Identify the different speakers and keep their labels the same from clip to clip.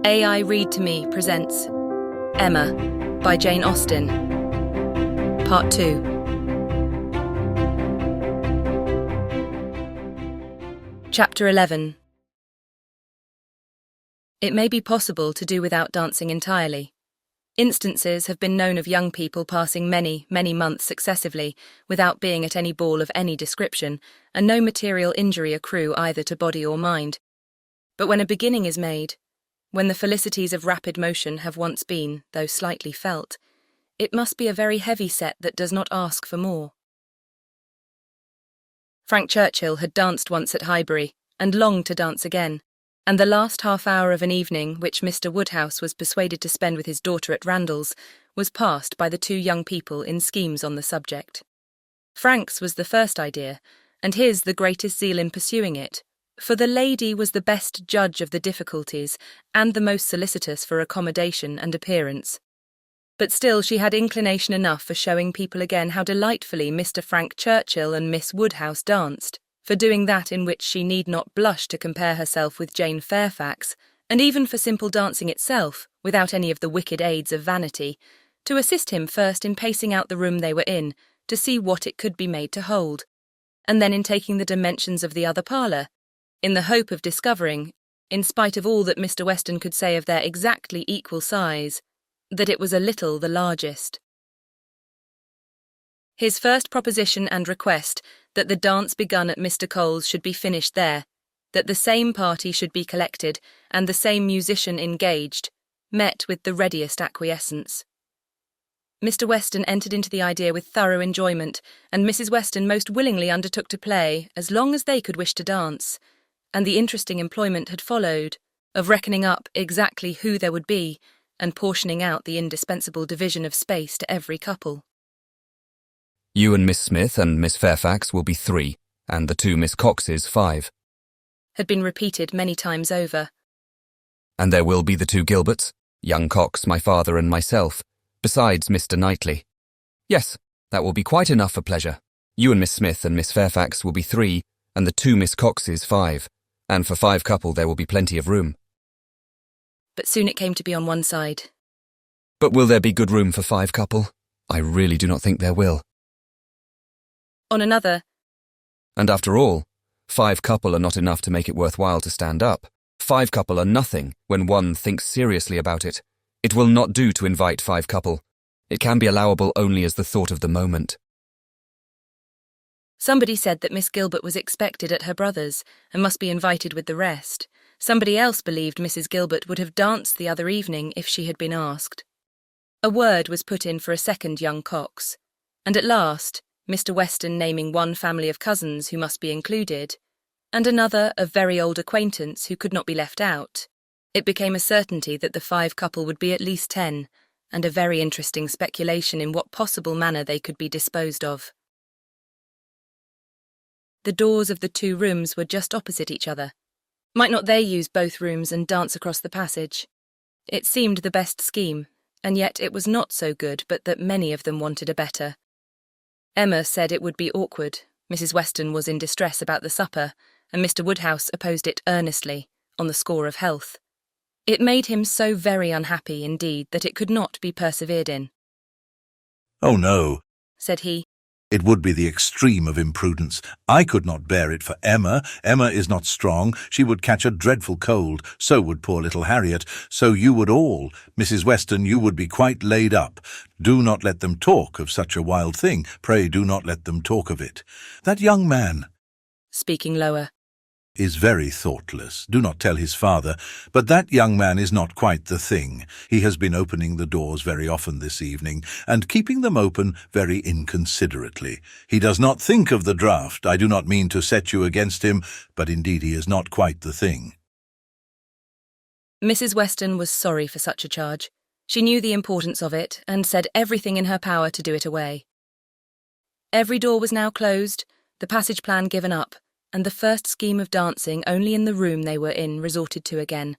Speaker 1: AI Read to Me presents Emma by Jane Austen, Part 2. Chapter 11. It may be possible to do without dancing entirely. Instances have been known of young people passing many months successively without being at any ball of any description, and no material injury accrue either to body or mind. But when a beginning is made, when the felicities of rapid motion have once been, though slightly felt, it must be a very heavy set that does not ask for more. Frank Churchill had danced once at Highbury, and longed to dance again, and the last half-hour of an evening which Mr. Woodhouse was persuaded to spend with his daughter at Randalls was passed by the two young people in schemes on the subject. Frank's was the first idea, and his the greatest zeal in pursuing it, for the lady was the best judge of the difficulties and the most solicitous for accommodation and appearance. But still she had inclination enough for showing people again how delightfully Mr. Frank Churchill and Miss Woodhouse danced, for doing that in which she need not blush to compare herself with Jane Fairfax, and even for simple dancing itself, without any of the wicked aids of vanity, to assist him first in pacing out the room they were in, to see what it could be made to hold, and then in taking the dimensions of the other parlour, in the hope of discovering, in spite of all that Mr. Weston could say of their exactly equal size, that it was a little the largest. His first proposition and request, that the dance begun at Mr. Cole's should be finished there, that the same party should be collected, and the same musician engaged, met with the readiest acquiescence. Mr. Weston entered into the idea with thorough enjoyment, and Mrs. Weston most willingly undertook to play as long as they could wish to dance, and the interesting employment had followed, of reckoning up exactly who there would be, and portioning out the indispensable division of space to every couple.
Speaker 2: You and Miss Smith and Miss Fairfax will be 3, and the 2 Miss Coxes 5.
Speaker 1: Had been repeated many times over.
Speaker 2: And there will be the 2 Gilberts, young Cox, my father and myself, besides Mr. Knightley. Yes, that will be quite enough for pleasure. You and Miss Smith and Miss Fairfax will be 3, and the 2 Miss Coxes 5, and for 5 couple there will be plenty of room.
Speaker 1: But soon it came to be on one side.
Speaker 2: But will there be good room for 5 couple? I really do not think there will.
Speaker 1: On another.
Speaker 2: And after all, 5 couple are not enough to make it worthwhile to stand up. 5 couple are nothing when one thinks seriously about it. It will not do to invite 5 couple. It can be allowable only as the thought of the moment.
Speaker 1: Somebody said that Miss Gilbert was expected at her brother's, and must be invited with the rest. Somebody else believed Mrs. Gilbert would have danced the other evening if she had been asked. A word was put in for a second young Cox, and at last, Mr. Weston naming one family of cousins who must be included, and another of very old acquaintance who could not be left out, it became a certainty that the 5 couple would be at least 10, and a very interesting speculation in what possible manner they could be disposed of. The doors of the 2 rooms were just opposite each other. Might not they use both rooms and dance across the passage? It seemed the best scheme, and yet it was not so good but that many of them wanted a better. Emma said it would be awkward, Mrs. Weston was in distress about the supper, and Mr. Woodhouse opposed it earnestly, on the score of health. It made him so very unhappy indeed that it could not be persevered in.
Speaker 3: "Oh, no,"
Speaker 1: said he.
Speaker 3: "it would be the extreme of imprudence. I could not bear it for Emma. Emma is not strong. She would catch a dreadful cold. So would poor little Harriet. So you would all. Mrs. Weston, you would be quite laid up. Do not let them talk of such a wild thing. Pray do not let them talk of it. That young man,"
Speaker 1: speaking lower,
Speaker 3: "is very thoughtless. Do not tell his father. But that young man is not quite the thing. He has been opening the doors very often this evening, and keeping them open very inconsiderately. He does not think of the draught. I do not mean to set you against him, but indeed he is not quite the thing."
Speaker 1: Mrs. Weston was sorry for such a charge. She knew the importance of it, and said everything in her power to do it away. Every door was now closed, the passage plan given up, and the first scheme of dancing only in the room they were in resorted to again,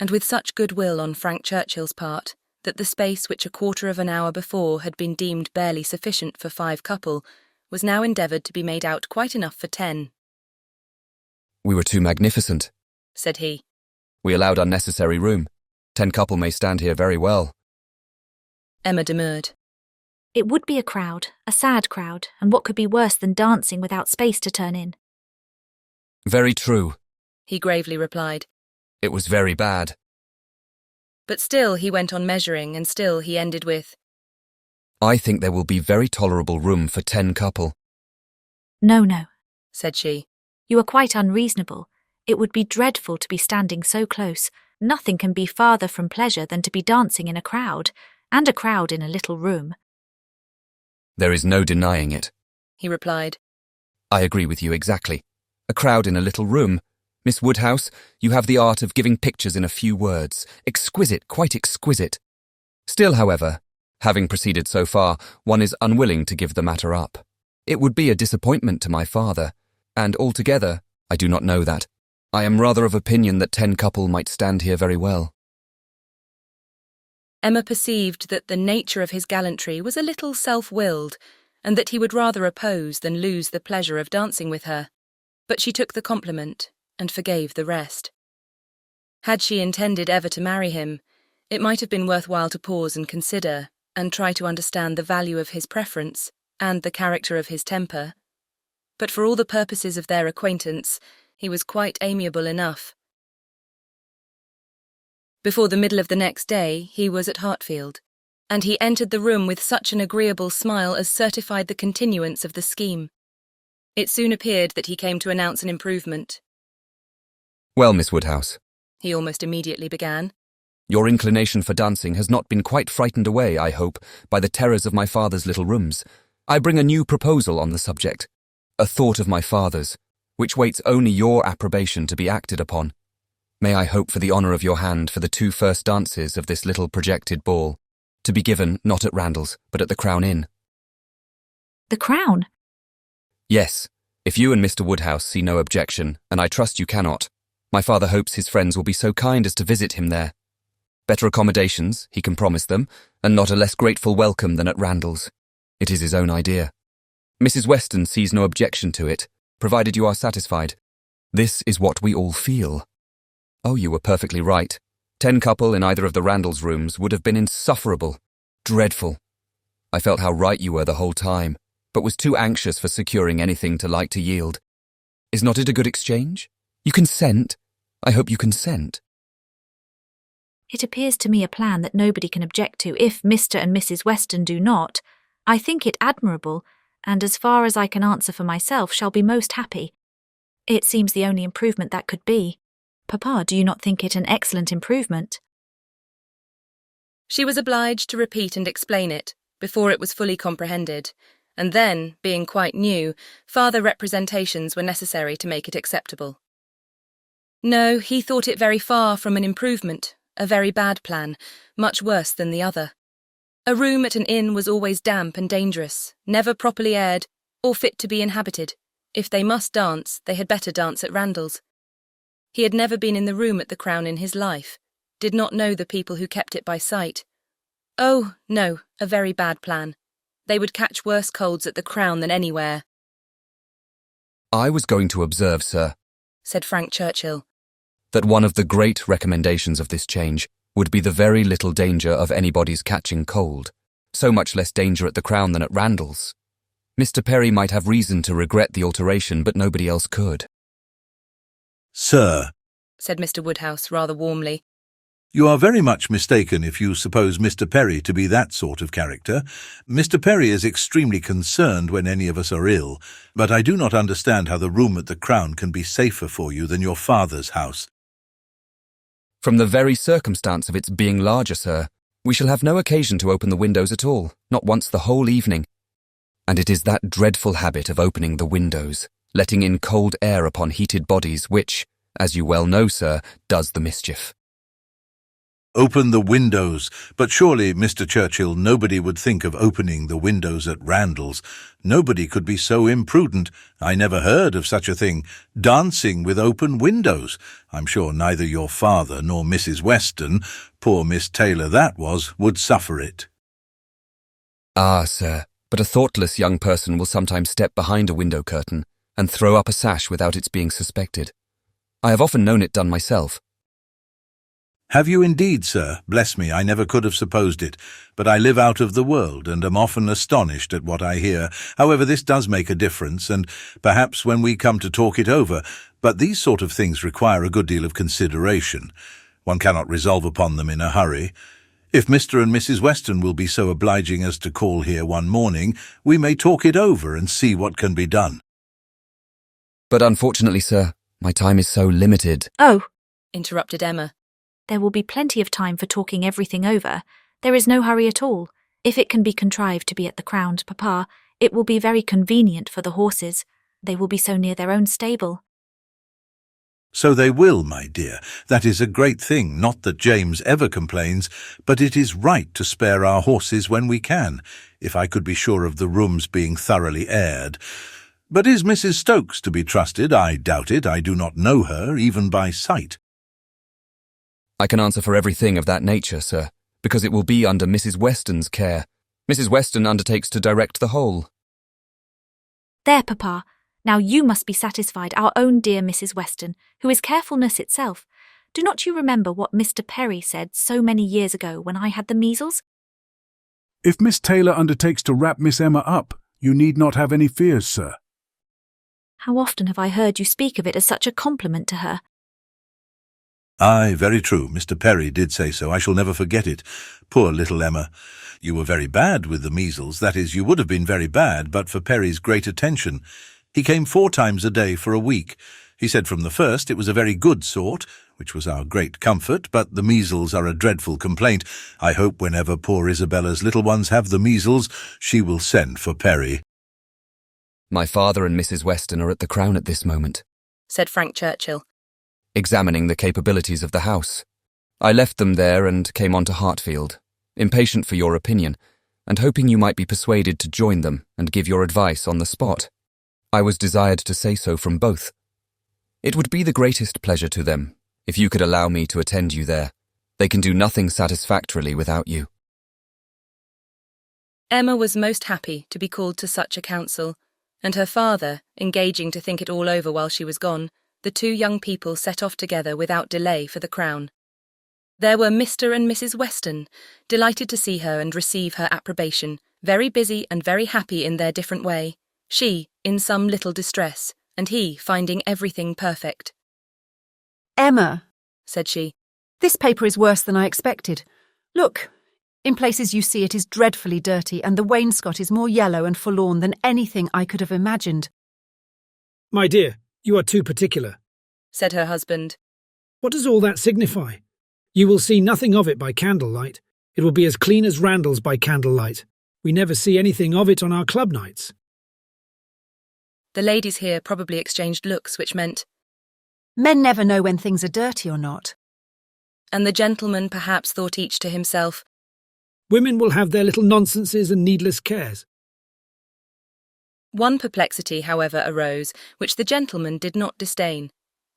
Speaker 1: and with such goodwill on Frank Churchill's part, that the space which a quarter of an hour before had been deemed barely sufficient for 5 couple, was now endeavoured to be made out quite enough for 10.
Speaker 2: We were too magnificent,
Speaker 1: said he.
Speaker 2: We allowed unnecessary room. 10 couple may stand here very well.
Speaker 1: Emma demurred.
Speaker 4: It would be a crowd, a sad crowd, and what could be worse than dancing without space to turn in?
Speaker 2: Very true,
Speaker 1: He gravely replied.
Speaker 2: it was very bad.
Speaker 1: But still he went on measuring, and still he ended with,
Speaker 2: I think there will be very tolerable room for 10 couple.
Speaker 4: No, no,
Speaker 1: said she.
Speaker 4: you are quite unreasonable. It would be dreadful to be standing so close. Nothing can be farther from pleasure than to be dancing in a crowd, and a crowd in a little room.
Speaker 2: There is no denying it.
Speaker 1: He replied.
Speaker 2: I agree with you exactly. A crowd in a little room. Miss Woodhouse, you have the art of giving pictures in a few words. Exquisite, quite exquisite. Still, however, having proceeded so far, one is unwilling to give the matter up. It would be a disappointment to my father, and altogether, I do not know that. I am rather of opinion that 10 couple might stand here very well.
Speaker 1: Emma perceived that the nature of his gallantry was a little self-willed, and that he would rather oppose than lose the pleasure of dancing with her. But she took the compliment and forgave the rest. Had she intended ever to marry him, it might have been worthwhile to pause and consider, and try to understand the value of his preference and the character of his temper. But for all the purposes of their acquaintance, he was quite amiable enough. Before the middle of the next day, he was at Hartfield, and he entered the room with such an agreeable smile as certified the continuance of the scheme. It soon appeared that he came to announce an improvement.
Speaker 2: Well, Miss Woodhouse,
Speaker 1: He almost immediately began.
Speaker 2: your inclination for dancing has not been quite frightened away, I hope, by the terrors of my father's little rooms. I bring a new proposal on the subject, a thought of my father's, which waits only your approbation to be acted upon. May I hope for the honour of your hand for the 2 first dances of this little projected ball, to be given not at Randall's, but at the Crown Inn?
Speaker 4: The Crown?
Speaker 2: Yes, if you and Mr. Woodhouse see no objection, and I trust you cannot, my father hopes his friends will be so kind as to visit him there. Better accommodations, he can promise them, and not a less grateful welcome than at Randall's. It is his own idea. Mrs. Weston sees no objection to it, provided you are satisfied. This is what we all feel. Oh, you were perfectly right. 10 couple in either of the Randalls' rooms would have been insufferable, dreadful. I felt how right you were the whole time, but was too anxious for securing anything to like to yield. Is not it a good exchange? You consent? I hope you consent.
Speaker 4: It appears to me a plan that nobody can object to if Mr. and Mrs. Weston do not. I think it admirable, and as far as I can answer for myself, shall be most happy. It seems the only improvement that could be. Papa, do you not think it an excellent improvement?
Speaker 1: She was obliged to repeat and explain it before it was fully comprehended, and then, being quite new, farther representations were necessary to make it acceptable. No, he thought it very far from an improvement, a very bad plan, much worse than the other. A room at an inn was always damp and dangerous, never properly aired, or fit to be inhabited. If they must dance, they had better dance at Randall's. He had never been in the room at the Crown in his life, did not know the people who kept it by sight. Oh, no, a very bad plan. They would catch worse colds at the Crown than anywhere.
Speaker 2: I was going to observe, sir,
Speaker 1: said Frank Churchill,
Speaker 2: that one of the great recommendations of this change would be the very little danger of anybody's catching cold, so much less danger at the Crown than at Randall's. Mr. Perry might have reason to regret the alteration, but nobody else could.
Speaker 3: Sir,
Speaker 1: said Mr. Woodhouse rather warmly,
Speaker 3: you are very much mistaken if you suppose Mr. Perry to be that sort of character. Mr. Perry is extremely concerned when any of us are ill, but I do not understand how the room at the Crown can be safer for you than your father's house.
Speaker 2: From the very circumstance of its being larger, sir, we shall have no occasion to open the windows at all, not once the whole evening. And it is that dreadful habit of opening the windows, letting in cold air upon heated bodies, which, as you well know, sir, does the mischief.
Speaker 3: Open the windows. But surely, Mr. Churchill, nobody would think of opening the windows at Randall's. Nobody could be so imprudent. I never heard of such a thing. Dancing with open windows. I'm sure neither your father nor Mrs. Weston, poor Miss Taylor that was, would suffer it.
Speaker 2: Ah, sir, but a thoughtless young person will sometimes step behind a window curtain and throw up a sash without its being suspected. I have often known it done myself.
Speaker 3: Have you indeed, sir? Bless me, I never could have supposed it. But I live out of the world, and am often astonished at what I hear. However, this does make a difference, and perhaps when we come to talk it over, but these sort of things require a good deal of consideration. One cannot resolve upon them in a hurry. If Mr. and Mrs. Weston will be so obliging as to call here one morning, we may talk it over and see what can be done.
Speaker 2: But unfortunately, sir, my time is so limited.
Speaker 4: Oh,
Speaker 1: interrupted Emma.
Speaker 4: there will be plenty of time for talking everything over. There is no hurry at all. If it can be contrived to be at the Crown, Papa, it will be very convenient for the horses. They will be so near their own stable.
Speaker 3: So they will, my dear. That is a great thing, not that James ever complains, but it is right to spare our horses when we can, if I could be sure of the rooms being thoroughly aired. But is Mrs. Stokes to be trusted? I doubt it. I do not know her, even by sight.
Speaker 2: I can answer for everything of that nature, sir, because it will be under Mrs. Weston's care. Mrs. Weston undertakes to direct the whole.
Speaker 4: There, Papa. Now you must be satisfied, our own dear Mrs. Weston, who is carefulness itself. Do not you remember what Mr. Perry said so many years ago when I had the measles?
Speaker 5: If Miss Taylor undertakes to wrap Miss Emma up, you need not have any fears, sir.
Speaker 4: How often have I heard you speak of it as such a compliment to her?
Speaker 3: Aye, very true. Mr. Perry did say so. I shall never forget it. Poor little Emma. You were very bad with the measles. That is, you would have been very bad, but for Perry's great attention. He came 4 times a day for a week. He said from the first it was a very good sort, which was our great comfort, but the measles are a dreadful complaint. I hope whenever poor Isabella's little ones have the measles, she will send for Perry.
Speaker 2: My father and Mrs. Weston are at the Crown at this moment,
Speaker 1: said Frank Churchill.
Speaker 2: examining the capabilities of the house. I left them there and came on to Hartfield, impatient for your opinion, and hoping you might be persuaded to join them and give your advice on the spot. I was desired to say so from both. It would be the greatest pleasure to them, if you could allow me to attend you there. They can do nothing satisfactorily without you.
Speaker 1: Emma was most happy to be called to such a council, and her father, engaging to think it all over while she was gone, the 2 young people set off together without delay for the Crown. There were Mr. and Mrs. Weston, delighted to see her and receive her approbation, very busy and very happy in their different way, she in some little distress, and he finding everything perfect.
Speaker 6: Emma,
Speaker 1: Said she,
Speaker 6: this paper is worse than I expected. Look, in places you see it is dreadfully dirty, and the wainscot is more yellow and forlorn than anything I could have imagined.
Speaker 7: My dear, you are too particular.
Speaker 1: said her husband.
Speaker 7: What does all that signify? You will see nothing of it by candlelight. It will be as clean as Randall's by candlelight. We never see anything of it on our club nights.
Speaker 1: The ladies here probably exchanged looks which meant,
Speaker 6: Men never know when things are dirty or not.
Speaker 1: and the gentlemen perhaps thought each to himself,
Speaker 7: Women will have their little nonsenses and needless cares.
Speaker 1: One perplexity, however, arose, which the gentleman did not disdain.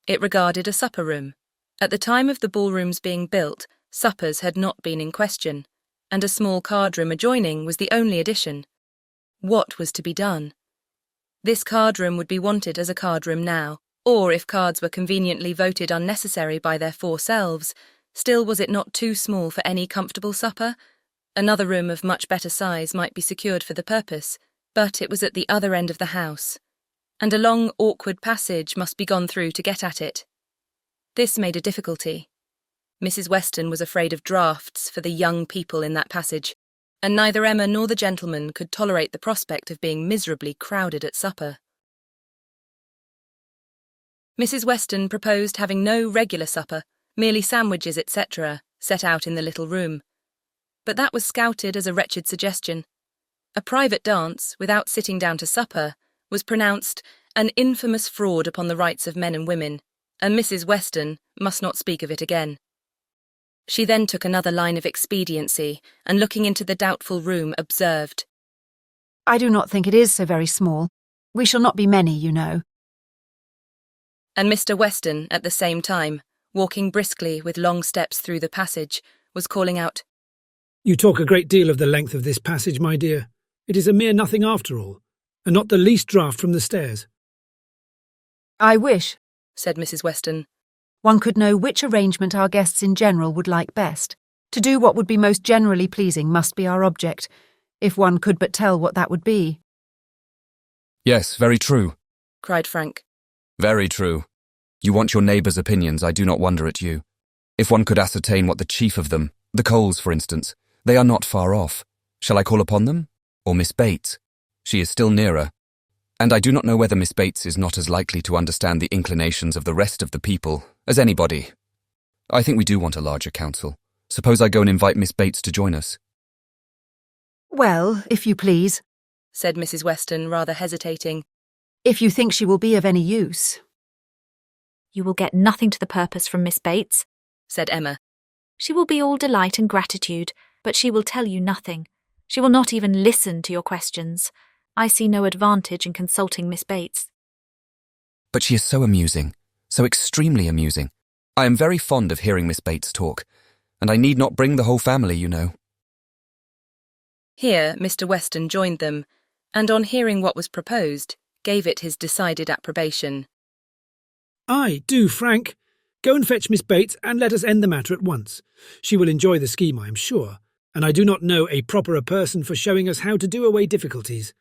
Speaker 1: It regarded a supper-room. At the time of the ballrooms being built, suppers had not been in question, and a small card-room adjoining was the only addition. What was to be done? This card-room would be wanted as a card-room now, or if cards were conveniently voted unnecessary by their 4 selves, still was it not too small for any comfortable supper? Another room of much better size might be secured for the purpose, but it was at the other end of the house, and a long, awkward passage must be gone through to get at it. This made a difficulty. Mrs. Weston was afraid of draughts for the young people in that passage, and neither Emma nor the gentleman could tolerate the prospect of being miserably crowded at supper. Mrs. Weston proposed having no regular supper, merely sandwiches, etc., set out in the little room. But that was scouted as a wretched suggestion. A private dance, without sitting down to supper, was pronounced an infamous fraud upon the rights of men and women, and Mrs. Weston must not speak of it again. She then took another line of expediency, and looking into the doubtful room, observed,
Speaker 6: I do not think it is so very small. We shall not be many, you know.
Speaker 1: And Mr. Weston, at the same time, walking briskly with long steps through the passage, was calling out,
Speaker 7: You talk a great deal of the length of this passage, my dear. It is a mere nothing after all, and not the least draught from the stairs.
Speaker 6: I wish,
Speaker 1: said Mrs. Weston.
Speaker 6: One could know which arrangement our guests in general would like best. To do what would be most generally pleasing must be our object, if one could but tell what that would be.
Speaker 2: Yes, very true.
Speaker 1: cried Frank.
Speaker 2: Very true. You want your neighbours' opinions, I do not wonder at you. If one could ascertain what the chief of them, the Coles, for instance, they are not far off. Shall I call upon them? Or Miss Bates? She is still nearer. And I do not know whether Miss Bates is not as likely to understand the inclinations of the rest of the people as anybody. I think we do want a larger council. Suppose I go and invite Miss Bates to join us.
Speaker 6: Well, if you please,
Speaker 1: said Mrs. Weston, rather hesitating.
Speaker 6: If you think she will be of any use.
Speaker 4: You will get nothing to the purpose from Miss Bates,
Speaker 1: said Emma.
Speaker 4: She will be all delight and gratitude, but she will tell you nothing. She will not even listen to your questions. I see no advantage in consulting Miss Bates.
Speaker 2: But she is so amusing, so extremely amusing. I am very fond of hearing Miss Bates talk, and I need not bring the whole family, you know.
Speaker 1: Here Mr. Weston joined them, and on hearing what was proposed, gave it his decided approbation.
Speaker 7: Aye, do, Frank. Go and fetch Miss Bates and let us end the matter at once. She will enjoy the scheme, I am sure, and I do not know a properer person for showing us how to do away difficulties.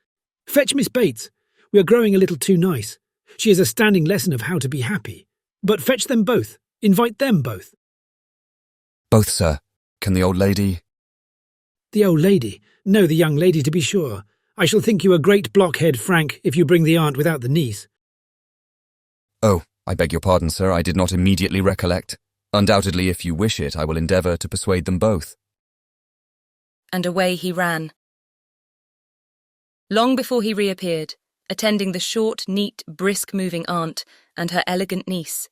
Speaker 7: Fetch Miss Bates. We are growing a little too nice. She is a standing lesson of how to be happy. But fetch them both. Invite them both.
Speaker 2: Both, sir. Can the old lady...
Speaker 7: The old lady? No, the young lady, to be sure. I shall think you a great blockhead, Frank, if you bring the aunt without the niece.
Speaker 2: Oh, I beg your pardon, sir, I did not immediately recollect. Undoubtedly, if you wish it, I will endeavour to persuade them both.
Speaker 1: And away he ran. Long before he reappeared, attending the short, neat, brisk-moving aunt and her elegant niece,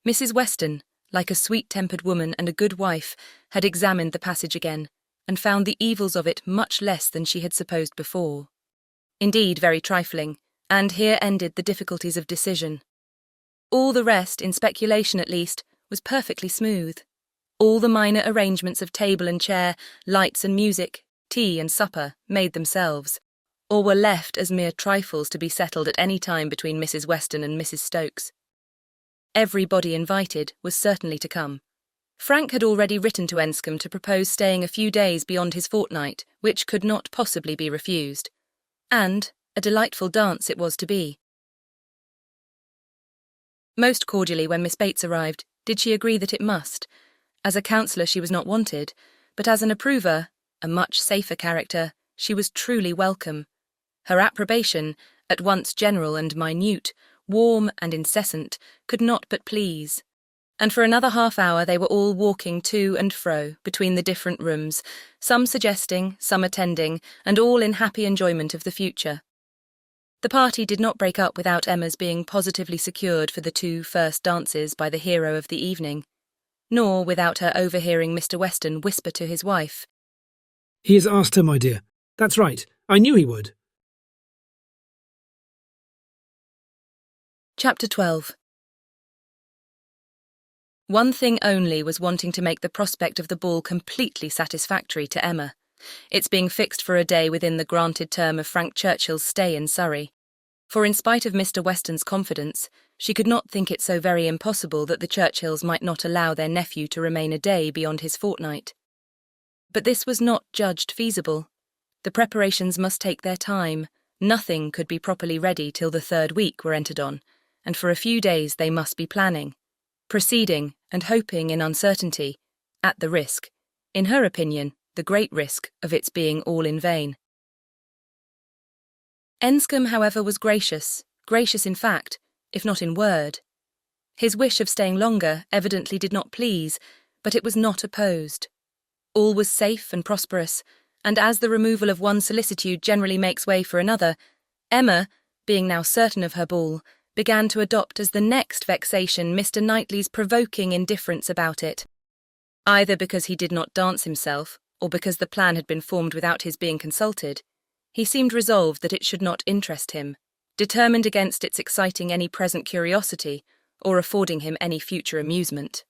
Speaker 1: Mrs. Weston, like a sweet-tempered woman and a good wife, had examined the passage again, and found the evils of it much less than she had supposed before. Indeed, very trifling, and here ended the difficulties of decision. All the rest, in speculation at least, was perfectly smooth. All the minor arrangements of table and chair, lights and music, tea and supper, made themselves, or were left as mere trifles to be settled at any time between Mrs. Weston and Mrs. Stokes. Everybody invited was certainly to come. Frank had already written to Enscombe to propose staying a few days beyond his fortnight, which could not possibly be refused. And a delightful dance it was to be. Most cordially, when Miss Bates arrived, did she agree that it must. As a counsellor she was not wanted, but as an approver, a much safer character, she was truly welcome. Her approbation, at once general and minute, warm and incessant, could not but please. And for another half-hour they were all walking to and fro between the different rooms, some suggesting, some attending, and all in happy enjoyment of the future. The party did not break up without Emma's being positively secured for the 2 first dances by the hero of the evening, nor without her overhearing Mr. Weston whisper to his wife,
Speaker 7: He has asked her, my dear. That's right. I knew he would.
Speaker 1: Chapter 12. One thing only was wanting to make the prospect of the ball completely satisfactory to Emma, its being fixed for a day within the granted term of Frank Churchill's stay in Surrey. For in spite of Mr. Weston's confidence, she could not think it so very impossible that the Churchills might not allow their nephew to remain a day beyond his fortnight. But this was not judged feasible. The preparations must take their time. Nothing could be properly ready till the 3rd week were entered on, and for a few days they must be planning, proceeding and hoping in uncertainty, at the risk, in her opinion, the great risk of its being all in vain. Enscombe, however, was gracious in fact, if not in word. His wish of staying longer evidently did not please, but it was not opposed. All was safe and prosperous, and as the removal of one solicitude generally makes way for another, Emma, being now certain of her ball, began to adopt as the next vexation Mr. Knightley's provoking indifference about it, either because he did not dance himself, or because the plan had been formed without his being consulted. He seemed resolved that it should not interest him, determined against its exciting any present curiosity, or affording him any future amusement.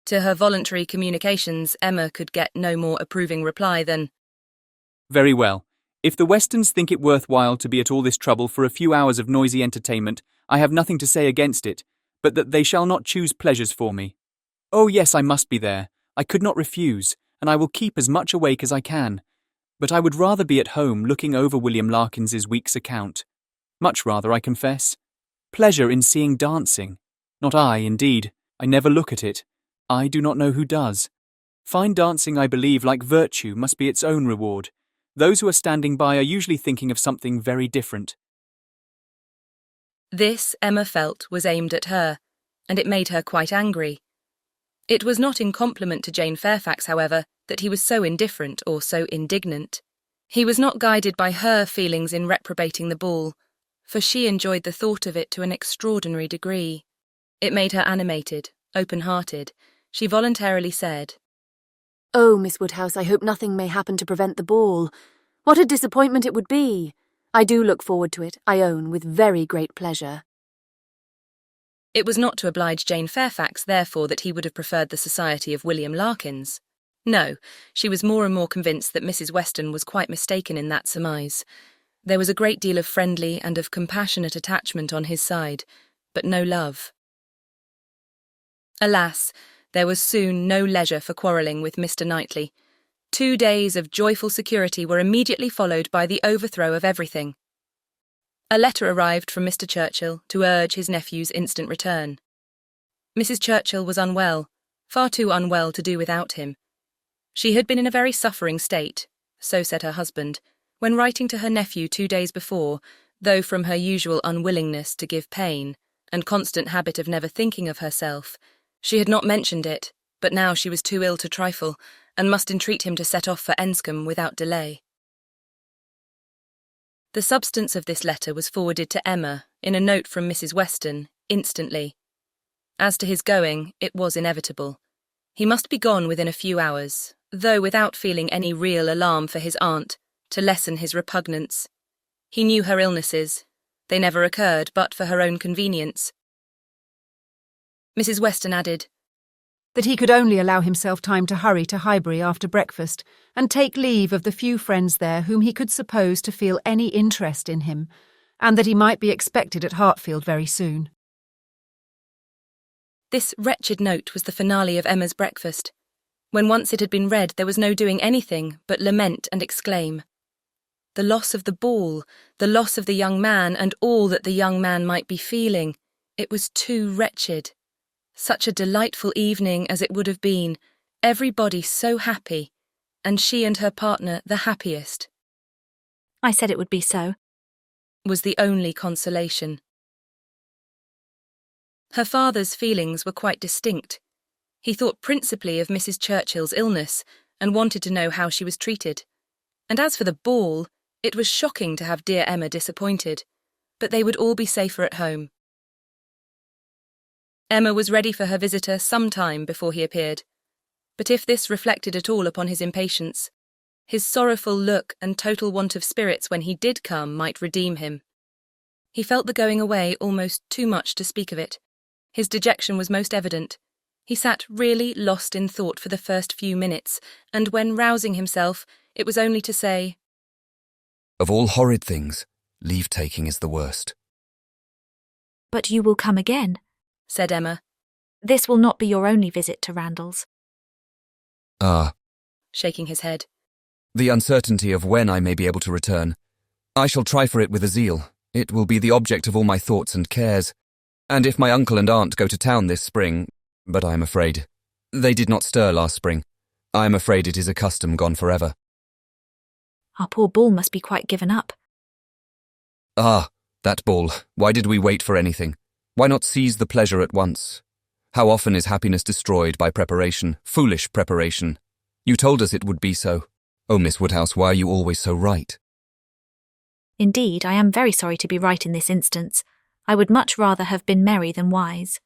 Speaker 1: To her voluntary communications, Emma could get no more approving reply than,
Speaker 8: Very well. If the Westons think it worthwhile to be at all this trouble for a few hours of noisy entertainment, I have nothing to say against it, but that they shall not choose pleasures for me. Oh yes, I must be there. I could not refuse, and I will keep as much awake as I can. But I would rather be at home looking over William Larkins's week's account. Much rather, I confess. Pleasure in seeing dancing. Not I, indeed. I never look at it. I do not know who does. Fine dancing, I believe, like virtue, must be its own reward. Those who are standing by are usually thinking of something very different.
Speaker 1: This, Emma felt, was aimed at her, and it made her quite angry. It was not in compliment to Jane Fairfax, however, that he was so indifferent or so indignant. He was not guided by her feelings in reprobating the ball, for she enjoyed the thought of it to an extraordinary degree. It made her animated, open-hearted. She voluntarily said,
Speaker 9: "Oh, Miss Woodhouse, I hope nothing may happen to prevent the ball. What a disappointment it would be! I do look forward to it, I own, with very great pleasure."
Speaker 1: It was not to oblige Jane Fairfax, therefore, that he would have preferred the society of William Larkins. No, she was more and more convinced that Mrs. Weston was quite mistaken in that surmise. There was a great deal of friendly and of compassionate attachment on his side, but no love. Alas, there was soon no leisure for quarrelling with Mr. Knightley. 2 days of joyful security were immediately followed by the overthrow of everything. A letter arrived from Mr. Churchill to urge his nephew's instant return. Mrs. Churchill was unwell, far too unwell to do without him. She had been in a very suffering state, so said her husband, when writing to her nephew 2 days before, though from her usual unwillingness to give pain, and constant habit of never thinking of herself, she had not mentioned it, but now she was too ill to trifle, and must entreat him to set off for Enscombe without delay. The substance of this letter was forwarded to Emma, in a note from Mrs. Weston, instantly. As to his going, it was inevitable. He must be gone within a few hours, though without feeling any real alarm for his aunt, to lessen his repugnance. He knew her illnesses. They never occurred but for her own convenience. Mrs. Weston added,
Speaker 6: that he could only allow himself time to hurry to Highbury after breakfast and take leave of the few friends there whom he could suppose to feel any interest in him, and that he might be expected at Hartfield very soon.
Speaker 1: This wretched note was the finale of Emma's breakfast. When once it had been read, there was no doing anything but lament and exclaim. The loss of the ball, the loss of the young man, and all that the young man might be feeling. It was too wretched. Such a delightful evening as it would have been, everybody so happy, and she and her partner the happiest.
Speaker 4: I said it would be so,
Speaker 1: was the only consolation. Her father's feelings were quite distinct. He thought principally of Mrs. Churchill's illness, and wanted to know how she was treated. And as for the ball, it was shocking to have dear Emma disappointed, but they would all be safer at home. Emma was ready for her visitor some time before he appeared, but if this reflected at all upon his impatience, his sorrowful look and total want of spirits when he did come might redeem him. He felt the going away almost too much to speak of it. His dejection was most evident. He sat really lost in thought for the first few minutes, and when rousing himself, it was only to say,
Speaker 2: "Of all horrid things, leave-taking is the worst."
Speaker 4: "But you will come again,"
Speaker 1: said Emma.
Speaker 4: "This will not be your only visit to Randalls."
Speaker 2: "Ah,"
Speaker 1: shaking his head.
Speaker 2: "the uncertainty of when I may be able to return. I shall try for it with a zeal. It will be the object of all my thoughts and cares. And if my uncle and aunt go to town this spring, but I am afraid they did not stir last spring. I am afraid it is a custom gone forever."
Speaker 4: "Our poor ball must be quite given up."
Speaker 2: "Ah, that ball. Why did we wait for anything? Why not seize the pleasure at once? How often is happiness destroyed by preparation, foolish preparation? You told us it would be so. Oh, Miss Woodhouse, why are you always so right?"
Speaker 4: "Indeed, I am very sorry to be right in this instance. I would much rather have been merry than wise."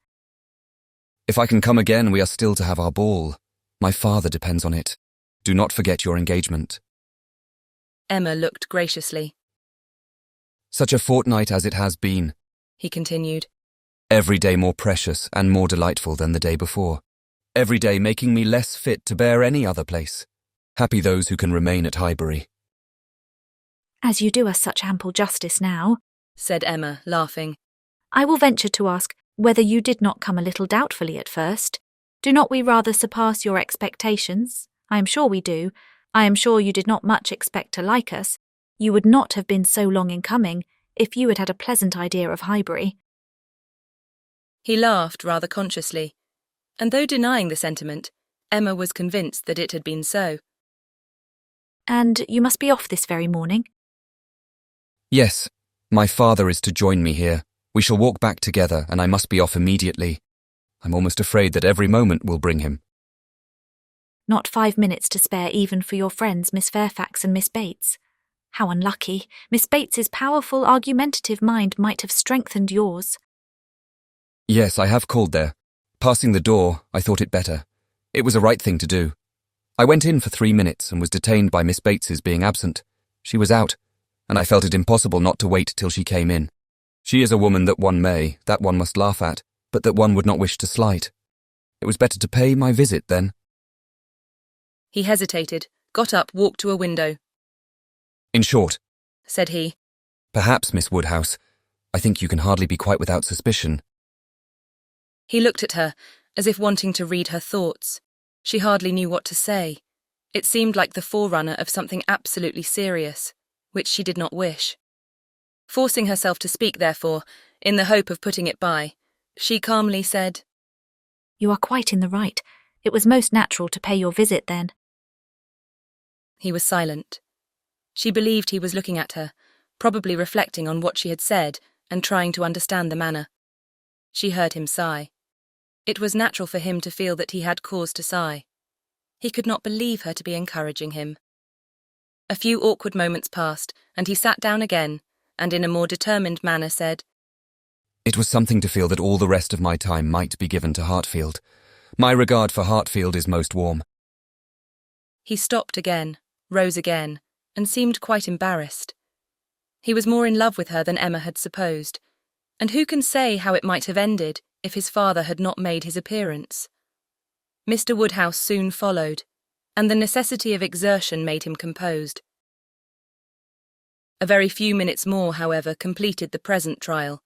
Speaker 2: "If I can come again, we are still to have our ball. My father depends on it. Do not forget your engagement."
Speaker 1: Emma looked graciously.
Speaker 2: "Such a fortnight as it has been,"
Speaker 1: he continued.
Speaker 2: "Every day more precious and more delightful than the day before. Every day making me less fit to bear any other place. Happy those who can remain at Highbury."
Speaker 4: "As you do us such ample justice now,"
Speaker 1: said Emma, laughing,
Speaker 4: "I will venture to ask, whether you did not come a little doubtfully at first. Do not we rather surpass your expectations? I am sure we do. I am sure you did not much expect to like us. You would not have been so long in coming if you had had a pleasant idea of Highbury.
Speaker 1: He laughed rather consciously, and though denying the sentiment, Emma was convinced that it had been so.
Speaker 4: And you must be off this very morning?
Speaker 2: Yes, my father is to join me here. We shall walk back together, and I must be off immediately. I'm almost afraid that every moment will bring him.
Speaker 4: Not 5 minutes to spare even for your friends Miss Fairfax and Miss Bates. How unlucky. Miss Bates's powerful, argumentative mind might have strengthened yours.
Speaker 2: Yes, I have called there. Passing the door, I thought it better. It was a right thing to do. I went in for 3 minutes and was detained by Miss Bates's being absent. She was out, and I felt it impossible not to wait till she came in. She is a woman that one must laugh at, but that one would not wish to slight. It was better to pay my visit then.
Speaker 1: He hesitated, got up, walked to a window.
Speaker 2: In short,
Speaker 1: said he,
Speaker 2: perhaps, Miss Woodhouse, I think you can hardly be quite without suspicion.
Speaker 1: He looked at her, as if wanting to read her thoughts. She hardly knew what to say. It seemed like the forerunner of something absolutely serious, which she did not wish. Forcing herself to speak, therefore, in the hope of putting it by, she calmly said,
Speaker 4: You are quite in the right. It was most natural to pay your visit then.
Speaker 1: He was silent. She believed he was looking at her, probably reflecting on what she had said and trying to understand the manner. She heard him sigh. It was natural for him to feel that he had cause to sigh. He could not believe her to be encouraging him. A few awkward moments passed, and he sat down again, and in a more determined manner said,
Speaker 2: It was something to feel that all the rest of my time might be given to Hartfield. My regard for Hartfield is most warm.
Speaker 1: He stopped again, rose again, and seemed quite embarrassed. He was more in love with her than Emma had supposed, and who can say how it might have ended if his father had not made his appearance? Mr. Woodhouse soon followed, and the necessity of exertion made him composed. A very few minutes more, however, completed the present trial.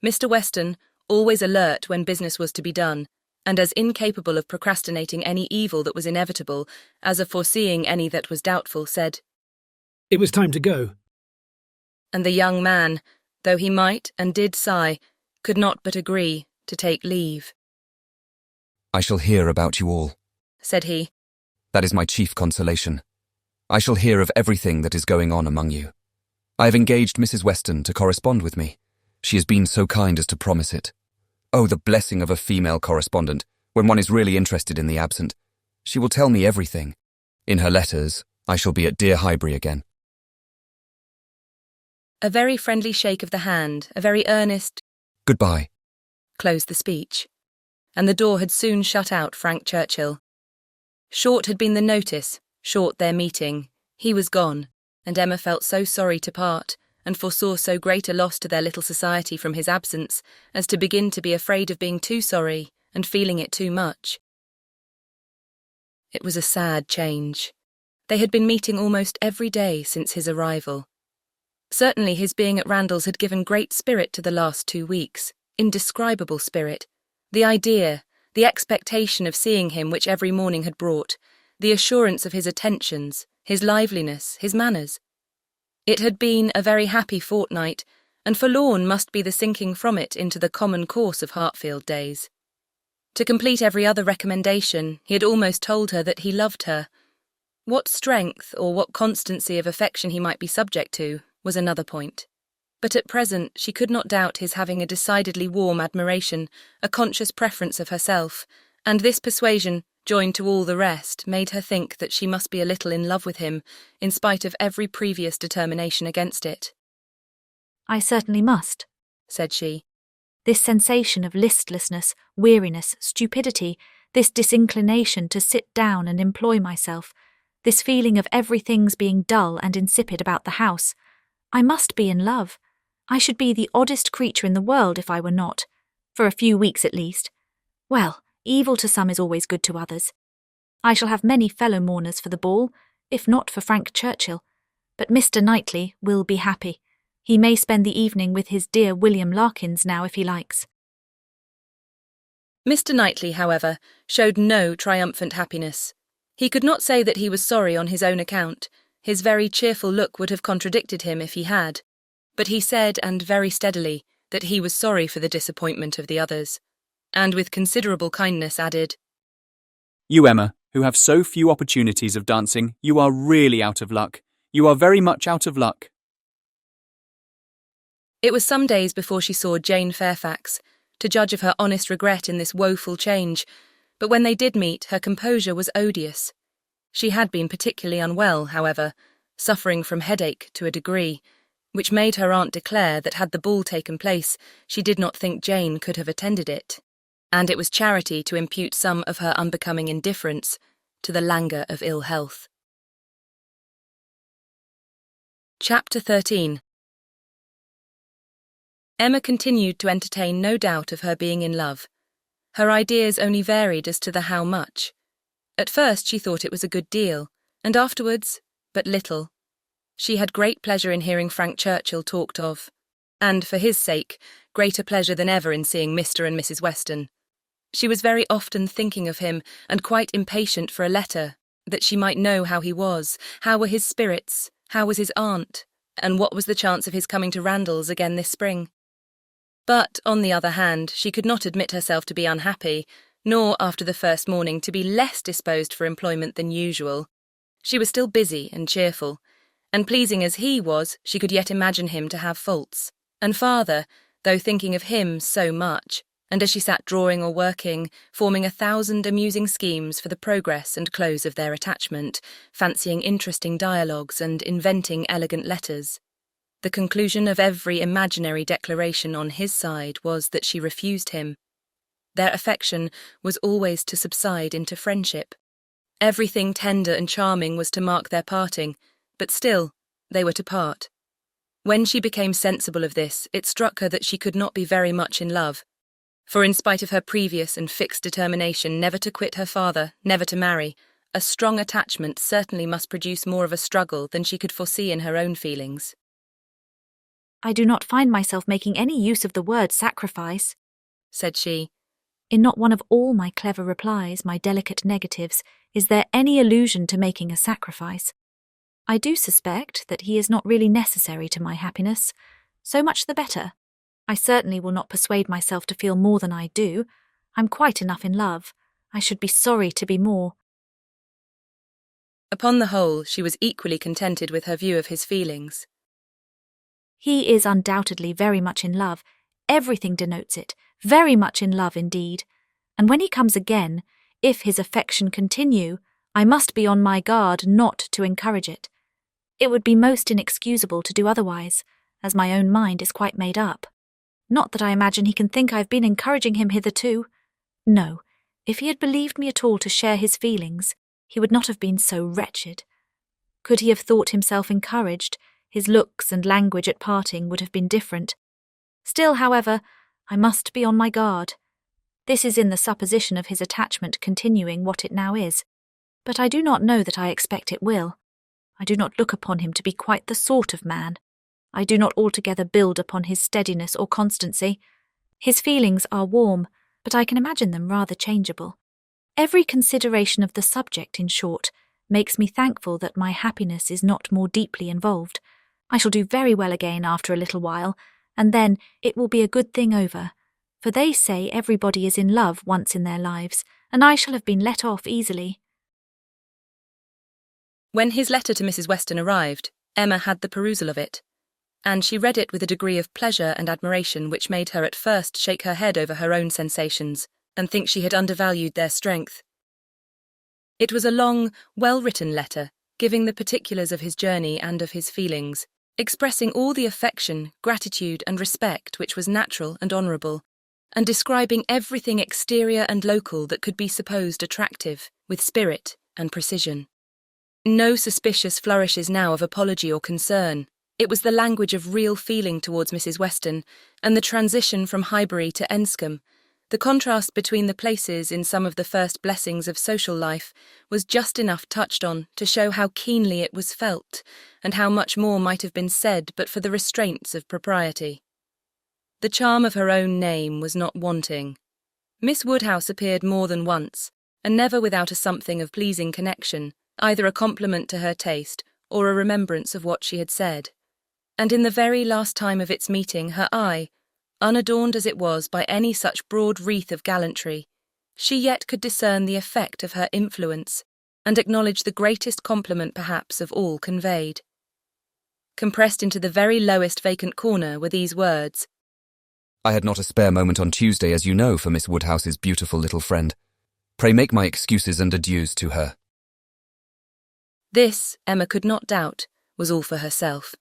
Speaker 1: Mr. Weston, always alert when business was to be done, and as incapable of procrastinating any evil that was inevitable as of foreseeing any that was doubtful, said,
Speaker 7: It was time to go.
Speaker 1: And the young man, though he might and did sigh, could not but agree to take leave.
Speaker 2: I shall hear about you all,
Speaker 1: said he.
Speaker 2: That is my chief consolation. I shall hear of everything that is going on among you. I have engaged Mrs. Weston to correspond with me. She has been so kind as to promise it. Oh, the blessing of a female correspondent, when one is really interested in the absent. She will tell me everything. In her letters, I shall be at dear Highbury again.
Speaker 1: A very friendly shake of the hand, a very earnest
Speaker 2: Goodbye,
Speaker 1: closed the speech, and the door had soon shut out Frank Churchill. Short had been the notice, short their meeting. He was gone, and Emma felt so sorry to part, and foresaw so great a loss to their little society from his absence, as to begin to be afraid of being too sorry and feeling it too much. It was a sad change. They had been meeting almost every day since his arrival. Certainly his being at Randalls had given great spirit to the last 2 weeks, indescribable spirit. The idea, the expectation of seeing him which every morning had brought, the assurance of his attentions, his liveliness, his manners. It had been a very happy fortnight, and forlorn must be the sinking from it into the common course of Hartfield days. To complete every other recommendation, he had almost told her that he loved her. What strength or what constancy of affection he might be subject to was another point. But at present she could not doubt his having a decidedly warm admiration, a conscious preference of herself, and this persuasion, joined to all the rest, made her think that she must be a little in love with him, in spite of every previous determination against it.
Speaker 4: I certainly must,
Speaker 1: said she.
Speaker 4: This sensation of listlessness, weariness, stupidity, this disinclination to sit down and employ myself, this feeling of everything's being dull and insipid about the house. I must be in love. I should be the oddest creature in the world if I were not, for a few weeks at least. Well, evil to some is always good to others. I shall have many fellow mourners for the ball, if not for Frank Churchill. But Mr. Knightley will be happy. He may spend the evening with his dear William Larkins now if he likes.
Speaker 1: Mr. Knightley, however, showed no triumphant happiness. He could not say that he was sorry on his own account. His very cheerful look would have contradicted him if he had. But he said, and very steadily, that he was sorry for the disappointment of the others, and with considerable kindness added,
Speaker 8: You, Emma, who have so few opportunities of dancing, you are really out of luck. You are very much out of luck.
Speaker 1: It was some days before she saw Jane Fairfax, to judge of her honest regret in this woeful change, but when they did meet, her composure was odious. She had been particularly unwell, however, suffering from headache to a degree, which made her aunt declare that had the ball taken place, she did not think Jane could have attended it, and it was charity to impute some of her unbecoming indifference to the languor of ill health. Chapter 13. Emma continued to entertain no doubt of her being in love. Her ideas only varied as to the how much. At first she thought it was a good deal, and afterwards, but little. She had great pleasure in hearing Frank Churchill talked of, and, for his sake, greater pleasure than ever in seeing Mr. and Mrs. Weston. She was very often thinking of him, and quite impatient for a letter, that she might know how he was, how were his spirits, how was his aunt, and what was the chance of his coming to Randalls again this spring. But, on the other hand, she could not admit herself to be unhappy, nor, after the first morning, to be less disposed for employment than usual. She was still busy and cheerful, and pleasing as he was, she could yet imagine him to have faults. And farther, though thinking of him so much, and as she sat drawing or working, forming 1,000 amusing schemes for the progress and close of their attachment, fancying interesting dialogues and inventing elegant letters, the conclusion of every imaginary declaration on his side was that she refused him. Their affection was always to subside into friendship. Everything tender and charming was to mark their parting, but still they were to part. When she became sensible of this, it struck her that she could not be very much in love, for in spite of her previous and fixed determination never to quit her father, never to marry, a strong attachment certainly must produce more of a struggle than she could foresee in her own feelings.
Speaker 4: I do not find myself making any use of the word sacrifice,
Speaker 1: said she.
Speaker 4: In not one of all my clever replies, my delicate negatives, is there any allusion to making a sacrifice. I do suspect that he is not really necessary to my happiness. So much the better. I certainly will not persuade myself to feel more than I do. I'm quite enough in love. I should be sorry to be more.
Speaker 1: Upon the whole, she was equally contented with her view of his feelings.
Speaker 4: He is undoubtedly very much in love. Everything denotes it. Very much in love indeed. And when he comes again, if his affection continue, I must be on my guard not to encourage it. It would be most inexcusable to do otherwise, as my own mind is quite made up. Not that I imagine he can think I have been encouraging him hitherto. No, if he had believed me at all to share his feelings, he would not have been so wretched. Could he have thought himself encouraged, his looks and language at parting would have been different. Still, however, I must be on my guard. This is in the supposition of his attachment continuing what it now is, but I do not know that I expect it will. I do not look upon him to be quite the sort of man. I do not altogether build upon his steadiness or constancy. His feelings are warm, but I can imagine them rather changeable. Every consideration of the subject, in short, makes me thankful that my happiness is not more deeply involved. I shall do very well again after a little while, and then it will be a good thing over, for they say everybody is in love once in their lives, and I shall have been let off easily.
Speaker 1: When his letter to Mrs. Weston arrived, Emma had the perusal of it, and she read it with a degree of pleasure and admiration which made her at first shake her head over her own sensations, and think she had undervalued their strength. It was a long, well-written letter, giving the particulars of his journey and of his feelings, expressing all the affection, gratitude and respect which was natural and honourable, and describing everything exterior and local that could be supposed attractive, with spirit and precision. No suspicious flourishes now of apology or concern. It was the language of real feeling towards Mrs. Weston, and the transition from Highbury to Enscombe, the contrast between the places in some of the first blessings of social life, was just enough touched on to show how keenly it was felt, and how much more might have been said but for the restraints of propriety. The charm of her own name was not wanting. Miss Woodhouse appeared more than once, and never without a something of pleasing connection, either a compliment to her taste or a remembrance of what she had said. And in the very last time of its meeting, her eye, unadorned as it was by any such broad wreath of gallantry, she yet could discern the effect of her influence, and acknowledge the greatest compliment perhaps of all conveyed. Compressed into the very lowest vacant corner were these words:
Speaker 2: I had not a spare moment on Tuesday, as you know, for Miss Woodhouse's beautiful little friend. Pray make my excuses and adieus to her.
Speaker 1: This, Emma could not doubt, was all for herself.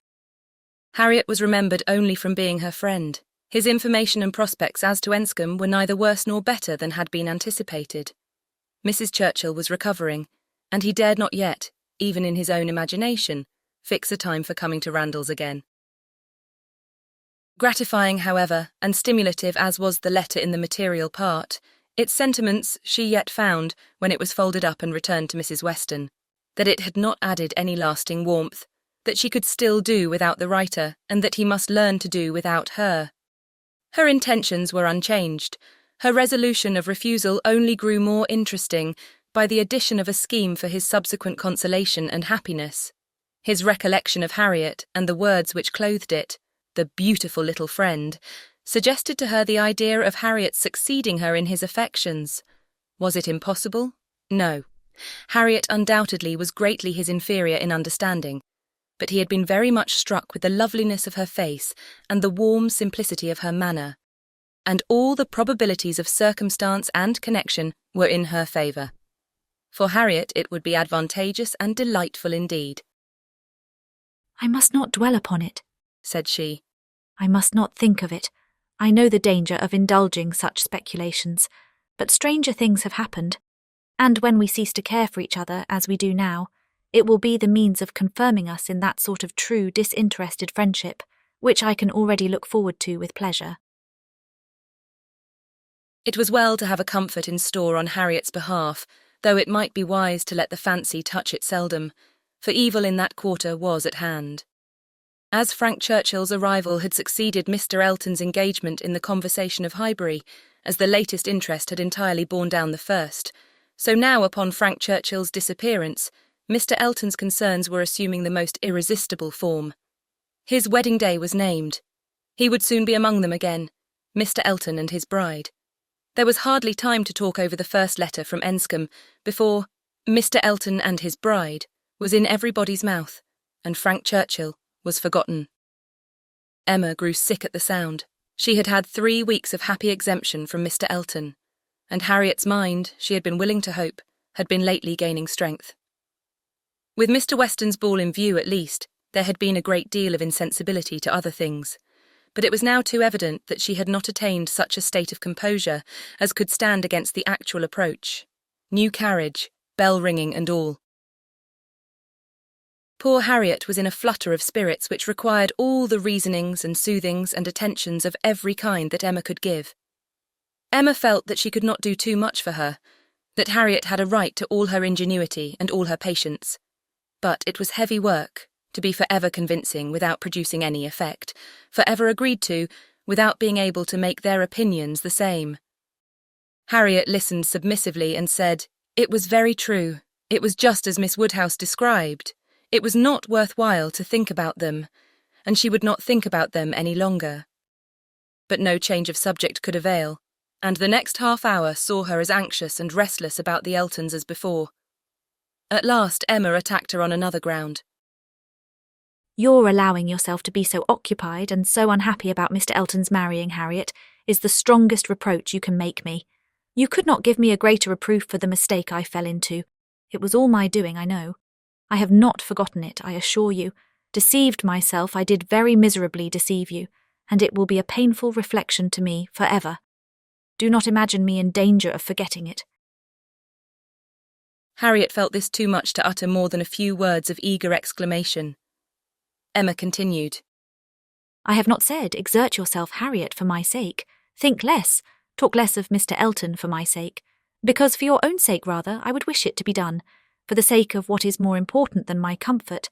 Speaker 1: Harriet was remembered only from being her friend. His information and prospects as to Enscombe were neither worse nor better than had been anticipated. Mrs. Churchill was recovering, and he dared not yet, even in his own imagination, fix a time for coming to Randalls again. Gratifying, however, and stimulative as was the letter in the material part, its sentiments she yet found, when it was folded up and returned to Mrs. Weston, that it had not added any lasting warmth, that she could still do without the writer, and that he must learn to do without her. Her intentions were unchanged. Her resolution of refusal only grew more interesting by the addition of a scheme for his subsequent consolation and happiness. His recollection of Harriet and the words which clothed it, the beautiful little friend, suggested to her the idea of Harriet succeeding her in his affections. Was it impossible? No. Harriet undoubtedly was greatly his inferior in understanding, but he had been very much struck with the loveliness of her face and the warm simplicity of her manner, and all the probabilities of circumstance and connection were in her favour. For Harriet it would be advantageous and delightful indeed.
Speaker 4: I must not dwell upon it,
Speaker 1: said she.
Speaker 4: I must not think of it. I know the danger of indulging such speculations, but stranger things have happened, and when we cease to care for each other as we do now, it will be the means of confirming us in that sort of true disinterested friendship, which I can already look forward to with pleasure.
Speaker 1: It was well to have a comfort in store on Harriet's behalf, though it might be wise to let the fancy touch it seldom, for evil in that quarter was at hand. As Frank Churchill's arrival had succeeded Mr. Elton's engagement in the conversation of Highbury, as the latest interest had entirely borne down the first, so now upon Frank Churchill's disappearance, Mr. Elton's concerns were assuming the most irresistible form. His wedding day was named. He would soon be among them again, Mr. Elton and his bride. There was hardly time to talk over the first letter from Enscombe before Mr. Elton and his bride was in everybody's mouth, and Frank Churchill was forgotten. Emma grew sick at the sound. She had had 3 weeks of happy exemption from Mr. Elton, and Harriet's mind, she had been willing to hope, had been lately gaining strength. With Mr. Weston's ball in view, at least, there had been a great deal of insensibility to other things, but it was now too evident that she had not attained such a state of composure as could stand against the actual approach. New carriage, bell ringing and all. Poor Harriet was in a flutter of spirits which required all the reasonings and soothings and attentions of every kind that Emma could give. Emma felt that she could not do too much for her, that Harriet had a right to all her ingenuity and all her patience. But it was heavy work, to be forever convincing without producing any effect, forever agreed to without being able to make their opinions the same. Harriet listened submissively and said, it was very true, it was just as Miss Woodhouse described. It was not worth while to think about them, and she would not think about them any longer. But no change of subject could avail, and the next half hour saw her as anxious and restless about the Eltons as before. At last Emma attacked her on another ground.
Speaker 4: Your allowing yourself to be so occupied and so unhappy about Mr. Elton's marrying Harriet is the strongest reproach you can make me. You could not give me a greater reproof for the mistake I fell into. It was all my doing, I know. I have not forgotten it, I assure you. Deceived myself, I did very miserably deceive you, and it will be a painful reflection to me forever. Do not imagine me in danger of forgetting it.
Speaker 1: Harriet felt this too much to utter more than a few words of eager exclamation. Emma continued.
Speaker 4: I have not said, exert yourself, Harriet, for my sake. Think less, talk less of Mr. Elton for my sake, because for your own sake, rather, I would wish it to be done, for the sake of what is more important than my comfort,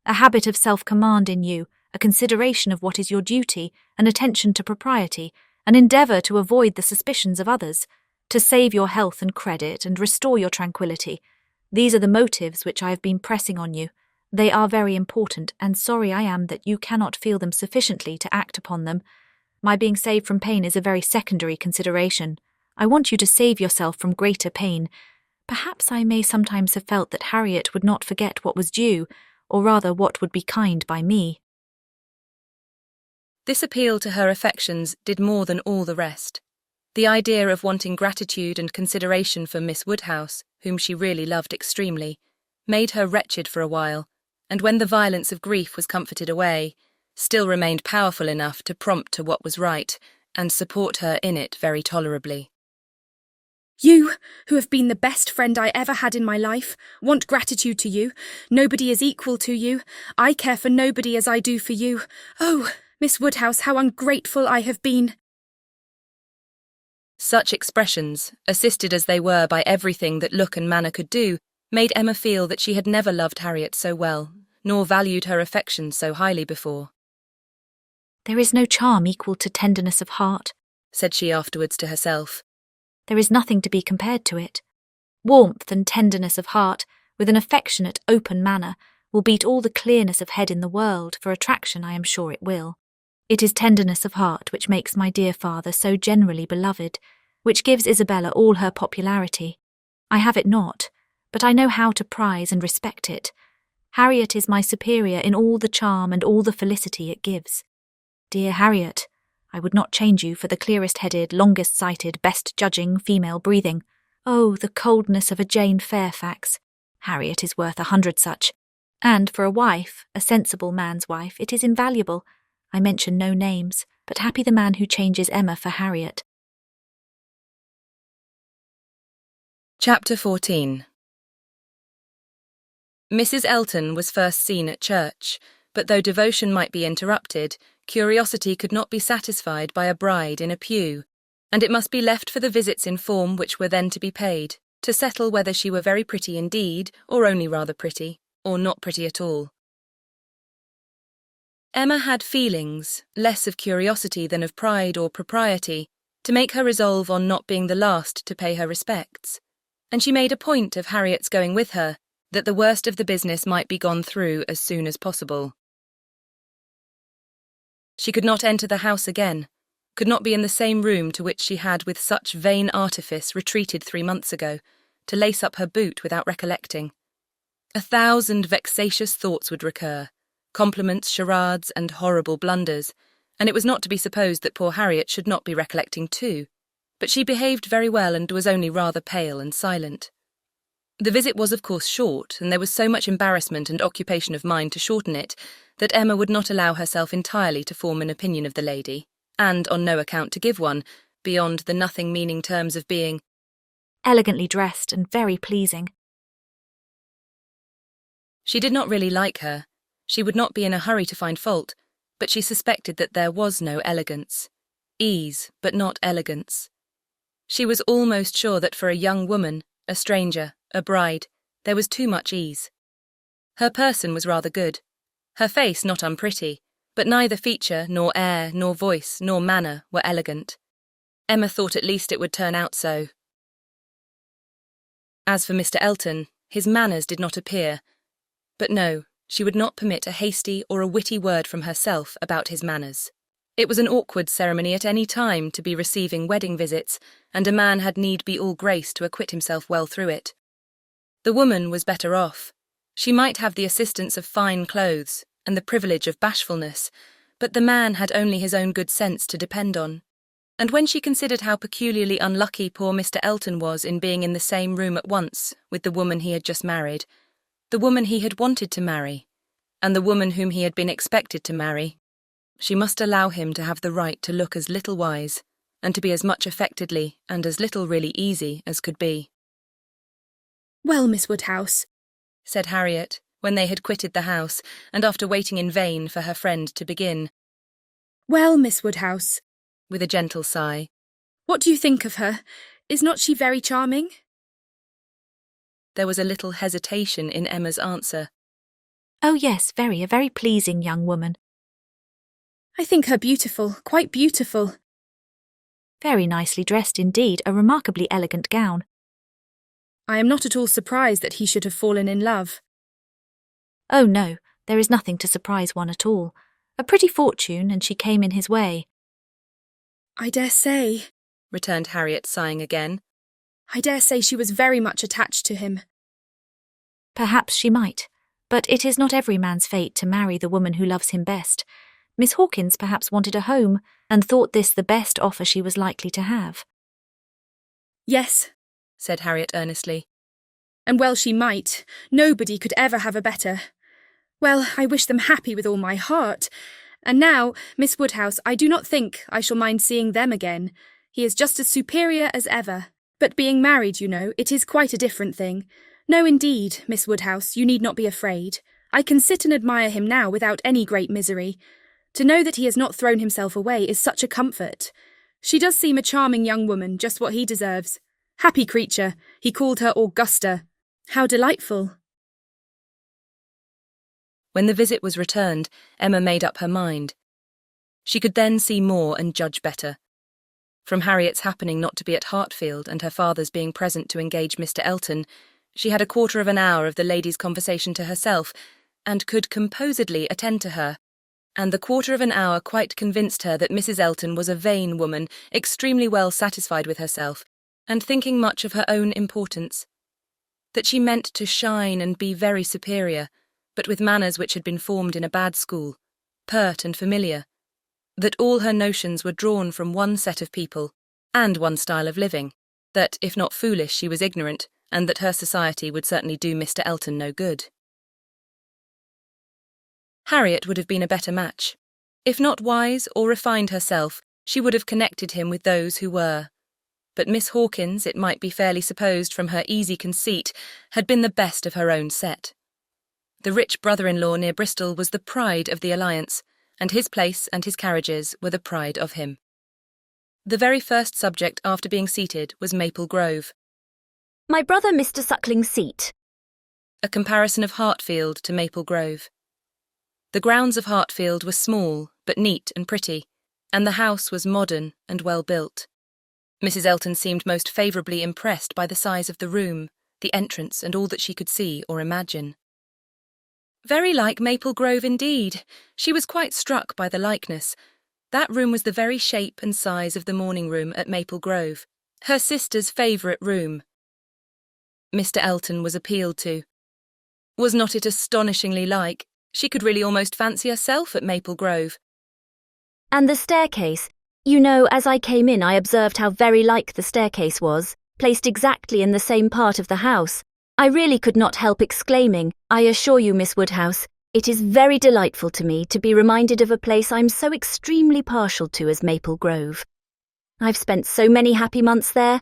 Speaker 4: a habit of self-command in you, a consideration of what is your duty, an attention to propriety, an endeavour to avoid the suspicions of others, to save your health and credit and restore your tranquillity. These are the motives which I have been pressing on you. They are very important, and sorry I am that you cannot feel them sufficiently to act upon them. My being saved from pain is a very secondary consideration. I want you to save yourself from greater pain. Perhaps I may sometimes have felt that Harriet would not forget what was due, or rather what would be kind by me.
Speaker 1: This appeal to her affections did more than all the rest. The idea of wanting gratitude and consideration for Miss Woodhouse, whom she really loved extremely, made her wretched for a while, and when the violence of grief was comforted away, still remained powerful enough to prompt to what was right, and support her in it very tolerably.
Speaker 10: You, who have been the best friend I ever had in my life, want gratitude to you. Nobody is equal to you. I care for nobody as I do for you. Oh, Miss Woodhouse, how ungrateful I have been.
Speaker 1: Such expressions, assisted as they were by everything that look and manner could do, made Emma feel that she had never loved Harriet so well, nor valued her affections so highly before.
Speaker 4: There is no charm equal to tenderness of heart,
Speaker 1: said she afterwards to herself.
Speaker 4: There is nothing to be compared to it. Warmth and tenderness of heart, with an affectionate, open manner, will beat all the clearness of head in the world, for attraction I am sure it will. It is tenderness of heart which makes my dear father so generally beloved, which gives Isabella all her popularity. I have it not, but I know how to prize and respect it. Harriet is my superior in all the charm and all the felicity it gives. Dear Harriet, I would not change you for the clearest-headed, longest-sighted, best-judging female breathing. Oh, the coldness of a Jane Fairfax! Harriet is worth 100 such. And for a wife, a sensible man's wife, it is invaluable. I mention no names, but happy the man who changes Emma for Harriet.
Speaker 1: Chapter 14. Mrs. Elton was first seen at church, but though devotion might be interrupted, curiosity could not be satisfied by a bride in a pew, and it must be left for the visits in form which were then to be paid, to settle whether she were very pretty indeed, or only rather pretty, or not pretty at all. Emma had feelings, less of curiosity than of pride or propriety, to make her resolve on not being the last to pay her respects, and she made a point of Harriet's going with her, that the worst of the business might be gone through as soon as possible. She could not enter the house again, could not be in the same room to which she had with such vain artifice retreated 3 months ago, to lace up her boot without recollecting. 1,000 vexatious thoughts would recur, compliments, charades, and horrible blunders, and it was not to be supposed that poor Harriet should not be recollecting too, but she behaved very well and was only rather pale and silent. The visit was of course short, and there was so much embarrassment and occupation of mind to shorten it, that Emma would not allow herself entirely to form an opinion of the lady, and on no account to give one, beyond the nothing-meaning terms of being
Speaker 4: elegantly dressed and very pleasing.
Speaker 1: She did not really like her. She would not be in a hurry to find fault, but she suspected that there was no elegance. Ease, but not elegance. She was almost sure that for a young woman, a stranger, a bride, there was too much ease. Her person was rather good, her face not unpretty, but neither feature, nor air, nor voice, nor manner were elegant. Emma thought at least it would turn out so. As for Mr. Elton, his manners did not appear, but no, she would not permit a hasty or a witty word from herself about his manners. It was an awkward ceremony at any time to be receiving wedding visits, and a man had need be all grace to acquit himself well through it. The woman was better off. She might have the assistance of fine clothes and the privilege of bashfulness, but the man had only his own good sense to depend on. And when she considered how peculiarly unlucky poor Mr. Elton was in being in the same room at once with the woman he had just married, the woman he had wanted to marry, and the woman whom he had been expected to marry, she must allow him to have the right to look as little wise, and to be as much affectedly and as little really easy as could be.
Speaker 10: "Well, Miss Woodhouse,"
Speaker 1: said Harriet, when they had quitted the house, and after waiting in vain for her friend to begin.
Speaker 10: "Well, Miss Woodhouse,"
Speaker 1: with a gentle sigh,
Speaker 10: "what do you think of her? Is not she very charming?"
Speaker 1: There was a little hesitation in Emma's answer.
Speaker 4: Oh yes, a very pleasing young woman.
Speaker 10: "I think her beautiful, quite beautiful."
Speaker 4: Very nicely dressed indeed, a remarkably elegant gown.
Speaker 10: I am not at all surprised that he should have fallen in love.
Speaker 4: Oh no, there is nothing to surprise one at all. A pretty fortune, and she came in his way.
Speaker 10: I dare say,
Speaker 1: returned Harriet, sighing again.
Speaker 10: I dare say she was very much attached to him.
Speaker 4: Perhaps she might, but it is not every man's fate to marry the woman who loves him best. Miss Hawkins perhaps wanted a home, and thought this the best offer she was likely to have.
Speaker 10: Yes,
Speaker 1: said Harriet earnestly.
Speaker 10: And well she might. Nobody could ever have a better. Well, I wish them happy with all my heart. And now, Miss Woodhouse, I do not think I shall mind seeing them again. He is just as superior as ever. But being married, you know, it is quite a different thing. No, indeed, Miss Woodhouse, you need not be afraid. I can sit and admire him now without any great misery. To know that he has not thrown himself away is such a comfort. She does seem a charming young woman, just what he deserves. Happy creature, he called her Augusta. How delightful.
Speaker 1: When the visit was returned, Emma made up her mind. She could then see more and judge better. From Harriet's happening not to be at Hartfield and her father's being present to engage Mr. Elton, she had a quarter of an hour of the lady's conversation to herself, and could composedly attend to her, and the quarter of an hour quite convinced her that Mrs. Elton was a vain woman, extremely well satisfied with herself, and thinking much of her own importance. That she meant to shine and be very superior, but with manners which had been formed in a bad school, pert and familiar. That all her notions were drawn from one set of people, and one style of living. That, if not foolish, she was ignorant, and that her society would certainly do Mr. Elton no good. Harriet would have been a better match. If not wise or refined herself, she would have connected him with those who were. But Miss Hawkins, it might be fairly supposed from her easy conceit, had been the best of her own set. The rich brother-in-law near Bristol was the pride of the alliance, and his place and his carriages were the pride of him. The very first subject after being seated was Maple Grove.
Speaker 11: My brother Mr. Suckling's seat.
Speaker 1: A comparison of Hartfield to Maple Grove. The grounds of Hartfield were small, but neat and pretty, and the house was modern and well built. Mrs. Elton seemed most favourably impressed by the size of the room, the entrance, and all that she could see or imagine. Very like Maple Grove indeed. She was quite struck by the likeness. That room was the very shape and size of the morning-room at Maple Grove, her sister's favourite room. Mr. Elton was appealed to. Was not it astonishingly like? She could really almost fancy herself at Maple Grove.
Speaker 11: And the staircase. You know, as I came in I observed how very like the staircase was, placed exactly in the same part of the house. I really could not help exclaiming, I assure you, Miss Woodhouse, it is very delightful to me to be reminded of a place I'm so extremely partial to as Maple Grove. I've spent so many happy months there.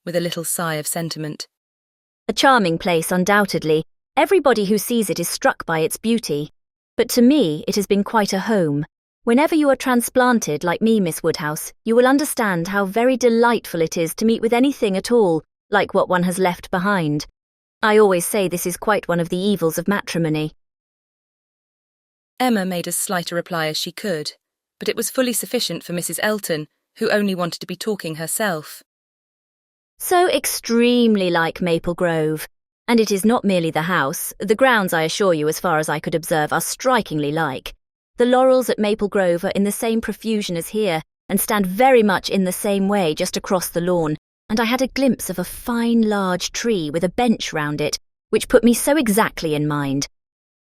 Speaker 1: With a little sigh of sentiment.
Speaker 11: A charming place, undoubtedly. Everybody who sees it is struck by its beauty. But to me it has been quite a home. Whenever you are transplanted like me, Miss Woodhouse, you will understand how very delightful it is to meet with anything at all, like what one has left behind. I always say this is quite one of the evils of matrimony.
Speaker 1: Emma made as slight a reply as she could, but it was fully sufficient for Mrs. Elton, who only wanted to be talking herself.
Speaker 11: So extremely like Maple Grove. And it is not merely the house. The grounds, I assure you, as far as I could observe, are strikingly like. The laurels at Maple Grove are in the same profusion as here, and stand very much in the same way just across the lawn, and I had a glimpse of a fine large tree with a bench round it, which put me so exactly in mind.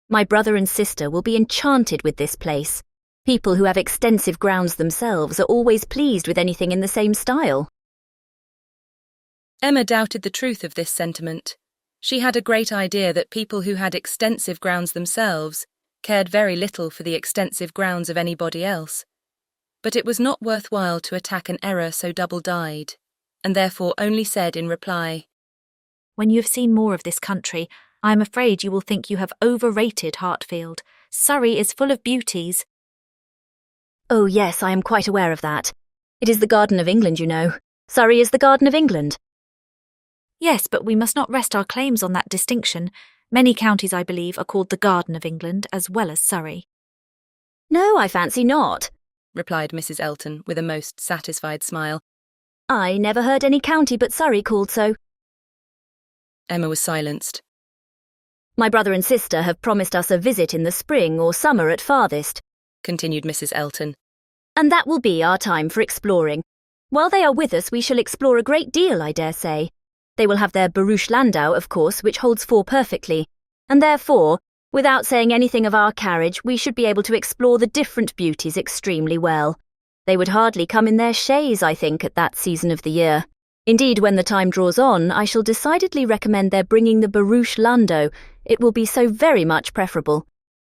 Speaker 11: My brother and sister will be enchanted with this place. People who have extensive grounds themselves are always pleased with anything in the same style.
Speaker 1: Emma doubted the truth of this sentiment. She had a great idea that people who had extensive grounds themselves cared very little for the extensive grounds of anybody else. But it was not worthwhile to attack an error so double-dyed, and therefore only said in reply,
Speaker 4: When you have seen more of this country, I am afraid you will think you have overrated Hartfield. Surrey is full of beauties.
Speaker 11: Oh yes, I am quite aware of that. It is the Garden of England, you know. Surrey is the Garden of England.
Speaker 4: Yes, but we must not rest our claims on that distinction. Many counties, I believe, are called the Garden of England as well as Surrey.
Speaker 11: No, I fancy not,
Speaker 1: replied Mrs. Elton with a most satisfied smile,
Speaker 11: I never heard any county but Surrey called so.
Speaker 1: Emma was silenced.
Speaker 11: My brother and sister have promised us a visit in the spring or summer at farthest,
Speaker 1: Continued Mrs. Elton.
Speaker 11: and that will be our time for exploring. While they are with us, we shall explore a great deal, I dare say. They will have their barouche landau, of course, which holds 4 perfectly, and therefore, without saying anything of our carriage, we should be able to explore the different beauties extremely well. They would hardly come in their chaise, I think, at that season of the year. Indeed, when the time draws on, I shall decidedly recommend their bringing the barouche landau. It will be so very much preferable.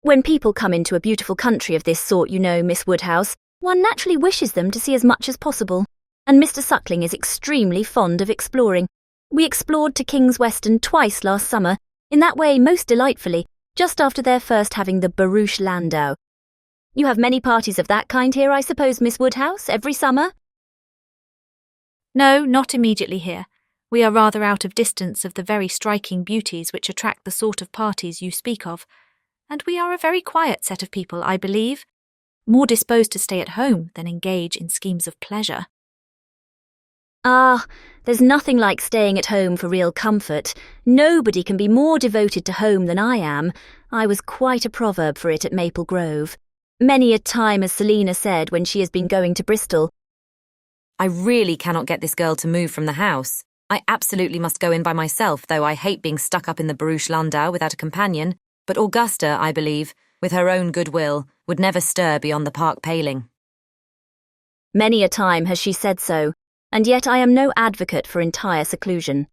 Speaker 11: When people come into a beautiful country of this sort, you know, Miss Woodhouse, one naturally wishes them to see as much as possible, and Mr. Suckling is extremely fond of exploring. We explored to King's Weston twice last summer, in that way most delightfully, just after their first having the barouche landau. You have many parties of that kind here, I suppose, Miss Woodhouse, every summer?
Speaker 4: No, not immediately here. We are rather out of distance of the very striking beauties which attract the sort of parties you speak of, and we are a very quiet set of people, I believe, more disposed to stay at home than engage in schemes of pleasure.
Speaker 11: Ah, there's nothing like staying at home for real comfort. Nobody can be more devoted to home than I am. I was quite a proverb for it at Maple Grove. Many a time has Selina said when she has been going to Bristol,
Speaker 12: I really cannot get this girl to move from the house. I absolutely must go in by myself, though I hate being stuck up in the barouche landau without a companion. But Augusta, I believe, with her own goodwill, would never stir beyond the park paling.
Speaker 11: Many a time has she said so, and yet I am no advocate for entire seclusion.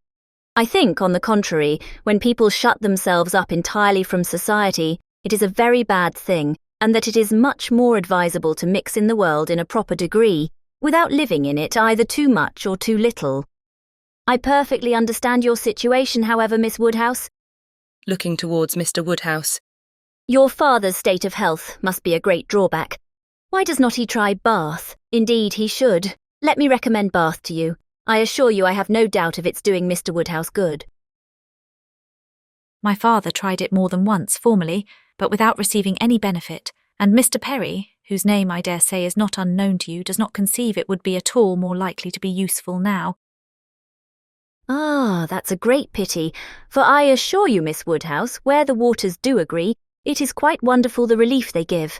Speaker 11: I think, on the contrary, when people shut themselves up entirely from society, it is a very bad thing, and that it is much more advisable to mix in the world in a proper degree, without living in it either too much or too little. I perfectly understand your situation, however, Miss Woodhouse.
Speaker 1: Looking towards Mr. Woodhouse.
Speaker 11: Your father's state of health must be a great drawback. Why does not he try Bath? Indeed, he should. Let me recommend Bath to you. I assure you I have no doubt of its doing Mr. Woodhouse good.
Speaker 4: My father tried it more than once formerly, but without receiving any benefit, and Mr. Perry, whose name I dare say is not unknown to you, does not conceive it would be at all more likely to be useful now.
Speaker 11: Ah, that's a great pity, for I assure you, Miss Woodhouse, where the waters do agree, it is quite wonderful the relief they give.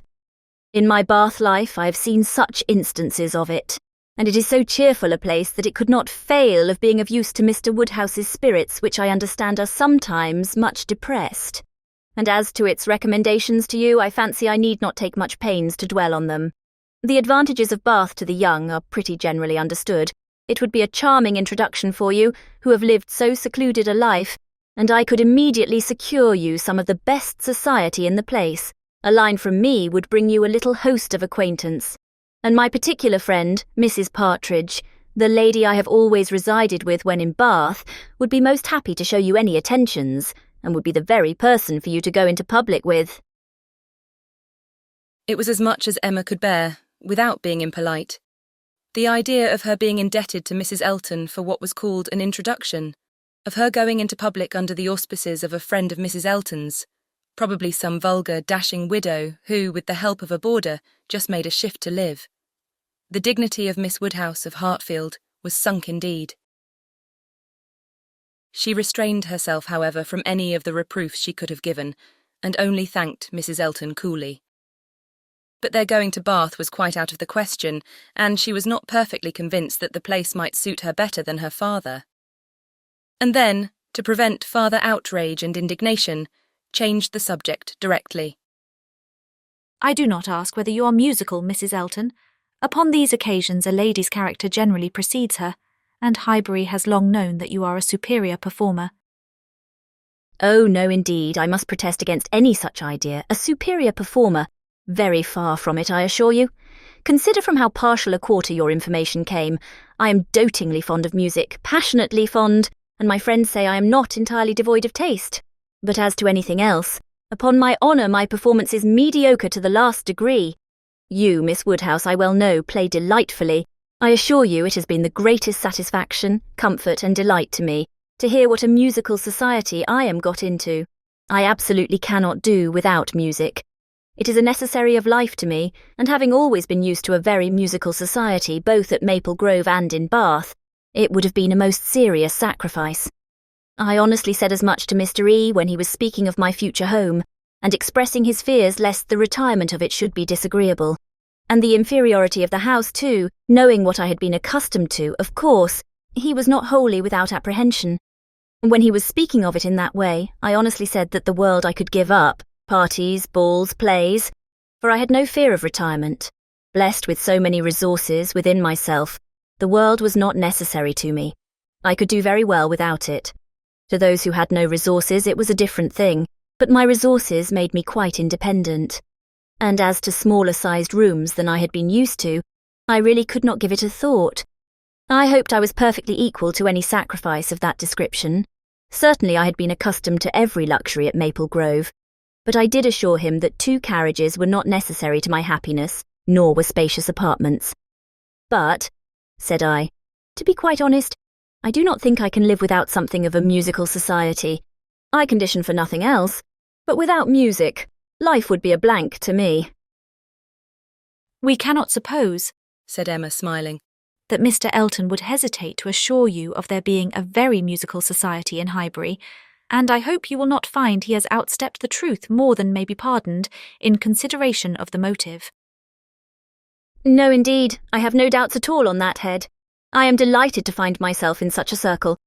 Speaker 11: In my Bath life I have seen such instances of it, and it is so cheerful a place that it could not fail of being of use to Mr. Woodhouse's spirits, which I understand are sometimes much depressed. And as to its recommendations to you, I fancy I need not take much pains to dwell on them. The advantages of Bath to the young are pretty generally understood. It would be a charming introduction for you, who have lived so secluded a life, and I could immediately secure you some of the best society in the place. A line from me would bring you a little host of acquaintance. And my particular friend, Mrs. Partridge, the lady I have always resided with when in Bath, would be most happy to show you any attentions, and would be the very person for you to go into public with.
Speaker 1: It was as much as Emma could bear, without being impolite. The idea of her being indebted to Mrs. Elton for what was called an introduction, of her going into public under the auspices of a friend of Mrs. Elton's, probably some vulgar, dashing widow who, with the help of a boarder, just made a shift to live. The dignity of Miss Woodhouse of Hartfield was sunk indeed. She restrained herself, however, from any of the reproofs she could have given, and only thanked Mrs. Elton coolly. But their going to Bath was quite out of the question, and she was not perfectly convinced that the place might suit her better than her father. And then, to prevent farther outrage and indignation, changed the subject directly.
Speaker 4: I do not ask whether you are musical, Mrs. Elton. Upon these occasions a lady's character generally precedes her, and Highbury has long known that you are a superior performer.
Speaker 11: Oh, no, indeed, I must protest against any such idea. A superior performer. Very far from it, I assure you. Consider from how partial a quarter your information came. I am dotingly fond of music, passionately fond, and my friends say I am not entirely devoid of taste. But as to anything else, upon my honour my performance is mediocre to the last degree. You, Miss Woodhouse, I well know, play delightfully. I assure you it has been the greatest satisfaction, comfort and delight to me to hear what a musical society I am got into. I absolutely cannot do without music. It is a necessary of life to me, and having always been used to a very musical society, both at Maple Grove and in Bath, it would have been a most serious sacrifice. I honestly said as much to Mr. E. when he was speaking of my future home, and expressing his fears lest the retirement of it should be disagreeable. And the inferiority of the house, too, knowing what I had been accustomed to, of course, he was not wholly without apprehension. When he was speaking of it in that way, I honestly said that the world I could give up, parties, balls, plays, for I had no fear of retirement. Blessed with so many resources within myself, the world was not necessary to me. I could do very well without it. To those who had no resources, it was a different thing, but my resources made me quite independent. And as to smaller-sized rooms than I had been used to, I really could not give it a thought. I hoped I was perfectly equal to any sacrifice of that description. Certainly I had been accustomed to every luxury at Maple Grove, but I did assure him that 2 carriages were not necessary to my happiness, nor were spacious apartments. But, said I, to be quite honest, I do not think I can live without something of a musical society. I condition for nothing else, but without music, life would be a blank to me.
Speaker 4: We cannot suppose,
Speaker 1: said Emma, smiling,
Speaker 4: that Mr. Elton would hesitate to assure you of there being a very musical society in Highbury, and I hope you will not find he has outstepped the truth more than may be pardoned in consideration of the motive.
Speaker 11: No, indeed, I have no doubts at all on that head. I am delighted to find myself in such a circle.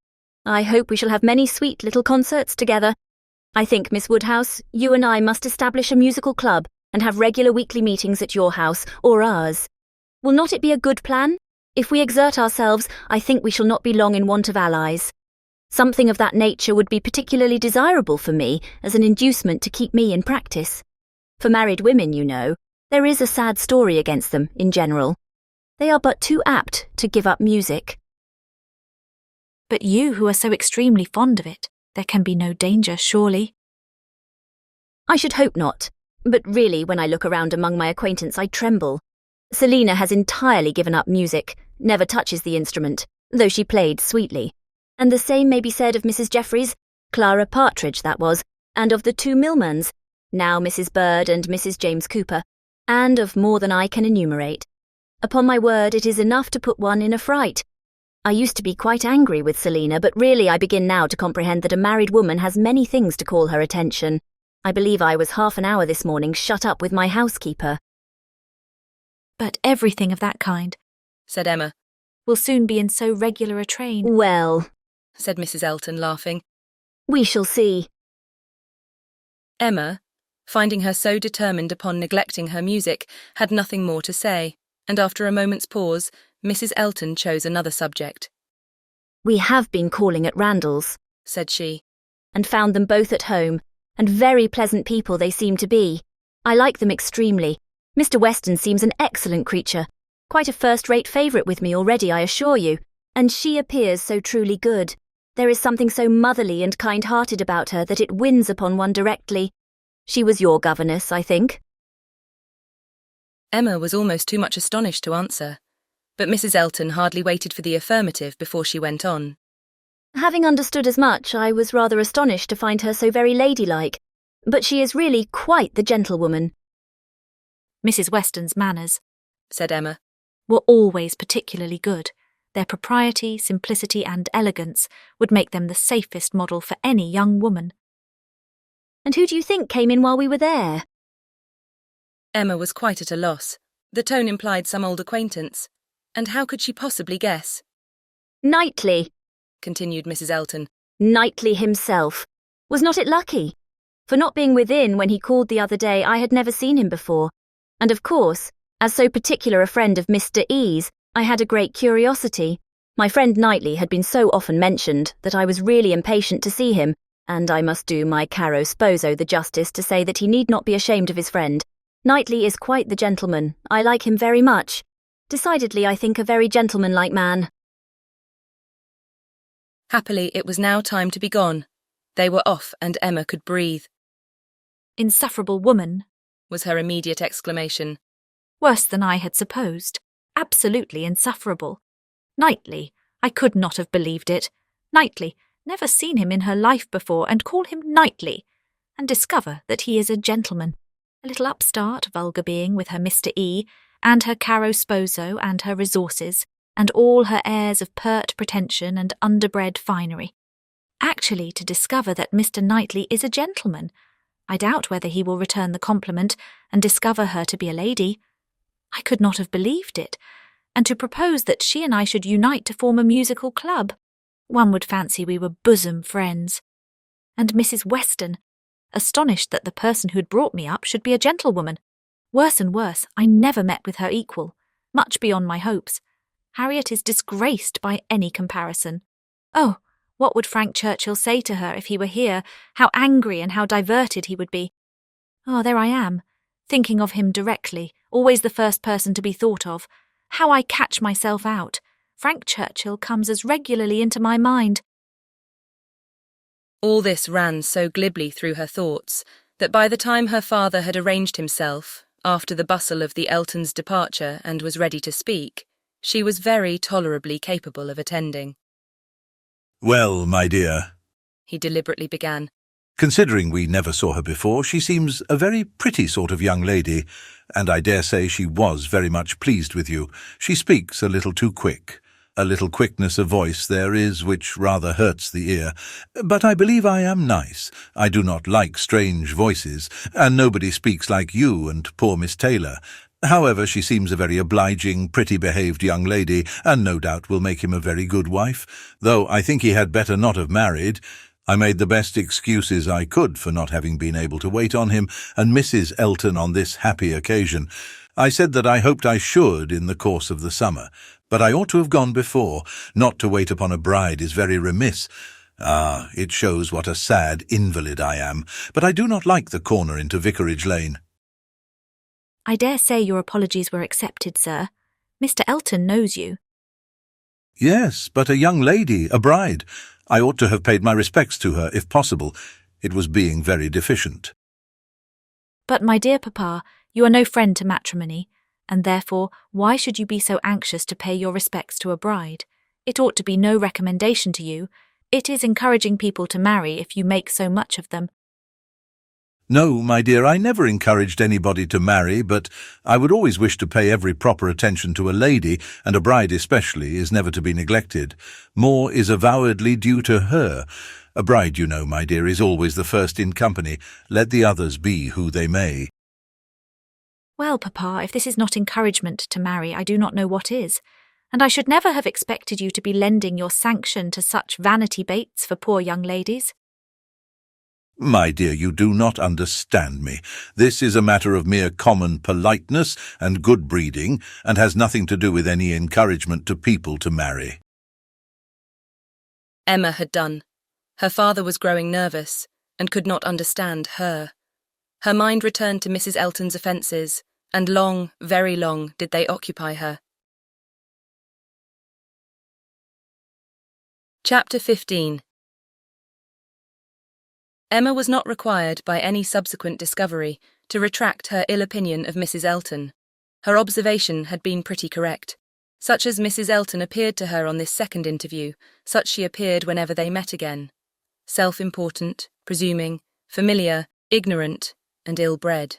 Speaker 11: I hope we shall have many sweet little concerts together. I think, Miss Woodhouse, you and I must establish a musical club and have regular weekly meetings at your house or ours. Will not it be a good plan? If we exert ourselves, I think we shall not be long in want of allies. Something of that nature would be particularly desirable for me as an inducement to keep me in practice. For married women, you know, there is a sad story against them in general. They are but too apt to give up music.
Speaker 4: But you who are so extremely fond of it, there can be no danger, surely?
Speaker 11: I should hope not, but really when I look around among my acquaintance I tremble. Selina has entirely given up music, never touches the instrument, though she played sweetly. And the same may be said of Mrs. Jeffreys, Clara Partridge that was, and of the 2 Millmans, now Mrs. Bird and Mrs. James Cooper, and of more than I can enumerate. Upon my word, it is enough to put one in a fright. I used to be quite angry with Selina, but really I begin now to comprehend that a married woman has many things to call her attention. I believe I was half an hour this morning shut up with my housekeeper.
Speaker 4: But everything of that kind,
Speaker 1: said Emma,
Speaker 4: will soon be in so regular a train.
Speaker 11: Well,
Speaker 1: said Mrs. Elton, laughing,
Speaker 11: we shall see.
Speaker 1: Emma, finding her so determined upon neglecting her music, had nothing more to say, and after a moment's pause, Mrs. Elton chose another subject.
Speaker 11: We have been calling at Randall's,
Speaker 1: said she,
Speaker 11: and found them both at home, and very pleasant people they seem to be. I like them extremely. Mr. Weston seems an excellent creature, quite a first-rate favourite with me already, I assure you, and she appears so truly good. There is something so motherly and kind-hearted about her that it wins upon one directly. She was your governess, I think.
Speaker 1: Emma was almost too much astonished to answer, but Mrs. Elton hardly waited for the affirmative before she went on.
Speaker 11: Having understood as much, I was rather astonished to find her so very ladylike, but she is really quite the gentlewoman.
Speaker 4: Mrs. Weston's manners,
Speaker 1: said Emma,
Speaker 4: were always particularly good. Their propriety, simplicity and elegance would make them the safest model for any young woman.
Speaker 11: And who do you think came in while we were there?
Speaker 1: Emma was quite at a loss. The tone implied some old acquaintance, and how could she possibly guess?
Speaker 11: Knightley,
Speaker 1: continued Mrs. Elton.
Speaker 11: Knightley himself. Was not it lucky? For not being within when he called the other day, I had never seen him before. And of course, as so particular a friend of Mr. E.'s, I had a great curiosity. My friend Knightley had been so often mentioned that I was really impatient to see him, and I must do my caro sposo the justice to say that he need not be ashamed of his friend. Knightley is quite the gentleman. I like him very much. Decidedly, I think, a very gentlemanlike man.
Speaker 1: Happily, it was now time to be gone. They were off, and Emma could breathe.
Speaker 4: Insufferable woman,
Speaker 1: was her immediate exclamation.
Speaker 4: Worse than I had supposed. Absolutely insufferable. Knightley, I could not have believed it. Knightley, never seen him in her life before, and call him Knightley, and discover that he is a gentleman. A little upstart, vulgar being with her Mr. E, and her caro sposo and her resources, and all her airs of pert pretension and underbred finery. Actually to discover that Mr. Knightley is a gentleman. I doubt whether he will return the compliment and discover her to be a lady. I could not have believed it, and to propose that she and I should unite to form a musical club. One would fancy we were bosom friends. And Mrs. Weston, astonished that the person who had brought me up should be a gentlewoman. Worse and worse, I never met with her equal, much beyond my hopes. Harriet is disgraced by any comparison. Oh, what would Frank Churchill say to her if he were here? How angry and how diverted he would be. Oh, there I am, thinking of him directly, always the first person to be thought of. How I catch myself out. Frank Churchill comes as regularly into my mind.
Speaker 1: All this ran so glibly through her thoughts that by the time her father had arranged himself, after the bustle of the Eltons' departure, and was ready to speak, she was very tolerably capable of attending.
Speaker 3: Well, my dear,
Speaker 1: he deliberately began,
Speaker 3: considering we never saw her before, she seems a very pretty sort of young lady, and I dare say she was very much pleased with you. She speaks a little too quick. A little quickness of voice there is which rather hurts the ear. But I believe I am nice. I do not like strange voices, and nobody speaks like you and poor Miss Taylor. However, she seems a very obliging, pretty-behaved young lady, and no doubt will make him a very good wife, though I think he had better not have married. I made the best excuses I could for not having been able to wait on him and Mrs. Elton on this happy occasion. I said that I hoped I should in the course of the summer, but I ought to have gone before. Not to wait upon a bride is very remiss. Ah, it shows what a sad invalid I am, but I do not like the corner into Vicarage Lane.
Speaker 4: I dare say your apologies were accepted, sir. Mr. Elton knows you.
Speaker 3: Yes, but a young lady, a bride. I ought to have paid my respects to her, if possible. It was being very deficient.
Speaker 4: But, my dear papa, you are no friend to matrimony, and therefore why should you be so anxious to pay your respects to a bride? It ought to be no recommendation to you. It is encouraging people to marry if you make so much of them.
Speaker 3: No, my dear, I never encouraged anybody to marry, but I would always wish to pay every proper attention to a lady, and a bride especially is never to be neglected. More is avowedly due to her. A bride, you know, my dear, is always the first in company, let the others be who they may.
Speaker 4: Well, papa, if this is not encouragement to marry, I do not know what is. And I should never have expected you to be lending your sanction to such vanity baits for poor young ladies.
Speaker 3: My dear, you do not understand me. This is a matter of mere common politeness and good breeding, and has nothing to do with any encouragement to people to marry.
Speaker 1: Emma had done. Her father was growing nervous, and could not understand her. Her mind returned to Mrs. Elton's offences, and long, very long, did they occupy her. Chapter 15. Emma was not required by any subsequent discovery to retract her ill opinion of Mrs. Elton. Her observation had been pretty correct. Such as Mrs. Elton appeared to her on this second interview, such she appeared whenever they met again. Self-important, presuming, familiar, ignorant, and ill-bred.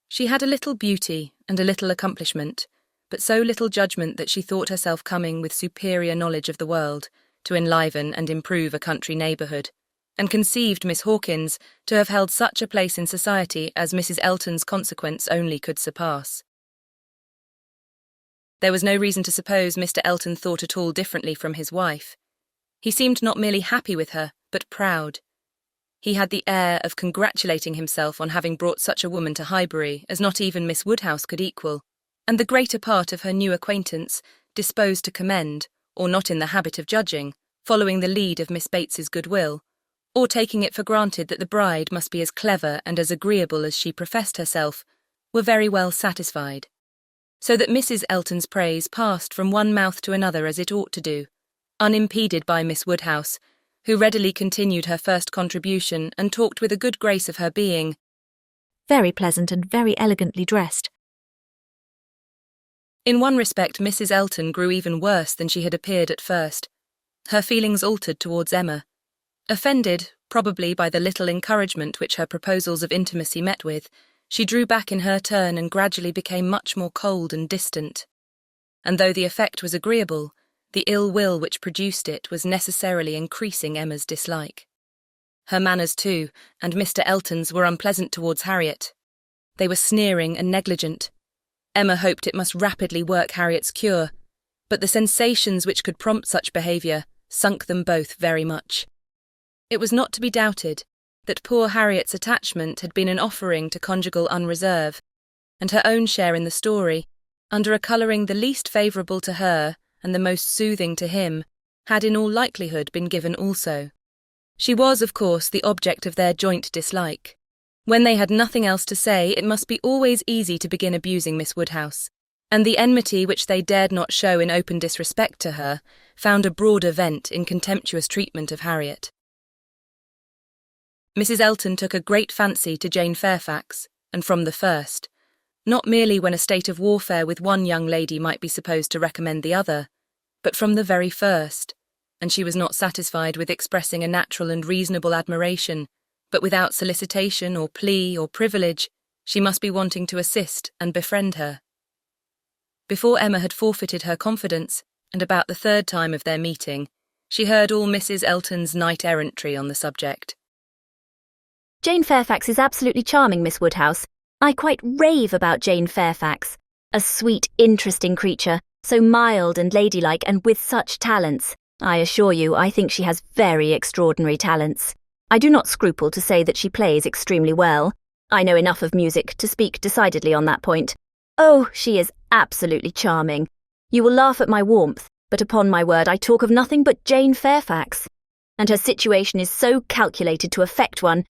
Speaker 1: She had a little beauty and a little accomplishment, but so little judgment that she thought herself coming with superior knowledge of the world to enliven and improve a country neighbourhood, and conceived Miss Hawkins to have held such a place in society as Mrs. Elton's consequence only could surpass. There was no reason to suppose Mr. Elton thought at all differently from his wife. He seemed not merely happy with her, but proud. He had the air of congratulating himself on having brought such a woman to Highbury as not even Miss Woodhouse could equal, and the greater part of her new acquaintance disposed to commend, or not in the habit of judging, following the lead of Miss Bates's goodwill, or taking it for granted that the bride must be as clever and as agreeable as she professed herself, were very well satisfied. So that Mrs. Elton's praise passed from one mouth to another as it ought to do, unimpeded by Miss Woodhouse, who readily continued her first contribution and talked with a good grace of her being
Speaker 4: very pleasant and very elegantly dressed.
Speaker 1: In one respect, Mrs. Elton grew even worse than she had appeared at first. Her feelings altered towards Emma. Offended, probably, by the little encouragement which her proposals of intimacy met with, She drew back in her turn and gradually became much more cold and distant. And though the effect was agreeable, the ill will which produced it was necessarily increasing Emma's dislike. Her manners too, and Mr. Elton's, were unpleasant towards Harriet. They were sneering and negligent. Emma hoped it must rapidly work Harriet's cure, but the sensations which could prompt such behaviour sunk them both very much. It was not to be doubted that poor Harriet's attachment had been an offering to conjugal unreserve, and her own share in the story, under a colouring the least favourable to her and the most soothing to him, had in all likelihood been given also. She was, of course, the object of their joint dislike. When they had nothing else to say, it must be always easy to begin abusing Miss Woodhouse, and the enmity which they dared not show in open disrespect to her found a broader vent in contemptuous treatment of Harriet. Mrs. Elton took a great fancy to Jane Fairfax, and from the first, not merely when a state of warfare with one young lady might be supposed to recommend the other, but from the very first, and she was not satisfied with expressing a natural and reasonable admiration, but without solicitation or plea or privilege, she must be wanting to assist and befriend her. Before Emma had forfeited her confidence, and about the third time of their meeting, she heard all Mrs. Elton's knight-errantry on the subject.
Speaker 11: Jane Fairfax is absolutely charming, Miss Woodhouse. I quite rave about Jane Fairfax. A sweet, interesting creature, so mild and ladylike and with such talents. I assure you, I think she has very extraordinary talents. I do not scruple to say that she plays extremely well. I know enough of music to speak decidedly on that point. Oh, she is absolutely charming. You will laugh at my warmth, but upon my word I talk of nothing but Jane Fairfax. And her situation is so calculated to affect one.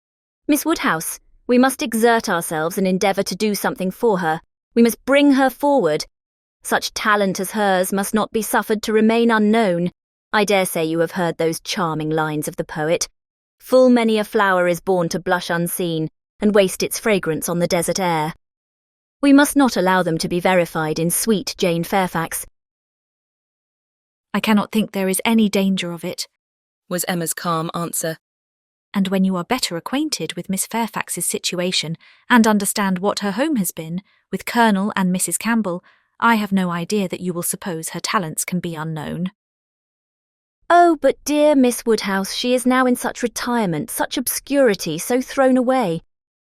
Speaker 11: Miss Woodhouse, we must exert ourselves and endeavour to do something for her. We must bring her forward. Such talent as hers must not be suffered to remain unknown. I dare say you have heard those charming lines of the poet. Full many a flower is born to blush unseen, and waste its fragrance on the desert air. We must not allow them to be verified in sweet Jane Fairfax.
Speaker 4: I cannot think there is any danger of it,
Speaker 1: was Emma's calm answer.
Speaker 4: And when you are better acquainted with Miss Fairfax's situation and understand what her home has been, with Colonel and Mrs. Campbell, I have no idea that you will suppose her talents can be unknown.
Speaker 11: Oh, but dear Miss Woodhouse, she is now in such retirement, such obscurity, so thrown away.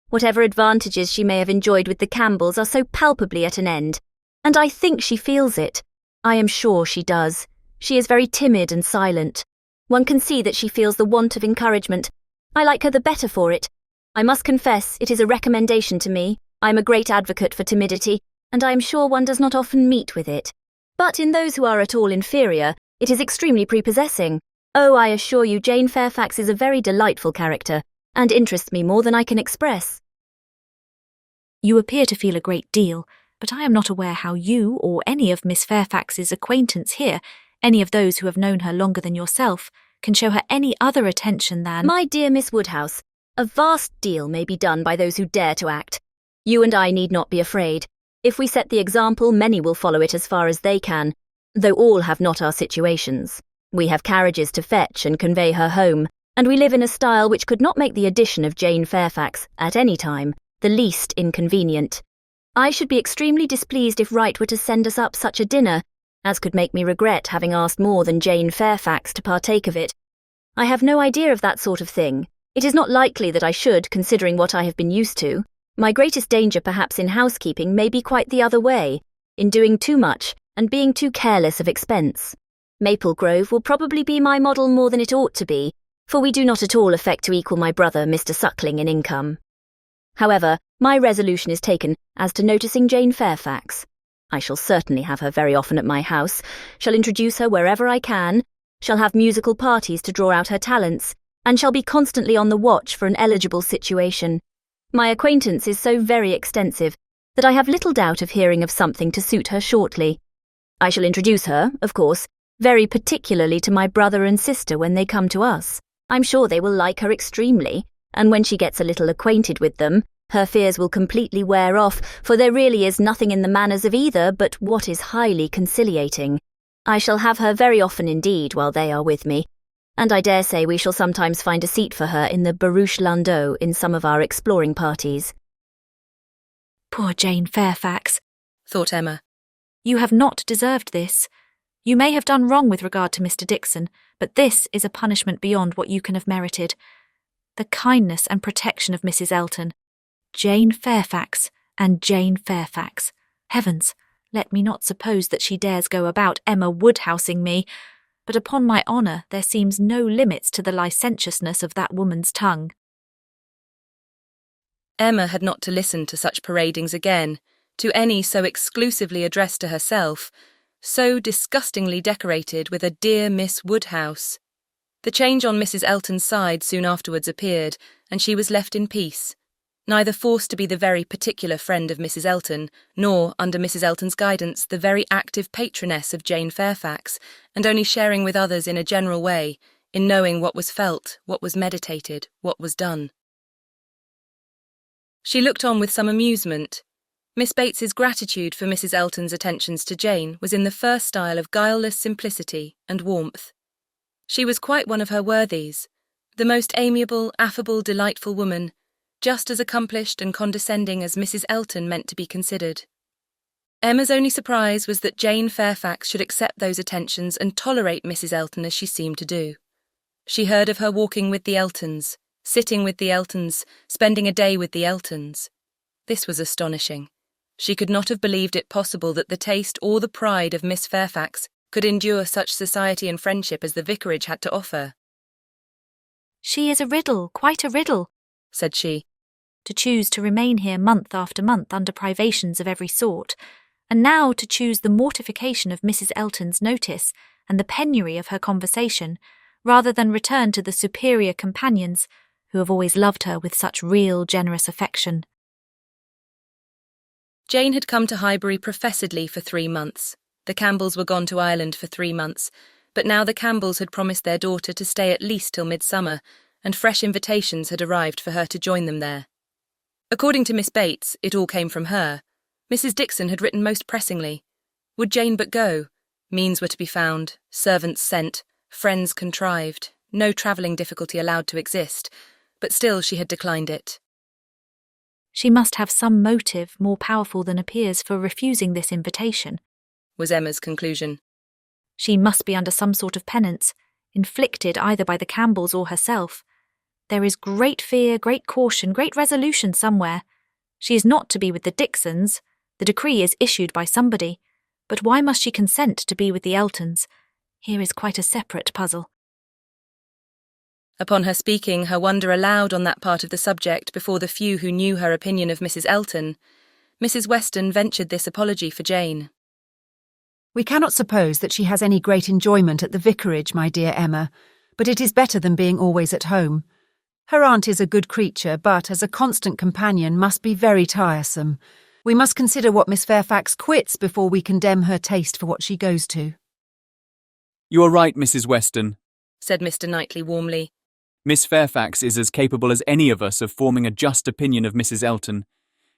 Speaker 11: Whatever advantages she may have enjoyed with the Campbells are so palpably at an end, and I think she feels it. I am sure she does. She is very timid and silent. One can see that she feels the want of encouragement. I like her the better for it. I must confess, it is a recommendation to me. I am a great advocate for timidity, and I am sure one does not often meet with it. But in those who are at all inferior, it is extremely prepossessing. Oh, I assure you, Jane Fairfax is a very delightful character, and interests me more than I can express.
Speaker 4: You appear to feel a great deal, but I am not aware how you or any of Miss Fairfax's acquaintance here, any of those who have known her longer than yourself, can show her any other attention than—
Speaker 11: My dear Miss Woodhouse, a vast deal may be done by those who dare to act. You and I need not be afraid. If we set the example, many will follow it as far as they can, though all have not our situations. We have carriages to fetch and convey her home, and we live in a style which could not make the addition of Jane Fairfax, at any time, the least inconvenient. I should be extremely displeased if Wright were to send us up such a dinner, as could make me regret having asked more than Jane Fairfax to partake of it. I have no idea of that sort of thing. It is not likely that I should, considering what I have been used to. My greatest danger perhaps in housekeeping may be quite the other way, in doing too much and being too careless of expense. Maple Grove will probably be my model more than it ought to be, for we do not at all affect to equal my brother, Mr. Suckling, in income. However, my resolution is taken as to noticing Jane Fairfax. I shall certainly have her very often at my house, shall introduce her wherever I can, shall have musical parties to draw out her talents, and shall be constantly on the watch for an eligible situation. My acquaintance is so very extensive that I have little doubt of hearing of something to suit her shortly. I shall introduce her, of course, very particularly to my brother and sister when they come to us. I'm sure they will like her extremely, and when she gets a little acquainted with them, her fears will completely wear off, for there really is nothing in the manners of either but what is highly conciliating. I shall have her very often indeed while they are with me, and I dare say we shall sometimes find a seat for her in the barouche landau in some of our exploring parties.
Speaker 4: Poor Jane Fairfax,
Speaker 1: thought Emma.
Speaker 4: you have not deserved this. You may have done wrong with regard to Mr. Dixon, but this is a punishment beyond what you can have merited. The kindness and protection of Mrs. Elton. Jane Fairfax and Jane Fairfax. Heavens, let me not suppose that she dares go about Emma Woodhousing me, but upon my honour there seems no limits to the licentiousness of that woman's tongue.
Speaker 1: Emma had not to listen to such paradings again, to any so exclusively addressed to herself, so disgustingly decorated with a dear Miss Woodhouse. The change on Mrs. Elton's side soon afterwards appeared, and she was left in peace, neither forced to be the very particular friend of Mrs. Elton, nor, under Mrs. Elton's guidance, the very active patroness of Jane Fairfax, and only sharing with others in a general way, in knowing what was felt, what was meditated, what was done. She looked on with some amusement. Miss Bates's gratitude for Mrs. Elton's attentions to Jane was in the first style of guileless simplicity and warmth. She was quite one of her worthies, the most amiable, affable, delightful woman, just as accomplished and condescending as Mrs. Elton meant to be considered. Emma's only surprise was that Jane Fairfax should accept those attentions and tolerate Mrs. Elton as she seemed to do. She heard of her walking with the Eltons, sitting with the Eltons, spending a day with the Eltons. This was astonishing. She could not have believed it possible that the taste or the pride of Miss Fairfax could endure such society and friendship as the vicarage had to offer.
Speaker 4: She is a riddle, quite a riddle,
Speaker 1: said she.
Speaker 4: To choose to remain here month after month under privations of every sort, and now to choose the mortification of Mrs. Elton's notice and the penury of her conversation, rather than return to the superior companions who have always loved her with such real generous affection.
Speaker 1: Jane had come to Highbury professedly for 3 months. The Campbells were gone to Ireland for 3 months, but now the Campbells had promised their daughter to stay at least till midsummer, and fresh invitations had arrived for her to join them there. According to Miss Bates, it all came from her. Mrs. Dixon had written most pressingly. Would Jane but go? Means were to be found, servants sent, friends contrived, no travelling difficulty allowed to exist, but still she had declined it.
Speaker 4: She must have some motive more powerful than appears for refusing this invitation,
Speaker 1: was Emma's conclusion.
Speaker 4: She must be under some sort of penance, inflicted either by the Campbells or herself. There is great fear, great caution, great resolution somewhere. She is not to be with the Dixons. The decree is issued by somebody. But why must she consent to be with the Eltons? Here is quite a separate puzzle.
Speaker 1: Upon her speaking her wonder aloud on that part of the subject before the few who knew her opinion of Mrs. Elton, Mrs. Weston ventured this apology for Jane.
Speaker 6: We cannot suppose that she has any great enjoyment at the vicarage, my dear Emma, but it is better than being always at home. Her aunt is a good creature, but as a constant companion must be very tiresome. We must consider what Miss Fairfax quits before we condemn her taste for what she goes to.
Speaker 8: You are right, Mrs. Weston,
Speaker 1: said Mr. Knightley warmly.
Speaker 8: Miss Fairfax is as capable as any of us of forming a just opinion of Mrs. Elton.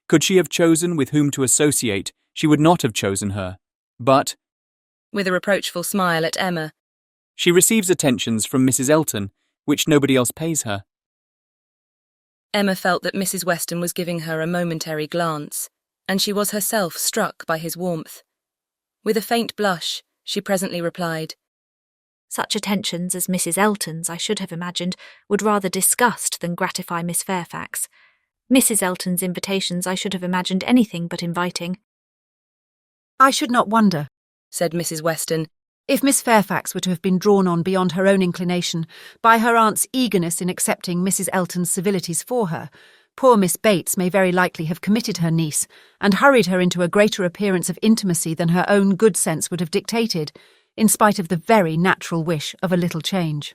Speaker 8: Could she have chosen with whom to associate, she would not have chosen her. But,
Speaker 1: with a reproachful smile at Emma,
Speaker 8: she receives attentions from Mrs. Elton, which nobody else pays her.
Speaker 1: Emma felt that Mrs. Weston was giving her a momentary glance, and she was herself struck by his warmth. With a faint blush, she presently replied,
Speaker 4: Such attentions as Mrs. Elton's, I should have imagined, would rather disgust than gratify Miss Fairfax. Mrs. Elton's invitations I should have imagined anything but inviting.
Speaker 6: I should not wonder,
Speaker 1: said Mrs. Weston,
Speaker 6: if Miss Fairfax were to have been drawn on beyond her own inclination by her aunt's eagerness in accepting Mrs. Elton's civilities for her. Poor Miss Bates may very likely have committed her niece and hurried her into a greater appearance of intimacy than her own good sense would have dictated, in spite of the very natural wish of a little change.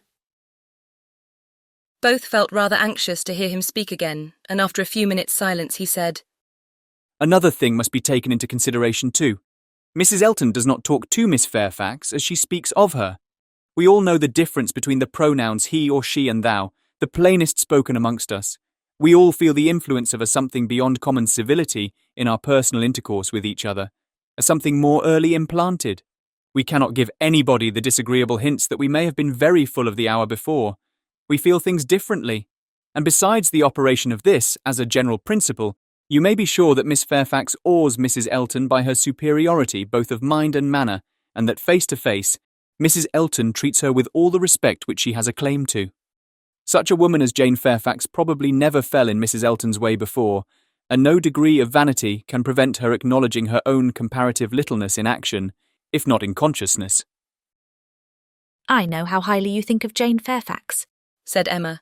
Speaker 1: Both felt rather anxious to hear him speak again, and after a few minutes' silence he said,
Speaker 8: Another thing must be taken into consideration too. Mrs. Elton does not talk to Miss Fairfax as she speaks of her. We all know the difference between the pronouns he or she and thou, the plainest spoken amongst us. We all feel the influence of a something beyond common civility in our personal intercourse with each other, a something more early implanted. We cannot give anybody the disagreeable hints that we may have been very full of the hour before. We feel things differently. And besides the operation of this, as a general principle, You may be sure that Miss Fairfax awes Mrs. Elton by her superiority both of mind and manner, and that face to face, Mrs. Elton treats her with all the respect which she has a claim to. Such a woman as Jane Fairfax probably never fell in Mrs. Elton's way before, and no degree of vanity can prevent her acknowledging her own comparative littleness in action, if not in consciousness.
Speaker 4: I know how highly you think of Jane Fairfax,
Speaker 1: said Emma.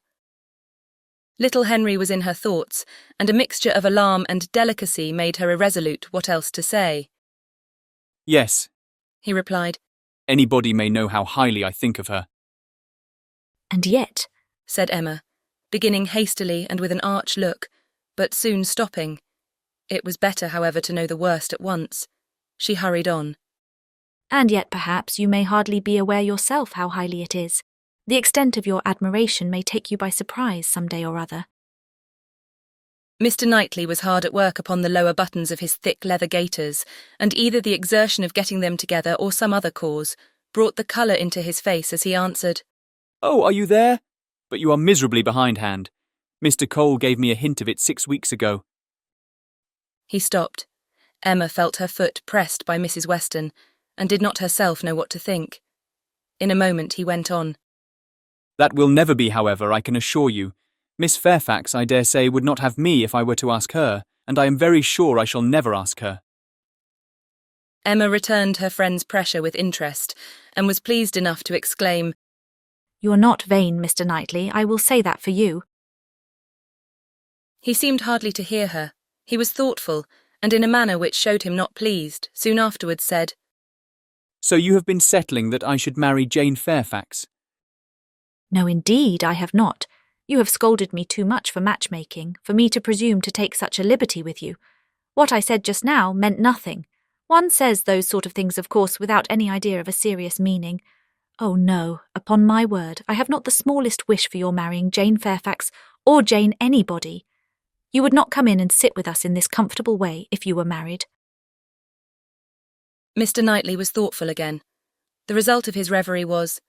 Speaker 1: Little Henry was in her thoughts, and a mixture of alarm and delicacy made her irresolute what else to say.
Speaker 8: Yes,
Speaker 1: he replied.
Speaker 8: Anybody may know how highly I think of her.
Speaker 4: And yet,
Speaker 1: said Emma, beginning hastily and with an arch look, but soon stopping. It was better, however, to know the worst at once. She hurried on.
Speaker 4: And yet perhaps you may hardly be aware yourself how highly it is. The extent of your admiration may take you by surprise some day or other.
Speaker 1: Mr. Knightley was hard at work upon the lower buttons of his thick leather gaiters, and either the exertion of getting them together or some other cause brought the colour into his face as he answered,
Speaker 8: "Oh, are you there? But you are miserably behindhand. Mr. Cole gave me a hint of it 6 weeks ago."
Speaker 1: He stopped. Emma felt her foot pressed by Mrs. Weston, and did not herself know what to think. In a moment he went on.
Speaker 8: "That will never be, however, I can assure you. Miss Fairfax, I dare say, would not have me if I were to ask her, and I am very sure I shall never ask her."
Speaker 1: Emma returned her friend's pressure with interest, and was pleased enough to exclaim,
Speaker 4: "You're not vain, Mr. Knightley, I will say that for you."
Speaker 1: He seemed hardly to hear her. He was thoughtful, and in a manner which showed him not pleased, soon afterwards said,
Speaker 8: "So you have been settling that I should marry Jane Fairfax?"
Speaker 4: "No, indeed, I have not. You have scolded me too much for matchmaking, for me to presume to take such a liberty with you. What I said just now meant nothing. One says those sort of things, of course, without any idea of a serious meaning. Oh, no, upon my word, I have not the smallest wish for your marrying Jane Fairfax, or Jane anybody. You would not come in and sit with us in this comfortable way if you were married."
Speaker 1: Mr. Knightley was thoughtful again. The result of his reverie was,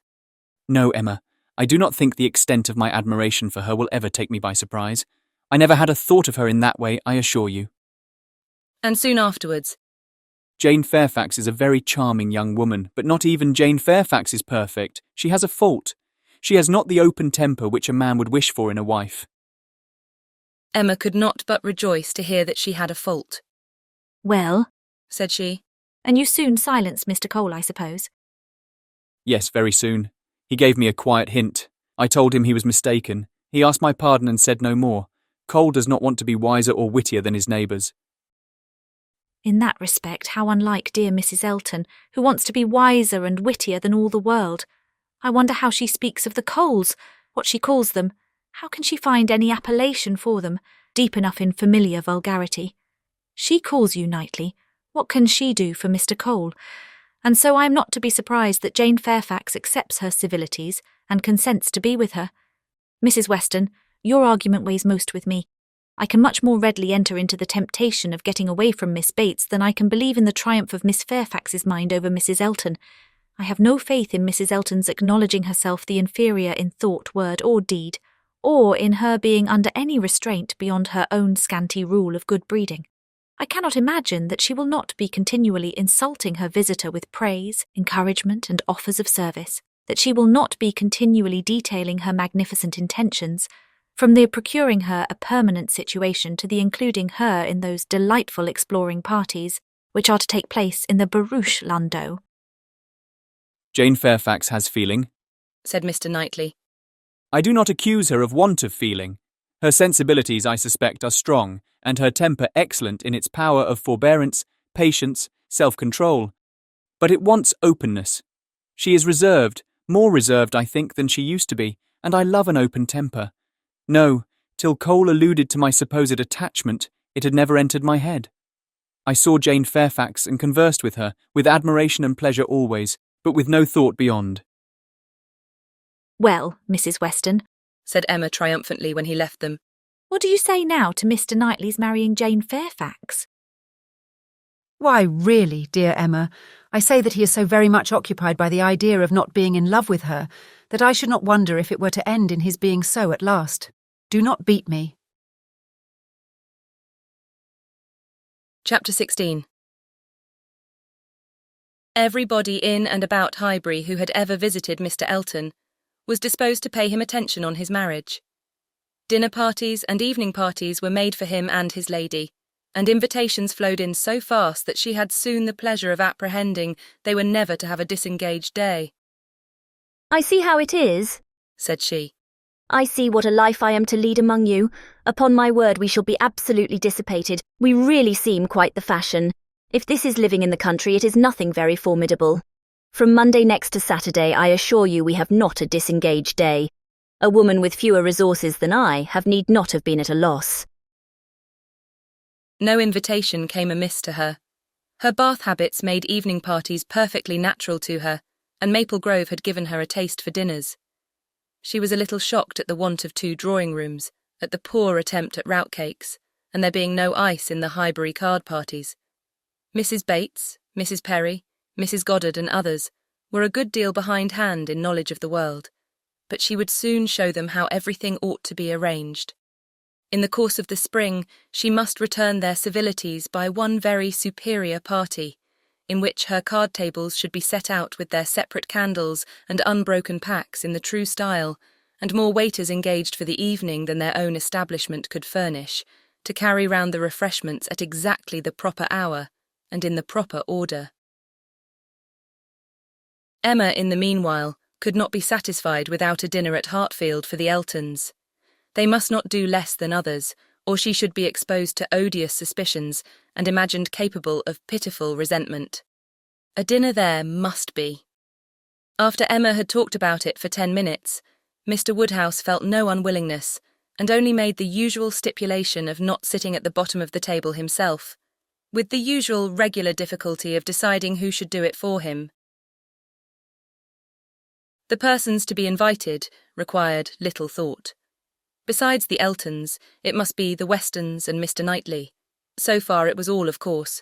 Speaker 8: "No, Emma, I do not think the extent of my admiration for her will ever take me by surprise. I never had a thought of her in that way, I assure you."
Speaker 1: And soon afterwards,
Speaker 8: "Jane Fairfax is a very charming young woman, but not even Jane Fairfax is perfect. She has a fault. She has not the open temper which a man would wish for in a wife."
Speaker 1: Emma could not but rejoice to hear that she had a fault.
Speaker 4: "Well,"
Speaker 1: said she,
Speaker 4: "and you soon silenced Mr. Cole, I suppose?"
Speaker 8: "Yes, very soon. He gave me a quiet hint. I told him he was mistaken. He asked my pardon and said no more. Cole does not want to be wiser or wittier than his neighbours."
Speaker 4: In that respect, how unlike dear Mrs. Elton, who wants to be wiser and wittier than all the world. I wonder how she speaks of the Coles, what she calls them. How can she find any appellation for them, deep enough in familiar vulgarity? She calls you Knightley. What can she do for Mr. Cole? And so I am not to be surprised that Jane Fairfax accepts her civilities and consents to be with her. Mrs. Weston, your argument weighs most with me. I can much more readily enter into the temptation of getting away from Miss Bates than I can believe in the triumph of Miss Fairfax's mind over Mrs. Elton. I have no faith in Mrs. Elton's acknowledging herself the inferior in thought, word, or deed, or in her being under any restraint beyond her own scanty rule of good breeding. I cannot imagine that she will not be continually insulting her visitor with praise, encouragement, and offers of service, that she will not be continually detailing her magnificent intentions, from the procuring her a permanent situation to the including her in those delightful exploring parties which are to take place in the barouche landau.
Speaker 8: "Jane Fairfax has feeling,"
Speaker 1: said Mr. Knightley.
Speaker 8: "I do not accuse her of want of feeling. Her sensibilities, I suspect, are strong, and her temper excellent in its power of forbearance, patience, self-control. But it wants openness. She is reserved, more reserved, I think, than she used to be, and I love an open temper. No, till Cole alluded to my supposed attachment, it had never entered my head. I saw Jane Fairfax and conversed with her, with admiration and pleasure always, but with no thought beyond."
Speaker 4: "Well, Mrs. Weston,"
Speaker 1: said Emma triumphantly when he left them,
Speaker 4: "what do you say now to Mr. Knightley's marrying Jane Fairfax?"
Speaker 6: Why, really, dear Emma, I say that he is so very much occupied by the idea of not being in love with her that I should not wonder if it were to end in his being so at last. Do not beat me.
Speaker 1: Chapter 16. Everybody in and about Highbury who had ever visited Mr. Elton was disposed to pay him attention on his marriage. Dinner parties and evening parties were made for him and his lady, and invitations flowed in so fast that she had soon the pleasure of apprehending they were never to have a disengaged day.
Speaker 11: "I see how it is,"
Speaker 1: said she.
Speaker 11: "I see what a life I am to lead among you. Upon my word, we shall be absolutely dissipated. We really seem quite the fashion. If this is living in the country, it is nothing very formidable. From Monday next to Saturday, I assure you we have not a disengaged day. A woman with fewer resources than I need not have been at a loss."
Speaker 1: No invitation came amiss to her. Her Bath habits made evening parties perfectly natural to her, and Maple Grove had given her a taste for dinners. She was a little shocked at the want of 2 drawing-rooms, at the poor attempt at rout cakes, and there being no ice in the Highbury card parties. Mrs. Bates, Mrs. Perry, Mrs. Goddard and others were a good deal behindhand in knowledge of the world, but she would soon show them how everything ought to be arranged. In the course of the spring, she must return their civilities by one very superior party, in which her card tables should be set out with their separate candles and unbroken packs in the true style, and more waiters engaged for the evening than their own establishment could furnish, to carry round the refreshments at exactly the proper hour and in the proper order. Emma, in the meanwhile, could not be satisfied without a dinner at Hartfield for the Eltons. They must not do less than others, or she should be exposed to odious suspicions and imagined capable of pitiful resentment. A dinner there must be. After Emma had talked about it for 10 minutes, Mr. Woodhouse felt no unwillingness, and only made the usual stipulation of not sitting at the bottom of the table himself, with the usual regular difficulty of deciding who should do it for him. The persons to be invited required little thought. Besides the Eltons, it must be the Westons and Mr. Knightley. So far it was all, of course,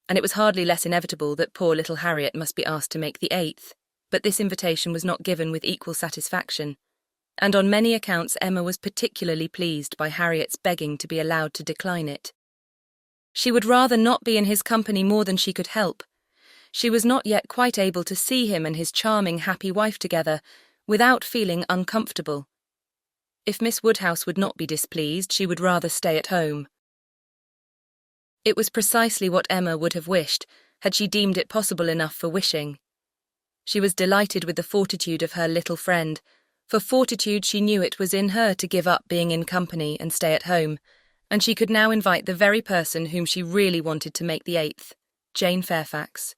Speaker 1: and it was hardly less inevitable that poor little Harriet must be asked to make the 8th, but this invitation was not given with equal satisfaction, and on many accounts Emma was particularly pleased by Harriet's begging to be allowed to decline it. She would rather not be in his company more than she could help. She was not yet quite able to see him and his charming, happy wife together, without feeling uncomfortable. If Miss Woodhouse would not be displeased, she would rather stay at home. It was precisely what Emma would have wished, had she deemed it possible enough for wishing. She was delighted with the fortitude of her little friend. For fortitude she knew it was in her to give up being in company and stay at home, and she could now invite the very person whom she really wanted to make the 8th, Jane Fairfax.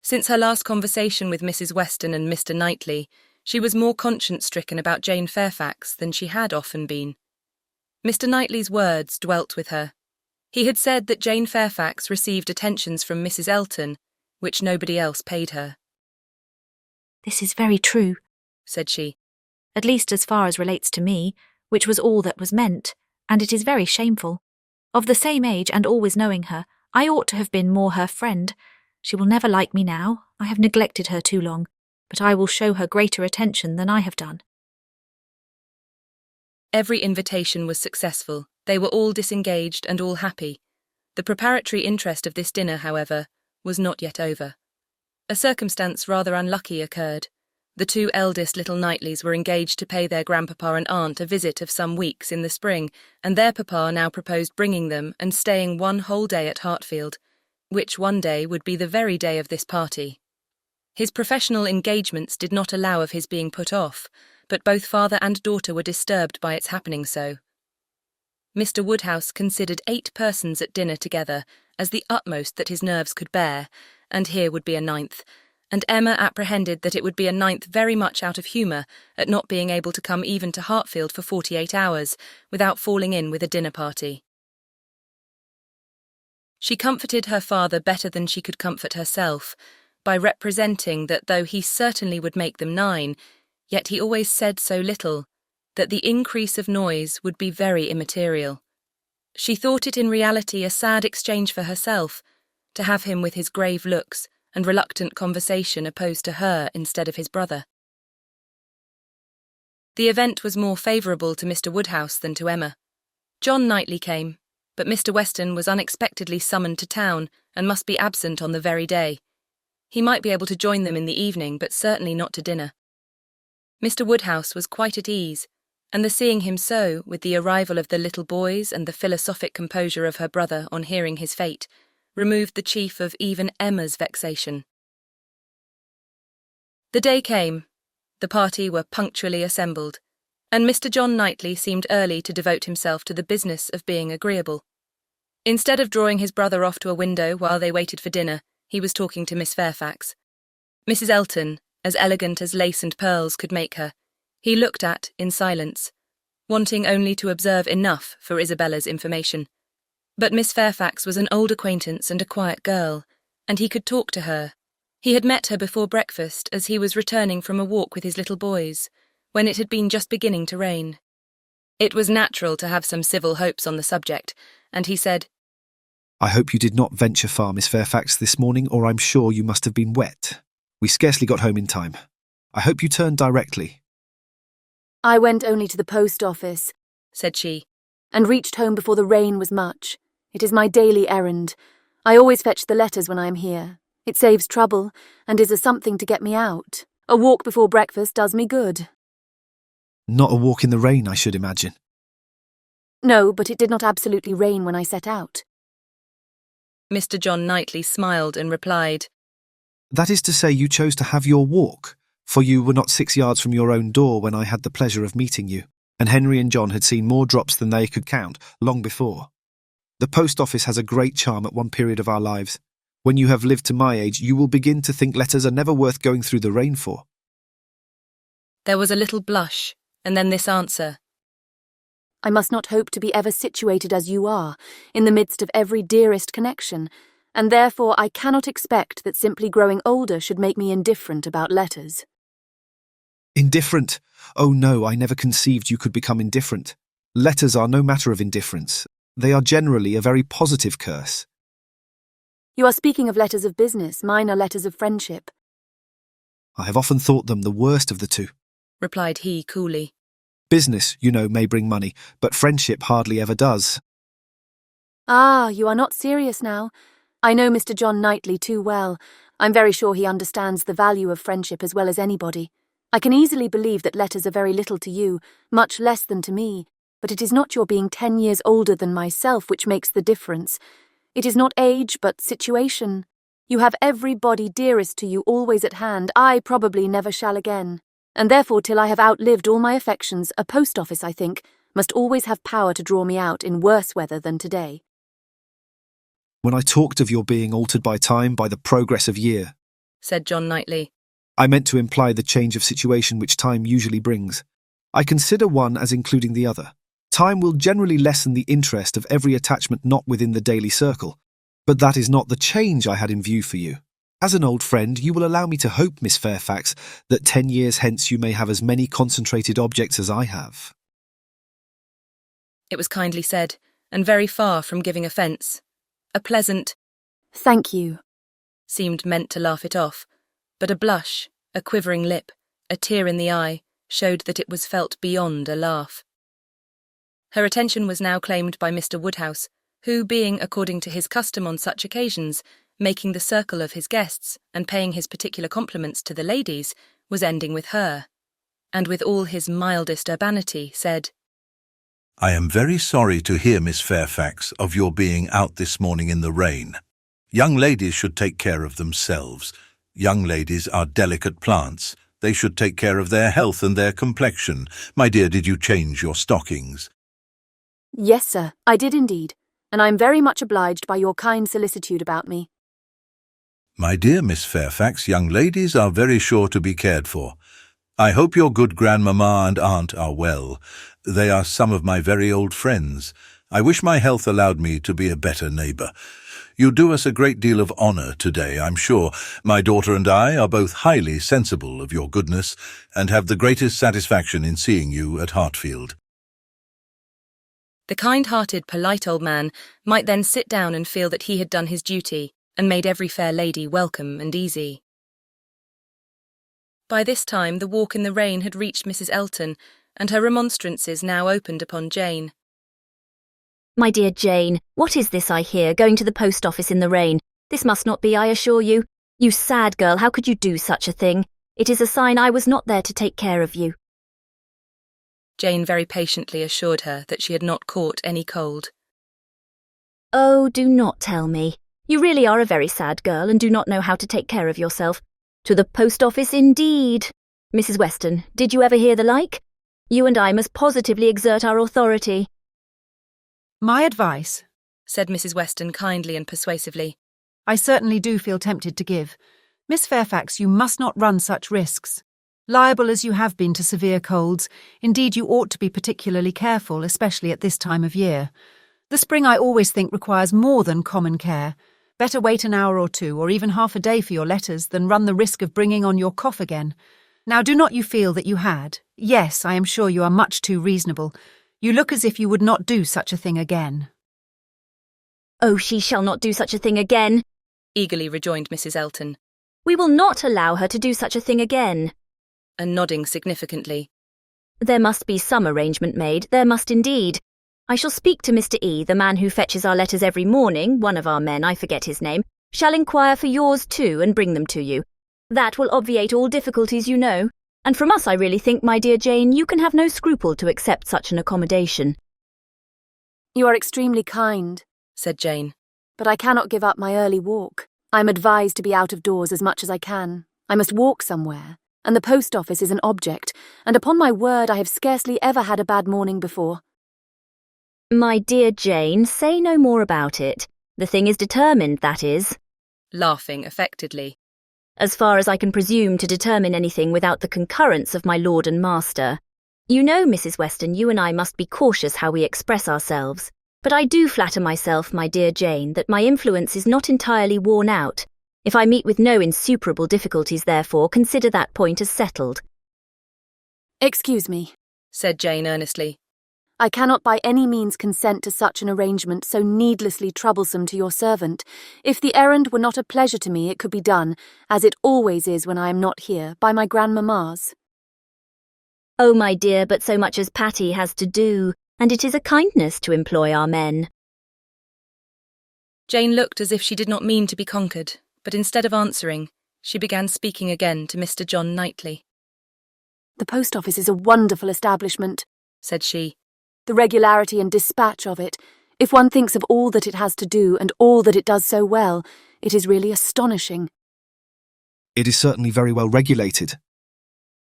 Speaker 1: Since her last conversation with Mrs. Weston and Mr. Knightley, she was more conscience-stricken about Jane Fairfax than she had often been. Mr. Knightley's words dwelt with her. He had said that Jane Fairfax received attentions from Mrs. Elton, which nobody else paid her.
Speaker 4: "This is very true,"
Speaker 1: said she.
Speaker 4: "at least as far as relates to me, which was all that was meant, and it is very shameful. Of the same age and always knowing her, I ought to have been more her friend. She will never like me now. I have neglected her too long, but I will show her greater attention than I have done."
Speaker 1: Every invitation was successful. They were all disengaged and all happy. The preparatory interest of this dinner, however, was not yet over. A circumstance rather unlucky occurred. The 2 eldest little Knightleys were engaged to pay their grandpapa and aunt a visit of some weeks in the spring, and their papa now proposed bringing them and staying one whole day at Hartfield, which one day would be the very day of this party. His professional engagements did not allow of his being put off, but both father and daughter were disturbed by its happening so. Mr. Woodhouse considered 8 persons at dinner together as the utmost that his nerves could bear, and here would be a 9th, and Emma apprehended that it would be a 9th very much out of humour at not being able to come even to Hartfield for 48 hours without falling in with a dinner party. She comforted her father better than she could comfort herself, by representing that though he certainly would make them 9, yet he always said so little, that the increase of noise would be very immaterial. She thought it in reality a sad exchange for herself, to have him with his grave looks and reluctant conversation opposed to her instead of his brother. The event was more favourable to Mr. Woodhouse than to Emma. John Knightley came, but Mr. Weston was unexpectedly summoned to town and must be absent on the very day. He might be able to join them in the evening, but certainly not to dinner. Mr. Woodhouse was quite at ease, and the seeing him so, with the arrival of the little boys and the philosophic composure of her brother on hearing his fate, removed the chief of even Emma's vexation. The day came. The party were punctually assembled, and Mr. John Knightley seemed early to devote himself to the business of being agreeable. Instead of drawing his brother off to a window while they waited for dinner, he was talking to Miss Fairfax. Mrs. Elton, as elegant as lace and pearls could make her, he looked at in silence, wanting only to observe enough for Isabella's information. But Miss Fairfax was an old acquaintance and a quiet girl, and he could talk to her. He had met her before breakfast as he was returning from a walk with his little boys, when it had been just beginning to rain. It was natural to have some civil hopes on the subject, and he said,
Speaker 13: "I hope you did not venture far, Miss Fairfax, this morning, or I'm sure you must have been wet. We scarcely got home in time. I hope you turned directly."
Speaker 9: "I went only to the post office,"
Speaker 1: said she,
Speaker 9: "and reached home before the rain was much. It is my daily errand. I always fetch the letters when I am here. It saves trouble, and is a something to get me out. A walk before breakfast does me good."
Speaker 13: Not a walk in the rain, I should imagine.
Speaker 9: "No, but it did not absolutely rain when I set out."
Speaker 1: Mr. John Knightley smiled and replied,
Speaker 13: "That is to say, you chose to have your walk, for you were not 6 yards from your own door when I had the pleasure of meeting you, and Henry and John had seen more drops than they could count long before. The post office has a great charm at one period of our lives. When you have lived to my age, you will begin to think letters are never worth going through the rain for."
Speaker 1: There was a little blush, and then this answer,
Speaker 9: "I must not hope to be ever situated as you are, in the midst of every dearest connection, and therefore I cannot expect that simply growing older should make me indifferent about letters."
Speaker 13: Indifferent? Oh no, I never conceived you could become indifferent. Letters are no matter of indifference. They are generally a very positive curse.
Speaker 9: "You are speaking of letters of business, mine are letters of friendship."
Speaker 13: I have often thought them the worst of the two.
Speaker 1: replied he coolly.
Speaker 13: Business, you know, may bring money, but friendship hardly ever does.
Speaker 9: "Ah, you are not serious now. I know Mr. John Knightley too well. I'm very sure he understands the value of friendship as well as anybody. I can easily believe that letters are very little to you, much less than to me, but it is not your being 10 years older than myself which makes the difference. It is not age, but situation. You have everybody dearest to you always at hand. I probably never shall again. And therefore, till I have outlived all my affections, a post office, I think, must always have power to draw me out in worse weather than today."
Speaker 13: When I talked of your being altered by time, by the progress of year,
Speaker 1: said John Knightley,
Speaker 13: I meant to imply the change of situation which time usually brings. I consider one as including the other. Time will generally lessen the interest of every attachment not within the daily circle, but that is not the change I had in view for you. As an old friend, you will allow me to hope, Miss Fairfax, that 10 years hence you may have as many concentrated objects as I have.
Speaker 1: It was kindly said, and very far from giving offence. A pleasant
Speaker 9: "Thank you"
Speaker 1: seemed meant to laugh it off, but a blush, a quivering lip, a tear in the eye, showed that it was felt beyond a laugh. Her attention was now claimed by Mr. Woodhouse, who, being, according to his custom on such occasions, making the circle of his guests and paying his particular compliments to the ladies, was ending with her, and with all his mildest urbanity said,
Speaker 3: "I am very sorry to hear, Miss Fairfax, of your being out this morning in the rain. Young ladies should take care of themselves. Young ladies are delicate plants. They should take care of their health and their complexion. My dear, did you change your stockings?"
Speaker 9: "Yes, sir, I did indeed, and I am very much obliged by your kind solicitude about me."
Speaker 3: My dear Miss Fairfax, young ladies are very sure to be cared for. I hope your good grandmamma and aunt are well. They are some of my very old friends. I wish my health allowed me to be a better neighbour. You do us a great deal of honour today, I'm sure. My daughter and I are both highly sensible of your goodness, and have the greatest satisfaction in seeing you at Hartfield.
Speaker 1: The kind-hearted, polite old man might then sit down and feel that he had done his duty, and made every fair lady welcome and easy. By this time the walk in the rain had reached Mrs. Elton, and her remonstrances now opened upon Jane.
Speaker 11: My dear Jane, what is this I hear, going to the post office in the rain? This must not be, I assure you. You sad girl, how could you do such a thing? It is a sign I was not there to take care of you.
Speaker 1: Jane very patiently assured her that she had not caught any cold.
Speaker 11: Oh, do not tell me. You really are a very sad girl and do not know how to take care of yourself. To the post office indeed. Mrs. Weston, did you ever hear the like? You and I must positively exert our authority.
Speaker 6: My advice,
Speaker 1: said Mrs. Weston kindly and persuasively.
Speaker 6: I certainly do feel tempted to give. Miss Fairfax, you must not run such risks. Liable as you have been to severe colds, indeed you ought to be particularly careful, especially at this time of year. The spring I always think requires more than common care. Better wait an hour or two, or even half a day for your letters, than run the risk of bringing on your cough again. Now do not you feel that you had? Yes, I am sure you are much too reasonable. You look as if you would not do such a thing again.
Speaker 11: Oh, she shall not do such a thing again,
Speaker 1: eagerly rejoined Mrs. Elton.
Speaker 11: We will not allow her to do such a thing again.
Speaker 1: And nodding significantly.
Speaker 11: There must be some arrangement made, there must indeed. I shall speak to Mr. E., the man who fetches our letters every morning, one of our men, I forget his name, shall inquire for yours too and bring them to you. That will obviate all difficulties, you know. And from us I really think, my dear Jane, you can have no scruple to accept such an accommodation.
Speaker 9: You are extremely kind,
Speaker 1: said Jane.
Speaker 9: But I cannot give up my early walk. I am advised to be out of doors as much as I can. I must walk somewhere, and the post office is an object, and upon my word I have scarcely ever had a bad morning before.
Speaker 11: My dear Jane, say no more about it. The thing is determined, that is.
Speaker 1: Laughing affectedly.
Speaker 11: As far as I can presume to determine anything without the concurrence of my lord and master. You know, Mrs. Weston, you and I must be cautious how we express ourselves. But I do flatter myself, my dear Jane, that my influence is not entirely worn out. If I meet with no insuperable difficulties, therefore, consider that point as settled.
Speaker 9: Excuse me,
Speaker 1: said Jane earnestly.
Speaker 9: I cannot by any means consent to such an arrangement so needlessly troublesome to your servant. If the errand were not a pleasure to me, it could be done, as it always is when I am not here, by my grandmammas.
Speaker 11: Oh, my dear, but so much as Patty has to do, and it is a kindness to employ our men.
Speaker 1: Jane looked as if she did not mean to be conquered, but instead of answering, she began speaking again to Mr. John Knightley.
Speaker 9: The post office is a wonderful establishment,
Speaker 1: said she.
Speaker 9: The regularity and dispatch of it, if one thinks of all that it has to do and all that it does so well, it is really astonishing.
Speaker 13: It is certainly very well regulated.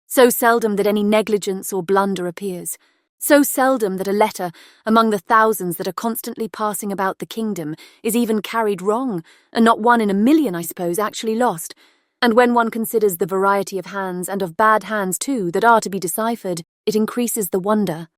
Speaker 9: So seldom that any negligence or blunder appears. So seldom that a letter, among the thousands that are constantly passing about the kingdom, is even carried wrong, and not one in a million, I suppose, actually lost. And when one considers the variety of hands, and of bad hands too, that are to be deciphered, it increases the wonder.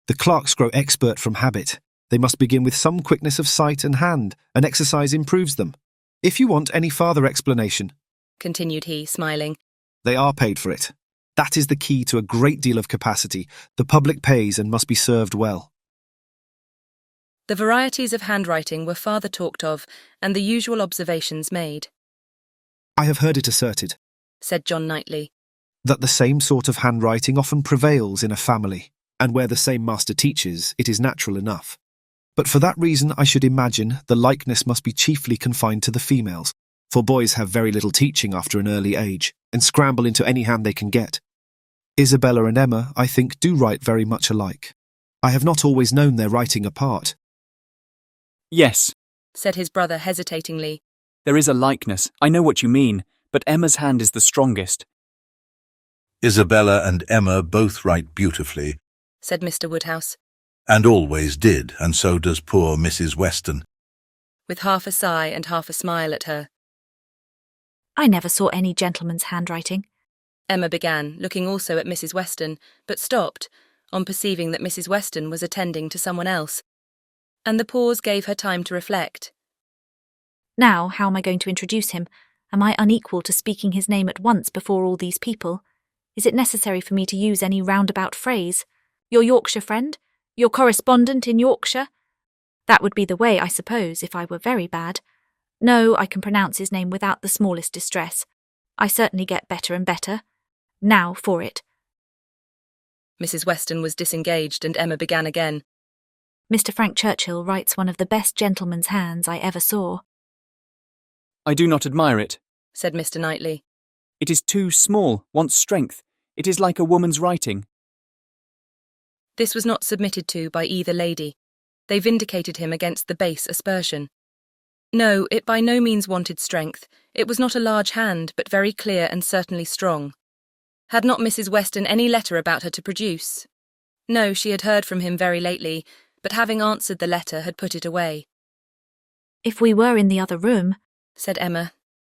Speaker 13: The clerks grow expert from habit. They must begin with some quickness of sight and hand, and exercise improves them. If you want any farther explanation,
Speaker 1: continued he, smiling,
Speaker 13: they are paid for it. That is the key to a great deal of capacity. The public pays and must be served well.
Speaker 1: The varieties of handwriting were farther talked of, and the usual observations made.
Speaker 13: I have heard it asserted,
Speaker 1: said John Knightley,
Speaker 13: that the same sort of handwriting often prevails in a family, and where the same master teaches, it is natural enough. But for that reason, I should imagine the likeness must be chiefly confined to the females, for boys have very little teaching after an early age, and scramble into any hand they can get. Isabella and Emma, I think, do write very much alike. I have not always known their writing apart.
Speaker 8: Yes,
Speaker 1: said his brother hesitatingly.
Speaker 8: There is a likeness, I know what you mean, but Emma's hand is the strongest.
Speaker 3: Isabella and Emma both write beautifully,
Speaker 1: said Mr. Woodhouse.
Speaker 3: And always did, and so does poor Mrs. Weston.
Speaker 1: With half a sigh and half a smile at her.
Speaker 4: I never saw any gentleman's handwriting.
Speaker 1: Emma began, looking also at Mrs. Weston, but stopped, on perceiving that Mrs. Weston was attending to someone else, and the pause gave her time to reflect.
Speaker 4: Now, how am I going to introduce him? Am I unequal to speaking his name at once before all these people? Is it necessary for me to use any roundabout phrase? Your Yorkshire friend? Your correspondent in Yorkshire? That would be the way, I suppose, if I were very bad. No, I can pronounce his name without the smallest distress. I certainly get better and better. Now for it.
Speaker 1: Mrs. Weston was disengaged, and Emma began again.
Speaker 4: Mr. Frank Churchill writes one of the best gentleman's hands I ever saw.
Speaker 8: I do not admire it.
Speaker 1: said Mr. Knightley.
Speaker 8: It is too small, wants strength. It is like a woman's writing.
Speaker 1: This was not submitted to by either lady. They vindicated him against the base aspersion. No, it by no means wanted strength. It was not a large hand, but very clear and certainly strong. Had not Mrs. Weston any letter about her to produce? No, she had heard from him very lately, but having answered the letter had put it away.
Speaker 4: If we were in the other room,
Speaker 1: said Emma.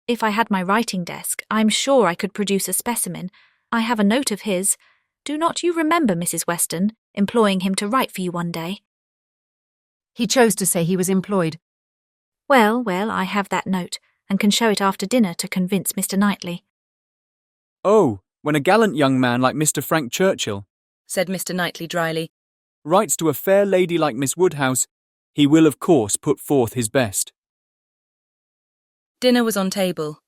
Speaker 4: If I had my writing desk, I'm sure I could produce a specimen. I have a note of his. Do not you remember, Mrs. Weston, employing him to write for you one day?
Speaker 6: He chose to say he was employed.
Speaker 4: Well, I have that note, and can show it after dinner to convince Mr. Knightley.
Speaker 8: Oh, when a gallant young man like Mr. Frank Churchill,
Speaker 1: said Mr. Knightley dryly,
Speaker 8: writes to a fair lady like Miss Woodhouse, he will of course put forth his best.
Speaker 1: Dinner was on table.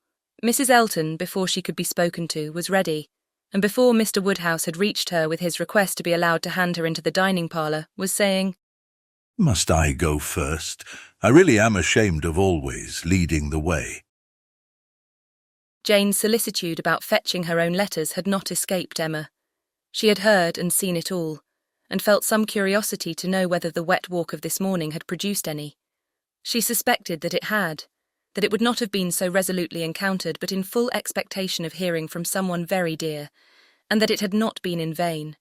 Speaker 1: Mrs. Elton, before she could be spoken to, was ready, and before Mr. Woodhouse had reached her with his request to be allowed to hand her into the dining parlour, was saying,
Speaker 3: Must I go first? I really am ashamed of always leading the way.
Speaker 1: Jane's solicitude about fetching her own letters had not escaped Emma. She had heard and seen it all, and felt some curiosity to know whether the wet walk of this morning had produced any. She suspected that it had, that it would not have been so resolutely encountered but in full expectation of hearing from someone very dear, and that it had not been in vain.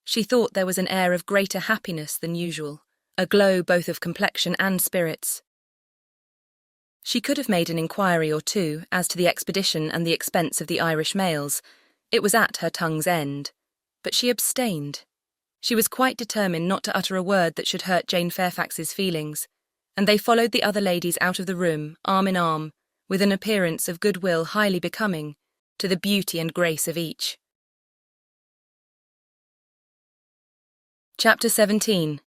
Speaker 1: She thought there was an air of greater happiness than usual, a glow both of complexion and spirits. She could have made an inquiry or two as to the expedition and the expense of the Irish mails. It was at her tongue's end. But she abstained. She was quite determined not to utter a word that should hurt Jane Fairfax's feelings, and they followed the other ladies out of the room, arm in arm, with an appearance of goodwill highly becoming to the beauty and grace of each. Chapter 17.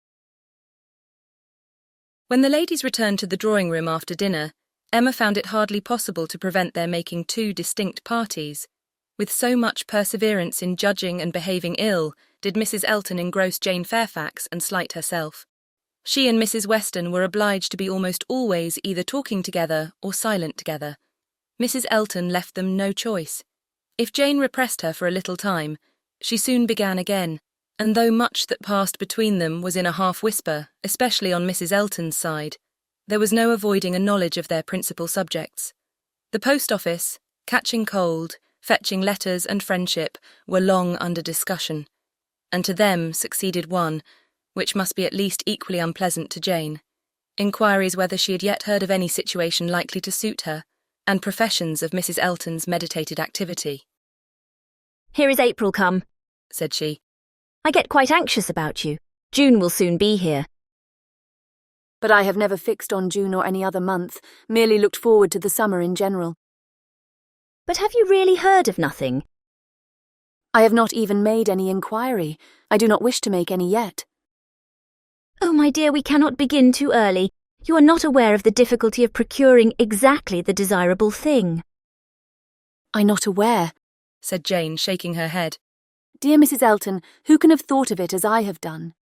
Speaker 1: When the ladies returned to the drawing-room after dinner, Emma found it hardly possible to prevent their making two distinct parties. With so much perseverance in judging and behaving ill did Mrs. Elton engross Jane Fairfax and slight herself. She and Mrs. Weston were obliged to be almost always either talking together or silent together. Mrs. Elton left them no choice. If Jane repressed her for a little time, she soon began again, and though much that passed between them was in a half-whisper, especially on Mrs. Elton's side, there was no avoiding a knowledge of their principal subjects. The post office, catching cold, fetching letters and friendship were long under discussion, and to them succeeded one, which must be at least equally unpleasant to Jane, inquiries whether she had yet heard of any situation likely to suit her, and professions of Mrs. Elton's meditated activity.
Speaker 11: Here is April come,
Speaker 1: said she.
Speaker 11: I get quite anxious about you. June will soon be here.
Speaker 9: But I have never fixed on June or any other month, merely looked forward to the summer in general.
Speaker 11: But have you really heard of nothing?
Speaker 9: I have not even made any inquiry. I do not wish to make any yet.
Speaker 11: Oh, my dear, we cannot begin too early. You are not aware of the difficulty of procuring exactly the desirable thing.
Speaker 9: I'm not aware,
Speaker 1: said Jane, shaking her head.
Speaker 9: Dear Mrs. Elton, who can have thought of it as I have done?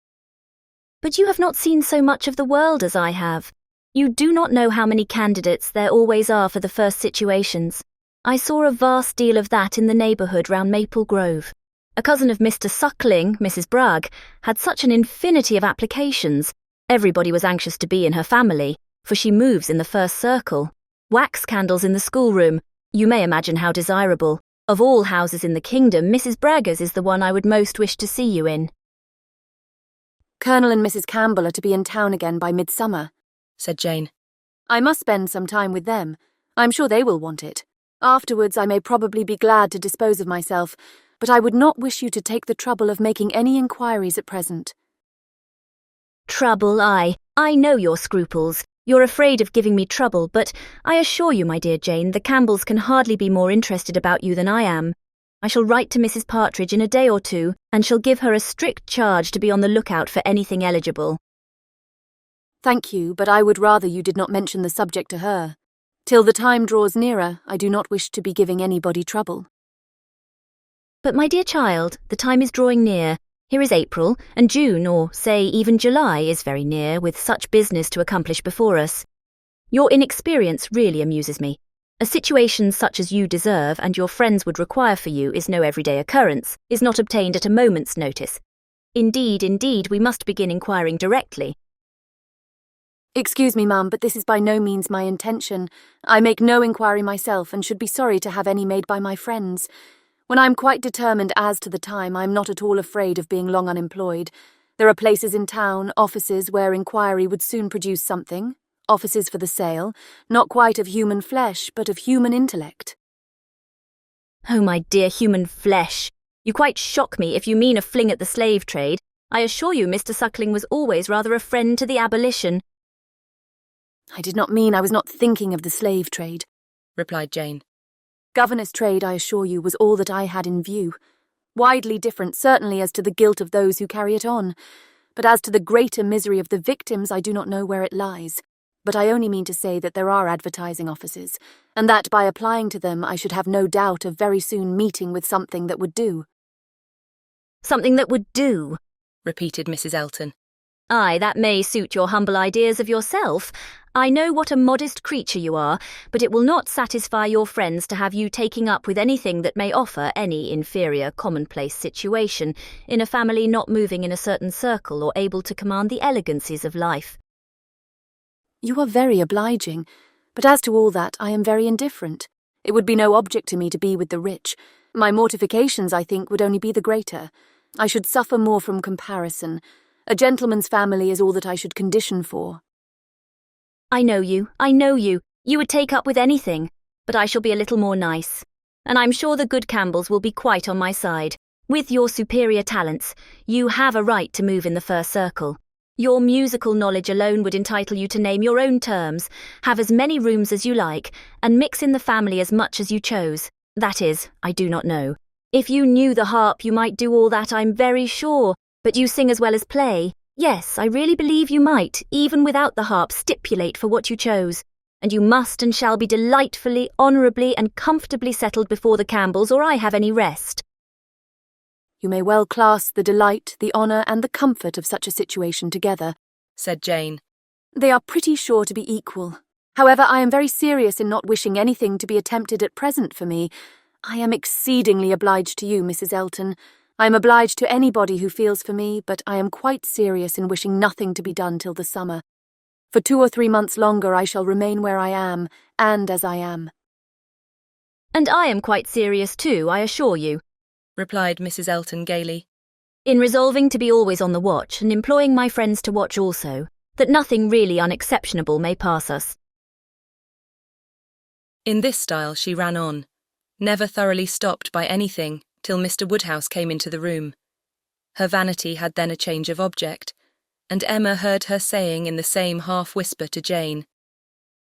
Speaker 11: But you have not seen so much of the world as I have. You do not know how many candidates there always are for the first situations. I saw a vast deal of that in the neighbourhood round Maple Grove. A cousin of Mr. Suckling, Mrs. Bragg, had such an infinity of applications. Everybody was anxious to be in her family, for she moves in the first circle. Wax candles in the schoolroom. You may imagine how desirable. Of all houses in the kingdom, Mrs. Bragg's is the one I would most wish to see you in.
Speaker 9: Colonel and Mrs. Campbell are to be in town again by midsummer,
Speaker 1: said Jane.
Speaker 9: I must spend some time with them. I'm sure they will want it. Afterwards I may probably be glad to dispose of myself, but I would not wish you to take the trouble of making any inquiries at present.
Speaker 11: Trouble, I know your scruples. You're afraid of giving me trouble, but I assure you, my dear Jane, the Campbells can hardly be more interested about you than I am. I shall write to Mrs. Partridge in a day or two, and shall give her a strict charge to be on the lookout for anything eligible.
Speaker 9: Thank you, but I would rather you did not mention the subject to her. Till the time draws nearer, I do not wish to be giving anybody trouble.
Speaker 11: But, my dear child, the time is drawing near. Here is April, and June, or say even July, is very near, with such business to accomplish before us. Your inexperience really amuses me. A situation such as you deserve and your friends would require for you is no everyday occurrence, is not obtained at a moment's notice. Indeed, we must begin inquiring directly.
Speaker 9: Excuse me, ma'am, but this is by no means my intention. I make no inquiry myself and should be sorry to have any made by my friends. When I am quite determined as to the time, I am not at all afraid of being long unemployed. There are places in town, offices, where inquiry would soon produce something. Offices for the sale, not quite of human flesh, but of human intellect.
Speaker 11: Oh, my dear human flesh! You quite shock me if you mean a fling at the slave trade. I assure you Mr. Suckling was always rather a friend to the abolition.
Speaker 9: I did not mean I was not thinking of the slave trade,
Speaker 1: replied Jane.
Speaker 9: Governess trade, I assure you, was all that I had in view. Widely different, certainly, as to the guilt of those who carry it on. But as to the greater misery of the victims, I do not know where it lies. But I only mean to say that there are advertising offices, and that by applying to them I should have no doubt of very soon meeting with something that would do.
Speaker 11: Something that would do,
Speaker 1: repeated Mrs. Elton.
Speaker 11: Aye, that may suit your humble ideas of yourself. I know what a modest creature you are, but it will not satisfy your friends to have you taking up with anything that may offer any inferior, commonplace situation in a family not moving in a certain circle or able to command the elegancies of life.
Speaker 9: You are very obliging, but as to all that, I am very indifferent. It would be no object to me to be with the rich. My mortifications, I think, would only be the greater. I should suffer more from comparison. A gentleman's family is all that I should condition for.
Speaker 11: I know you. You would take up with anything, but I shall be a little more nice. And I'm sure the good Campbells will be quite on my side. With your superior talents, you have a right to move in the first circle. Your musical knowledge alone would entitle you to name your own terms, have as many rooms as you like, and mix in the family as much as you chose. That is, I do not know. If you knew the harp, you might do all that, I'm very sure. But you sing as well as play. Yes, I really believe you might, even without the harp, stipulate for what you chose. And you must and shall be delightfully, honourably and comfortably settled before the Campbells, or I have any rest.
Speaker 9: You may well class the delight, the honour and the comfort of such a situation together,
Speaker 1: said Jane.
Speaker 9: They are pretty sure to be equal. However, I am very serious in not wishing anything to be attempted at present for me. I am exceedingly obliged to you, Mrs. Elton. I am obliged to anybody who feels for me, but I am quite serious in wishing nothing to be done till the summer. For 2 or 3 months longer I shall remain where I am, and as I am.
Speaker 11: And I am quite serious too, I assure you,
Speaker 1: replied Mrs. Elton gaily,
Speaker 11: in resolving to be always on the watch and employing my friends to watch also, that nothing really unexceptionable may pass us.
Speaker 1: In this style she ran on, never thoroughly stopped by anything, till Mr. Woodhouse came into the room. Her vanity had then a change of object, and Emma heard her saying in the same half-whisper to Jane,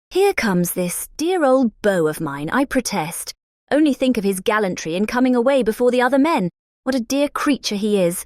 Speaker 11: Here comes this dear old beau of mine, I protest. Only think of his gallantry in coming away before the other men. What a dear creature he is.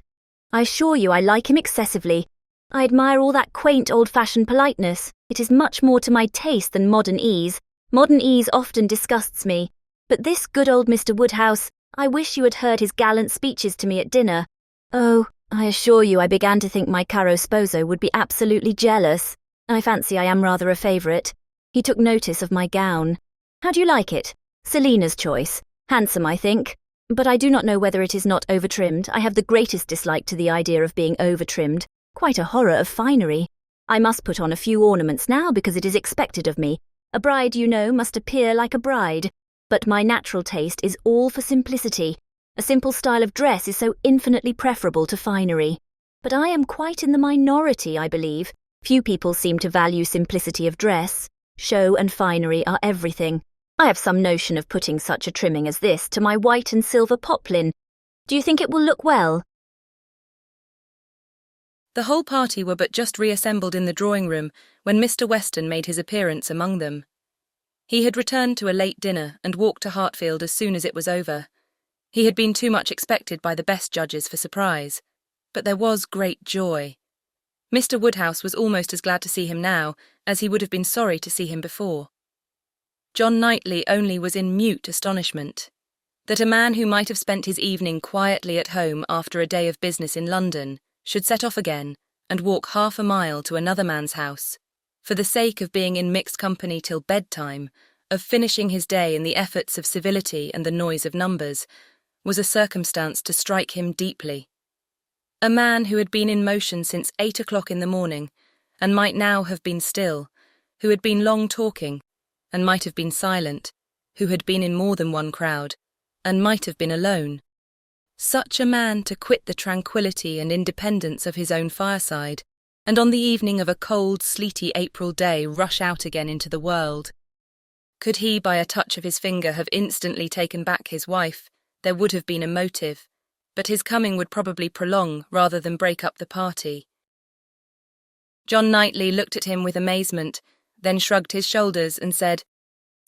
Speaker 11: I assure you I like him excessively. I admire all that quaint old-fashioned politeness. It is much more to my taste than modern ease. Modern ease often disgusts me. But this good old Mr. Woodhouse, I wish you had heard his gallant speeches to me at dinner. Oh, I assure you I began to think my caro sposo would be absolutely jealous. I fancy I am rather a favourite. He took notice of my gown. How do you like it? Selina's choice. Handsome, I think. But I do not know whether it is not over-trimmed. I have the greatest dislike to the idea of being over-trimmed. Quite a horror of finery. I must put on a few ornaments now because it is expected of me. A bride, you know, must appear like a bride. But my natural taste is all for simplicity. A simple style of dress is so infinitely preferable to finery. But I am quite in the minority, I believe. Few people seem to value simplicity of dress. Show and finery are everything. I have some notion of putting such a trimming as this to my white and silver poplin. Do you think it will look well?
Speaker 1: The whole party were but just reassembled in the drawing-room when Mr. Weston made his appearance among them. He had returned to a late dinner and walked to Hartfield as soon as it was over. He had been too much expected by the best judges for surprise, but there was great joy. Mr. Woodhouse was almost as glad to see him now as he would have been sorry to see him before. John Knightley only was in mute astonishment. that a man who might have spent his evening quietly at home after a day of business in London should set off again and walk half a mile to another man's house, for the sake of being in mixed company till bedtime, of finishing his day in the efforts of civility and the noise of numbers, was a circumstance to strike him deeply. A man who had been in motion since 8 o'clock in the morning, and might now have been still, who had been long talking, and might have been silent, who had been in more than one crowd, and might have been alone. Such a man to quit the tranquillity and independence of his own fireside, and on the evening of a cold, sleety April day rush out again into the world. Could he, by a touch of his finger, have instantly taken back his wife, there would have been a motive, but his coming would probably prolong rather than break up the party. John Knightley looked at him with amazement, then shrugged his shoulders and said,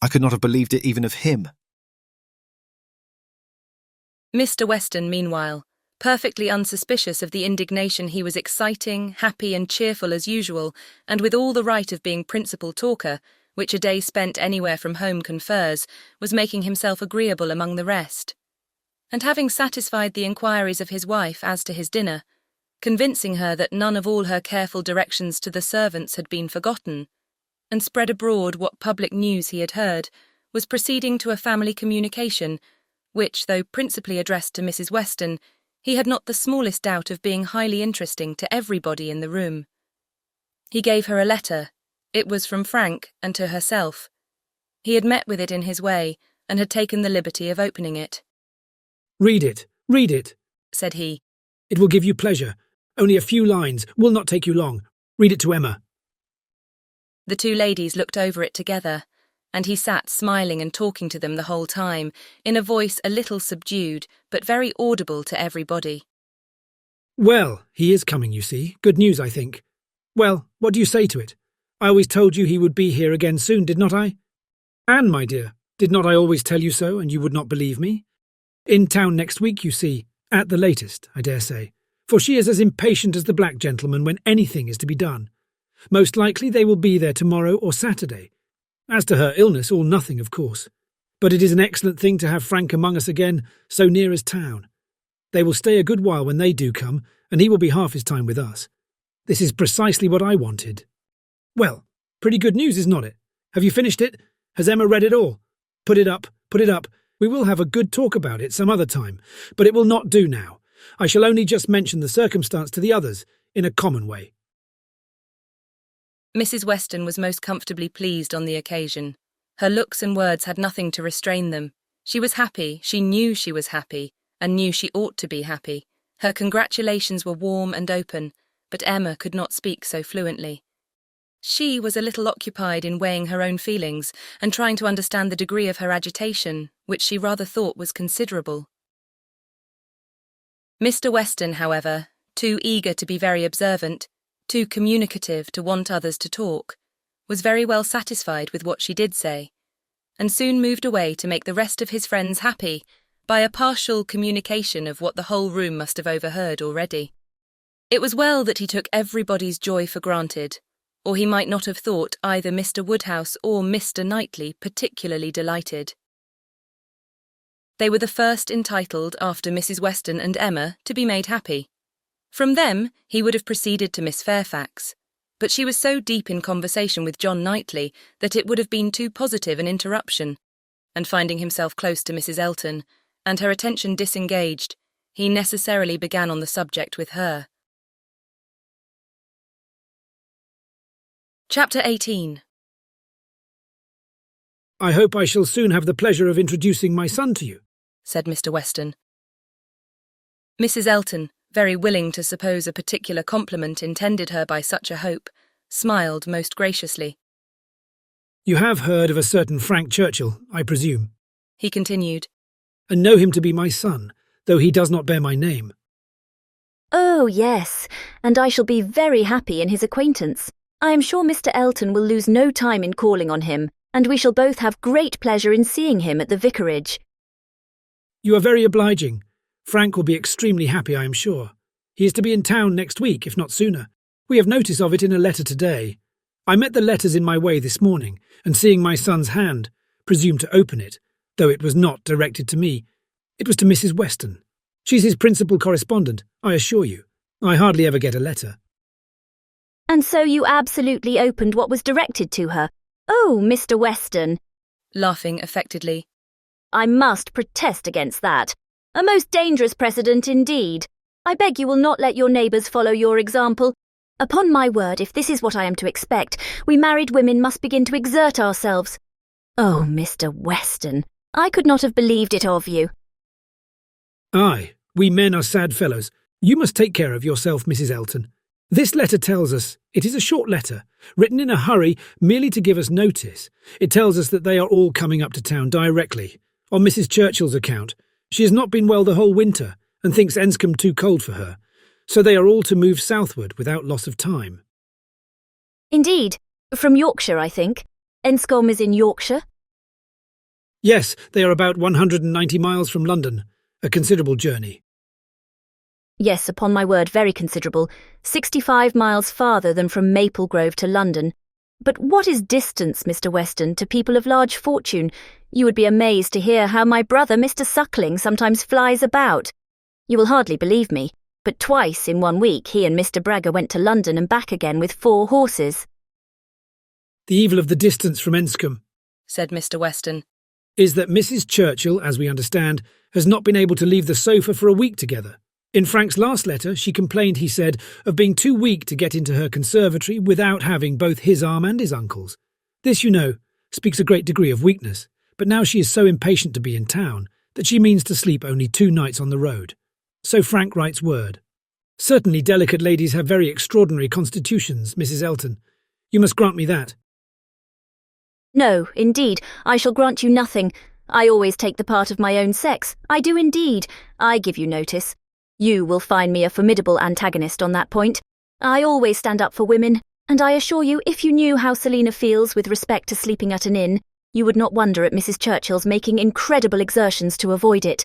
Speaker 13: I could not have believed it even of him.
Speaker 1: Mr. Weston, meanwhile, perfectly unsuspicious of the indignation he was exciting, happy and cheerful as usual, and with all the right of being principal talker, which a day spent anywhere from home confers, was making himself agreeable among the rest. And having satisfied the inquiries of his wife as to his dinner, convincing her that none of all her careful directions to the servants had been forgotten, and spread abroad what public news he had heard, was proceeding to a family communication, which, though principally addressed to Mrs. Weston, he had not the smallest doubt of being highly interesting to everybody in the room. He gave her a letter. It was from Frank and to herself. He had met with it in his way, and had taken the liberty of opening it.
Speaker 7: Read it,
Speaker 1: said he.
Speaker 7: It will give you pleasure. Only a few lines, will not take you long. Read it to Emma.
Speaker 1: The two ladies looked over it together, and he sat smiling and talking to them the whole time, in a voice a little subdued, but very audible to everybody.
Speaker 7: Well, he is coming, you see. Good news, I think. Well, what do you say to it? I always told you he would be here again soon, did not I? Anne, my dear, did not I always tell you so, and you would not believe me? In town next week, you see, at the latest, I dare say, for she is as impatient as the black gentleman when anything is to be done. Most likely they will be there tomorrow or Saturday. As to her illness, all nothing, of course. But it is an excellent thing to have Frank among us again, so near as town. They will stay a good while when they do come, and he will be half his time with us. This is precisely what I wanted. Well, pretty good news, is not it? Have you finished it? Has Emma read it all? Put it up. We will have a good talk about it some other time, but it will not do now. I shall only just mention the circumstance to the others, in a common way.
Speaker 1: Mrs. Weston was most comfortably pleased on the occasion. Her looks and words had nothing to restrain them. She was happy, she knew she was happy, and knew she ought to be happy. Her congratulations were warm and open, but Emma could not speak so fluently. She was a little occupied in weighing her own feelings and trying to understand the degree of her agitation, which she rather thought was considerable. Mr. Weston, however, too eager to be very observant, too communicative to want others to talk, was very well satisfied with what she did say, and soon moved away to make the rest of his friends happy by a partial communication of what the whole room must have overheard already. It was well that he took everybody's joy for granted, or he might not have thought either Mr. Woodhouse or Mr. Knightley particularly delighted. They were the first entitled, after Mrs. Weston and Emma, to be made happy. From them he would have proceeded to Miss Fairfax, but she was so deep in conversation with John Knightley that it would have been too positive an interruption, and finding himself close to Mrs. Elton, and her attention disengaged, he necessarily began on the subject with her. Chapter 18.
Speaker 7: I hope I shall soon have the pleasure of introducing my son to you,
Speaker 1: said Mr. Weston. Mrs. Elton, very willing to suppose a particular compliment intended her by such a hope, smiled most graciously.
Speaker 7: You have heard of a certain Frank Churchill, I presume,
Speaker 1: he continued,
Speaker 7: and know him to be my son, though he does not bear my name.
Speaker 11: Oh, yes, and I shall be very happy in his acquaintance. I am sure Mr. Elton will lose no time in calling on him, and we shall both have great pleasure in seeing him at the vicarage.
Speaker 7: You are very obliging. Frank will be extremely happy, I am sure. He is to be in town next week, if not sooner. We have notice of it in a letter today. I met the letters in my way this morning, and seeing my son's hand, presumed to open it, though it was not directed to me. It was to Mrs. Weston. She's his principal correspondent, I assure you. I hardly ever get a letter.
Speaker 11: And so you absolutely opened what was directed to her. Oh, Mr. Weston.
Speaker 1: Laughing affectedly.
Speaker 11: I must protest against that. A most dangerous precedent indeed. I beg you will not let your neighbours follow your example. Upon my word, if this is what I am to expect, we married women must begin to exert ourselves. Oh, Mr. Weston, I could not have believed it of you.
Speaker 7: Aye, we men are sad fellows. You must take care of yourself, Mrs. Elton. This letter tells us, it is a short letter, written in a hurry merely to give us notice. It tells us that they are all coming up to town directly, on Mrs. Churchill's account. She has not been well the whole winter, and thinks Enscombe too cold for her, so they are all to move southward without loss of time.
Speaker 11: Indeed. From Yorkshire, I think. Enscombe is in Yorkshire?
Speaker 7: Yes, they are about 190 miles from London, a considerable journey.
Speaker 11: Yes, upon my word, very considerable. 65 miles farther than from Maple Grove to London. But what is distance, Mr. Weston, to people of large fortune? You would be amazed to hear how my brother, Mr. Suckling, sometimes flies about. You will hardly believe me, but twice in 1 week he and Mr. Braga went to London and back again with 4 horses.
Speaker 7: The evil of the distance from Enscombe,
Speaker 1: said Mr. Weston,
Speaker 7: is that Mrs. Churchill, as we understand, has not been able to leave the sofa for a week together. In Frank's last letter, she complained, he said, of being too weak to get into her conservatory without having both his arm and his uncle's. This, you know, speaks a great degree of weakness, but now she is so impatient to be in town that she means to sleep only 2 nights on the road. So Frank writes word. Certainly delicate ladies have very extraordinary constitutions, Mrs. Elton. You must grant me that.
Speaker 11: No, indeed, I shall grant you nothing. I always take the part of my own sex. I do indeed. I give you notice. You will find me a formidable antagonist on that point. I always stand up for women, and I assure you, if you knew how Selina feels with respect to sleeping at an inn, you would not wonder at Mrs. Churchill's making incredible exertions to avoid it.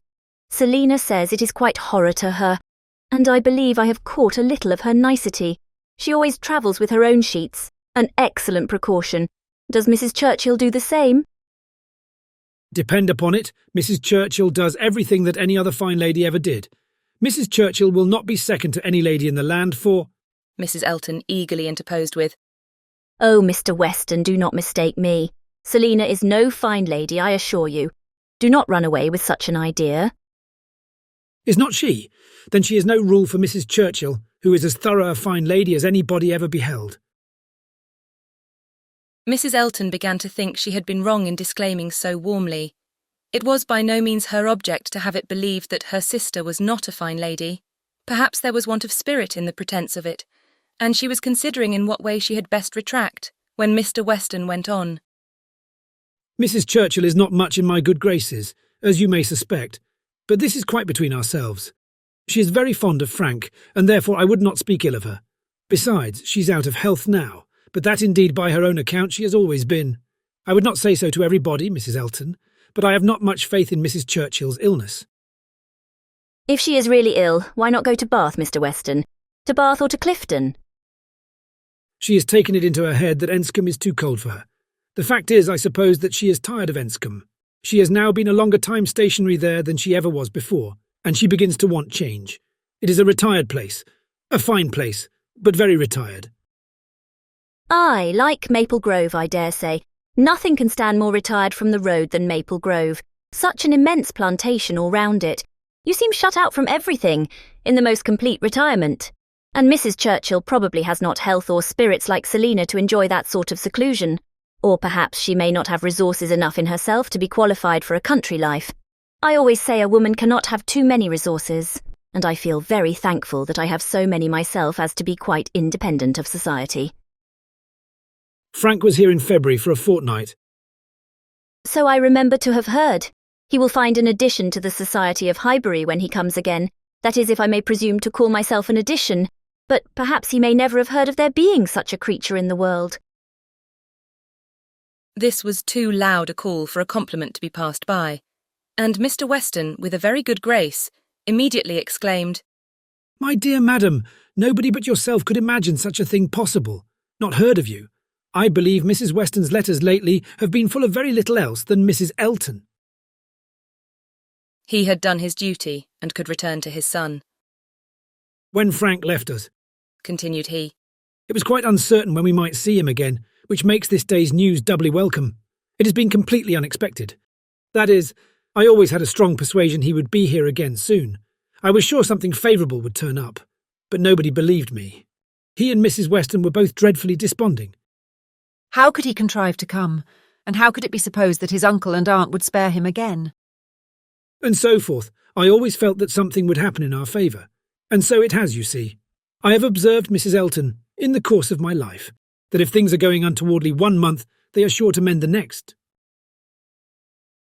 Speaker 11: Selina says it is quite horror to her, and I believe I have caught a little of her nicety. She always travels with her own sheets, an excellent precaution. Does Mrs. Churchill do the same?
Speaker 7: Depend upon it, Mrs. Churchill does everything that any other fine lady ever did. Mrs. Churchill will not be second to any lady in the land for—
Speaker 1: Mrs. Elton eagerly interposed with,
Speaker 11: Oh, Mr. Weston, do not mistake me. Selina is no fine lady, I assure you. Do not run away with such an idea.
Speaker 7: Is not she? Then she is no rule for Mrs. Churchill, who is as thorough a fine lady as anybody ever beheld.
Speaker 1: Mrs. Elton began to think she had been wrong in disclaiming so warmly. It was by no means her object to have it believed that her sister was not a fine lady. Perhaps there was want of spirit in the pretence of it, and she was considering in what way she had best retract, when Mr. Weston went on.
Speaker 7: Mrs. Churchill is not much in my good graces, as you may suspect, but this is quite between ourselves. She is very fond of Frank, and therefore I would not speak ill of her. Besides, she's out of health now, but that indeed by her own account she has always been. I would not say so to everybody, Mrs. Elton, but I have not much faith in Mrs. Churchill's illness.
Speaker 11: If she is really ill, why not go to Bath, Mr. Weston? To Bath or to Clifton?
Speaker 7: She has taken it into her head that Enscombe is too cold for her. The fact is, I suppose, that she is tired of Enscombe. She has now been a longer time stationary there than she ever was before, and she begins to want change. It is a retired place. A fine place, but very retired.
Speaker 11: Aye, like Maple Grove, I dare say. Nothing can stand more retired from the road than Maple Grove. Such an immense plantation all round it. You seem shut out from everything, in the most complete retirement. And Mrs. Churchill probably has not health or spirits like Selina to enjoy that sort of seclusion. Or perhaps she may not have resources enough in herself to be qualified for a country life. I always say a woman cannot have too many resources, and I feel very thankful that I have so many myself as to be quite independent of society.
Speaker 7: Frank was here in February for a fortnight.
Speaker 11: So I remember to have heard. He will find an addition to the Society of Highbury when he comes again. That is, if I may presume to call myself an addition. But perhaps he may never have heard of there being such a creature in the world.
Speaker 1: This was too loud a call for a compliment to be passed by, and Mr. Weston, with a very good grace, immediately exclaimed,
Speaker 7: My dear madam, nobody but yourself could imagine such a thing possible. Not heard of you. I believe Mrs. Weston's letters lately have been full of very little else than Mrs. Elton.
Speaker 1: He had done his duty and could return to his son.
Speaker 7: When Frank left us,
Speaker 1: Continued he,
Speaker 7: it was quite uncertain when we might see him again, which makes this day's news doubly welcome. It has been completely unexpected. That is, I always had a strong persuasion he would be here again soon. I was sure something favourable would turn up, but nobody believed me. He and Mrs. Weston were both dreadfully desponding.
Speaker 6: How could he contrive to come, and how could it be supposed that his uncle and aunt would spare him again?
Speaker 7: And so forth. I always felt that something would happen in our favour. And so it has, you see. I have observed, Mrs. Elton, in the course of my life, that if things are going untowardly 1 month, they are sure to mend the next.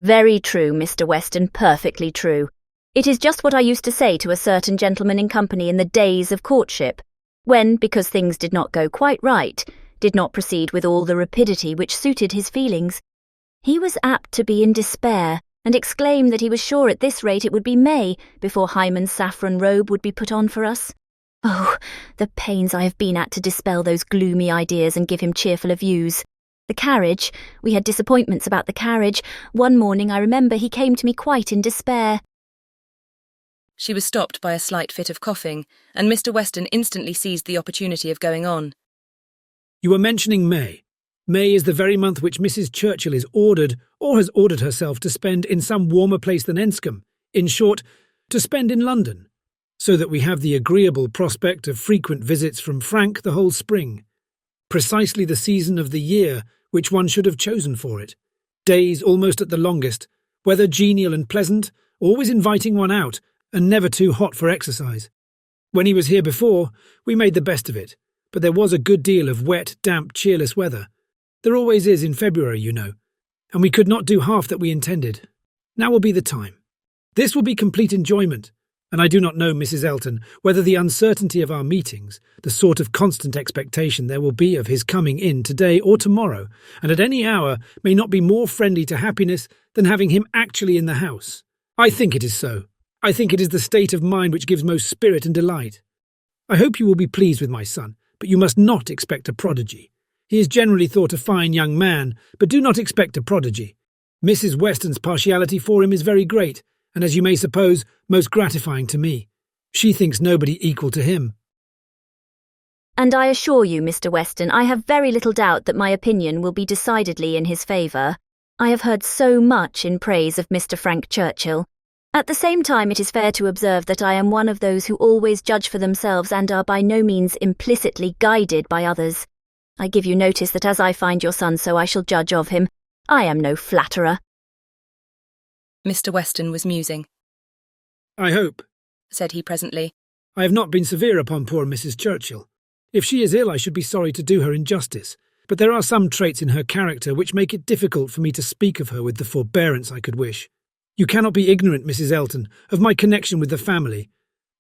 Speaker 11: Very true, Mr. Weston, perfectly true. It is just what I used to say to a certain gentleman in company in the days of courtship, when, because things did not go quite right, did not proceed with all the rapidity which suited his feelings. He was apt to be in despair, and exclaim that he was sure at this rate it would be May before Hymen's saffron robe would be put on for us. Oh, the pains I have been at to dispel those gloomy ideas and give him cheerfuller views. The carriage, we had disappointments about the carriage. One morning I remember he came to me quite in despair.
Speaker 1: She was stopped by a slight fit of coughing, and Mr. Weston instantly seized the opportunity of going on.
Speaker 7: You were mentioning May. May is the very month which Mrs. Churchill is ordered, or has ordered herself to spend in some warmer place than Enscombe, in short, to spend in London, so that we have the agreeable prospect of frequent visits from Frank the whole spring. Precisely the season of the year which one should have chosen for it. Days almost at the longest, weather genial and pleasant, always inviting one out, and never too hot for exercise. When he was here before, we made the best of it, but there was a good deal of wet, damp, cheerless weather. There always is in February, you know, and we could not do half that we intended. Now will be the time. This will be complete enjoyment, and I do not know, Mrs. Elton, whether the uncertainty of our meetings, the sort of constant expectation there will be of his coming in today or tomorrow, and at any hour, may not be more friendly to happiness than having him actually in the house. I think it is so. I think it is the state of mind which gives most spirit and delight. I hope you will be pleased with my son, but you must not expect a prodigy. He is generally thought a fine young man, but do not expect a prodigy. Mrs. Weston's partiality for him is very great, and as you may suppose, most gratifying to me. She thinks nobody equal to him.
Speaker 11: And I assure you, Mr. Weston, I have very little doubt that my opinion will be decidedly in his favour. I have heard so much in praise of Mr. Frank Churchill. At the same time, it is fair to observe that I am one of those who always judge for themselves and are by no means implicitly guided by others. I give you notice that as I find your son, so I shall judge of him. I am no flatterer.
Speaker 1: Mr. Weston was musing.
Speaker 7: I hope,
Speaker 1: said he presently,
Speaker 7: I have not been severe upon poor Mrs. Churchill. If she is ill, I should be sorry to do her injustice, but there are some traits in her character which make it difficult for me to speak of her with the forbearance I could wish. You cannot be ignorant, Mrs. Elton, of my connection with the family,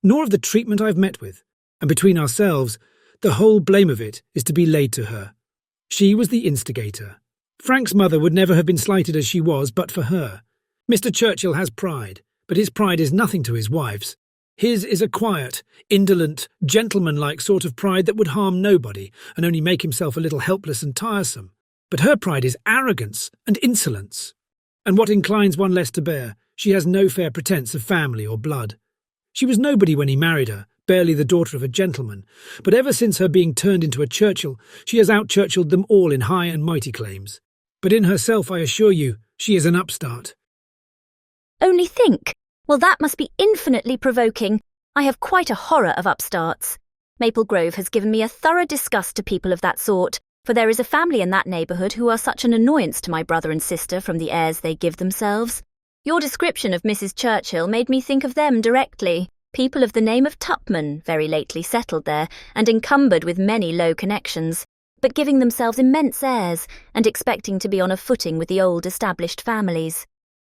Speaker 7: nor of the treatment I have met with, and between ourselves, the whole blame of it is to be laid to her. She was the instigator. Frank's mother would never have been slighted as she was but for her. Mr. Churchill has pride, but his pride is nothing to his wife's. His is a quiet, indolent, gentlemanlike sort of pride that would harm nobody and only make himself a little helpless and tiresome. But her pride is arrogance and insolence. And what inclines one less to bear, she has no fair pretence of family or blood. She was nobody when he married her, barely the daughter of a gentleman, but ever since her being turned into a Churchill, she has out-Churchilled them all in high and mighty claims. But in herself, I assure you, she is an upstart.
Speaker 11: Only think! Well, that must be infinitely provoking. I have quite a horror of upstarts. Maple Grove has given me a thorough disgust to people of that sort, for there is a family in that neighbourhood who are such an annoyance to my brother and sister from the airs they give themselves. Your description of Mrs. Churchill made me think of them directly. People of the name of Tupman, very lately settled there, and encumbered with many low connections, but giving themselves immense airs, and expecting to be on a footing with the old established families.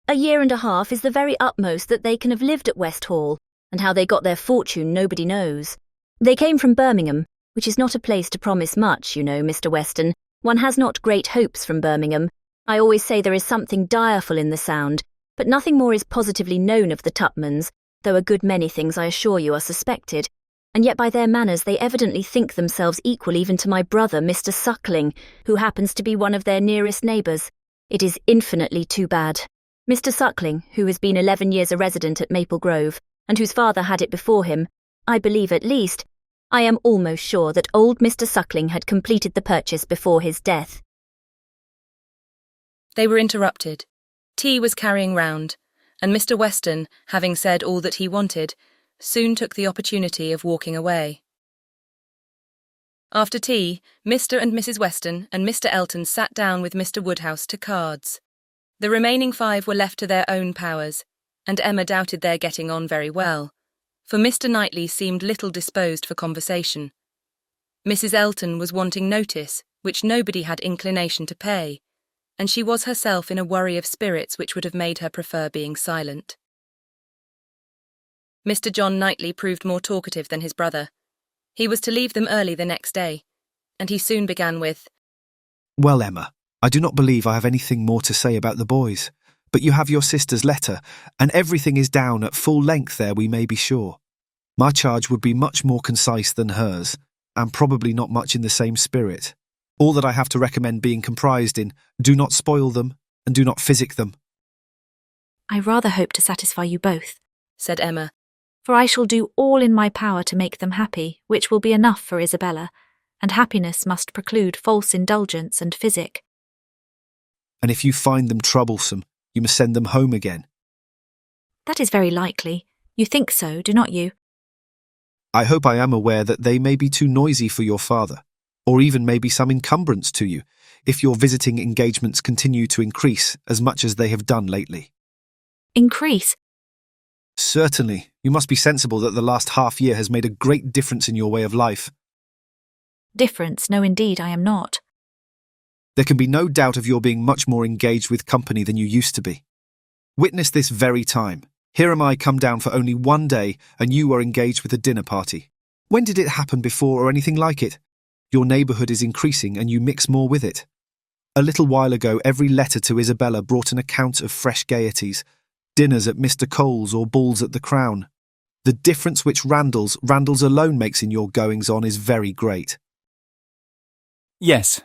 Speaker 11: A year and a half is the very utmost that they can have lived at West Hall, and how they got their fortune nobody knows. They came from Birmingham, which is not a place to promise much, you know, Mr. Weston. One has not great hopes from Birmingham. I always say there is something direful in the sound, but nothing more is positively known of the Tupmans, though a good many things I assure you are suspected, and yet by their manners they evidently think themselves equal even to my brother, Mr. Suckling, who happens to be one of their nearest neighbours. It is infinitely too bad. Mr. Suckling, who has been 11 years a resident at Maple Grove, and whose father had it before him, I believe at least, I am almost sure that old Mr. Suckling had completed the purchase before his death.
Speaker 1: They were interrupted. Tea was carrying round, and Mr. Weston, having said all that he wanted, soon took the opportunity of walking away. After tea, Mr. and Mrs. Weston and Mr. Elton sat down with Mr. Woodhouse to cards. The remaining 5 were left to their own powers, and Emma doubted their getting on very well, for Mr. Knightley seemed little disposed for conversation. Mrs. Elton was wanting notice, which nobody had inclination to pay, and she was herself in a worry of spirits which would have made her prefer being silent. Mr. John Knightley proved more talkative than his brother. He was to leave them early the next day, and he soon began with,
Speaker 13: "Well, Emma, I do not believe I have anything more to say about the boys, but you have your sister's letter, and everything is down at full length there, we may be sure. My charge would be much more concise than hers, and probably not much in the same spirit. All that I have to recommend being comprised in, do not spoil them, and do not physic them."
Speaker 4: "I rather hope to satisfy you both,"
Speaker 1: said Emma,
Speaker 4: "for I shall do all in my power to make them happy, which will be enough for Isabella, and happiness must preclude false indulgence and physic."
Speaker 13: "And if you find them troublesome, you must send them home again."
Speaker 4: "That is very likely. You think so, do not you?"
Speaker 13: "I hope I am aware that they may be too noisy for your father, or even may be some encumbrance to you, if your visiting engagements continue to increase as much as they have done lately."
Speaker 4: "Increase?"
Speaker 13: "Certainly. You must be sensible that the last half year has made a great difference in your way of life."
Speaker 4: "Difference? No, indeed, I am not."
Speaker 13: "There can be no doubt of your being much more engaged with company than you used to be. Witness this very time. Here am I come down for only 1 day, and you are engaged with a dinner party. When did it happen before or anything like it? Your neighbourhood is increasing, and you mix more with it. A little while ago, every letter to Isabella brought an account of fresh gaieties, dinners at Mr. Cole's or balls at the Crown. The difference which Randall's alone makes in your goings-on is very great."
Speaker 8: Yes,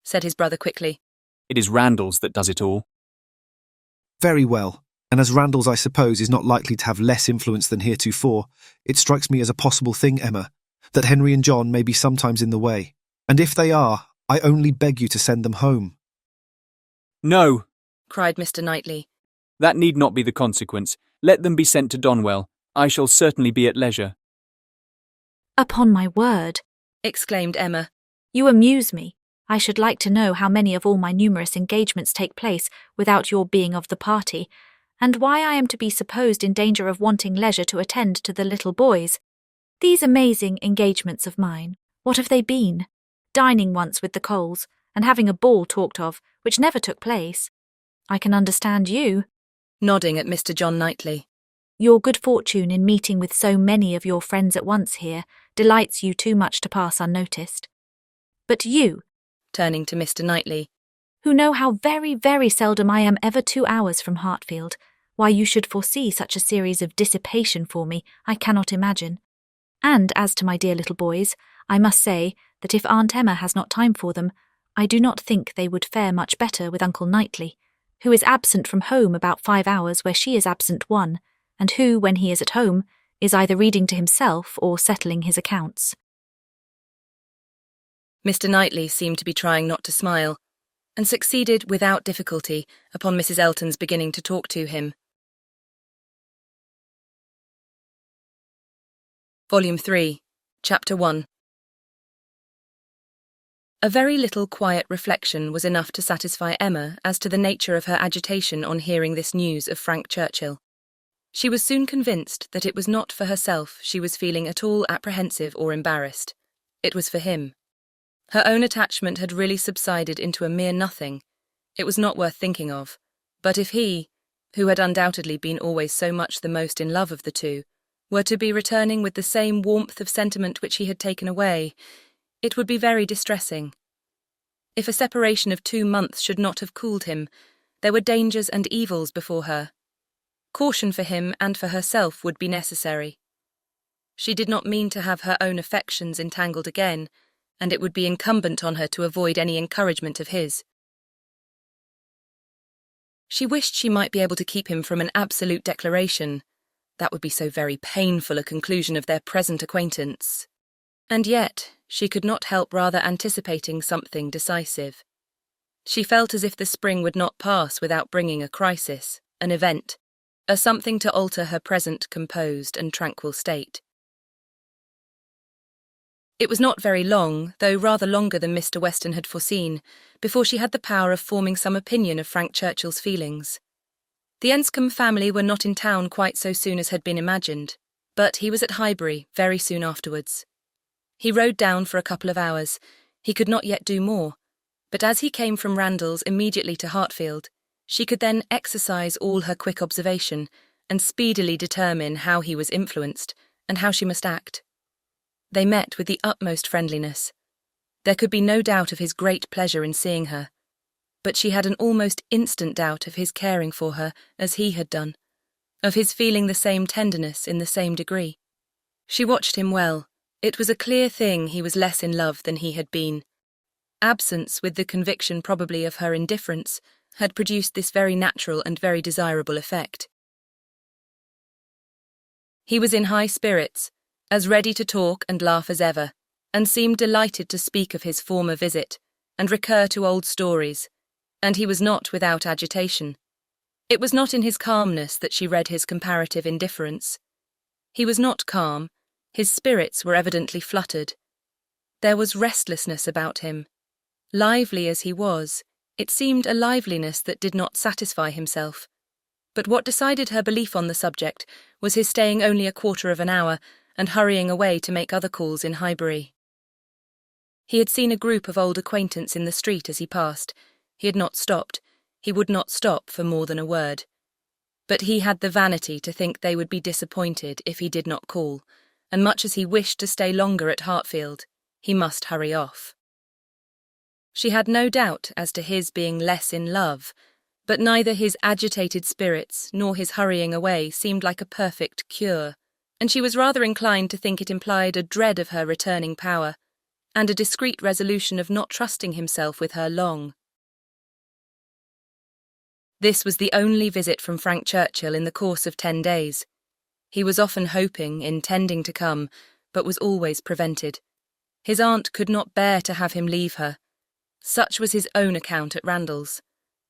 Speaker 1: said his brother quickly.
Speaker 8: it is Randall's that does it all.
Speaker 13: "Very well. And as Randall's, I suppose, is not likely to have less influence than heretofore, it strikes me as a possible thing, Emma, that Henry and John may be sometimes in the way. And if they are, I only beg you to send them home."
Speaker 8: No,
Speaker 1: cried Mr. Knightley.
Speaker 8: that need not be the consequence. Let them be sent to Donwell. I shall certainly be at leisure.
Speaker 4: "Upon my word,"
Speaker 1: exclaimed Emma.
Speaker 4: "you amuse me. I should like to know how many of all my numerous engagements take place without your being of the party, and why I am to be supposed in danger of wanting leisure to attend to the little boys. These amazing engagements of mine, what have they been? Dining once with the Coles, and having a ball talked of, which never took place. I can understand you,"
Speaker 1: nodding at Mr. John Knightley.
Speaker 4: "Your good fortune in meeting with so many of your friends at once here delights you too much to pass unnoticed. But you,"
Speaker 1: turning to Mr. Knightley,
Speaker 4: "who know how very, very seldom I am ever 2 hours from Hartfield, why you should foresee such a series of dissipation for me, I cannot imagine. And as to my dear little boys, I must say that if Aunt Emma has not time for them, I do not think they would fare much better with Uncle Knightley, who is absent from home about 5 hours where she is absent 1, and who, when he is at home, is either reading to himself or settling his accounts."
Speaker 1: Mr. Knightley seemed to be trying not to smile, and succeeded without difficulty upon Mrs. Elton's beginning to talk to him. Volume 3, Chapter 1. A very little quiet reflection was enough to satisfy Emma as to the nature of her agitation on hearing this news of Frank Churchill. She was soon convinced that it was not for herself she was feeling at all apprehensive or embarrassed. It was for him. Her own attachment had really subsided into a mere nothing. It was not worth thinking of. But if he, who had undoubtedly been always so much the most in love of the two, were to be returning with the same warmth of sentiment which he had taken away, it would be very distressing. If a separation of 2 months should not have cooled him, there were dangers and evils before her. Caution for him and for herself would be necessary. She did not mean to have her own affections entangled again, and it would be incumbent on her to avoid any encouragement of his. She wished she might be able to keep him from an absolute declaration. That would be so very painful a conclusion of their present acquaintance. And yet, she could not help rather anticipating something decisive. She felt as if the spring would not pass without bringing a crisis, an event, a something to alter her present composed and tranquil state. It was not very long, though rather longer than Mr. Weston had foreseen, before she had the power of forming some opinion of Frank Churchill's feelings. The Enscombe family were not in town quite so soon as had been imagined, but he was at Highbury very soon afterwards. He rode down for a couple of hours. He could not yet do more, but as he came from Randalls immediately to Hartfield, she could then exercise all her quick observation and speedily determine how he was influenced and how she must act. They met with the utmost friendliness. There could be no doubt of his great pleasure in seeing her, but she had an almost instant doubt of his caring for her as he had done, of his feeling the same tenderness in the same degree. She watched him well. It was a clear thing he was less in love than he had been. Absence, with the conviction probably of her indifference, had produced this very natural and very desirable effect. He was in high spirits, as ready to talk and laugh as ever, and seemed delighted to speak of his former visit and recur to old stories, and he was not without agitation. It was not in his calmness that she read his comparative indifference. He was not calm. His spirits were evidently fluttered. There was restlessness about him. Lively as he was, it seemed a liveliness that did not satisfy himself. But what decided her belief on the subject was his staying only a quarter of an hour and hurrying away to make other calls in Highbury. He had seen a group of old acquaintance in the street as he passed. He had not stopped. He would not stop for more than a word. But he had the vanity to think they would be disappointed if he did not call, and much as he wished to stay longer at Hartfield, he must hurry off. She had no doubt as to his being less in love, but neither his agitated spirits nor his hurrying away seemed like a perfect cure, and she was rather inclined to think it implied a dread of her returning power, and a discreet resolution of not trusting himself with her long. This was the only visit from Frank Churchill in the course of 10 days. He was often hoping, intending to come, but was always prevented. His aunt could not bear to have him leave her. Such was his own account at Randalls.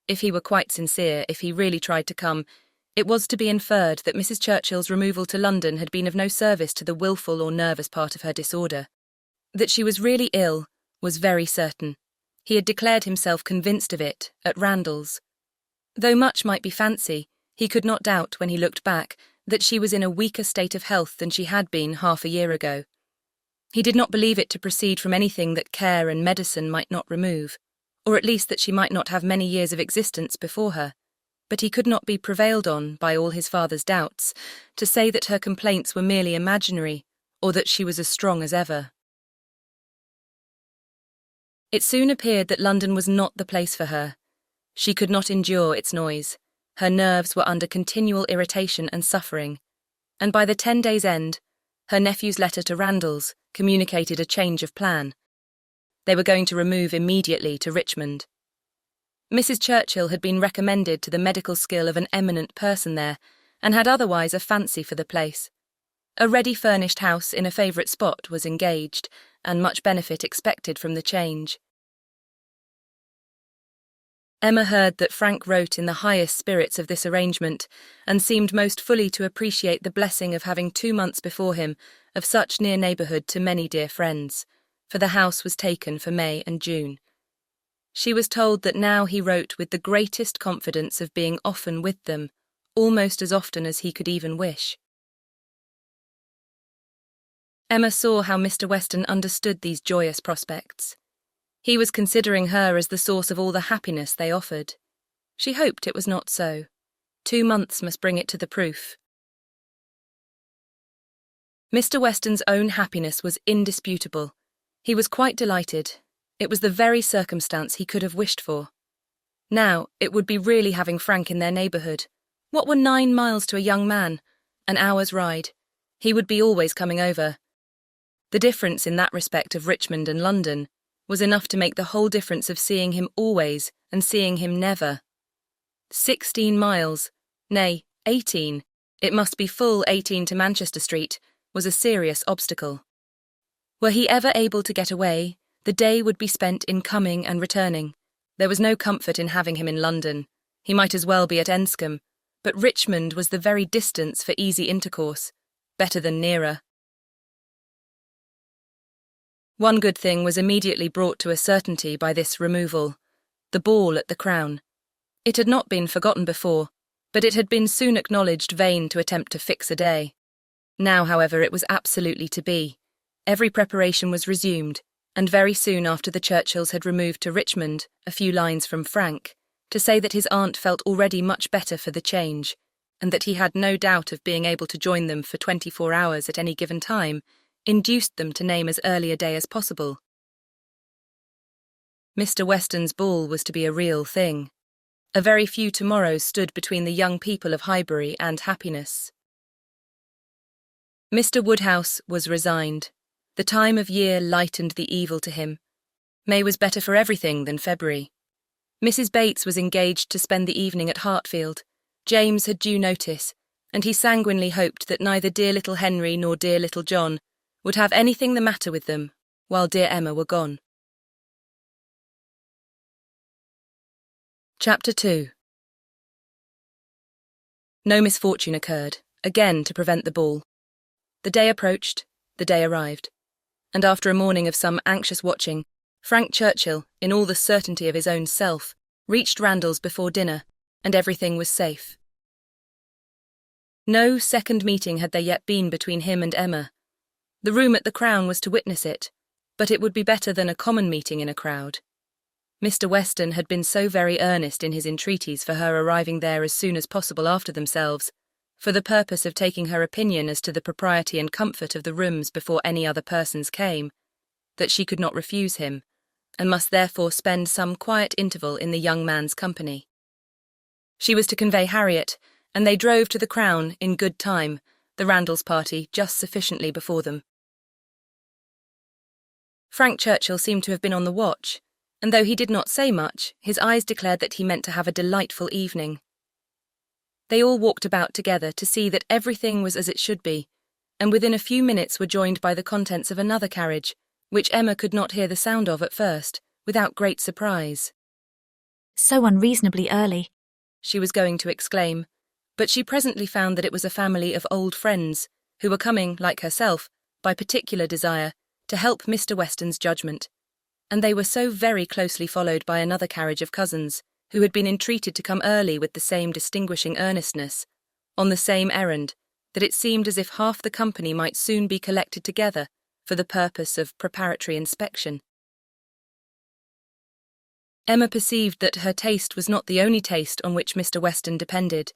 Speaker 1: If he were quite sincere, if he really tried to come, it was to be inferred that Mrs. Churchill's removal to London had been of no service to the wilful or nervous part of her disorder. That she was really ill was very certain. He had declared himself convinced of it at Randalls. Though much might be fancy, he could not doubt, when he looked back, that she was in a weaker state of health than she had been half a year ago. He did not believe it to proceed from anything that care and medicine might not remove, or at least that she might not have many years of existence before her, but he could not be prevailed on, by all his father's doubts, to say that her complaints were merely imaginary, or that she was as strong as ever. It soon appeared that London was not the place for her. She could not endure its noise. Her nerves were under continual irritation and suffering, and by the 10 days' end, her nephew's letter to Randalls communicated a change of plan. They were going to remove immediately to Richmond. Mrs. Churchill had been recommended to the medical skill of an eminent person there, and had otherwise a fancy for the place. A ready-furnished house in a favourite spot was engaged, and much benefit expected from the change. Emma heard that Frank wrote in the highest spirits of this arrangement, and seemed most fully to appreciate the blessing of having 2 months before him of such near neighbourhood to many dear friends, for the house was taken for May and June. She was told that now he wrote with the greatest confidence of being often with them, almost as often as he could even wish. Emma saw how Mr. Weston understood these joyous prospects. He was considering her as the source of all the happiness they offered. She hoped it was not so. 2 months must bring it to the proof. Mr. Weston's own happiness was indisputable. He was quite delighted. It was the very circumstance he could have wished for. Now, it would be really having Frank in their neighbourhood. What were 9 miles to a young man? An hour's ride. He would be always coming over. The difference in that respect of Richmond and London was enough to make the whole difference of seeing him always and seeing him never. 16 miles, nay, 18, it must be full 18 to Manchester Street, was a serious obstacle. Were he ever able to get away, the day would be spent in coming and returning. There was no comfort in having him in London. He might as well be at Enscombe, but Richmond was the very distance for easy intercourse, better than nearer. One good thing was immediately brought to a certainty by this removal: the ball at the Crown. It had not been forgotten before, but it had been soon acknowledged vain to attempt to fix a day. Now, however, it was absolutely to be. Every preparation was resumed, and very soon after the Churchills had removed to Richmond, a few lines from Frank, to say that his aunt felt already much better for the change, and that he had no doubt of being able to join them for 24 hours at any given time, induced them to name as early a day as possible. Mr. Weston's ball was to be a real thing. A very few tomorrows stood between the young people of Highbury and happiness. Mr. Woodhouse was resigned. The time of year lightened the evil to him. May was better for everything than February. Mrs. Bates was engaged to spend the evening at Hartfield. James had due notice, and he sanguinely hoped that neither dear little Henry nor dear little John would have anything the matter with them while dear Emma were gone. Chapter 2. No misfortune occurred, again to prevent the ball. The day approached, the day arrived, and after a morning of some anxious watching, Frank Churchill, in all the certainty of his own self, reached Randalls before dinner, and everything was safe. No second meeting had there yet been between him and Emma. The room at the Crown was to witness it, but it would be better than a common meeting in a crowd. Mr. Weston had been so very earnest in his entreaties for her arriving there as soon as possible after themselves, for the purpose of taking her opinion as to the propriety and comfort of the rooms before any other persons came, that she could not refuse him, and must therefore spend some quiet interval in the young man's company. She was to convey Harriet, and they drove to the Crown in good time, the Randalls party just sufficiently before them. Frank Churchill seemed to have been on the watch, and though he did not say much, his eyes declared that he meant to have a delightful evening. They all walked about together to see that everything was as it should be, and within a few minutes were joined by the contents of another carriage, which Emma could not hear the sound of at first, without great surprise.
Speaker 4: So unreasonably early,
Speaker 1: she was going to exclaim, but she presently found that it was a family of old friends, who were coming, like herself, by particular desire, to help Mr. Weston's judgment, and they were so very closely followed by another carriage of cousins, who had been entreated to come early with the same distinguishing earnestness, on the same errand, that it seemed as if half the company might soon be collected together for the purpose of preparatory inspection. Emma perceived that her taste was not the only taste on which Mr. Weston depended,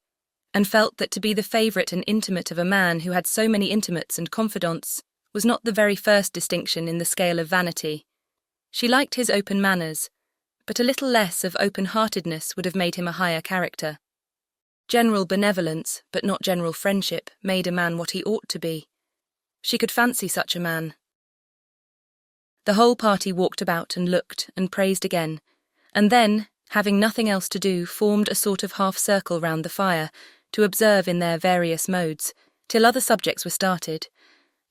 Speaker 1: and felt that to be the favourite and intimate of a man who had so many intimates and confidants was not the very first distinction in the scale of vanity. She liked his open manners, but a little less of open-heartedness would have made him a higher character. General benevolence, but not general friendship, made a man what he ought to be. She could fancy such a man. The whole party walked about and looked and praised again, and then, having nothing else to do, formed a sort of half-circle round the fire, to observe in their various modes, till other subjects were started,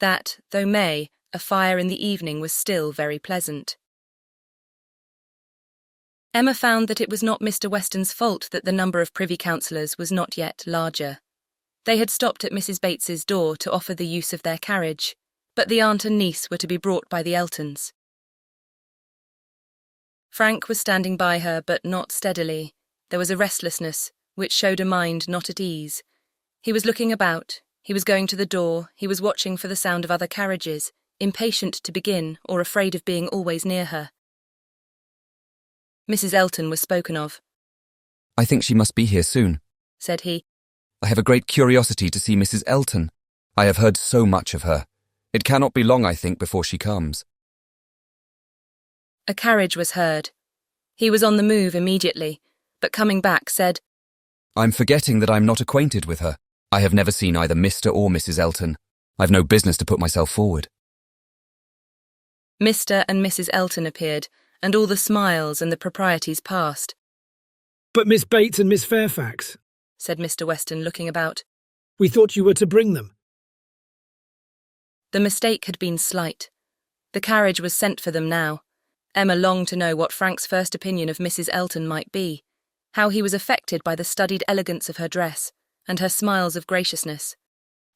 Speaker 1: that, though May, a fire in the evening was still very pleasant. Emma found that it was not Mr. Weston's fault that the number of privy councillors was not yet larger. They had stopped at Mrs. Bates's door to offer the use of their carriage, but the aunt and niece were to be brought by the Eltons. Frank was standing by her, but not steadily. There was a restlessness, which showed a mind not at ease. He was looking about, he was going to the door, he was watching for the sound of other carriages, impatient to begin or afraid of being always near her. Mrs. Elton was spoken of.
Speaker 2: "I think she must be here soon,"
Speaker 1: said he.
Speaker 2: "I have a great curiosity to see Mrs. Elton. I have heard so much of her. It cannot be long, I think, before she comes."
Speaker 1: A carriage was heard. He was on the move immediately, but coming back said,
Speaker 2: "I'm forgetting that I'm not acquainted with her. I have never seen either Mr. or Mrs. Elton. I've no business to put myself forward."
Speaker 1: Mr. and Mrs. Elton appeared, and all the smiles and the proprieties passed.
Speaker 7: But Miss Bates and Miss Fairfax,
Speaker 1: said Mr. Weston, looking about.
Speaker 7: we thought you were to bring them.
Speaker 1: The mistake had been slight. The carriage was sent for them now. Emma longed to know what Frank's first opinion of Mrs. Elton might be, how he was affected by the studied elegance of her dress and her smiles of graciousness.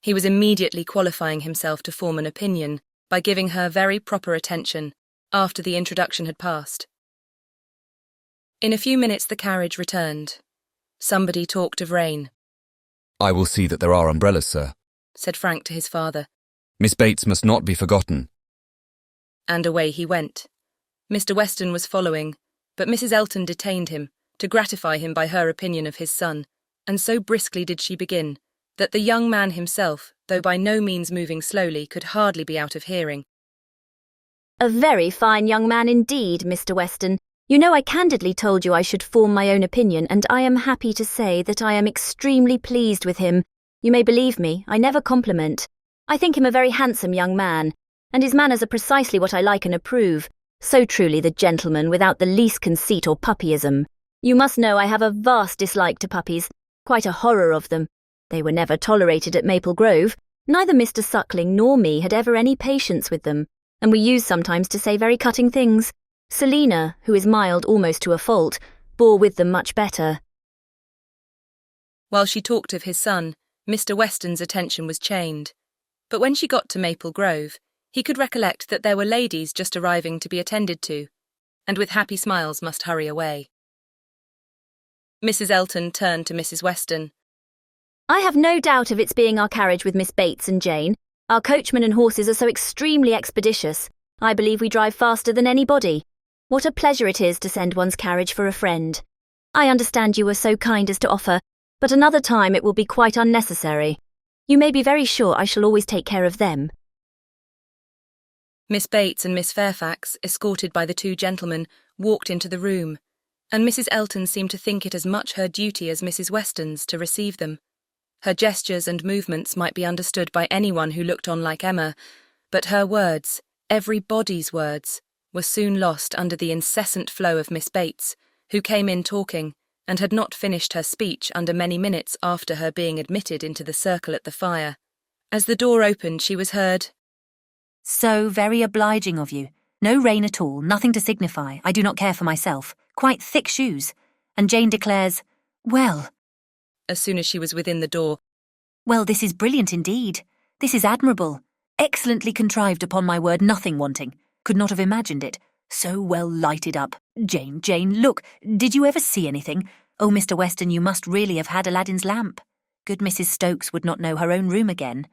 Speaker 1: He was immediately qualifying himself to form an opinion by giving her very proper attention after the introduction had passed. In a few minutes the carriage returned. Somebody talked of rain.
Speaker 2: I will see that there are umbrellas, sir,
Speaker 1: said Frank to his father.
Speaker 2: Miss Bates must not be forgotten.
Speaker 1: And away he went. Mr. Weston was following, but Mrs. Elton detained him to gratify him by her opinion of his son, and so briskly did she begin, that the young man himself, though by no means moving slowly, could hardly be out of hearing.
Speaker 11: A very fine young man indeed, Mr. Weston. You know I candidly told you I should form my own opinion, and I am happy to say that I am extremely pleased with him. You may believe me, I never compliment. I think him a very handsome young man, and his manners are precisely what I like and approve. So truly the gentleman without the least conceit or puppyism. You must know I have a vast dislike to puppies, quite a horror of them. They were never tolerated at Maple Grove. Neither Mr. Suckling nor me had ever any patience with them, and we used sometimes to say very cutting things. Selina, who is mild almost to a fault, bore with them much better.
Speaker 1: While she talked of his son, Mr. Weston's attention was chained. But when she got to Maple Grove, he could recollect that there were ladies just arriving to be attended to, and with happy smiles must hurry away. Mrs. Elton turned to Mrs. Weston.
Speaker 11: I have no doubt of its being our carriage with Miss Bates and Jane. Our coachman and horses are so extremely expeditious. I believe we drive faster than anybody. What a pleasure it is to send one's carriage for a friend. I understand you were so kind as to offer, but another time it will be quite unnecessary. You may be very sure I shall always take care of them.
Speaker 1: Miss Bates and Miss Fairfax, escorted by the two gentlemen, walked into the room, and Mrs. Elton seemed to think it as much her duty as Mrs. Weston's to receive them. Her gestures and movements might be understood by anyone who looked on like Emma, but her words, everybody's words, were soon lost under the incessant flow of Miss Bates, who came in talking, and had not finished her speech under many minutes after her being admitted into the circle at the fire. As the door opened, she was heard,
Speaker 12: So very obliging of you. No rain at all, nothing to signify. I do not care for myself. Quite thick shoes. And Jane declares, well,
Speaker 1: as soon as she was within the door,
Speaker 12: well, this is brilliant indeed. This is admirable. Excellently contrived, upon my word, nothing wanting. Could not have imagined it. So well lighted up. Jane, look, did you ever see anything? Oh, Mr. Weston, you must really have had Aladdin's lamp. Good Mrs. Stokes would not know her own room again.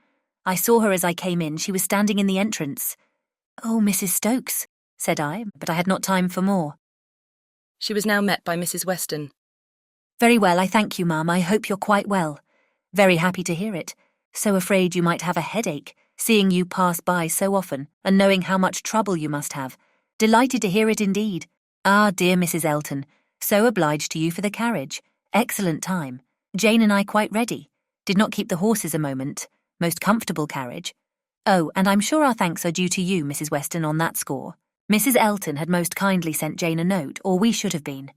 Speaker 12: I saw her as I came in. She was standing in the entrance. Oh, Mrs. Stokes, said I, but I had not time for more.
Speaker 1: She was now met by Mrs. Weston.
Speaker 12: Very well, I thank you, ma'am. I hope you're quite well. Very happy to hear it. So afraid you might have a headache, seeing you pass by so often, and knowing how much trouble you must have. Delighted to hear it indeed. Ah, dear Mrs. Elton, so obliged to you for the carriage. Excellent time. Jane and I quite ready. Did not keep the horses a moment. Most comfortable carriage. Oh, and I'm sure our thanks are due to you, Mrs. Weston, on that score. Mrs. Elton had most kindly sent Jane a note, or we should have been.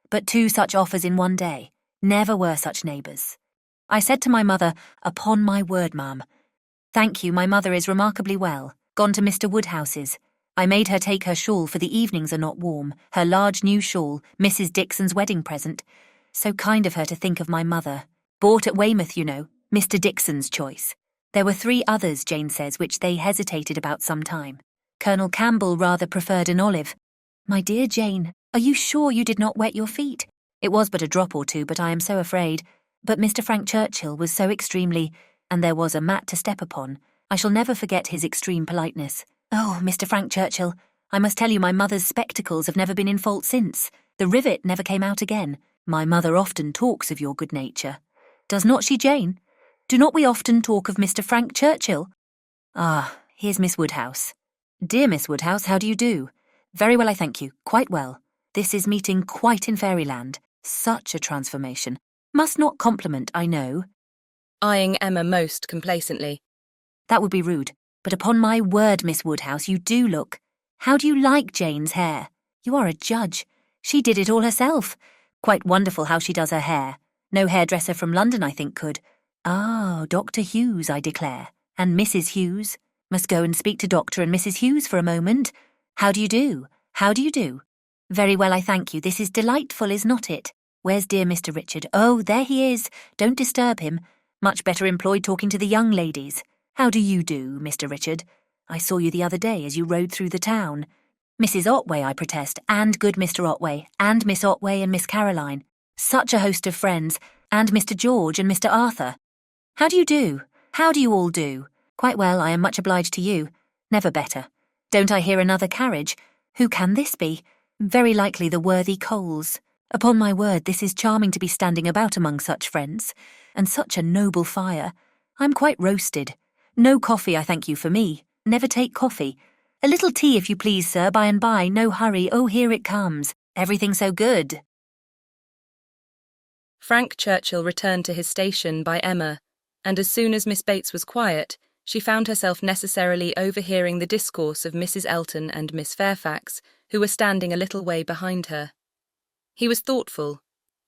Speaker 12: But 2 such offers in one day. Never were such neighbours. I said to my mother, upon my word, ma'am. Thank you, my mother is remarkably well. Gone to Mr. Woodhouse's. I made her take her shawl, for the evenings are not warm. Her large new shawl, Mrs. Dixon's wedding present. So kind of her to think of my mother. Bought at Weymouth, you know. Mr. Dixon's choice. There were 3 others, Jane says, which they hesitated about some time. Colonel Campbell rather preferred an olive. My dear Jane, are you sure you did not wet your feet? It was but a drop or 2, but I am so afraid. But Mr. Frank Churchill was so extremely, and there was a mat to step upon. I shall never forget his extreme politeness. Oh, Mr. Frank Churchill, I must tell you my mother's spectacles have never been in fault since. The rivet never came out again. My mother often talks of your good nature. Does not she, Jane? Do not we often talk of Mr. Frank Churchill? Ah, here's Miss Woodhouse. Dear Miss Woodhouse, how do you do? Very well, I thank you. Quite well. This is meeting quite in fairyland. Such a transformation. Must not compliment, I know.
Speaker 1: Eyeing Emma most complacently.
Speaker 12: That would be rude. But upon my word, Miss Woodhouse, you do look. How do you like Jane's hair? You are a judge. She did it all herself.
Speaker 14: Quite wonderful how she does her hair. No hairdresser from London, I think, could. Ah, Dr. Hughes, I declare. And Mrs. Hughes. Must go and speak to Dr. and Mrs. Hughes for a moment. How do you do? How do you do? Very well, I thank you. This is delightful, is not it? Where's dear Mr. Richard? Oh, there he is. Don't disturb him. Much better employed talking to the young ladies. How do you do, Mr. Richard? I saw you the other day as you rode through the town. Mrs. Otway, I protest, and good Mr. Otway, and Miss Otway and Miss Caroline. Such a host of friends, and Mr. George and Mr. Arthur. How do you do? How do you all do? Quite well, I am much obliged to you. Never better. Don't I hear another carriage? Who can this be? Very likely the worthy Coles. Upon my word, this is charming to be standing about among such friends. And such a noble fire. I'm quite roasted. No coffee, I thank you, for me. Never take coffee. A little tea, if you please, sir, by and by. No hurry. Oh, here it comes. Everything so good.
Speaker 1: Frank Churchill returned to his station by Emma, and as soon as Miss Bates was quiet, she found herself necessarily overhearing the discourse of Mrs. Elton and Miss Fairfax, who were standing a little way behind her. He was thoughtful.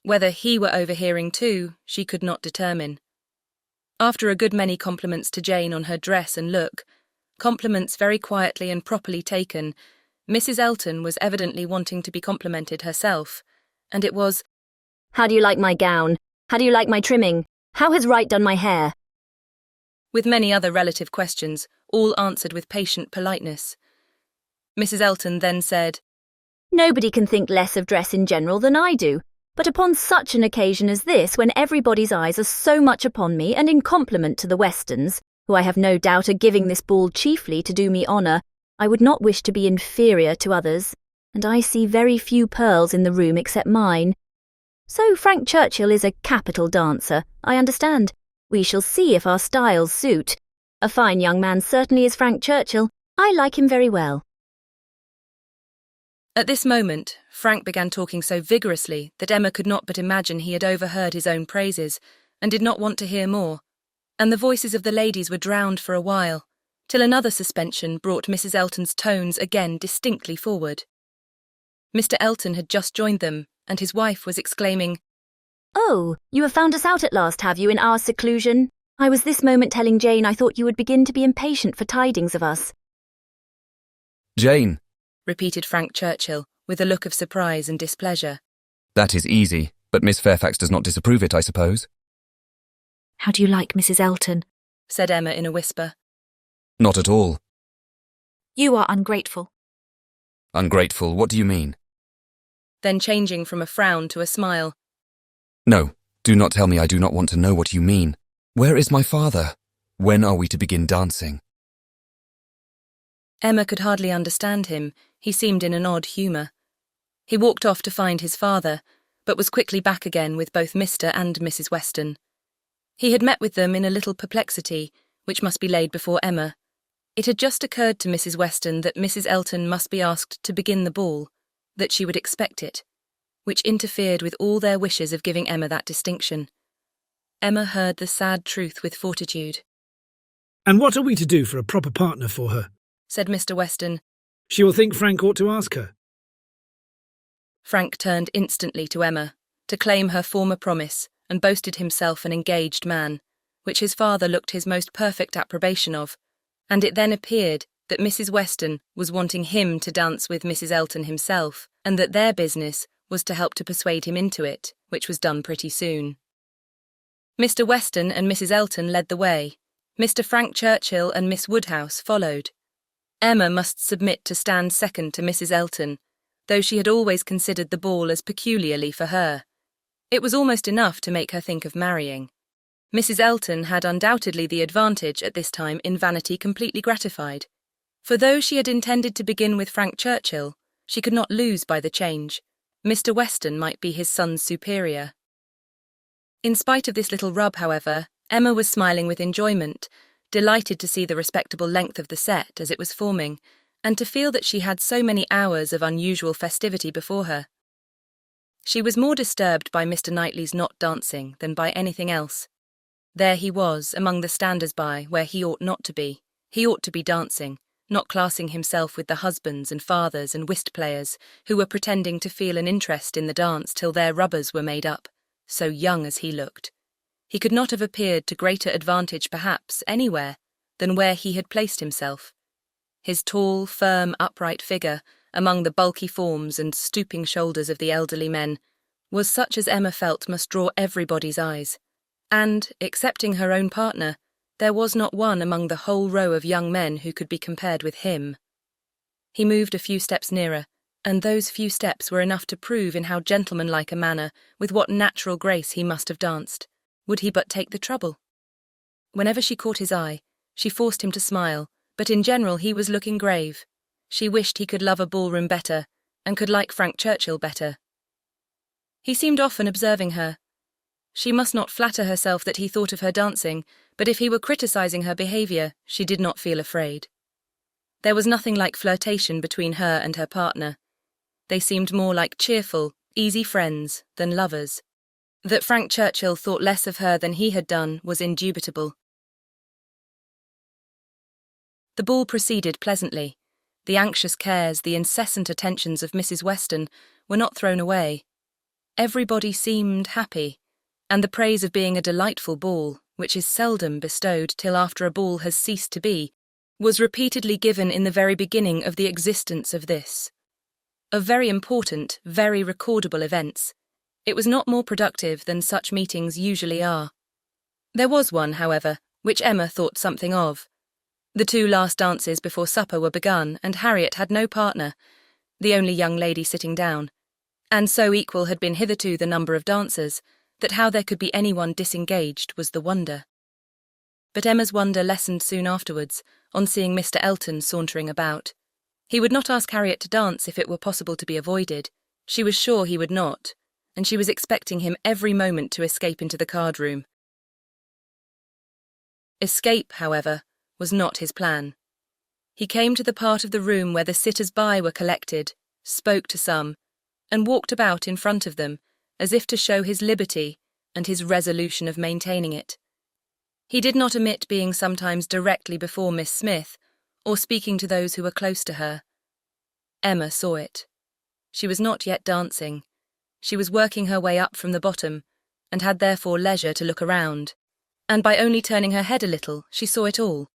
Speaker 1: Whether he were overhearing too, she could not determine. After a good many compliments to Jane on her dress and look, compliments very quietly and properly taken, Mrs. Elton was evidently wanting to be complimented herself, and it was,
Speaker 11: "How do you like my gown? How do you like my trimming? How has Wright done my hair?"
Speaker 1: with many other relative questions, all answered with patient politeness. Mrs. Elton then said,
Speaker 11: "Nobody can think less of dress in general than I do, but upon such an occasion as this, when everybody's eyes are so much upon me, and in compliment to the Westons, who I have no doubt are giving this ball chiefly to do me honour, I would not wish to be inferior to others, and I see very few pearls in the room except mine. So Frank Churchill is a capital dancer, I understand. We shall see if our styles suit. A fine young man certainly is Frank Churchill. I like him very well."
Speaker 1: At this moment, Frank began talking so vigorously that Emma could not but imagine he had overheard his own praises, and did not want to hear more, and the voices of the ladies were drowned for a while, till another suspension brought Mrs. Elton's tones again distinctly forward. Mr. Elton had just joined them, and his wife was exclaiming,
Speaker 11: "Oh, you have found us out at last, have you, in our seclusion? I was this moment telling Jane I thought you would begin to be impatient for tidings of us."
Speaker 2: Jane,
Speaker 1: repeated Frank Churchill, with a look of surprise and displeasure.
Speaker 2: that is easy, but Miss Fairfax does not disapprove it, I suppose.
Speaker 4: "How do you like Mrs. Elton?"
Speaker 1: said Emma in a whisper.
Speaker 2: Not at all.
Speaker 4: "You are ungrateful."
Speaker 2: Ungrateful, what do you mean?
Speaker 1: Then changing from a frown to a smile.
Speaker 2: No, do not tell me, I do not want to know what you mean. Where is my father? When are we to begin dancing?
Speaker 1: Emma could hardly understand him. He seemed in an odd humour. He walked off to find his father, but was quickly back again with both Mr. and Mrs. Weston. He had met with them in a little perplexity, which must be laid before Emma. It had just occurred to Mrs. Weston that Mrs. Elton must be asked to begin the ball, that she would expect it, which interfered with all their wishes of giving Emma that distinction. Emma heard the sad truth with fortitude.
Speaker 7: "And what are we to do for a proper partner for her?"
Speaker 1: said Mr. Weston.
Speaker 7: "She will think Frank ought to ask her."
Speaker 1: Frank turned instantly to Emma, to claim her former promise, and boasted himself an engaged man, which his father looked his most perfect approbation of, and it then appeared that Mrs. Weston was wanting him to dance with Mrs. Elton himself, and that their business was to help to persuade him into it, which was done pretty soon. Mr. Weston and Mrs. Elton led the way. Mr. Frank Churchill and Miss Woodhouse followed. Emma must submit to stand second to Mrs. Elton, though she had always considered the ball as peculiarly for her. It was almost enough to make her think of marrying. Mrs. Elton had undoubtedly the advantage at this time in vanity completely gratified, for though she had intended to begin with Frank Churchill, she could not lose by the change. Mr. Weston might be his son's superior. In spite of this little rub, however, Emma was smiling with enjoyment, delighted to see the respectable length of the set as it was forming, and to feel that she had so many hours of unusual festivity before her. She was more disturbed by Mr. Knightley's not dancing than by anything else. There he was, among the standers-by, where he ought not to be. He ought to be dancing, not classing himself with the husbands and fathers and whist players who were pretending to feel an interest in the dance till their rubbers were made up, so young as he looked. He could not have appeared to greater advantage, perhaps, anywhere than where he had placed himself. His tall, firm, upright figure, among the bulky forms and stooping shoulders of the elderly men, was such as Emma felt must draw everybody's eyes, and, excepting her own partner, there was not one among the whole row of young men who could be compared with him. He moved a few steps nearer, and those few steps were enough to prove in how gentlemanlike a manner, with what natural grace he must have danced, would he but take the trouble. Whenever she caught his eye, she forced him to smile, but in general he was looking grave. She wished he could love a ballroom better, and could like Frank Churchill better. He seemed often observing her. She must not flatter herself that he thought of her dancing, but if he were criticising her behaviour, she did not feel afraid. There was nothing like flirtation between her and her partner. They seemed more like cheerful, easy friends than lovers. That Frank Churchill thought less of her than he had done was indubitable. The ball proceeded pleasantly. The anxious cares, the incessant attentions of Mrs. Weston were not thrown away. Everybody seemed happy, and the praise of being a delightful ball, which is seldom bestowed till after a ball has ceased to be, was repeatedly given in the very beginning of the existence of this. Of very important, very recordable events, it was not more productive than such meetings usually are. There was one, however, which Emma thought something of. The 2 last dances before supper were begun, and Harriet had no partner, the only young lady sitting down, and so equal had been hitherto the number of dancers, that how there could be anyone disengaged was the wonder. But Emma's wonder lessened soon afterwards, on seeing Mr. Elton sauntering about. He would not ask Harriet to dance if it were possible to be avoided. She was sure he would not, and she was expecting him every moment to escape into the card-room. Escape, however, was not his plan. He came to the part of the room where the sitters-by were collected, spoke to some, and walked about in front of them, as if to show his liberty and his resolution of maintaining it. He did not omit being sometimes directly before Miss Smith, or speaking to those who were close to her. Emma saw it. She was not yet dancing. She was working her way up from the bottom, and had therefore leisure to look around, and by only turning her head a little, she saw it all.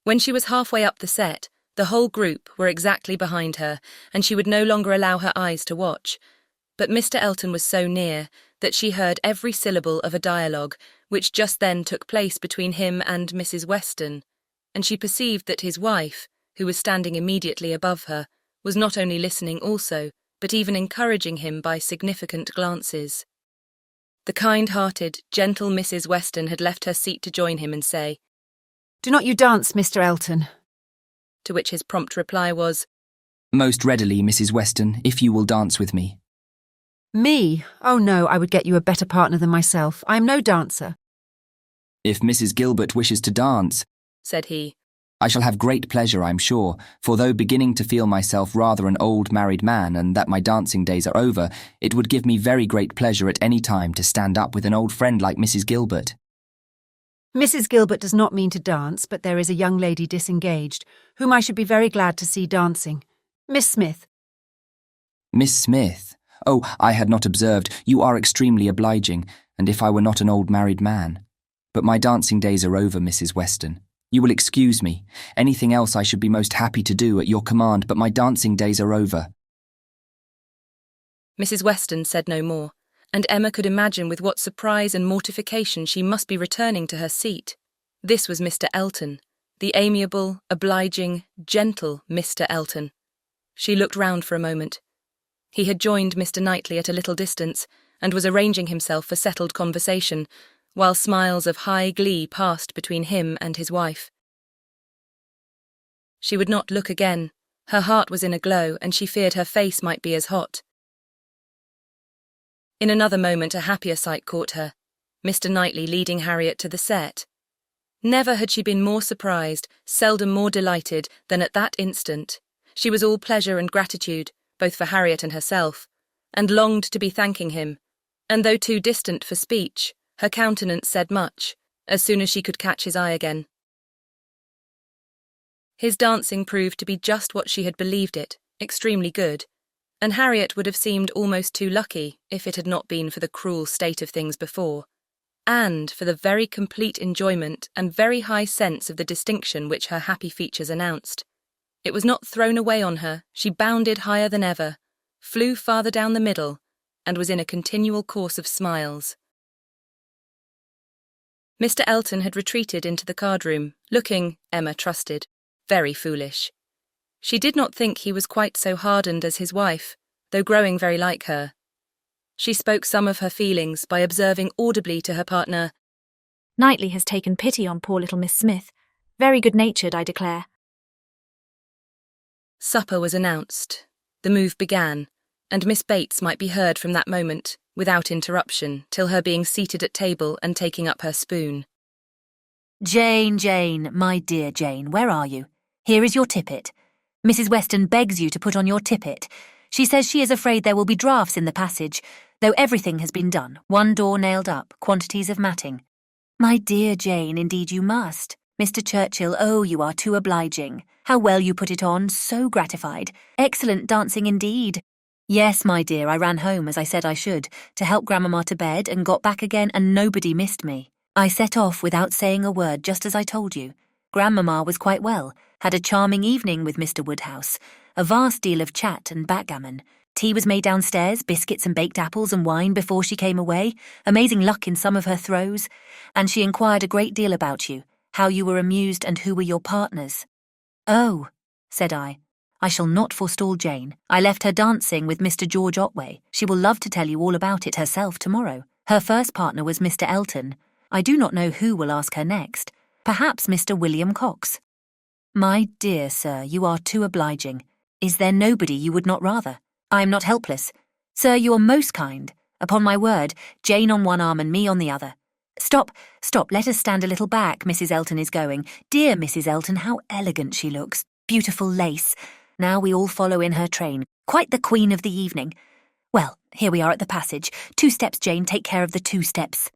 Speaker 1: When she was halfway up the set, the whole group were exactly behind her, and she would no longer allow her eyes to watch. But Mr. Elton was so near that she heard every syllable of a dialogue which just then took place between him and Mrs. Weston, and she perceived that his wife, who was standing immediately above her, was not only listening also, but even encouraging him by significant glances. The kind-hearted, gentle Mrs. Weston had left her seat to join him and say,
Speaker 6: "Do not you dance, Mr. Elton?"
Speaker 1: To which his prompt reply was,
Speaker 15: "Most readily, Mrs. Weston, if you will dance with me."
Speaker 6: "Me? Oh no, I would get you a better partner than myself. I am no dancer."
Speaker 15: "If Mrs. Gilbert wishes to dance,"
Speaker 1: said he,
Speaker 15: "I shall have great pleasure, I'm sure, for though beginning to feel myself rather an old married man and that my dancing days are over, it would give me very great pleasure at any time to stand up with an old friend like Mrs. Gilbert."
Speaker 6: Mrs. Gilbert does not mean to dance, but there is a young lady disengaged, whom I should be very glad to see dancing. Miss Smith.
Speaker 15: "Miss Smith? Oh, I had not observed. You are extremely obliging, and if I were not an old married man. But my dancing days are over, Mrs. Weston. You will excuse me. Anything else I should be most happy to do at your command, but my dancing days are over."
Speaker 1: Mrs. Weston said no more, and Emma could imagine with what surprise and mortification she must be returning to her seat. This was Mr. Elton, the amiable, obliging, gentle Mr. Elton. She looked round for a moment. He had joined Mr. Knightley at a little distance, and was arranging himself for settled conversation, while smiles of high glee passed between him and his wife. She would not look again. Her heart was in a glow, and she feared her face might be as hot. In another moment a happier sight caught her, Mr. Knightley leading Harriet to the set. Never had she been more surprised, seldom more delighted, than at that instant. She was all pleasure and gratitude, both for Harriet and herself, and longed to be thanking him, and though too distant for speech, her countenance said much, as soon as she could catch his eye again. His dancing proved to be just what she had believed it, extremely good, and Harriet would have seemed almost too lucky if it had not been for the cruel state of things before, and for the very complete enjoyment and very high sense of the distinction which her happy features announced. It was not thrown away on her, she bounded higher than ever, flew farther down the middle, and was in a continual course of smiles. Mr. Elton had retreated into the card-room, looking, Emma trusted, very foolish. She did not think he was quite so hardened as his wife, though growing very like her. She spoke some of her feelings by observing audibly to her partner,
Speaker 4: Knightley has taken pity on poor little Miss Smith. Very good-natured, I declare.
Speaker 1: Supper was announced. The move began, and Miss Bates might be heard from that moment, without interruption, till her being seated at table and taking up her spoon.
Speaker 14: Jane, my dear Jane, where are you? Here is your tippet. Mrs. Weston begs you to put on your tippet. She says she is afraid there will be draughts in the passage, though everything has been done, one door nailed up, quantities of matting. My dear Jane, indeed you must. Mr. Churchill, oh, you are too obliging. How well you put it on, so gratified. Excellent dancing indeed. Yes, my dear, I ran home, as I said I should, to help Grandmamma to bed, and got back again, and nobody missed me. I set off without saying a word, just as I told you. Grandmamma was quite well, had a charming evening with Mr. Woodhouse, a vast deal of chat and backgammon. Tea was made downstairs, biscuits and baked apples and wine before she came away, amazing luck in some of her throws, and she inquired a great deal about you, how you were amused and who were your partners. Oh, said I shall not forestall Jane. I left her dancing with Mr. George Otway. She will love to tell you all about it herself tomorrow. Her first partner was Mr. Elton. I do not know who will ask her next. Perhaps Mr. William Cox. My dear sir, you are too obliging. Is there nobody you would not rather? I am not helpless. Sir, you are most kind. Upon my word, Jane on one arm and me on the other. Stop, let us stand a little back, Mrs. Elton is going. Dear Mrs. Elton, how elegant she looks. Beautiful lace. Now we all follow in her train. Quite the queen of the evening. Well, here we are at the passage. 2 steps, Jane, take care of the 2 steps.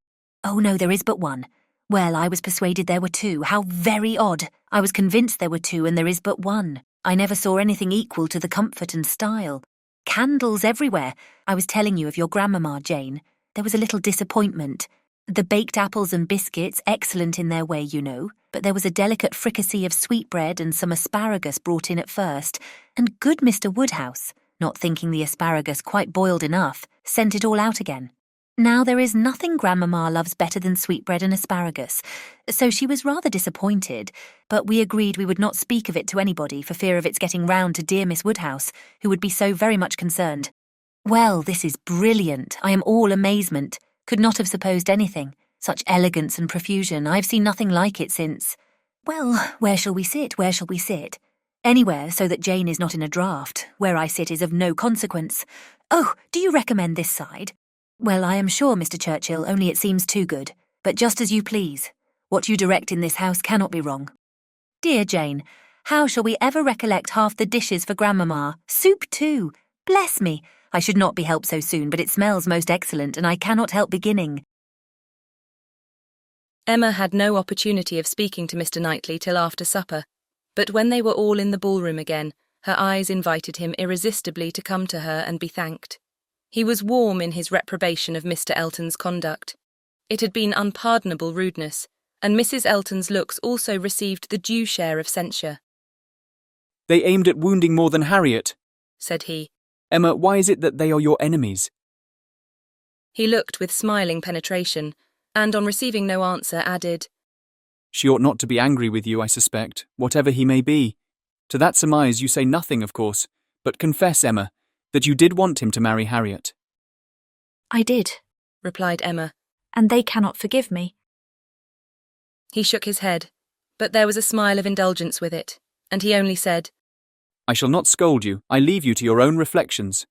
Speaker 14: Oh no, there is but one. Well, I was persuaded there were 2. How very odd. I was convinced there were 2 and there is but one. I never saw anything equal to the comfort and style. Candles everywhere. I was telling you of your grandmamma, Jane. There was a little disappointment. The baked apples and biscuits, excellent in their way, you know, but there was a delicate fricassee of sweetbread and some asparagus brought in at first, and good Mr. Woodhouse, not thinking the asparagus quite boiled enough, sent it all out again. Now there is nothing Grandmamma loves better than sweetbread and asparagus, so she was rather disappointed, but we agreed we would not speak of it to anybody for fear of its getting round to dear Miss Woodhouse, who would be so very much concerned. Well, this is brilliant. I am all amazement. Could not have supposed anything. Such elegance and profusion. I have seen nothing like it since. Well, where shall we sit? Anywhere, so that Jane is not in a draught. Where I sit is of no consequence. Oh, do you recommend this side? Well, I am sure, Mr. Churchill, only it seems too good. But just as you please. What you direct in this house cannot be wrong. Dear Jane, how shall we ever recollect half the dishes for Grandmamma? Soup too! Bless me! I should not be helped so soon, but it smells most excellent, and I cannot help beginning.
Speaker 1: Emma had no opportunity of speaking to Mr. Knightley till after supper, but when they were all in the ballroom again, her eyes invited him irresistibly to come to her and be thanked. He was warm in his reprobation of Mr. Elton's conduct. It had been unpardonable rudeness, and Mrs. Elton's looks also received the due share of censure.
Speaker 8: They aimed at wounding more than Harriet,
Speaker 1: said he.
Speaker 8: Emma, why is it that they are your enemies?
Speaker 1: He looked with smiling penetration, and on receiving no answer added,
Speaker 8: She ought not to be angry with you, I suspect, whatever he may be. To that surmise you say nothing, of course, but confess, Emma, that you did want him to marry Harriet.
Speaker 4: I did,
Speaker 1: replied Emma,
Speaker 4: and they cannot forgive me.
Speaker 1: He shook his head, but there was a smile of indulgence with it, and he only said,
Speaker 8: I shall not scold you. I leave you to your own reflections.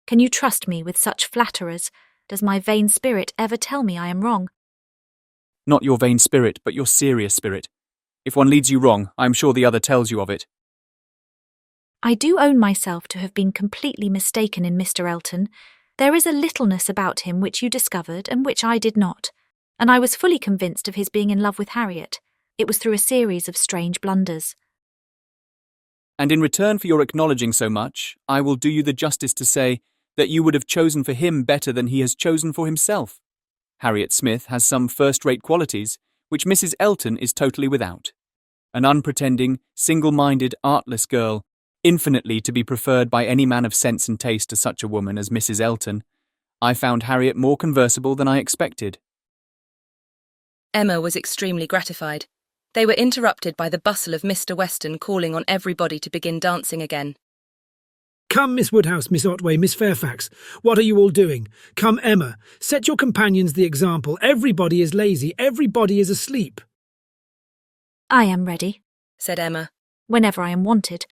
Speaker 4: Can you trust me with such flatterers? Does my vain spirit ever tell me I am wrong?
Speaker 8: Not your vain spirit, but your serious spirit. If one leads you wrong, I am sure the other tells you of it.
Speaker 4: I do own myself to have been completely mistaken in Mr. Elton. There is a littleness about him which you discovered and which I did not, and I was fully convinced of his being in love with Harriet. It was through a series of strange blunders.
Speaker 8: and in return for your acknowledging so much, I will do you the justice to say that you would have chosen for him better than he has chosen for himself. Harriet Smith has some first-rate qualities, which Mrs. Elton is totally without. An unpretending, single-minded, artless girl, infinitely to be preferred by any man of sense and taste to such a woman as Mrs. Elton. I found Harriet more conversable than I expected.
Speaker 1: Emma was extremely gratified. They were interrupted by the bustle of Mr. Weston calling on everybody to begin dancing again.
Speaker 7: Come, Miss Woodhouse, Miss Otway, Miss Fairfax. What are you all doing? Come, Emma. Set your companions the example. Everybody is lazy. Everybody is asleep.
Speaker 4: I am ready,
Speaker 1: said Emma.
Speaker 4: Whenever I am wanted.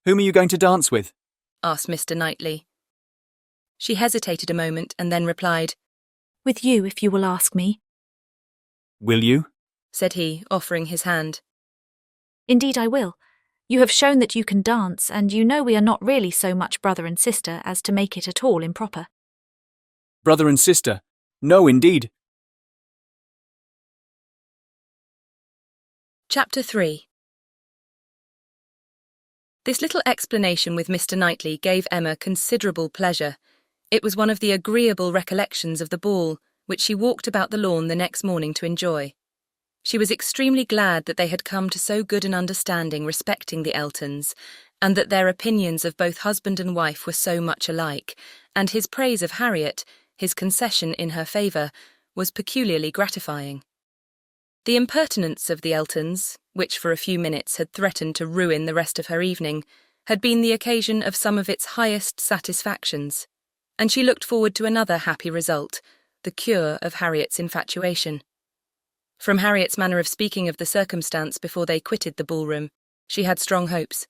Speaker 8: Whom are you going to dance with?
Speaker 1: Asked Mr. Knightley. She hesitated a moment and then replied,
Speaker 4: With you, if you will ask me.
Speaker 8: Will you?
Speaker 1: Said he, offering his hand.
Speaker 4: Indeed I will. You have shown that you can dance, and you know we are not really so much brother and sister as to make it at all improper.
Speaker 8: Brother and sister? No, indeed.
Speaker 1: Chapter 3. This little explanation with Mr. Knightley gave Emma considerable pleasure. It was one of the agreeable recollections of the ball, which she walked about the lawn the next morning to enjoy. She was extremely glad that they had come to so good an understanding respecting the Eltons, and that their opinions of both husband and wife were so much alike, and his praise of Harriet, his concession in her favour, was peculiarly gratifying. The impertinence of the Eltons, which for a few minutes had threatened to ruin the rest of her evening, had been the occasion of some of its highest satisfactions, and she looked forward to another happy result, the cure of Harriet's infatuation. From Harriet's manner of speaking of the circumstance before they quitted the ballroom, she had strong hopes.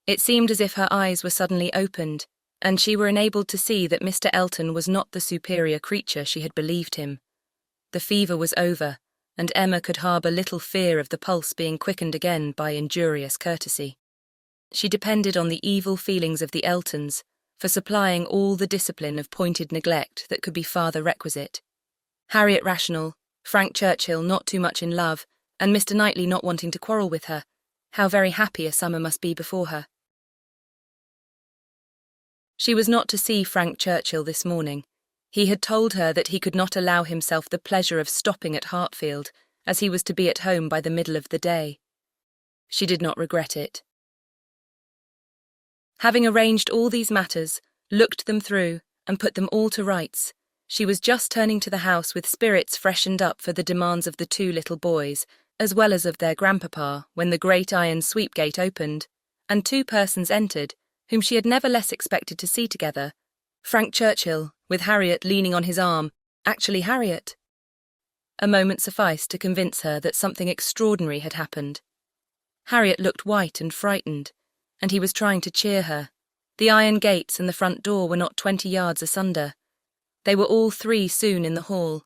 Speaker 1: It seemed as if her eyes were suddenly opened, and she were enabled to see that Mr. Elton was not the superior creature she had believed him. The fever was over, and Emma could harbour little fear of the pulse being quickened again by injurious courtesy. She depended on the evil feelings of the Eltons for supplying all the discipline of pointed neglect that could be farther requisite. Harriet rational, Frank Churchill not too much in love, and Mr. Knightley not wanting to quarrel with her. How very happy a summer must be before her. She was not to see Frank Churchill this morning. He had told her that he could not allow himself the pleasure of stopping at Hartfield, as he was to be at home by the middle of the day. She did not regret it. Having arranged all these matters, looked them through, and put them all to rights, she was just turning to the house with spirits freshened up for the demands of the two little boys, as well as of their grandpapa, when the great iron sweep-gate opened, and two persons entered, whom she had never less expected to see together. Frank Churchill, with Harriet leaning on his arm, actually Harriet. A moment sufficed to convince her that something extraordinary had happened. Harriet looked white and frightened, and he was trying to cheer her. The iron gates and the front door were not 20 yards asunder. They were all three soon in the hall,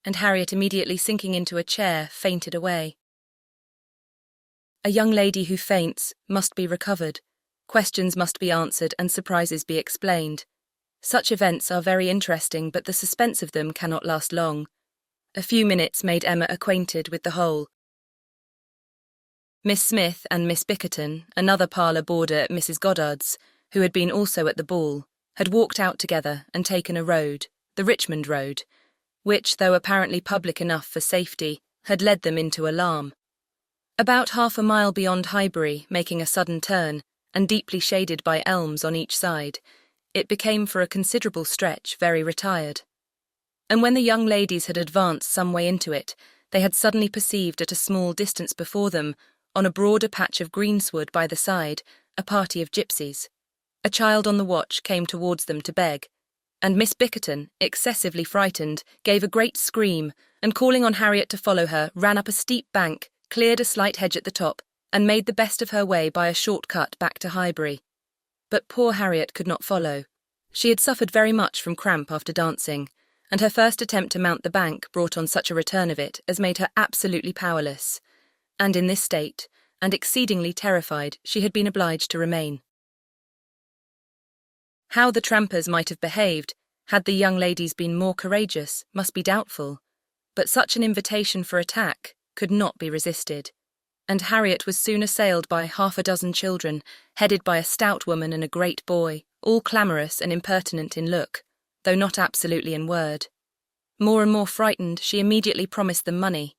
Speaker 1: and Harriet, immediately sinking into a chair, fainted away. A young lady who faints must be recovered, questions must be answered, and surprises be explained. Such events are very interesting, but the suspense of them cannot last long. A few minutes made Emma acquainted with the whole. Miss Smith and Miss Bickerton, another parlour boarder at Mrs. Goddard's, who had been also at the ball, had walked out together and taken a road, the Richmond Road, which, though apparently public enough for safety, had led them into alarm. About half a mile beyond Highbury, making a sudden turn, and deeply shaded by elms on each side, it became for a considerable stretch very retired. And when the young ladies had advanced some way into it, they had suddenly perceived at a small distance before them, on a broader patch of greensward by the side, a party of gipsies. A child on the watch came towards them to beg, and Miss Bickerton, excessively frightened, gave a great scream, and calling on Harriet to follow her, ran up a steep bank, cleared a slight hedge at the top, and made the best of her way by a short cut back to Highbury. But poor Harriet could not follow. She had suffered very much from cramp after dancing, and her first attempt to mount the bank brought on such a return of it as made her absolutely powerless, and in this state, and exceedingly terrified, she had been obliged to remain. How the trampers might have behaved, had the young ladies been more courageous, must be doubtful, but such an invitation for attack could not be resisted. and Harriet was soon assailed by half a dozen children, headed by a stout woman and a great boy, all clamorous and impertinent in look, though not absolutely in word. More and more frightened, she immediately promised them money,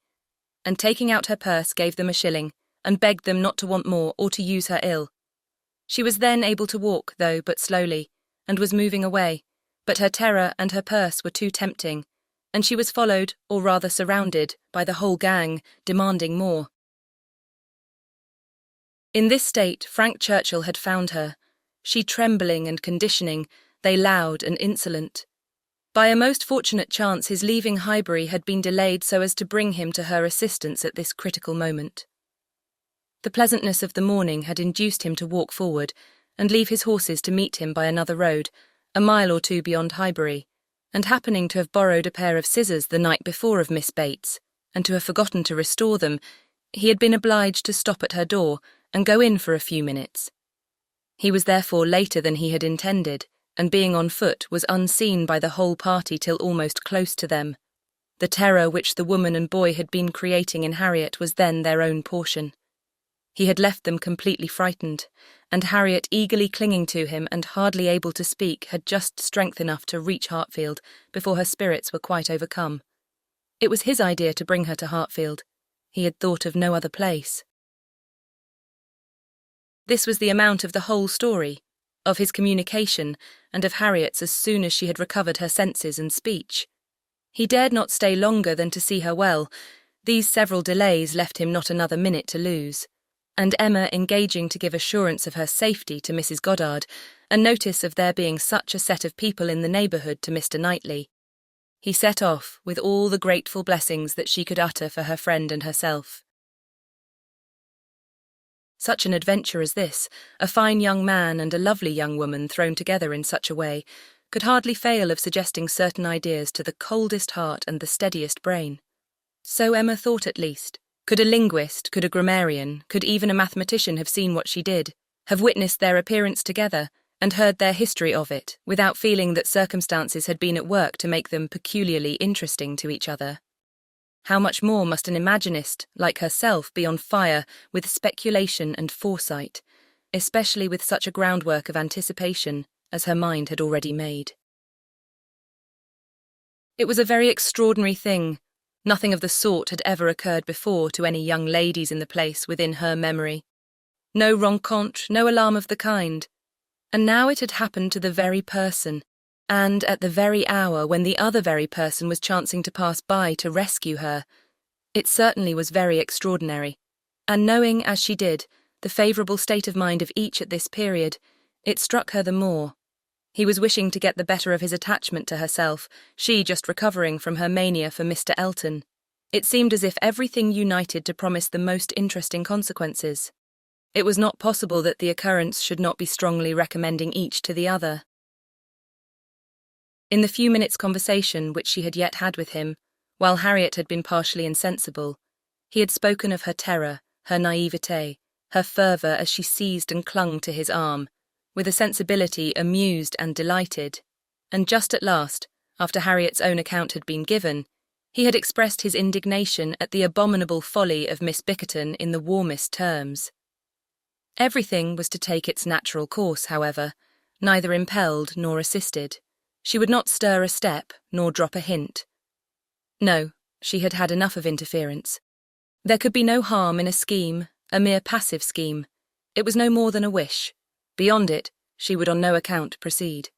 Speaker 1: and taking out her purse gave them a shilling, and begged them not to want more or to use her ill. She was then able to walk, though but slowly, and was moving away, but her terror and her purse were too tempting, and she was followed, or rather surrounded, by the whole gang, demanding more. In this state Frank Churchill had found her, she trembling and conditioning, they loud and insolent. By a most fortunate chance his leaving Highbury had been delayed so as to bring him to her assistance at this critical moment. The pleasantness of the morning had induced him to walk forward and leave his horses to meet him by another road, a mile or two beyond Highbury, and happening to have borrowed a pair of scissors the night before of Miss Bates, and to have forgotten to restore them, he had been obliged to stop at her door and go in for a few minutes. He was therefore later than he had intended, and being on foot was unseen by the whole party till almost close to them. The terror which the woman and boy had been creating in Harriet was then their own portion. He had left them completely frightened, and Harriet, eagerly clinging to him and hardly able to speak, had just strength enough to reach Hartfield before her spirits were quite overcome. It was his idea to bring her to Hartfield. He had thought of no other place. This was the amount of the whole story, of his communication, and of Harriet's as soon as she had recovered her senses and speech. He dared not stay longer than to see her well. These several delays left him not another minute to lose, and Emma engaging to give assurance of her safety to Mrs. Goddard, and notice of there being such a set of people in the neighbourhood to Mr. Knightley, he set off with all the grateful blessings that she could utter for her friend and herself. Such an adventure as this, a fine young man and a lovely young woman thrown together in such a way, could hardly fail of suggesting certain ideas to the coldest heart and the steadiest brain. So Emma thought at least. Could a linguist, could a grammarian, could even a mathematician have seen what she did, have witnessed their appearance together, and heard their history of it, without feeling that circumstances had been at work to make them peculiarly interesting to each other? How much more must an imaginist, like herself, be on fire with speculation and foresight, especially with such a groundwork of anticipation as her mind had already made? It was a very extraordinary thing. Nothing of the sort had ever occurred before to any young ladies in the place within her memory. No rencontre, no alarm of the kind. And now it had happened to the very person, and at the very hour when the other very person was chancing to pass by to rescue her. It certainly was very extraordinary, and knowing, as she did, the favourable state of mind of each at this period, it struck her the more. He was wishing to get the better of his attachment to herself, she just recovering from her mania for Mr. Elton. It seemed as if everything united to promise the most interesting consequences. It was not possible that the occurrence should not be strongly recommending each to the other. In the few minutes' conversation which she had yet had with him, while Harriet had been partially insensible, he had spoken of her terror, her naivete, her fervour as she seized and clung to his arm, with a sensibility amused and delighted, and just at last, after Harriet's own account had been given, he had expressed his indignation at the abominable folly of Miss Bickerton in the warmest terms. Everything was to take its natural course, however, neither impelled nor assisted. She would not stir a step, nor drop a hint. No, she had had enough of interference. There could be no harm in a scheme, a mere passive scheme. It was no more than a wish. Beyond it, she would on no account proceed.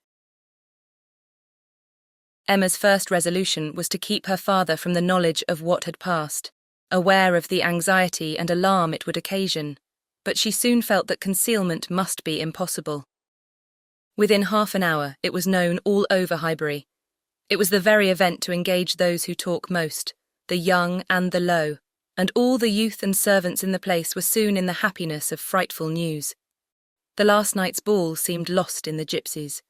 Speaker 1: Emma's first resolution was to keep her father from the knowledge of what had passed, aware of the anxiety and alarm it would occasion, but she soon felt that concealment must be impossible. Within half an hour it was known all over Highbury. It was the very event to engage those who talk most, the young and the low, and all the youth and servants in the place were soon in the happiness of frightful news. The last night's ball seemed lost in the gipsies.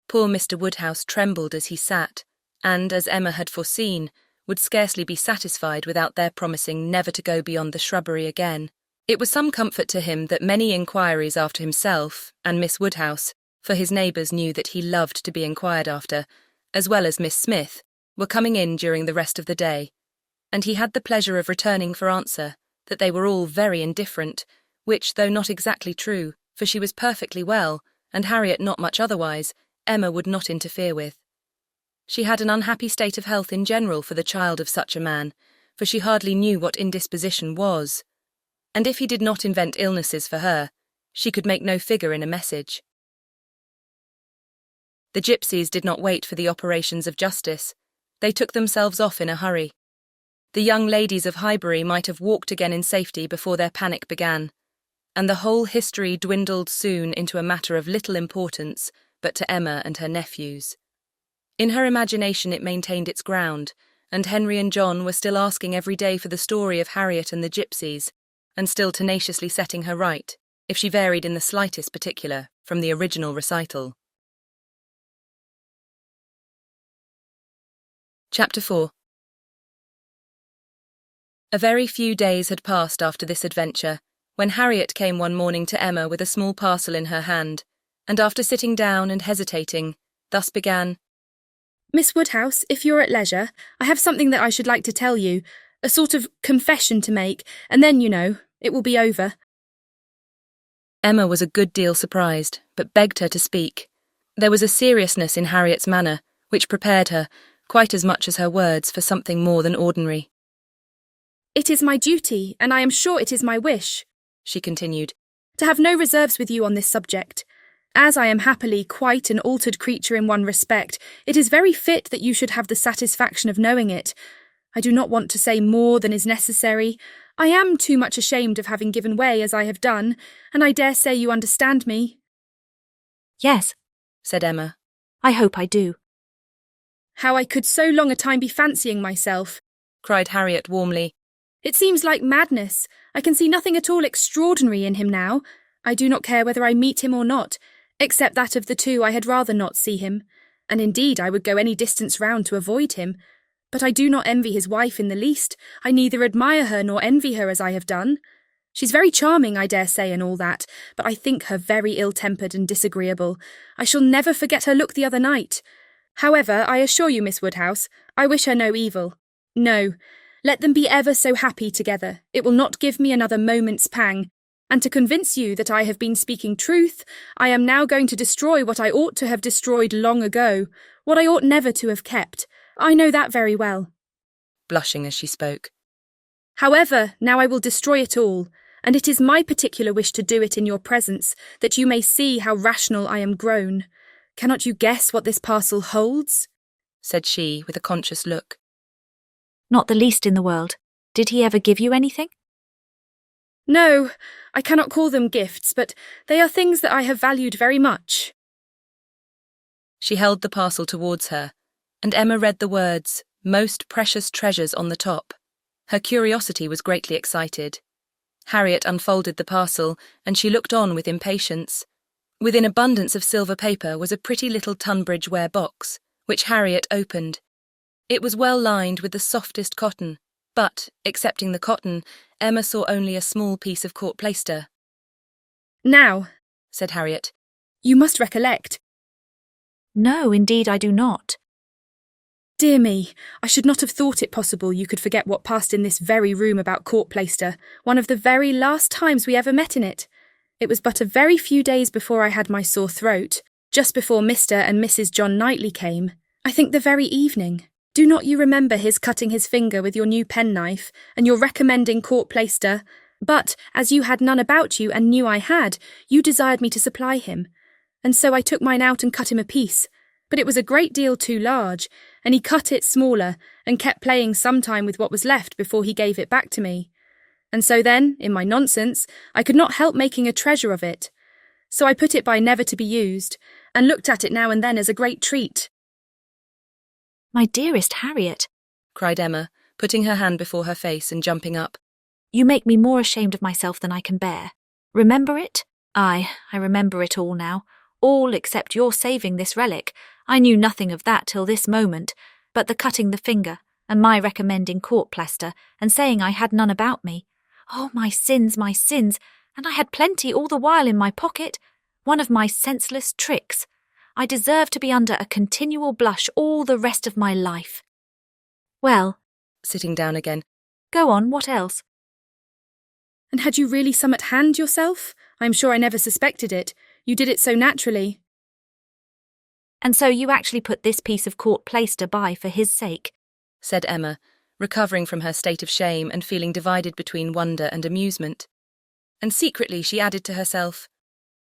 Speaker 1: Poor Mr. Woodhouse trembled as he sat, and, as Emma had foreseen, would scarcely be satisfied without their promising never to go beyond the shrubbery again. It was some comfort to him that many inquiries after himself and Miss Woodhouse, for his neighbours knew that he loved to be inquired after, as well as Miss Smith, were coming in during the rest of the day, and he had the pleasure of returning for answer that they were all very indifferent, which, though not exactly true, for she was perfectly well, and Harriet not much otherwise, Emma would not interfere with. She had an unhappy state of health in general for the child of such a man, for she hardly knew what indisposition was. And if he did not invent illnesses for her, she could make no figure in a message. The gypsies did not wait for the operations of justice. They took themselves off in a hurry. The young ladies of Highbury might have walked again in safety before their panic began, and the whole history dwindled soon into a matter of little importance but to Emma and her nephews. In her imagination it maintained its ground, and Henry and John were still asking every day for the story of Harriet and the gypsies, and still tenaciously setting her right, if she varied in the slightest particular from the original recital. Chapter 4. A very few days had passed after this adventure, when Harriet came one morning to Emma with a small parcel in her hand, and after sitting down and hesitating, thus began,
Speaker 10: Miss Woodhouse, if you're at leisure, I have something that I should like to tell you, a sort of confession to make, and then, you know, it will be over.
Speaker 1: Emma was a good deal surprised, but begged her to speak. There was a seriousness in Harriet's manner, which prepared her, quite as much as her words, for something more than ordinary.
Speaker 10: It is my duty, and I am sure it is my wish, she continued, to have no reserves with you on this subject. As I am happily quite an altered creature in one respect, it is very fit that you should have the satisfaction of knowing it. I do not want to say more than is necessary. I am too much ashamed of having given way as I have done, and I dare say you understand me.
Speaker 4: Yes,
Speaker 1: said Emma.
Speaker 4: I hope I do.
Speaker 10: How I could so long a time be fancying myself,
Speaker 1: cried Harriet warmly.
Speaker 10: It seems like madness. I can see nothing at all extraordinary in him now. I do not care whether I meet him or not. Except that of the two I had rather not see him, and indeed I would go any distance round to avoid him. But I do not envy his wife in the least. I neither admire her nor envy her as I have done. She's very charming, I dare say, and all that, but I think her very ill-tempered and disagreeable. I shall never forget her look the other night. However, I assure you, Miss Woodhouse, I wish her no evil. No, let them be ever so happy together. It will not give me another moment's pang. And to convince you that I have been speaking truth, I am now going to destroy what I ought to have destroyed long ago, what I ought never to have kept. I know that very well.
Speaker 1: Blushing as she spoke.
Speaker 10: However, now I will destroy it all, and it is my particular wish to do it in your presence, that you may see how rational I am grown. Cannot you guess what this parcel holds? Said she, with a conscious look.
Speaker 4: Not the least in the world. Did he ever give you anything?
Speaker 10: No, I cannot call them gifts, but they are things that I have valued very much.
Speaker 1: She held the parcel towards her, and Emma read the words, "Most precious treasures" on the top. Her curiosity was greatly excited. Harriet unfolded the parcel, and she looked on with impatience. Within abundance of silver paper was a pretty little Tunbridge ware box, which Harriet opened. It was well lined with the softest cotton, but, excepting the cotton, Emma saw only a small piece of court plaister.
Speaker 10: Now,
Speaker 1: said Harriet,
Speaker 10: you must recollect.
Speaker 4: No, indeed I do not.
Speaker 10: Dear me, I should not have thought it possible you could forget what passed in this very room about court plaister, one of the very last times we ever met in it. It was but a very few days before I had my sore throat, just before Mr. and Mrs. John Knightley came, I think the very evening. Do not you remember his cutting his finger with your new penknife, and your recommending court plaister? But, as you had none about you and knew I had, you desired me to supply him. And so I took mine out and cut him a piece. But it was a great deal too large, and he cut it smaller, and kept playing some time with what was left before he gave it back to me. And so then, in my nonsense, I could not help making a treasure of it. So I put it by never to be used, and looked at it now and then as a great treat.
Speaker 4: My dearest Harriet,
Speaker 1: cried Emma, putting her hand before her face and jumping up.
Speaker 4: You make me more ashamed of myself than I can bear. Remember it? Aye, I remember it all now. All except your saving this relic. I knew nothing of that till this moment, but the cutting the finger, and my recommending court plaister, and saying I had none about me. Oh, my sins, and I had plenty all the while in my pocket. One of my senseless tricks. I deserve to be under a continual blush all the rest of my life. Well,
Speaker 1: sitting down again,
Speaker 4: go on, what else?
Speaker 10: And had you really some at hand yourself? I'm sure I never suspected it. You did it so naturally.
Speaker 4: And so you actually put this piece of court plaister by for his sake?
Speaker 1: Said Emma, recovering from her state of shame and feeling divided between wonder and amusement. And secretly she added to herself,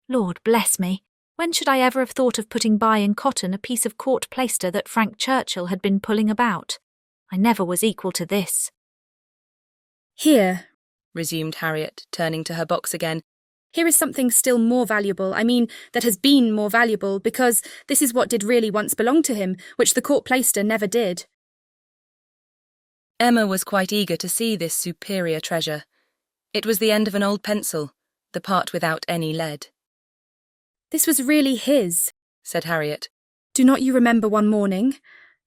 Speaker 4: Lord bless me, when should I ever have thought of putting by in cotton a piece of court plaister that Frank Churchill had been pulling about? I never was equal to this.
Speaker 10: Here,
Speaker 1: resumed Harriet, turning to her box again,
Speaker 10: here is something still more valuable, that has been more valuable, because this is what did really once belong to him, which the court plaister never did.
Speaker 1: Emma was quite eager to see this superior treasure. It was the end of an old pencil, the part without any lead.
Speaker 10: This was really his,
Speaker 1: said Harriet.
Speaker 10: Do not you remember one morning?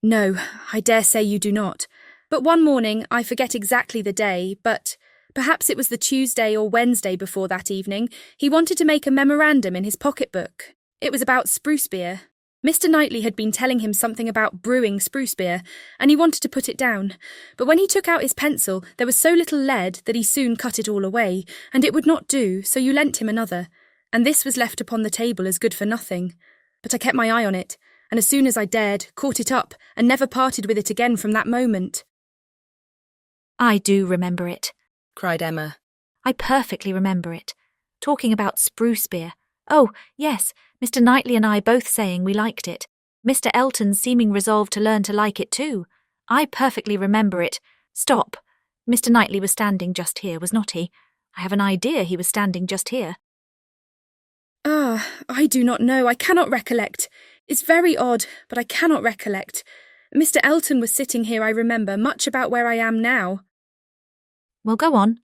Speaker 10: No, I dare say you do not. But one morning, I forget exactly the day, but perhaps it was the Tuesday or Wednesday before that evening, he wanted to make a memorandum in his pocketbook. It was about spruce beer. Mr. Knightley had been telling him something about brewing spruce beer, and he wanted to put it down. But when he took out his pencil, there was so little lead that he soon cut it all away, and it would not do, so you lent him another. And this was left upon the table as good for nothing. But I kept my eye on it, and as soon as I dared, caught it up, and never parted with it again from that moment.
Speaker 4: I do remember it,
Speaker 1: cried Emma.
Speaker 4: I perfectly remember it. Talking about spruce beer. Oh, yes, Mr. Knightley and I both saying we liked it. Mr. Elton seeming resolved to learn to like it too. I perfectly remember it. Stop. Mr. Knightley was standing just here, was not he? I have an idea he was standing just here.
Speaker 10: Ah, I do not know. I cannot recollect. It's very odd, but I cannot recollect. Mr. Elton was sitting here, I remember, much about where I am now.
Speaker 4: Well, go on.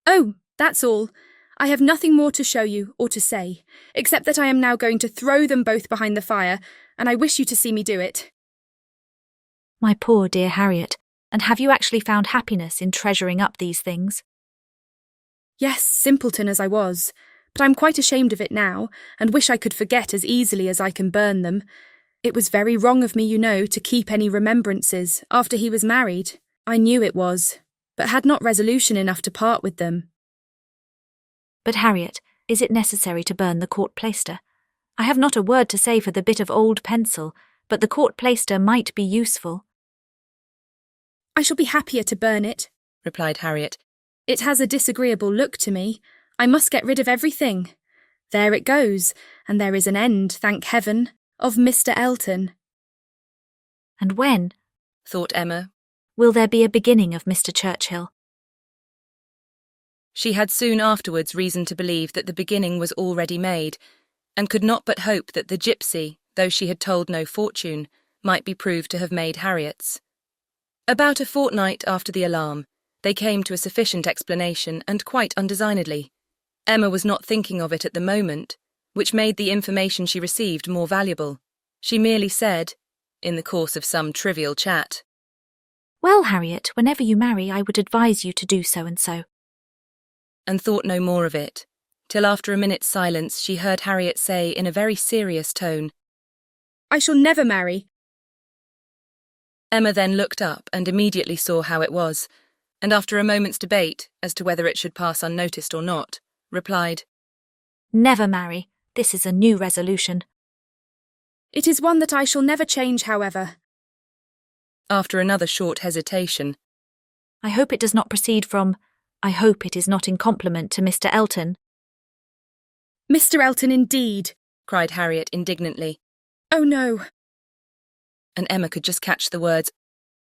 Speaker 10: Oh, that's all. I have nothing more to show you or to say, except that I am now going to throw them both behind the fire, and I wish you to see me do it.
Speaker 4: My poor dear Harriet, and have you actually found happiness in treasuring up these things?
Speaker 10: Yes, simpleton as I was, but I'm quite ashamed of it now, and wish I could forget as easily as I can burn them. It was very wrong of me, you know, to keep any remembrances after he was married. I knew it was, but had not resolution enough to part with them.
Speaker 4: But, Harriet, is it necessary to burn the court plaister? I have not a word to say for the bit of old pencil, but the court plaister might be useful.
Speaker 10: I shall be happier to burn it,
Speaker 1: replied Harriet.
Speaker 10: It has a disagreeable look to me. I must get rid of everything. There it goes, and there is an end, thank heaven, of Mr. Elton.
Speaker 4: And when,
Speaker 1: thought Emma,
Speaker 4: will there be a beginning of Mr. Churchill?
Speaker 1: She had soon afterwards reason to believe that the beginning was already made, and could not but hope that the gipsy, though she had told no fortune, might be proved to have made Harriet's. About a fortnight after the alarm, they came to a sufficient explanation, and quite undesignedly. Emma was not thinking of it at the moment, which made the information she received more valuable. She merely said, in the course of some trivial chat,
Speaker 4: Well, Harriet, whenever you marry, I would advise you to do so and so.
Speaker 1: And thought no more of it, till after a minute's silence she heard Harriet say in a very serious tone,
Speaker 10: I shall never marry.
Speaker 1: Emma then looked up and immediately saw how it was, and after a moment's debate as to whether it should pass unnoticed or not, replied,
Speaker 4: Never marry. This is a new resolution.
Speaker 10: It is one that I shall never change, however.
Speaker 1: After another short hesitation,
Speaker 4: I hope it does not proceed from, I hope it is not in compliment to Mr. Elton.
Speaker 10: Mr. Elton, indeed,
Speaker 1: cried Harriet indignantly.
Speaker 10: Oh, no.
Speaker 1: And Emma could just catch the words,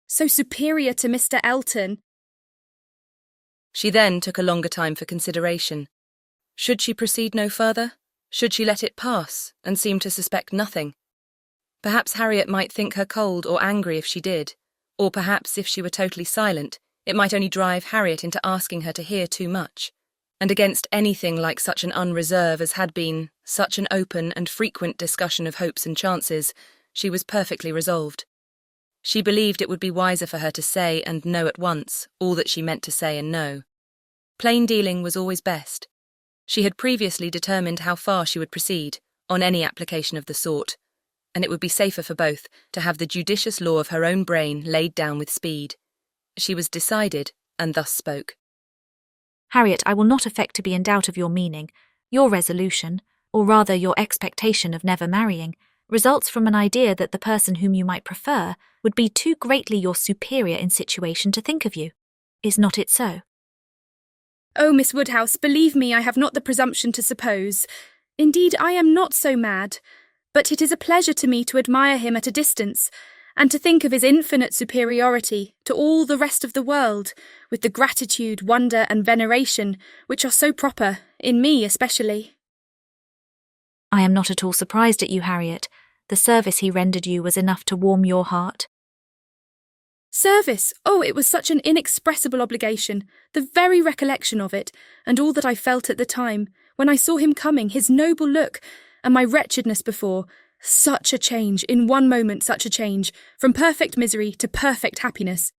Speaker 10: so superior to Mr. Elton.
Speaker 1: She then took a longer time for consideration. Should she proceed no further? Should she let it pass, and seem to suspect nothing? Perhaps Harriet might think her cold or angry if she did, or perhaps if she were totally silent, it might only drive Harriet into asking her to hear too much. And against anything like such an unreserve as had been such an open and frequent discussion of hopes and chances, she was perfectly resolved. She believed it would be wiser for her to say and know at once all that she meant to say and know. Plain dealing was always best. She had previously determined how far she would proceed on any application of the sort, and it would be safer for both to have the judicious law of her own brain laid down with speed. She was decided, and thus spoke.
Speaker 4: Harriet, I will not affect to be in doubt of your meaning. Your resolution, or rather your expectation of never marrying, results from an idea that the person whom you might prefer would be too greatly your superior in situation to think of you. Is not it so?
Speaker 10: Oh, Miss Woodhouse, believe me, I have not the presumption to suppose. Indeed, I am not so mad. But it is a pleasure to me to admire him at a distance, and to think of his infinite superiority to all the rest of the world, with the gratitude, wonder, and veneration which are so proper, in me especially.
Speaker 4: I am not at all surprised at you, Harriet. The service he rendered you was enough to warm your heart.
Speaker 10: Service! Oh, it was such an inexpressible obligation, the very recollection of it, and all that I felt at the time, when I saw him coming, his noble look, and my wretchedness before. Such a change, in one moment such a change, from perfect misery to perfect happiness.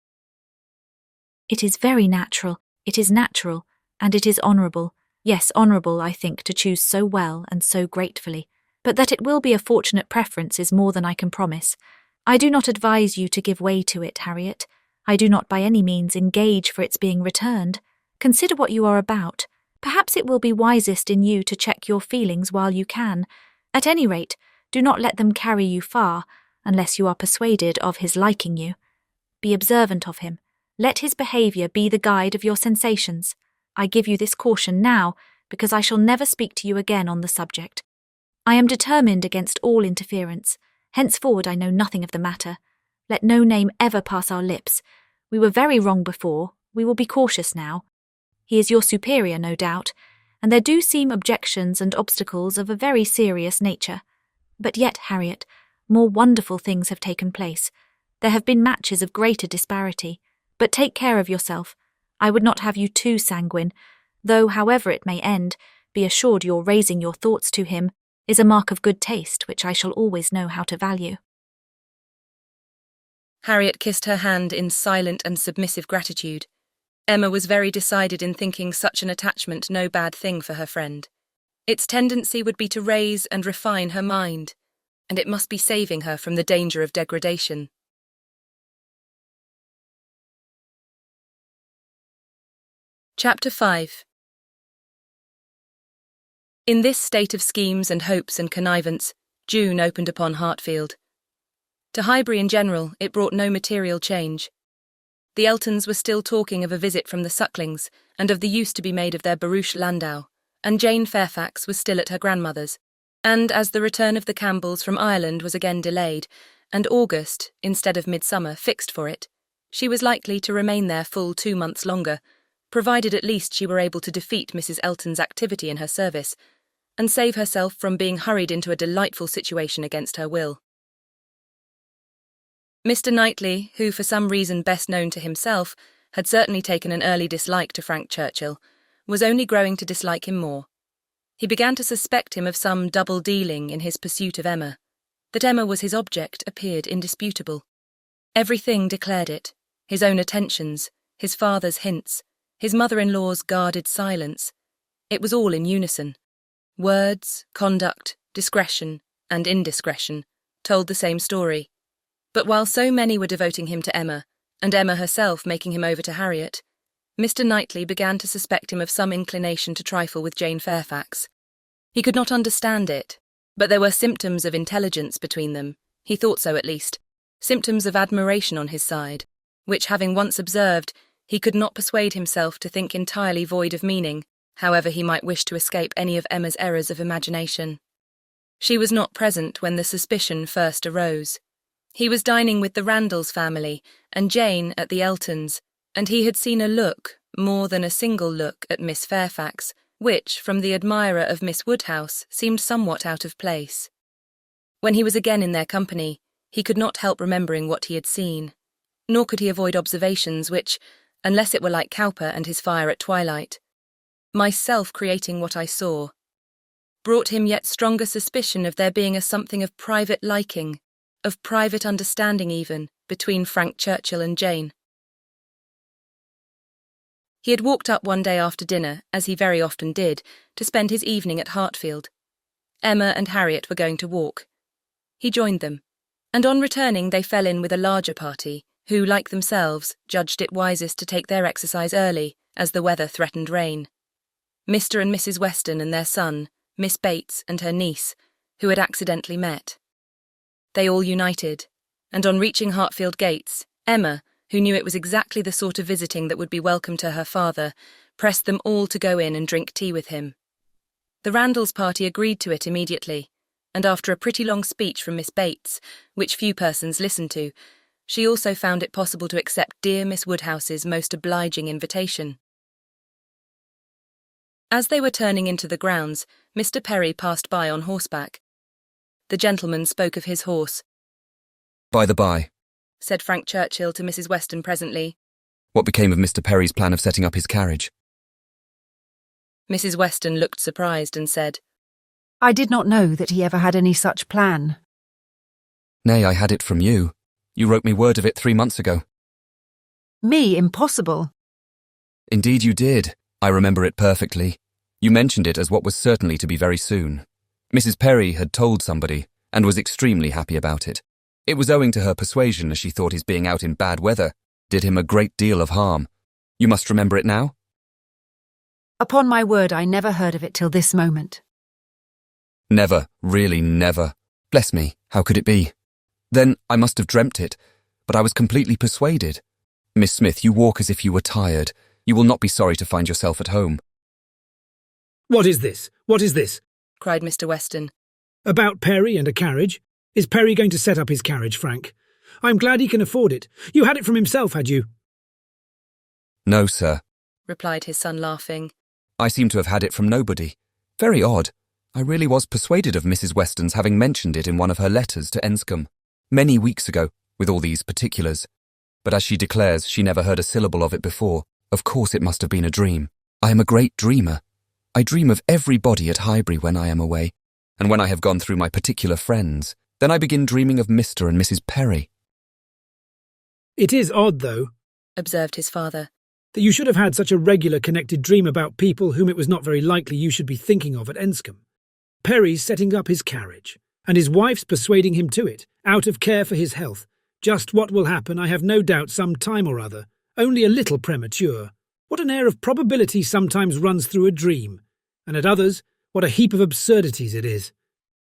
Speaker 4: It is very natural, it is natural, and it is honourable. Yes, honourable, I think, to choose so well and so gratefully. But that it will be a fortunate preference is more than I can promise. I do not advise you to give way to it, Harriet. I do not by any means engage for its being returned. Consider what you are about. Perhaps it will be wisest in you to check your feelings while you can. At any rate, do not let them carry you far, unless you are persuaded of his liking you. Be observant of him. Let his behaviour be the guide of your sensations. I give you this caution now, because I shall never speak to you again on the subject. I am determined against all interference. Henceforward I know nothing of the matter. Let no name ever pass our lips. We were very wrong before. We will be cautious now. He is your superior, no doubt, and there do seem objections and obstacles of a very serious nature. But yet, Harriet, more wonderful things have taken place. There have been matches of greater disparity. But take care of yourself. I would not have you too sanguine, though, however it may end, be assured your raising your thoughts to him is a mark of good taste which I shall always know how to value.
Speaker 1: Harriet kissed her hand in silent and submissive gratitude. Emma was very decided in thinking such an attachment no bad thing for her friend. Its tendency would be to raise and refine her mind, and it must be saving her from the danger of degradation. Chapter 5. In this state of schemes and hopes and connivance, June opened upon Hartfield. To Highbury in general, it brought no material change. The Eltons were still talking of a visit from the Sucklings, and of the use to be made of their barouche landau, and Jane Fairfax was still at her grandmother's, and as the return of the Campbells from Ireland was again delayed, and August, instead of midsummer, fixed for it, she was likely to remain there full 2 months longer, provided at least she were able to defeat Mrs. Elton's activity in her service, and save herself from being hurried into a delightful situation against her will. Mr. Knightley, who for some reason best known to himself, had certainly taken an early dislike to Frank Churchill, was only growing to dislike him more. He began to suspect him of some double-dealing in his pursuit of Emma. That Emma was his object appeared indisputable. Everything declared it: his own attentions, his father's hints, his mother-in-law's guarded silence. It was all in unison. Words, conduct, discretion, and indiscretion told the same story. But while so many were devoting him to Emma, and Emma herself making him over to Harriet, Mr. Knightley began to suspect him of some inclination to trifle with Jane Fairfax. He could not understand it, but there were symptoms of intelligence between them, he thought so at least, symptoms of admiration on his side, which, having once observed, he could not persuade himself to think entirely void of meaning, however he might wish to escape any of Emma's errors of imagination. She was not present when the suspicion first arose. He was dining with the Randalls family and Jane at the Eltons, and he had seen a look, more than a single look, at Miss Fairfax, which, from the admirer of Miss Woodhouse, seemed somewhat out of place. When he was again in their company, he could not help remembering what he had seen, nor could he avoid observations which, unless it were like Cowper and his fire at twilight, myself creating what I saw, brought him yet stronger suspicion of there being a something of private liking, of private understanding even, between Frank Churchill and Jane. He had walked up one day after dinner, as he very often did, to spend his evening at Hartfield. Emma and Harriet were going to walk. He joined them, and on returning they fell in with a larger party, who, like themselves, judged it wisest to take their exercise early, as the weather threatened rain. Mr. and Mrs. Weston and their son, Miss Bates and her niece, who had accidentally met. They all united, and on reaching Hartfield gates, Emma, who knew it was exactly the sort of visiting that would be welcome to her father, pressed them all to go in and drink tea with him. The Randalls party agreed to it immediately, and after a pretty long speech from Miss Bates, which few persons listened to, she also found it possible to accept dear Miss Woodhouse's most obliging invitation. As they were turning into the grounds, Mr. Perry passed by on horseback. The gentleman spoke of his horse.
Speaker 2: By the by,
Speaker 1: said Frank Churchill to Mrs. Weston presently,
Speaker 2: what became of Mr. Perry's plan of setting up his carriage?
Speaker 1: Mrs. Weston looked surprised and said,
Speaker 6: I did not know that he ever had any such plan.
Speaker 2: Nay, I had it from you. You wrote me word of it 3 months ago.
Speaker 6: Me, impossible.
Speaker 2: Indeed you did. I remember it perfectly. You mentioned it as what was certainly to be very soon. Mrs. Perry had told somebody, and was extremely happy about it. It was owing to her persuasion, as she thought his being out in bad weather did him a great deal of harm. You must remember it now?
Speaker 6: Upon my word, I never heard of it till this moment.
Speaker 2: Never, really never. Bless me, how could it be? Then I must have dreamt it, but I was completely persuaded. Miss Smith, you walk as if you were tired. You will not be sorry to find yourself at home.
Speaker 7: What is this? What is this?
Speaker 1: cried Mr. Weston.
Speaker 7: About Perry and a carriage? Is Perry going to set up his carriage, Frank? I'm glad he can afford it. You had it from himself, had you?
Speaker 2: No, sir,
Speaker 1: replied his son, laughing.
Speaker 2: I seem to have had it from nobody. Very odd. I really was persuaded of Mrs. Weston's having mentioned it in one of her letters to Enscombe, many weeks ago, with all these particulars. But as she declares she never heard a syllable of it before, of course it must have been a dream. I am a great dreamer. I dream of everybody at Highbury when I am away, and when I have gone through my particular friends, then I begin dreaming of Mr. and Mrs. Perry.
Speaker 7: It is odd, though,
Speaker 1: observed his father,
Speaker 7: that you should have had such a regular connected dream about people whom it was not very likely you should be thinking of at Enscombe. Perry's setting up his carriage, and his wife's persuading him to it, out of care for his health. Just what will happen, I have no doubt, some time or other, only a little premature. What an air of probability sometimes runs through a dream, and at others, what a heap of absurdities it is.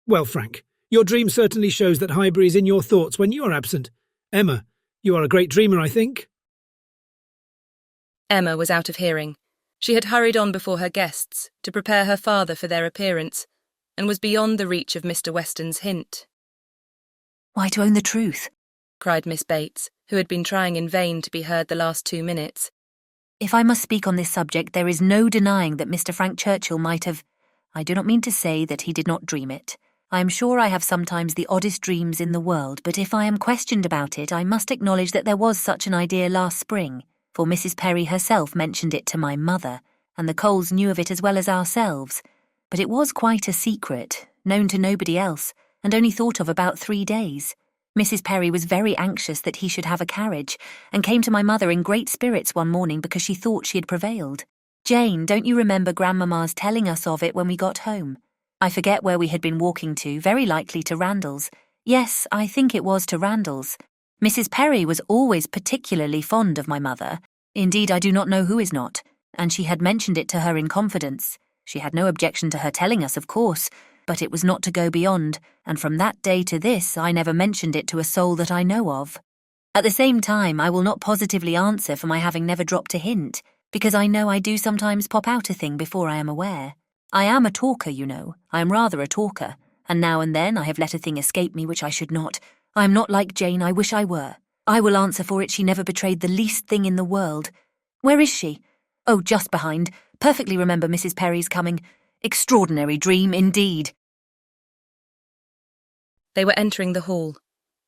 Speaker 7: Well, Frank, your dream certainly shows that Highbury is in your thoughts when you are absent. Emma, you are a great dreamer, I think.
Speaker 1: Emma was out of hearing. She had hurried on before her guests to prepare her father for their appearance, and was beyond the reach of Mr. Weston's hint.
Speaker 14: Why, to own the truth,
Speaker 1: cried Miss Bates, who had been trying in vain to be heard the last 2 minutes.
Speaker 14: If I must speak on this subject, there is no denying that Mr. Frank Churchill might have— I do not mean to say that he did not dream it. I am sure I have sometimes the oddest dreams in the world, but if I am questioned about it, I must acknowledge that there was such an idea last spring, for Mrs. Perry herself mentioned it to my mother, and the Coles knew of it as well as ourselves. But it was quite a secret, known to nobody else, and only thought of about 3 days. Mrs. Perry was very anxious that he should have a carriage, and came to my mother in great spirits one morning because she thought she had prevailed. Jane, don't you remember Grandmamma's telling us of it when we got home? I forget where we had been walking to, very likely to Randalls. Yes, I think it was to Randalls. Mrs. Perry was always particularly fond of my mother. Indeed, I do not know who is not, and she had mentioned it to her in confidence. She had no objection to her telling us, of course, but it was not to go beyond, and from that day to this I never mentioned it to a soul that I know of. At the same time, I will not positively answer for my having never dropped a hint, because I know I do sometimes pop out a thing before I am aware. I am a talker, you know. I am rather a talker, and now and then I have let a thing escape me which I should not. I am not like Jane, I wish I were. I will answer for it she never betrayed the least thing in the world. Where is she? Oh, just behind. Perfectly remember Mrs. Perry's coming. Extraordinary dream, indeed.
Speaker 1: They were entering the hall.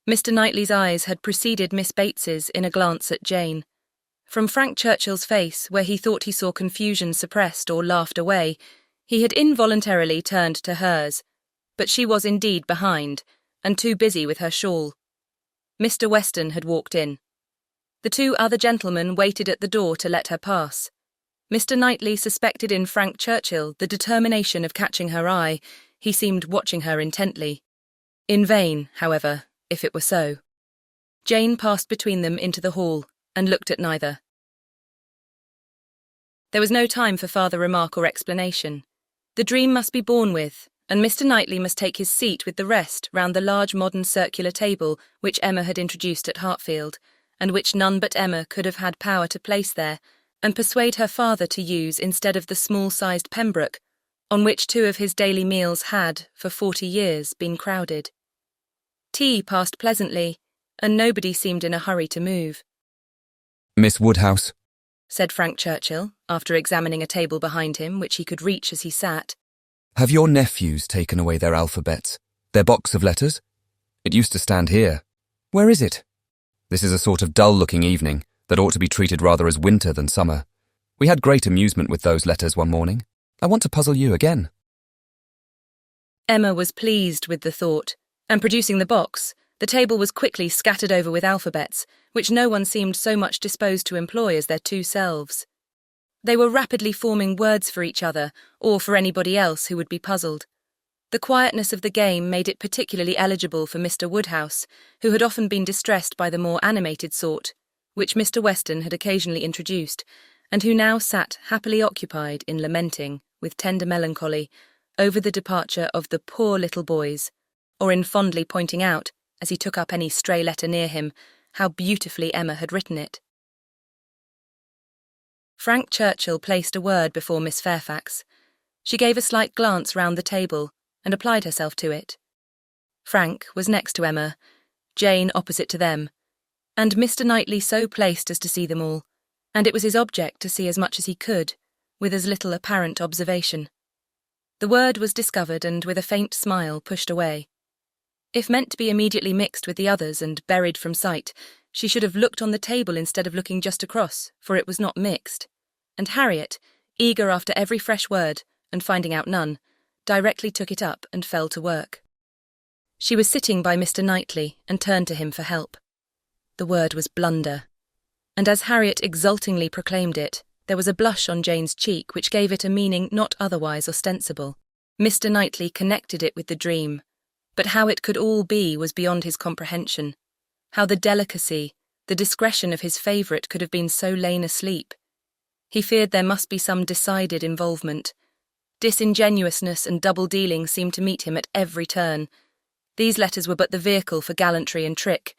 Speaker 1: Mr. Knightley's eyes had preceded Miss Bates's in a glance at Jane. From Frank Churchill's face, where he thought he saw confusion suppressed or laughed away, he had involuntarily turned to hers, but she was indeed behind, and too busy with her shawl. Mr. Weston had walked in. The 2 other gentlemen waited at the door to let her pass. Mr. Knightley suspected in Frank Churchill the determination of catching her eye. He seemed watching her intently. In vain, however, if it were so. Jane passed between them into the hall, and looked at neither. There was no time for farther remark or explanation. The dream must be borne with, and Mr. Knightley must take his seat with the rest round the large modern circular table which Emma had introduced at Hartfield, and which none but Emma could have had power to place there, and persuade her father to use instead of the small-sized Pembroke, on which 2 of his daily meals had, for 40 years, been crowded. Tea passed pleasantly, and nobody seemed in a hurry to move.
Speaker 2: Miss Woodhouse,
Speaker 1: said Frank Churchill, after examining a table behind him which he could reach as he sat.
Speaker 2: have your nephews taken away their alphabets, their box of letters? It used to stand here. Where is it? This is a sort of dull-looking evening that ought to be treated rather as winter than summer. We had great amusement with those letters one morning. I want to puzzle you again.
Speaker 1: Emma was pleased with the thought, and producing the box, the table was quickly scattered over with alphabets, which no one seemed so much disposed to employ as their 2 selves. They were rapidly forming words for each other, or for anybody else who would be puzzled. The quietness of the game made it particularly eligible for Mr. Woodhouse, who had often been distressed by the more animated sort, which Mr. Weston had occasionally introduced, and who now sat happily occupied in lamenting, with tender melancholy, over the departure of the poor little boys, or in fondly pointing out, as he took up any stray letter near him, how beautifully Emma had written it. Frank Churchill placed a word before Miss Fairfax. She gave a slight glance round the table, and applied herself to it. Frank was next to Emma, Jane opposite to them, and Mr. Knightley so placed as to see them all, and it was his object to see as much as he could, with as little apparent observation. The word was discovered and, with a faint smile, pushed away. If meant to be immediately mixed with the others and buried from sight, she should have looked on the table instead of looking just across, for it was not mixed, and Harriet, eager after every fresh word, and finding out none, directly took it up and fell to work. She was sitting by Mr. Knightley and turned to him for help. The word was blunder, and as Harriet exultingly proclaimed it, there was a blush on Jane's cheek which gave it a meaning not otherwise ostensible. Mr. Knightley connected it with the dream, but how it could all be was beyond his comprehension. How the delicacy, the discretion of his favourite could have been so lain asleep. He feared there must be some decided involvement. Disingenuousness and double-dealing seemed to meet him at every turn. These letters were but the vehicle for gallantry and trick.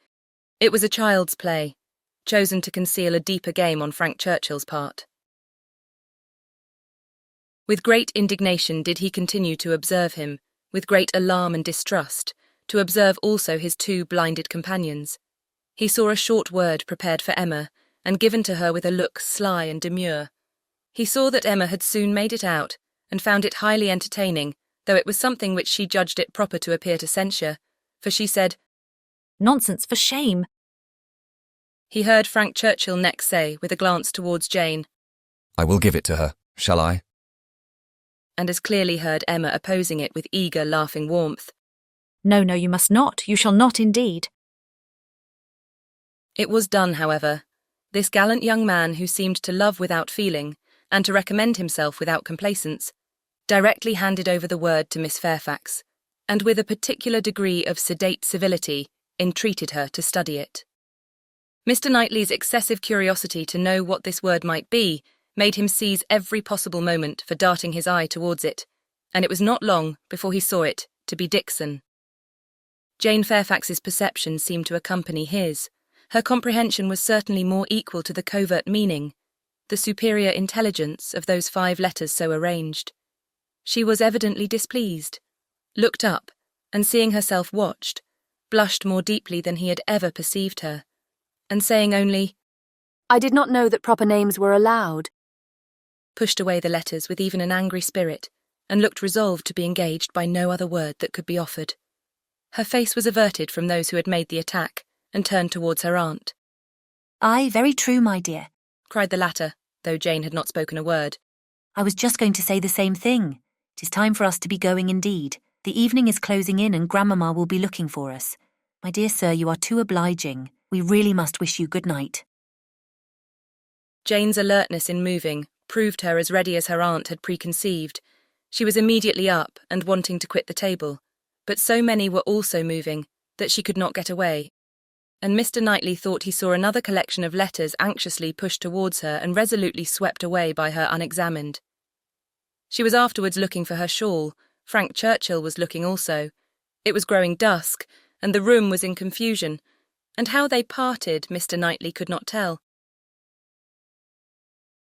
Speaker 1: It was a child's play, chosen to conceal a deeper game on Frank Churchill's part. With great indignation did he continue to observe him, with great alarm and distrust, to observe also his 2 blinded companions. He saw a short word prepared for Emma, and given to her with a look sly and demure. He saw that Emma had soon made it out, and found it highly entertaining, though it was something which she judged it proper to appear to censure, for she said,
Speaker 4: "Nonsense, for shame."
Speaker 1: He heard Frank Churchill next say, with a glance towards Jane,
Speaker 2: I will give it to her, shall I?
Speaker 1: And as clearly heard Emma opposing it with eager, laughing warmth.
Speaker 4: No, you must not. You shall not indeed.
Speaker 1: It was done, however. This gallant young man who seemed to love without feeling, and to recommend himself without complacence, directly handed over the word to Miss Fairfax, and with a particular degree of sedate civility entreated her to study it. Mr. Knightley's excessive curiosity to know what this word might be made him seize every possible moment for darting his eye towards it, and it was not long before he saw it to be Dixon. Jane Fairfax's perception seemed to accompany his. Her comprehension was certainly more equal to the covert meaning, the superior intelligence of those 5 letters so arranged. She was evidently displeased, looked up, and seeing herself watched, blushed more deeply than he had ever perceived her, and saying only,
Speaker 9: I did not know that proper names were allowed,
Speaker 1: pushed away the letters with even an angry spirit, and looked resolved to be engaged by no other word that could be offered. Her face was averted from those who had made the attack, and turned towards her aunt.
Speaker 14: Aye, very true, my dear,
Speaker 1: cried the latter, though Jane had not spoken a word.
Speaker 14: I was just going to say the same thing. It is time for us to be going indeed. The evening is closing in and Grandmamma will be looking for us. My dear sir, you are too obliging. We really must wish you good night.
Speaker 1: Jane's alertness in moving proved her as ready as her aunt had preconceived. She was immediately up and wanting to quit the table, but so many were also moving that she could not get away, and Mr. Knightley thought he saw another collection of letters anxiously pushed towards her and resolutely swept away by her unexamined. She was afterwards looking for her shawl. Frank Churchill was looking also. It was growing dusk, and the room was in confusion, and how they parted Mr. Knightley could not tell.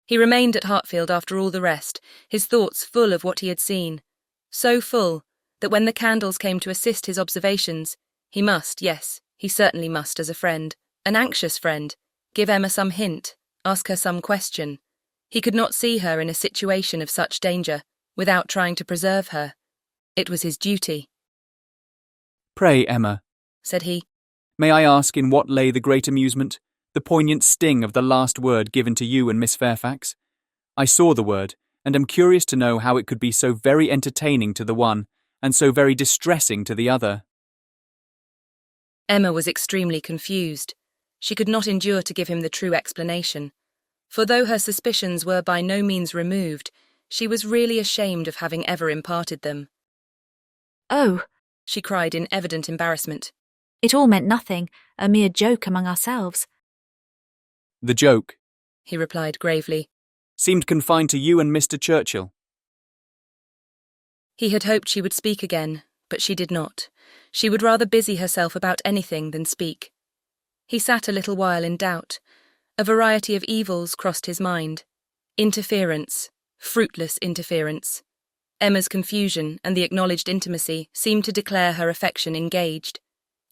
Speaker 1: He remained at Hartfield after all the rest, his thoughts full of what he had seen, so full that when the candles came to assist his observations, he must, yes, he certainly must as a friend, an anxious friend, give Emma some hint, ask her some question. He could not see her in a situation of such danger without trying to preserve her. It was his duty.
Speaker 8: "Pray, Emma,"
Speaker 1: said he,
Speaker 8: "may I ask in what lay the great amusement, the poignant sting of the last word given to you and Miss Fairfax? I saw the word, and am curious to know how it could be so very entertaining to the one, and so very distressing to the other."
Speaker 1: Emma was extremely confused. She could not endure to give him the true explanation, for though her suspicions were by no means removed, she was really ashamed of having ever imparted them.
Speaker 4: "Oh,"
Speaker 1: she cried in evident embarrassment.
Speaker 4: "It all meant nothing, a mere joke among ourselves."
Speaker 8: "The joke,"
Speaker 1: he replied gravely,
Speaker 8: "seemed confined to you and Mr. Churchill."
Speaker 1: He had hoped she would speak again, but she did not. She would rather busy herself about anything than speak. He sat a little while in doubt. A variety of evils crossed his mind. Interference, fruitless interference. Emma's confusion and the acknowledged intimacy seemed to declare her affection engaged.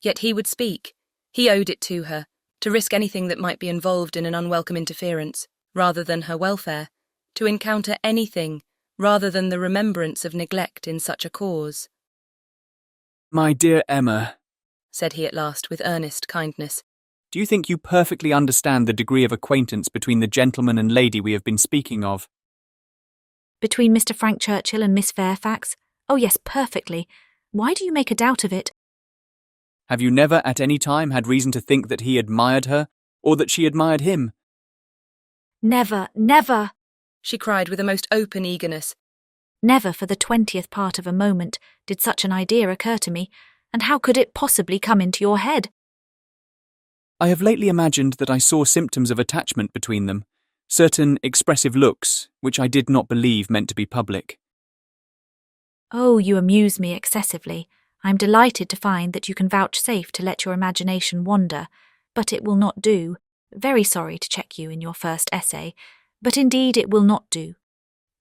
Speaker 1: Yet he would speak. He owed it to her, to risk anything that might be involved in an unwelcome interference, rather than her welfare, to encounter anything rather than the remembrance of neglect in such a cause.
Speaker 8: "My dear Emma,"
Speaker 1: said he at last with earnest kindness,
Speaker 8: "do you think you perfectly understand the degree of acquaintance between the gentleman and lady we have been speaking of?"
Speaker 4: "Between Mr. Frank Churchill and Miss Fairfax? Oh yes, perfectly. Why do you make a doubt of it?"
Speaker 8: "Have you never at any time had reason to think that he admired her, or that she admired him?"
Speaker 4: "Never, never!"
Speaker 1: she cried with a most open eagerness.
Speaker 4: "Never for the 20th part of a moment did such an idea occur to me, and how could it possibly come into your head?"
Speaker 8: "I have lately imagined that I saw symptoms of attachment between them, certain expressive looks, which I did not believe meant to be public."
Speaker 4: "Oh, you amuse me excessively. I am delighted to find that you can vouchsafe to let your imagination wander, but it will not do. Very sorry to check you in your first essay, but indeed it will not do.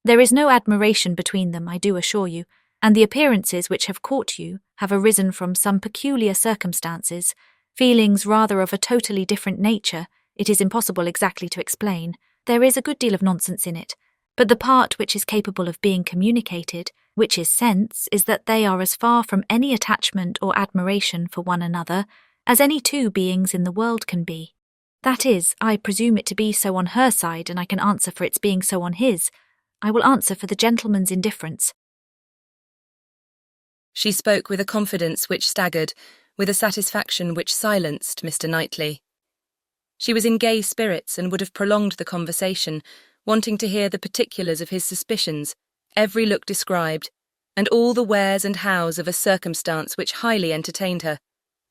Speaker 4: There is no admiration between them, I do assure you, and the appearances which have caught you have arisen from some peculiar circumstances, feelings rather of a totally different nature. It is impossible exactly to explain. There is a good deal of nonsense in it, but the part which is capable of being communicated, which is sense, is that they are as far from any attachment or admiration for one another as any two beings in the world can be. That is, I presume it to be so on her side, and I can answer for its being so on his. I will answer for the gentleman's indifference."
Speaker 1: She spoke with a confidence which staggered, with a satisfaction which silenced Mr. Knightley. She was in gay spirits and would have prolonged the conversation, wanting to hear the particulars of his suspicions, every look described, and all the wheres and hows of a circumstance which highly entertained her.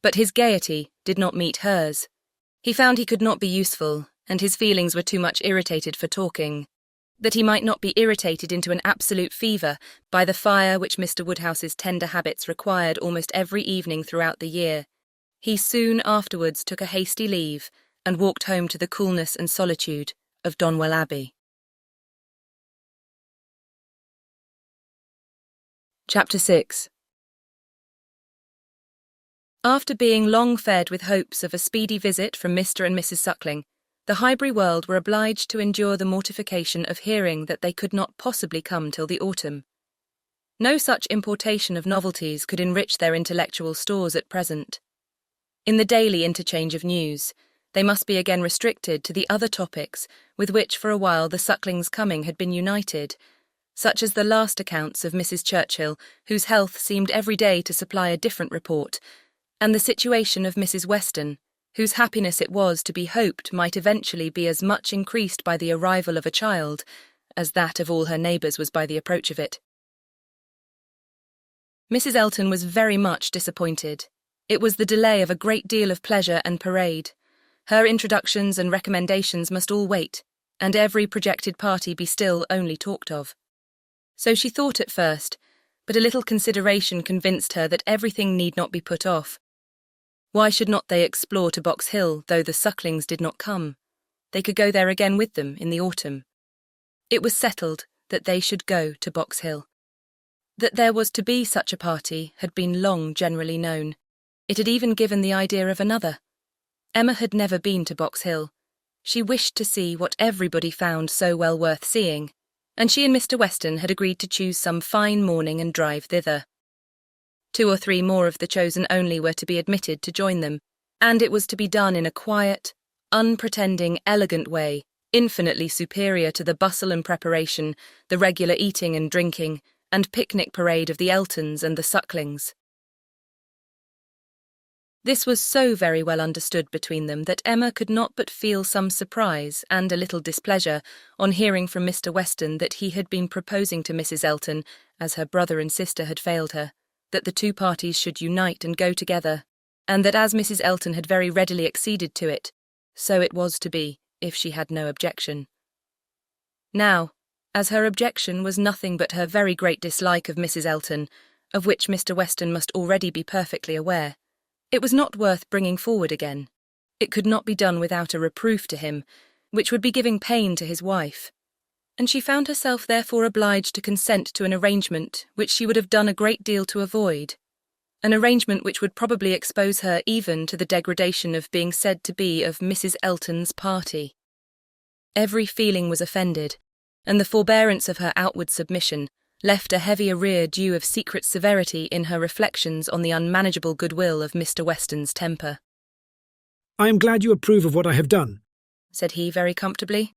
Speaker 1: But his gaiety did not meet hers. He found he could not be useful, and his feelings were too much irritated for talking. That he might not be irritated into an absolute fever by the fire which Mr. Woodhouse's tender habits required almost every evening throughout the year, he soon afterwards took a hasty leave and walked home to the coolness and solitude of Donwell Abbey. Chapter 6. After being long fed with hopes of a speedy visit from Mr. and Mrs. Suckling, the Highbury world were obliged to endure the mortification of hearing that they could not possibly come till the autumn. No such importation of novelties could enrich their intellectual stores at present. In the daily interchange of news, they must be again restricted to the other topics with which for a while the Sucklings' coming had been united, such as the last accounts of Mrs. Churchill, whose health seemed every day to supply a different report, and the situation of Mrs. Weston, whose happiness it was to be hoped might eventually be as much increased by the arrival of a child as that of all her neighbours was by the approach of it. Mrs. Elton was very much disappointed. It was the delay of a great deal of pleasure and parade. Her introductions and recommendations must all wait, and every projected party be still only talked of. So she thought at first, but a little consideration convinced her that everything need not be put off. Why should not they explore to Box Hill, though the Sucklings did not come? They could go there again with them in the autumn. It was settled that they should go to Box Hill. That there was to be such a party had been long generally known. It had even given the idea of another. Emma had never been to Box Hill. She wished to see what everybody found so well worth seeing, and she and Mr. Weston had agreed to choose some fine morning and drive thither. 2 or 3 more of the chosen only were to be admitted to join them, and it was to be done in a quiet, unpretending, elegant way, infinitely superior to the bustle and preparation, the regular eating and drinking, and picnic parade of the Eltons and the Sucklings. This was so very well understood between them that Emma could not but feel some surprise and a little displeasure on hearing from Mr. Weston that he had been proposing to Mrs. Elton, as her brother and sister had failed her, that the 2 parties should unite and go together, and that as Mrs. Elton had very readily acceded to it, so it was to be, if she had no objection. Now, as her objection was nothing but her very great dislike of Mrs. Elton, of which Mr. Weston must already be perfectly aware, it was not worth bringing forward again. It could not be done without a reproof to him, which would be giving pain to his wife, and she found herself therefore obliged to consent to an arrangement which she would have done a great deal to avoid, an arrangement which would probably expose her even to the degradation of being said to be of Mrs. Elton's party. Every feeling was offended, and the forbearance of her outward submission left a heavy arrear due of secret severity in her reflections on the unmanageable goodwill of Mr. Weston's temper.
Speaker 7: "I am glad you approve of what I have done,"
Speaker 1: said he very comfortably.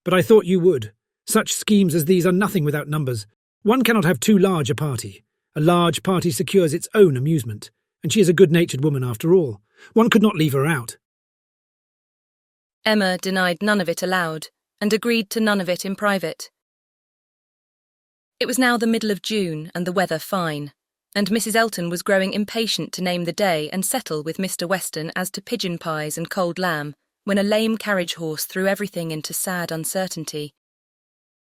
Speaker 7: "but I thought you would. Such schemes as these are nothing without numbers. One cannot have too large a party. A large party secures its own amusement, and she is a good-natured woman after all. One could not leave her out."
Speaker 1: Emma denied none of it aloud, and agreed to none of it in private. It was now the middle of June and the weather fine, and Mrs. Elton was growing impatient to name the day and settle with Mr. Weston as to pigeon pies and cold lamb, when a lame carriage horse threw everything into sad uncertainty.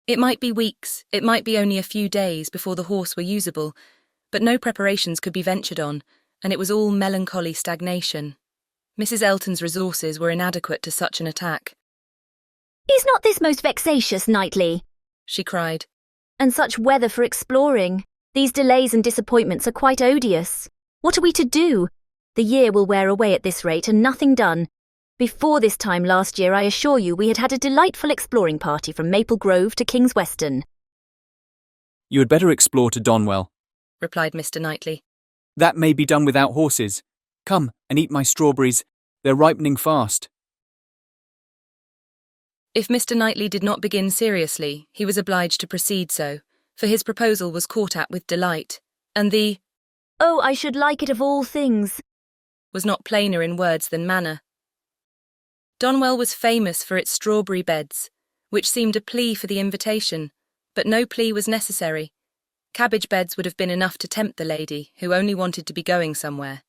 Speaker 1: It might be weeks, it might be only a few days before the horse were usable, but no preparations could be ventured on, and it was all melancholy stagnation. Mrs. Elton's resources were inadequate to such an attack.
Speaker 11: "Is not this most vexatious, Knightley?"
Speaker 1: she cried.
Speaker 11: "And such weather for exploring. These delays and disappointments are quite odious. What are we to do? The year will wear away at this rate and nothing done. Before this time last year, I assure you, we had had a delightful exploring party from Maple Grove to King's Weston."
Speaker 8: "You had better explore to Donwell,"
Speaker 1: replied Mr. Knightley.
Speaker 8: "That may be done without horses. Come and eat my strawberries. They're ripening fast."
Speaker 1: If Mr. Knightley did not begin seriously, he was obliged to proceed so, for his proposal was caught at with delight, and the
Speaker 11: "Oh, I should like it of all things,"
Speaker 1: was not plainer in words than manner. Donwell was famous for its strawberry beds, which seemed a plea for the invitation, but no plea was necessary. Cabbage beds would have been enough to tempt the lady, who only wanted to be going somewhere.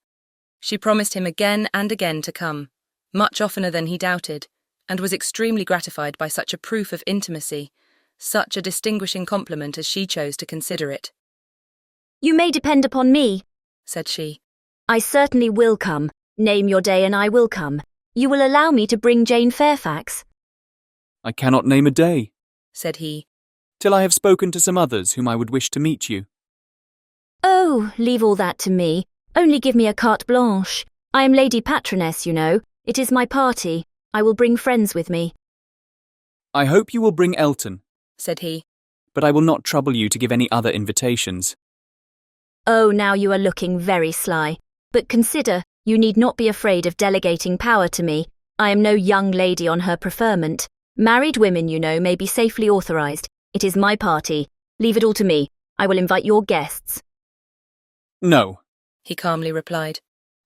Speaker 1: She promised him again and again to come, much oftener than he doubted, and was extremely gratified by such a proof of intimacy, such a distinguishing compliment as she chose to consider it.
Speaker 11: "You may depend upon me,"
Speaker 1: said she.
Speaker 11: "I certainly will come. Name your day and I will come. You will allow me to bring Jane Fairfax?"
Speaker 8: "I cannot name a day,"
Speaker 1: said he,
Speaker 8: "till I have spoken to some others whom I would wish to meet you."
Speaker 11: "Oh, leave all that to me. Only give me a carte blanche. I am Lady Patroness, you know. It is my party. I will bring friends with me."
Speaker 8: "I hope you will bring Elton,"
Speaker 1: said he,
Speaker 8: "but I will not trouble you to give any other invitations."
Speaker 11: "Oh, now you are looking very sly. But consider, you need not be afraid of delegating power to me. I am no young lady on her preferment. Married women, you know, may be safely authorised. It is my party. Leave it all to me. I will invite your guests."
Speaker 8: "No,"
Speaker 1: he calmly replied.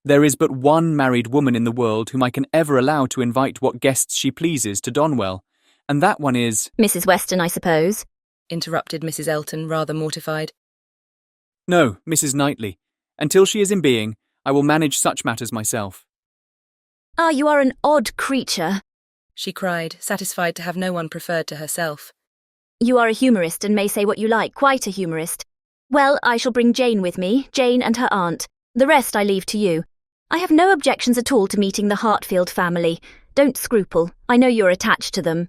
Speaker 8: "There is but one married woman in the world whom I can ever allow to invite what guests she pleases to Donwell, and that one is—"
Speaker 11: "Mrs. Weston, I suppose?"
Speaker 1: interrupted Mrs. Elton, rather mortified.
Speaker 8: "No, Mrs. Knightley. Until she is in being, I will manage such matters myself.
Speaker 11: Ah, you are an odd creature.
Speaker 1: She cried, satisfied to have no one preferred to herself.
Speaker 11: You are a humorist and may say what you like, quite a humorist. Well, I shall bring Jane with me, Jane and her aunt. The rest I leave to you. I have no objections at all to meeting the Hartfield family. Don't scruple. I know you're attached to them.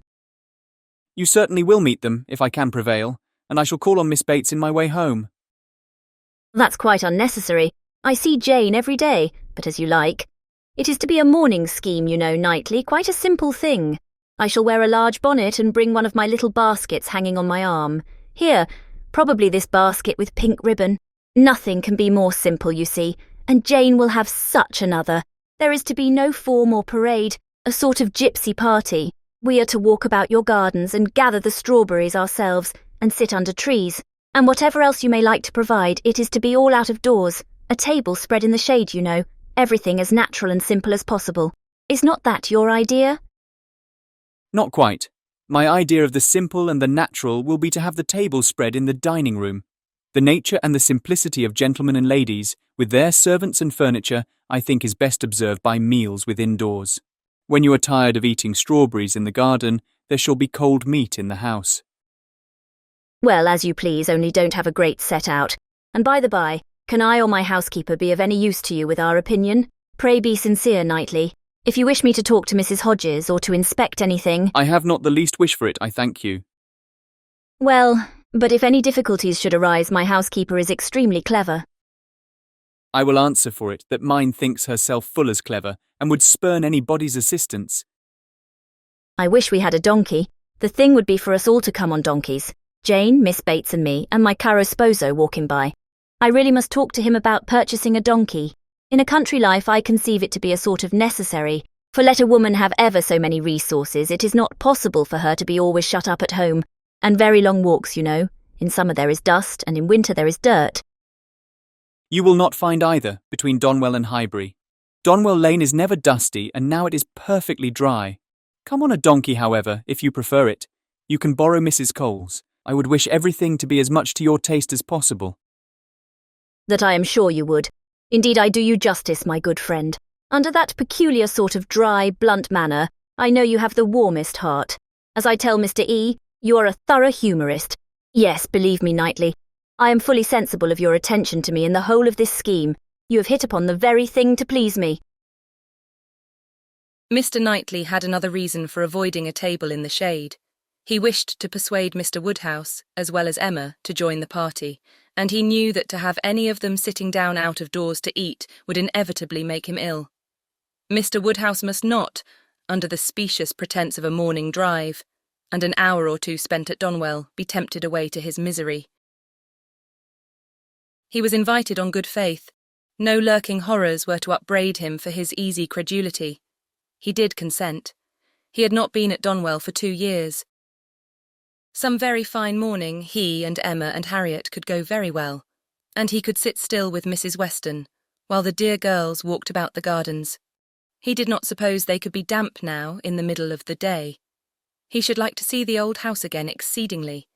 Speaker 8: You certainly will meet them, if I can prevail, and I shall call on Miss Bates in my way home.
Speaker 11: That's quite unnecessary. I see Jane every day, but as you like. It is to be a morning scheme, you know, Knightley, quite a simple thing. I shall wear a large bonnet and bring one of my little baskets hanging on my arm. Here, probably this basket with pink ribbon. Nothing can be more simple, you see, and Jane will have such another. There is to be no form or parade, a sort of gypsy party. We are to walk about your gardens and gather the strawberries ourselves and sit under trees. And whatever else you may like to provide, it is to be all out of doors. A table spread in the shade, you know. Everything as natural and simple as possible. Is not that your idea?
Speaker 8: Not quite. My idea of the simple and the natural will be to have the table spread in the dining room. The nature and the simplicity of gentlemen and ladies, with their servants and furniture, I think is best observed by meals within doors. When you are tired of eating strawberries in the garden, there shall be cold meat in the house.
Speaker 11: Well, as you please, only don't have a great set out. And by the by, can I or my housekeeper be of any use to you with our opinion? Pray be sincere, Knightley. If you wish me to talk to Mrs. Hodges or to inspect anything—
Speaker 8: I have not the least wish for it, I thank you.
Speaker 11: Well, but if any difficulties should arise, my housekeeper is extremely clever.
Speaker 8: I will answer for it that mine thinks herself full as clever, and would spurn anybody's assistance.
Speaker 11: I wish we had a donkey. The thing would be for us all to come on donkeys. Jane, Miss Bates and me, and my caro sposo walking by. I really must talk to him about purchasing a donkey. In a country life I conceive it to be a sort of necessary, for let a woman have ever so many resources, it is not possible for her to be always shut up at home, and very long walks, you know. In summer there is dust, and in winter there is dirt.
Speaker 8: You will not find either between Donwell and Highbury. Donwell Lane is never dusty, and now it is perfectly dry. Come on a donkey, however, if you prefer it. You can borrow Mrs. Cole's. I would wish everything to be as much to your taste as possible.
Speaker 11: That I am sure you would. Indeed, I do you justice, my good friend. Under that peculiar sort of dry, blunt manner, I know you have the warmest heart. As I tell Mr. E., you are a thorough humorist. Yes, believe me, Knightley, I am fully sensible of your attention to me in the whole of this scheme. You have hit upon the very thing to please me.
Speaker 1: Mr. Knightley had another reason for avoiding a table in the shade. He wished to persuade Mr. Woodhouse, as well as Emma, to join the party, and he knew that to have any of them sitting down out of doors to eat would inevitably make him ill. Mr. Woodhouse must not, under the specious pretence of a morning drive, and an hour or two spent at Donwell, be tempted away to his misery. He was invited on good faith. No lurking horrors were to upbraid him for his easy credulity. He did consent. He had not been at Donwell for 2 years. Some very fine morning he and Emma and Harriet could go very well, and he could sit still with Mrs. Weston, while the dear girls walked about the gardens. He did not suppose they could be damp now in the middle of the day. He should like to see the old house again exceedingly,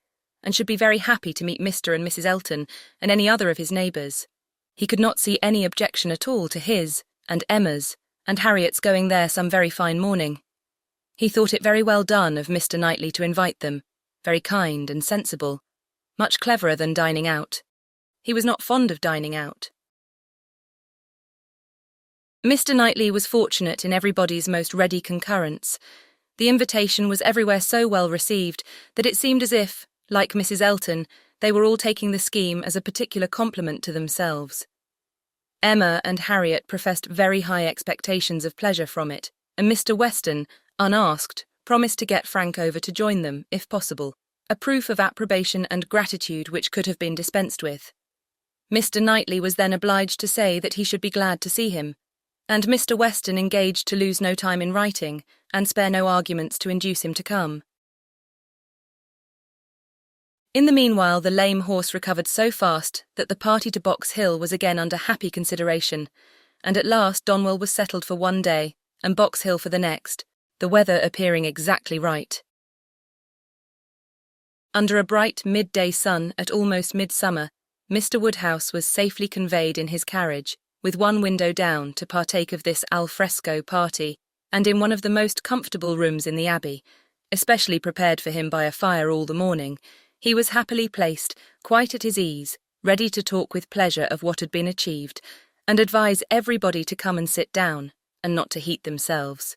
Speaker 1: and should be very happy to meet Mr. and Mrs. Elton and any other of his neighbours. He could not see any objection at all to his and Emma's and Harriet's going there some very fine morning. He thought it very well done of Mr. Knightley to invite them, very kind and sensible, much cleverer than dining out. He was not fond of dining out. Mr. Knightley was fortunate in everybody's most ready concurrence. The invitation was everywhere so well received that it seemed as if, like Mrs. Elton, they were all taking the scheme as a particular compliment to themselves. Emma and Harriet professed very high expectations of pleasure from it, and Mr. Weston, unasked, promised to get Frank over to join them, if possible, a proof of approbation and gratitude which could have been dispensed with. Mr. Knightley was then obliged to say that he should be glad to see him, and Mr. Weston engaged to lose no time in writing, and spare no arguments to induce him to come. In the meanwhile, the lame horse recovered so fast that the party to Box Hill was again under happy consideration, and at last Donwell was settled for 1 day, and Box Hill for the next, the weather appearing exactly right. Under a bright midday sun at almost midsummer, Mr. Woodhouse was safely conveyed in his carriage, with one window down, to partake of this al fresco party, and in one of the most comfortable rooms in the Abbey, especially prepared for him by a fire all the morning, he was happily placed, quite at his ease, ready to talk with pleasure of what had been achieved, and advise everybody to come and sit down, and not to heat themselves.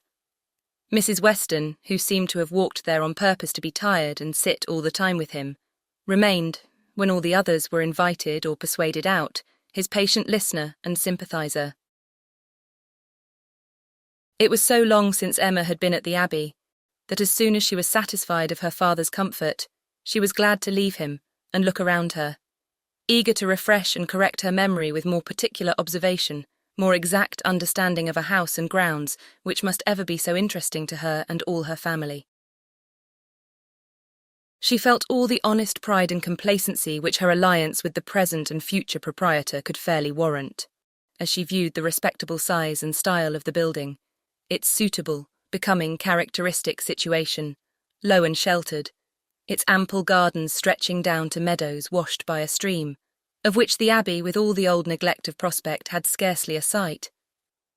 Speaker 1: Mrs. Weston, who seemed to have walked there on purpose to be tired and sit all the time with him, remained, when all the others were invited or persuaded out, his patient listener and sympathiser. It was so long since Emma had been at the Abbey, that as soon as she was satisfied of her father's comfort, she was glad to leave him and look around her, eager to refresh and correct her memory with more particular observation, more exact understanding of a house and grounds which must ever be so interesting to her and all her family. She felt all the honest pride and complacency which her alliance with the present and future proprietor could fairly warrant, as she viewed the respectable size and style of the building, its suitable, becoming, characteristic situation, low and sheltered, its ample gardens stretching down to meadows washed by a stream, of which the Abbey, with all the old neglect of prospect, had scarcely a sight,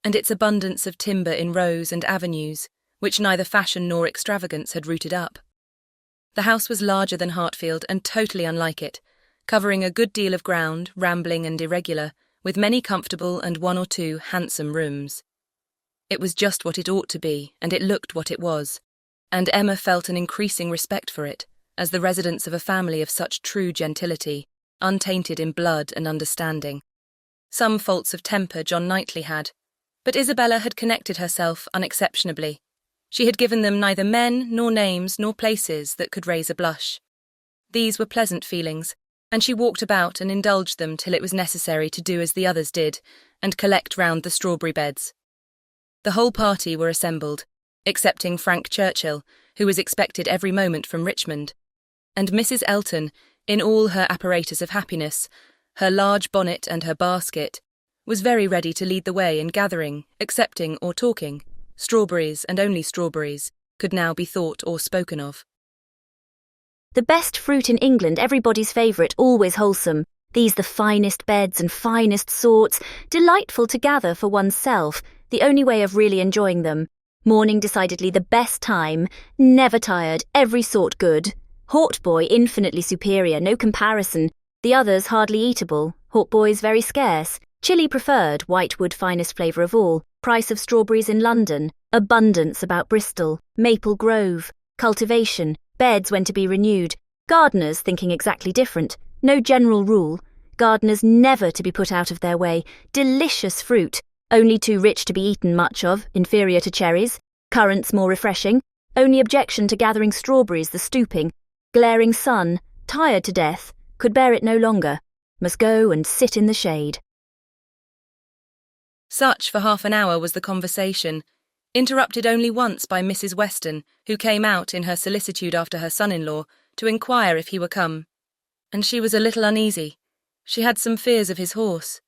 Speaker 1: and its abundance of timber in rows and avenues, which neither fashion nor extravagance had rooted up. The house was larger than Hartfield and totally unlike it, covering a good deal of ground, rambling and irregular, with many comfortable and one or two handsome rooms. It was just what it ought to be, and it looked what it was, and Emma felt an increasing respect for it, as the residence of a family of such true gentility, untainted in blood and understanding. Some faults of temper John Knightley had, but Isabella had connected herself unexceptionably. She had given them neither men, nor names, nor places that could raise a blush. These were pleasant feelings, and she walked about and indulged them till it was necessary to do as the others did, and collect round the strawberry beds. The whole party were assembled, excepting Frank Churchill, who was expected every moment from Richmond, and Mrs. Elton, in all her apparatus of happiness, her large bonnet and her basket, was very ready to lead the way in gathering, accepting or talking. Strawberries, and only strawberries, could now be thought or spoken of.
Speaker 11: The best fruit in England, everybody's favourite, always wholesome. These the finest beds and finest sorts, delightful to gather for oneself, the only way of really enjoying them. Morning decidedly the best time, never tired, every sort good. Hautboy infinitely superior, no comparison. The others hardly eatable, hautboys very scarce. Chili preferred, whitewood finest flavour of all. Price of strawberries in London. Abundance about Bristol. Maple Grove. Cultivation. Beds when to be renewed. Gardeners thinking exactly different. No general rule. Gardeners never to be put out of their way. Delicious fruit. Only too rich to be eaten much of, inferior to cherries. Currants more refreshing. Only objection to gathering strawberries the stooping. Glaring sun. Tired to death. Could bear it no longer. Must go and sit in the shade.
Speaker 1: Such, for half an hour, was the conversation, interrupted only once by Mrs. Weston, who came out in her solicitude after her son-in-law to inquire if he were come, and she was a little uneasy. She had some fears of his horse.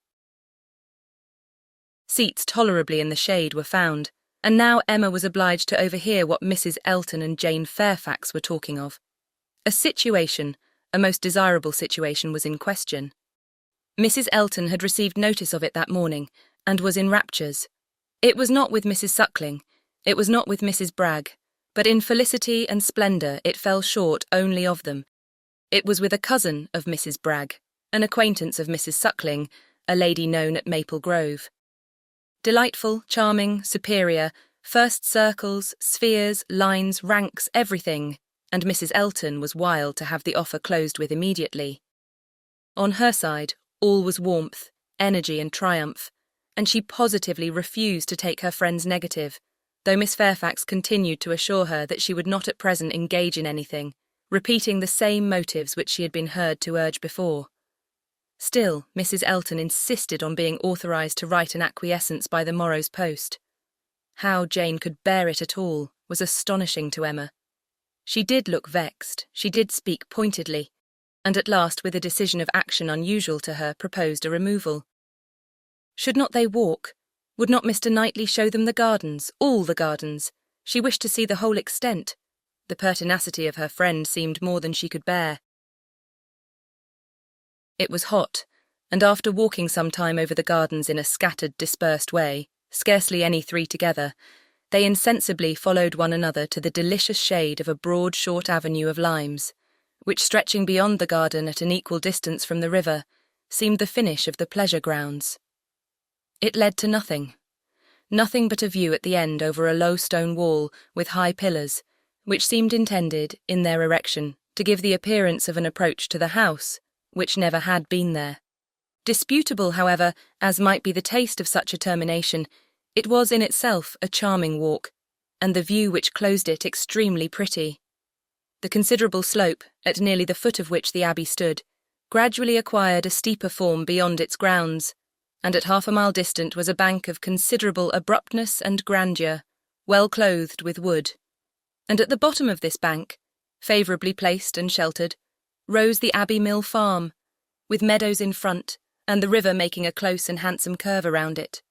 Speaker 1: Seats tolerably in the shade were found, and now Emma was obliged to overhear what Mrs. Elton and Jane Fairfax were talking of. A situation, a most desirable situation, was in question. Mrs. Elton had received notice of it that morning, and was in raptures. It was not with Mrs. Suckling, it was not with Mrs. Bragg, but in felicity and splendour it fell short only of them. It was with a cousin of Mrs. Bragg, an acquaintance of Mrs. Suckling, a lady known at Maple Grove. Delightful, charming, superior, first circles, spheres, lines, ranks, everything, and Mrs. Elton was wild to have the offer closed with immediately. On her side, all was warmth, energy and triumph, and she positively refused to take her friend's negative, though Miss Fairfax continued to assure her that she would not at present engage in anything, repeating the same motives which she had been heard to urge before. Still, Mrs. Elton insisted on being authorised to write an acquiescence by the morrow's post. How Jane could bear it at all was astonishing to Emma. She did look vexed, she did speak pointedly, and at last, with a decision of action unusual to her, proposed a removal. Should not they walk? Would not Mr. Knightley show them the gardens, all the gardens? She wished to see the whole extent. The pertinacity of her friend seemed more than she could bear. It was hot, and after walking some time over the gardens in a scattered, dispersed way, scarcely any three together, they insensibly followed one another to the delicious shade of a broad, short avenue of limes, which, stretching beyond the garden at an equal distance from the river, seemed the finish of the pleasure grounds. It led to nothing but a view at the end over a low stone wall with high pillars, which seemed intended, in their erection, to give the appearance of an approach to the house, which never had been there. Disputable, however, as might be the taste of such a termination, it was in itself a charming walk, and the view which closed it extremely pretty. The considerable slope, at nearly the foot of which the abbey stood, gradually acquired a steeper form beyond its grounds, and at half a mile distant was a bank of considerable abruptness and grandeur, well clothed with wood. And at the bottom of this bank, favourably placed and sheltered, rose the Abbey Mill Farm, with meadows in front, and the river making a close and handsome curve around it.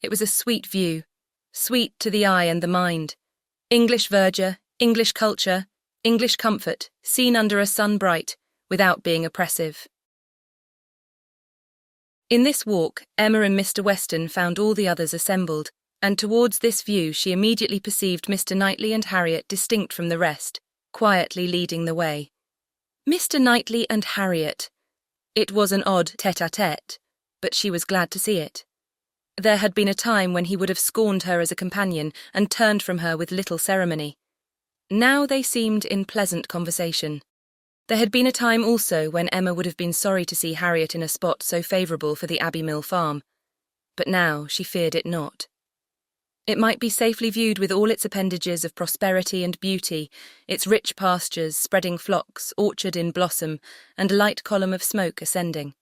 Speaker 1: It was a sweet view, sweet to the eye and the mind. English verdure, English culture, English comfort, seen under a sun bright, without being oppressive. In this walk, Emma and Mr. Weston found all the others assembled, and towards this view she immediately perceived Mr. Knightley and Harriet distinct from the rest, quietly leading the way. Mr. Knightley and Harriet. It was an odd tête-à-tête, but she was glad to see it. There had been a time when he would have scorned her as a companion and turned from her with little ceremony. Now they seemed in pleasant conversation. There had been a time also when Emma would have been sorry to see Harriet in a spot so favourable for the Abbey Mill Farm, but now she feared it not. It might be safely viewed with all its appendages of prosperity and beauty, its rich pastures, spreading flocks, orchard in blossom, and a light column of smoke ascending.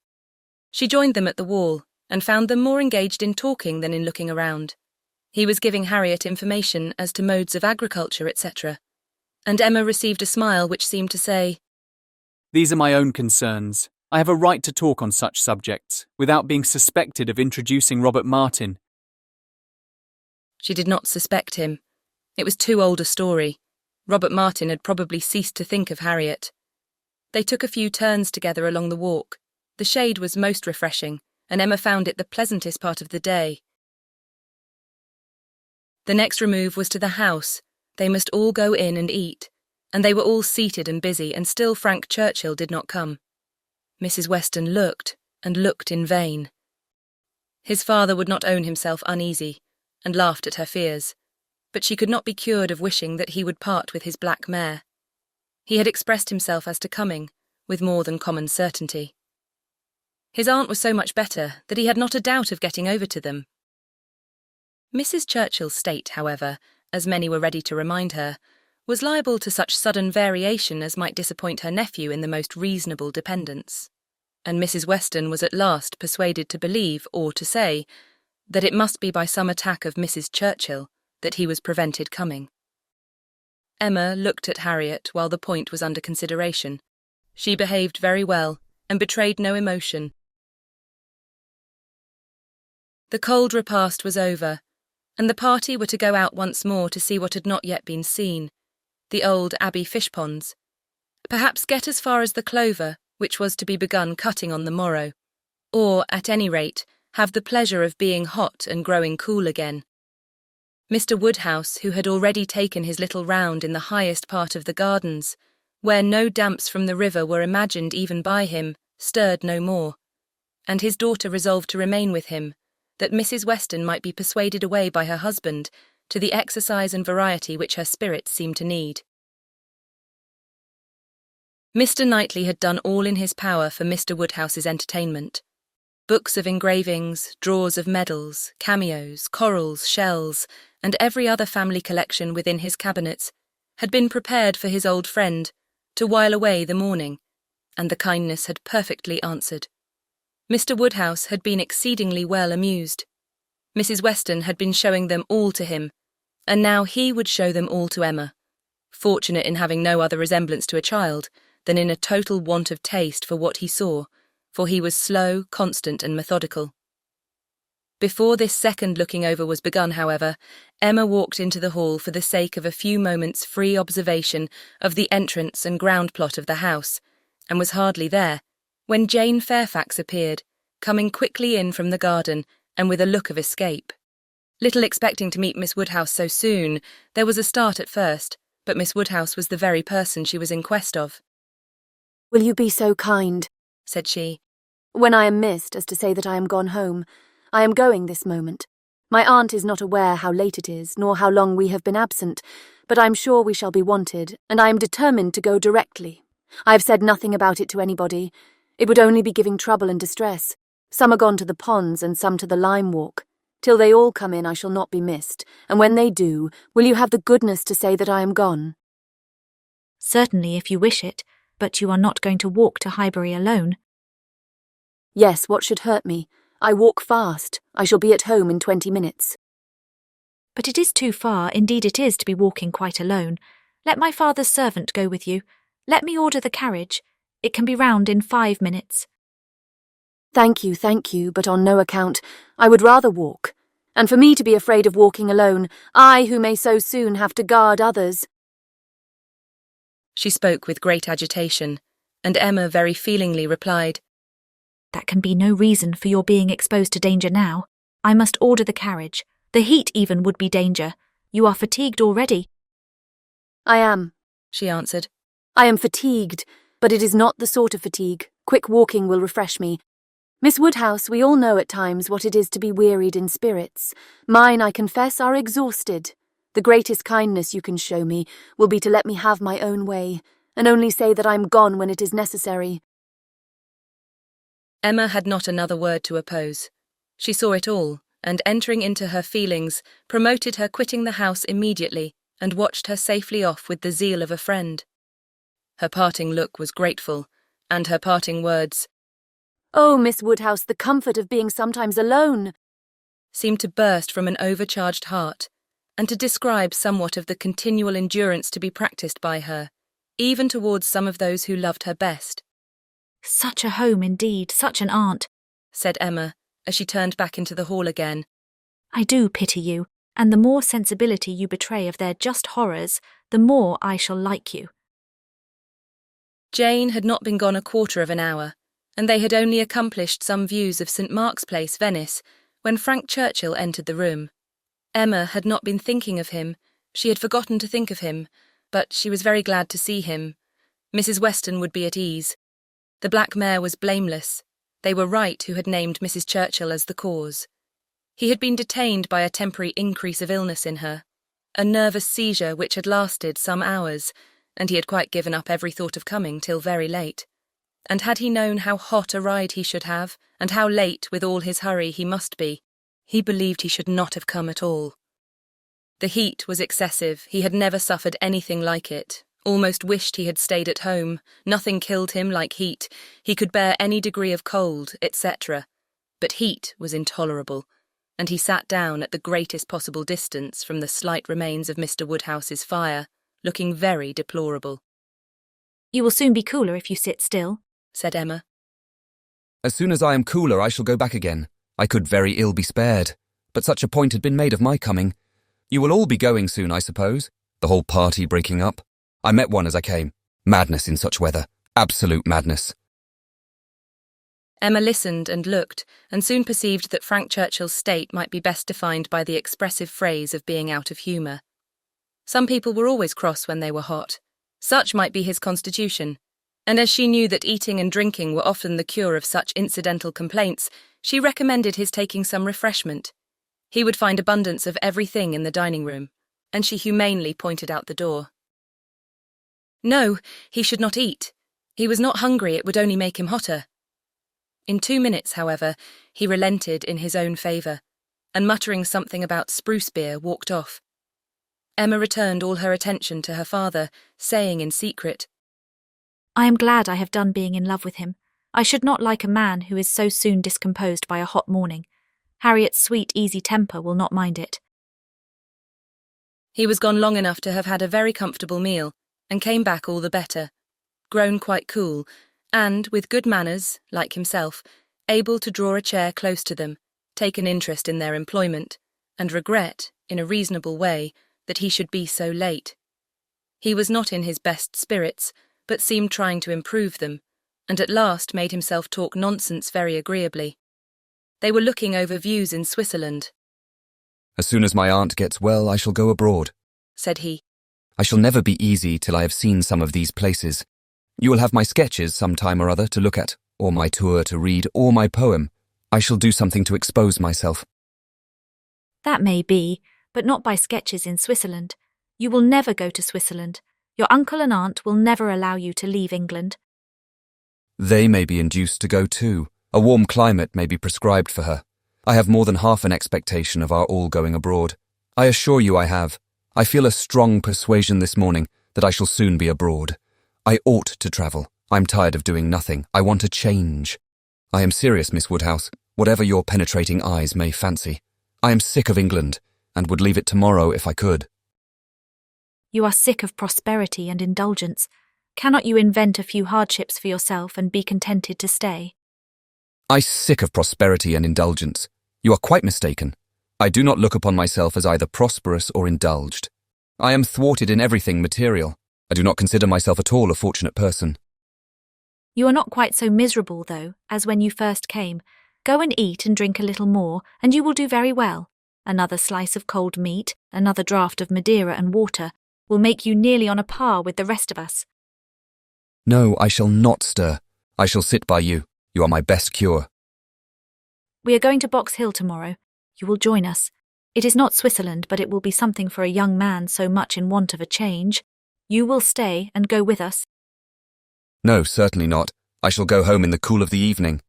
Speaker 1: She joined them at the wall, and found them more engaged in talking than in looking around. He was giving Harriet information as to modes of agriculture, etc., and Emma received a smile which seemed to say,
Speaker 8: "These are my own concerns. I have a right to talk on such subjects, without being suspected of introducing Robert Martin."
Speaker 1: She did not suspect him. It was too old a story. Robert Martin had probably ceased to think of Harriet. They took a few turns together along the walk. The shade was most refreshing, and Emma found it the pleasantest part of the day. The next remove was to the house. They must all go in and eat, and they were all seated and busy, and still Frank Churchill did not come. Mrs. Weston looked, and looked in vain. His father would not own himself uneasy, and laughed at her fears, but she could not be cured of wishing that he would part with his black mare. He had expressed himself as to coming, with more than common certainty. His aunt was so much better that he had not a doubt of getting over to them. Mrs. Churchill's state, however, as many were ready to remind her, was liable to such sudden variation as might disappoint her nephew in the most reasonable dependence, and Mrs. Weston was at last persuaded to believe, or to say, that it must be by some attack of Mrs. Churchill that he was prevented coming. Emma looked at Harriet while the point was under consideration. She behaved very well, and betrayed no emotion. The cold repast was over, and the party were to go out once more to see what had not yet been seen, the old Abbey fish ponds. Perhaps get as far as the clover, which was to be begun cutting on the morrow, or, at any rate, have the pleasure of being hot and growing cool again. Mr. Woodhouse, who had already taken his little round in the highest part of the gardens, where no damps from the river were imagined even by him, stirred no more, and his daughter resolved to remain with him, that Mrs. Weston might be persuaded away by her husband to the exercise and variety which her spirits seemed to need. Mr. Knightley had done all in his power for Mr. Woodhouse's entertainment. Books of engravings, drawers of medals, cameos, corals, shells, and every other family collection within his cabinets had been prepared for his old friend to while away the morning, and the kindness had perfectly answered. Mr. Woodhouse had been exceedingly well amused. Mrs. Weston had been showing them all to him, and now he would show them all to Emma, fortunate in having no other resemblance to a child than in a total want of taste for what he saw, for he was slow, constant, and methodical. Before this second looking over was begun, however, Emma walked into the hall for the sake of a few moments' free observation of the entrance and ground plot of the house, and was hardly there, when Jane Fairfax appeared, coming quickly in from the garden and with a look of escape. Little expecting to meet Miss Woodhouse so soon, there was a start at first, but Miss Woodhouse was the very person she was in quest of.
Speaker 9: "Will you be so kind,"
Speaker 1: said she,
Speaker 9: "when I am missed, as to say that I am gone home. I am going this moment. My aunt is not aware how late it is, nor how long we have been absent, but I am sure we shall be wanted, and I am determined to go directly. I have said nothing about it to anybody. It would only be giving trouble and distress. Some are gone to the ponds and some to the lime walk. Till they all come in I shall not be missed, and when they do, will you have the goodness to say that I am gone?"
Speaker 4: Certainly, if you wish it, but you are not going to walk to Highbury alone.
Speaker 9: "Yes, what should hurt me? I walk fast. I shall be at home in 20 minutes.
Speaker 4: But it is too far, indeed it is, to be walking quite alone. Let my father's servant go with you. Let me order the carriage. It can be round in 5 minutes.
Speaker 9: Thank you, but on no account. I would rather walk. And for me to be afraid of walking alone, I who may so soon have to guard others."
Speaker 1: She spoke with great agitation, and Emma very feelingly replied,
Speaker 4: "That can be no reason for your being exposed to danger now. I must order the carriage. The heat even would be danger. You are fatigued already."
Speaker 9: "I am,"
Speaker 1: she answered.
Speaker 9: "I am fatigued, but it is not the sort of fatigue. Quick walking will refresh me. Miss Woodhouse, we all know at times what it is to be wearied in spirits. Mine, I confess, are exhausted. The greatest kindness you can show me will be to let me have my own way, and only say that I am gone when it is necessary."
Speaker 1: Emma had not another word to oppose. She saw it all, and entering into her feelings, promoted her quitting the house immediately, and watched her safely off with the zeal of a friend. Her parting look was grateful, and her parting words,
Speaker 9: "Oh, Miss Woodhouse, the comfort of being sometimes alone,"
Speaker 1: seemed to burst from an overcharged heart, and to describe somewhat of the continual endurance to be practised by her, even towards some of those who loved her best.
Speaker 4: "Such a home indeed, such an aunt,"
Speaker 1: said Emma, as she turned back into the hall again.
Speaker 4: "I do pity you, and the more sensibility you betray of their just horrors, the more I shall like you."
Speaker 1: Jane had not been gone a quarter of an hour, and they had only accomplished some views of St. Mark's Place, Venice, when Frank Churchill entered the room. Emma had not been thinking of him. She had forgotten to think of him, but she was very glad to see him. Mrs. Weston would be at ease. The black mare was blameless. They were right who had named Mrs. Churchill as the cause. He had been detained by a temporary increase of illness in her, a nervous seizure which had lasted some hours, and he had quite given up every thought of coming till very late. And had he known how hot a ride he should have, and how late, with all his hurry, he must be, he believed he should not have come at all. The heat was excessive. He had never suffered anything like it, almost wished he had stayed at home. Nothing killed him like heat. He could bear any degree of cold, etc. But heat was intolerable, and he sat down at the greatest possible distance from the slight remains of Mr. Woodhouse's fire, looking very deplorable.
Speaker 4: "You will soon be cooler if you sit still,"
Speaker 1: said Emma.
Speaker 2: As soon as I am cooler, I shall go back again. I could very ill be spared, but such a point had been made of my coming. You will all be going soon, I suppose? The whole party breaking up. I met one as I came. Madness in such weather. Absolute madness.
Speaker 1: Emma listened and looked, and soon perceived that Frank Churchill's state might be best defined by the expressive phrase of being out of humour. Some people were always cross when they were hot. Such might be his constitution, and as she knew that eating and drinking were often the cure of such incidental complaints, she recommended his taking some refreshment. He would find abundance of everything in the dining room, and she humanely pointed out the door. No, he should not eat. He was not hungry, it would only make him hotter. In 2 minutes, however, he relented in his own favour, and muttering something about spruce beer, walked off. Emma returned all her attention to her father, saying in secret,
Speaker 4: "I am glad I have done being in love with him. I should not like a man who is so soon discomposed by a hot morning. Harriet's sweet, easy temper will not mind it."
Speaker 1: He was gone long enough to have had a very comfortable meal, and came back all the better, grown quite cool, and, with good manners, like himself, able to draw a chair close to them, take an interest in their employment, and regret, in a reasonable way, that he should be so late. He was not in his best spirits, but seemed trying to improve them, and at last made himself talk nonsense very agreeably. They were looking over views in Switzerland.
Speaker 2: As soon as my aunt gets well, I shall go abroad,
Speaker 1: said he.
Speaker 2: I shall never be easy till I have seen some of these places. You will have my sketches some time or other to look at, or my tour to read, or my poem. I shall do something to expose myself.
Speaker 4: That may be, but not by sketches in Switzerland. You will never go to Switzerland. Your uncle and aunt will never allow you to leave England.
Speaker 2: They may be induced to go too. A warm climate may be prescribed for her. I have more than half an expectation of our all going abroad. I assure you I have. I feel a strong persuasion this morning that I shall soon be abroad. I ought to travel. I'm tired of doing nothing. I want a change. I am serious, Miss Woodhouse, whatever your penetrating eyes may fancy. I am sick of England, and would leave it tomorrow if I could.
Speaker 4: You are sick of prosperity and indulgence. Cannot you invent a few hardships for yourself and be contented to stay?
Speaker 2: I'm sick of prosperity and indulgence. You are quite mistaken. I do not look upon myself as either prosperous or indulged. I am thwarted in everything material. I do not consider myself at all a fortunate person.
Speaker 4: You are not quite so miserable, though, as when you first came. Go and eat and drink a little more, and you will do very well. Another slice of cold meat, another draught of Madeira and water, will make you nearly on a par with the rest of us.
Speaker 2: No, I shall not stir. I shall sit by you. You are my best cure.
Speaker 4: We are going to Box Hill tomorrow. You will join us. It is not Switzerland, but it will be something for a young man so much in want of a change. You will stay and go with us.
Speaker 2: No, certainly not. I shall go home in the cool of the evening.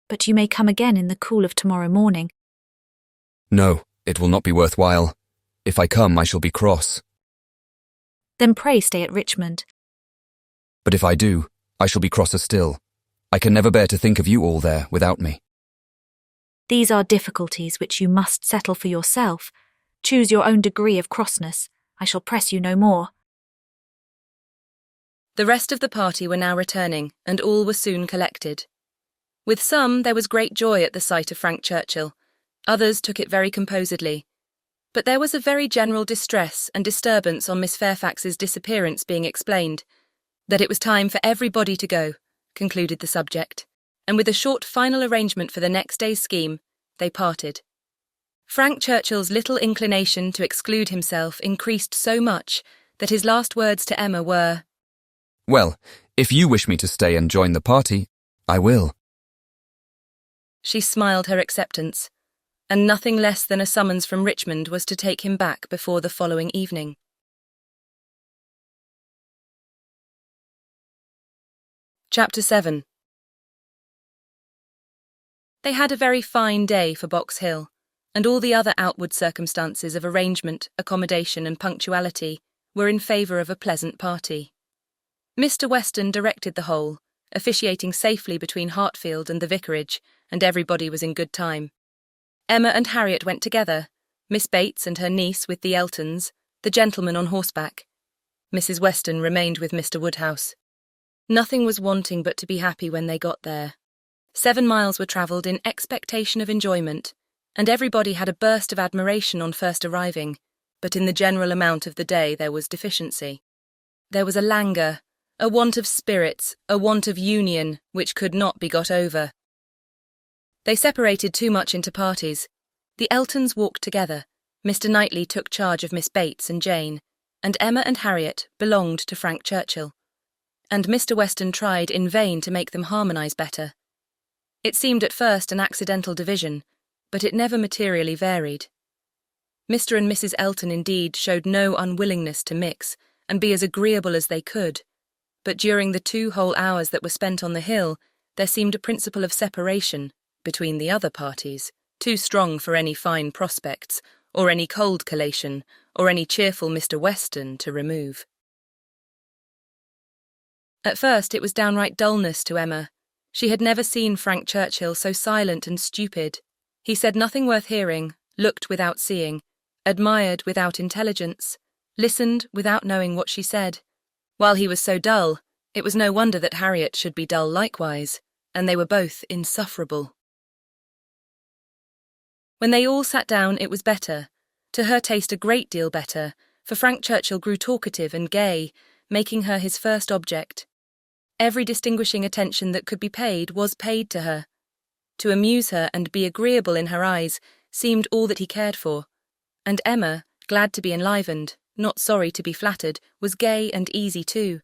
Speaker 4: But you may come again in the cool of tomorrow morning.
Speaker 2: No, it will not be worthwhile. If I come, I shall be cross.
Speaker 4: Then pray stay at Richmond.
Speaker 2: But if I do, I shall be crosser still. I can never bear to think of you all there without me.
Speaker 4: These are difficulties which you must settle for yourself. Choose your own degree of crossness. I shall press you no more.
Speaker 1: The rest of the party were now returning, and all were soon collected. With some there was great joy at the sight of Frank Churchill. Others took it very composedly. But there was a very general distress and disturbance on Miss Fairfax's disappearance being explained. That it was time for everybody to go, concluded the subject, and with a short final arrangement for the next day's scheme, they parted. Frank Churchill's little inclination to exclude himself increased so much that his last words to Emma were,
Speaker 2: Well, if you wish me to stay and join the party, I will.
Speaker 1: She smiled her acceptance, and nothing less than a summons from Richmond was to take him back before the following evening. Chapter 7. They had a very fine day for Box Hill, and all the other outward circumstances of arrangement, accommodation and punctuality were in favour of a pleasant party. Mr. Weston directed the whole, officiating safely between Hartfield and the vicarage, and everybody was in good time. Emma and Harriet went together, Miss Bates and her niece with the Eltons, the gentleman on horseback. Mrs. Weston remained with Mr. Woodhouse. Nothing was wanting but to be happy when they got there. 7 miles were travelled in expectation of enjoyment, and everybody had a burst of admiration on first arriving, but in the general amount of the day there was deficiency. There was a languor, a want of spirits, a want of union, which could not be got over. They separated too much into parties. The Eltons walked together, Mr. Knightley took charge of Miss Bates and Jane, and Emma and Harriet belonged to Frank Churchill. And Mr. Weston tried in vain to make them harmonise better. It seemed at first an accidental division, but it never materially varied. Mr. and Mrs. Elton indeed showed no unwillingness to mix and be as agreeable as they could, but during the 2 whole hours that were spent on the hill, there seemed a principle of separation between the other parties, too strong for any fine prospects, or any cold collation, or any cheerful Mr. Weston to remove. At first it was downright dullness to Emma. She had never seen Frank Churchill so silent and stupid. He said nothing worth hearing, looked without seeing, admired without intelligence, listened without knowing what she said. While he was so dull, it was no wonder that Harriet should be dull likewise, and they were both insufferable. When they all sat down it was better, to her taste a great deal better, for Frank Churchill grew talkative and gay, making her his first object. Every distinguishing attention that could be paid was paid to her. To amuse her and be agreeable in her eyes seemed all that he cared for, and Emma, glad to be enlivened, not sorry to be flattered, was gay and easy too,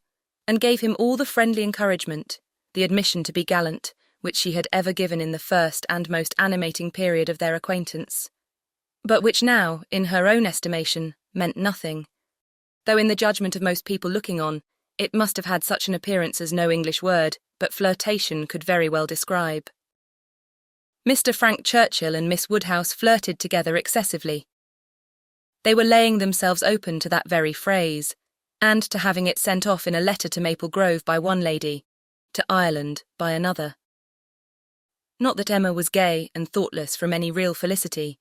Speaker 1: and gave him all the friendly encouragement, the admission to be gallant, which she had ever given in the first and most animating period of their acquaintance, but which now, in her own estimation, meant nothing, though in the judgment of most people looking on, it must have had such an appearance as no English word, but flirtation could very well describe. Mr. Frank Churchill and Miss Woodhouse flirted together excessively. They were laying themselves open to that very phrase, and to having it sent off in a letter to Maple Grove by one lady, to Ireland by another. Not that Emma was gay and thoughtless from any real felicity.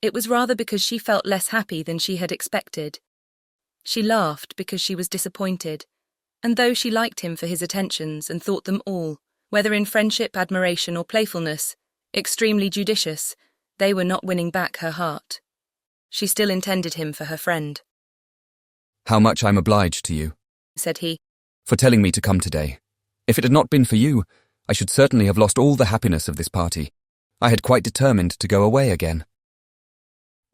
Speaker 1: It was rather because she felt less happy than she had expected. She laughed because she was disappointed, and though she liked him for his attentions and thought them all, whether in friendship, admiration or playfulness, extremely judicious, they were not winning back her heart. She still intended him for her friend.
Speaker 2: "How much I'm obliged to you,"
Speaker 1: said he,
Speaker 2: "for telling me to come today. If it had not been for you, I should certainly have lost all the happiness of this party. I had quite determined to go away again."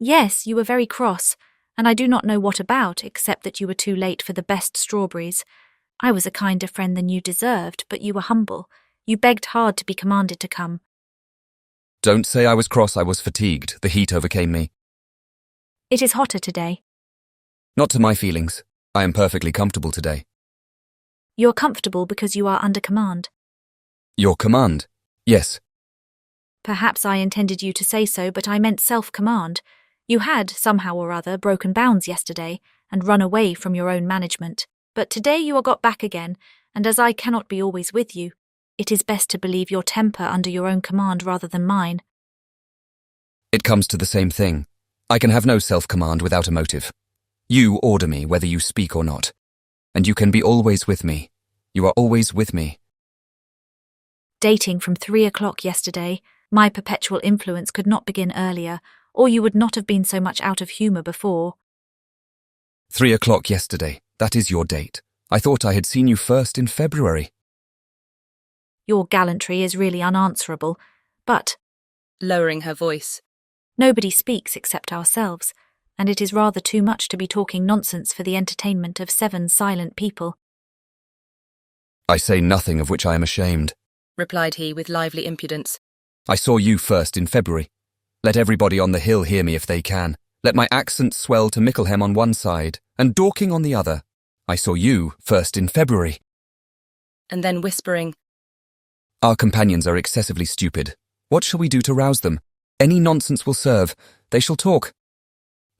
Speaker 4: Yes, you were very cross, and I do not know what about, except that you were too late for the best strawberries. I was a kinder friend than you deserved, but you were humble. You begged hard to be commanded to come.
Speaker 2: Don't say I was cross, I was fatigued. The heat overcame me.
Speaker 4: It is hotter today.
Speaker 2: Not to my feelings. I am perfectly comfortable today.
Speaker 4: You're comfortable because you are under command.
Speaker 2: Your command? Yes.
Speaker 4: Perhaps I intended you to say so, but I meant self-command. You had, somehow or other, broken bounds yesterday, and run away from your own management. But today you are got back again, and as I cannot be always with you, it is best to believe your temper under your own command rather than mine.
Speaker 2: It comes to the same thing. I can have no self-command without a motive. You order me whether you speak or not. And you can be always with me. You are always with me.
Speaker 4: Dating from 3 o'clock yesterday, my perpetual influence could not begin earlier, or you would not have been so much out of humour before.
Speaker 2: 3 o'clock yesterday. That is your date. I thought I had seen you first in February.
Speaker 4: Your gallantry is really unanswerable, but,
Speaker 1: lowering her voice,
Speaker 4: nobody speaks except ourselves, and it is rather too much to be talking nonsense for the entertainment of 7 silent people.
Speaker 2: I say nothing of which I am ashamed,
Speaker 1: replied he with lively impudence.
Speaker 2: I saw you first in February. Let everybody on the hill hear me if they can. Let my accent swell to Mickleham on one side, and Dorking on the other. I saw you first in February.
Speaker 1: And then whispering,
Speaker 2: Our companions are excessively stupid. What shall we do to rouse them? Any nonsense will serve. They shall talk.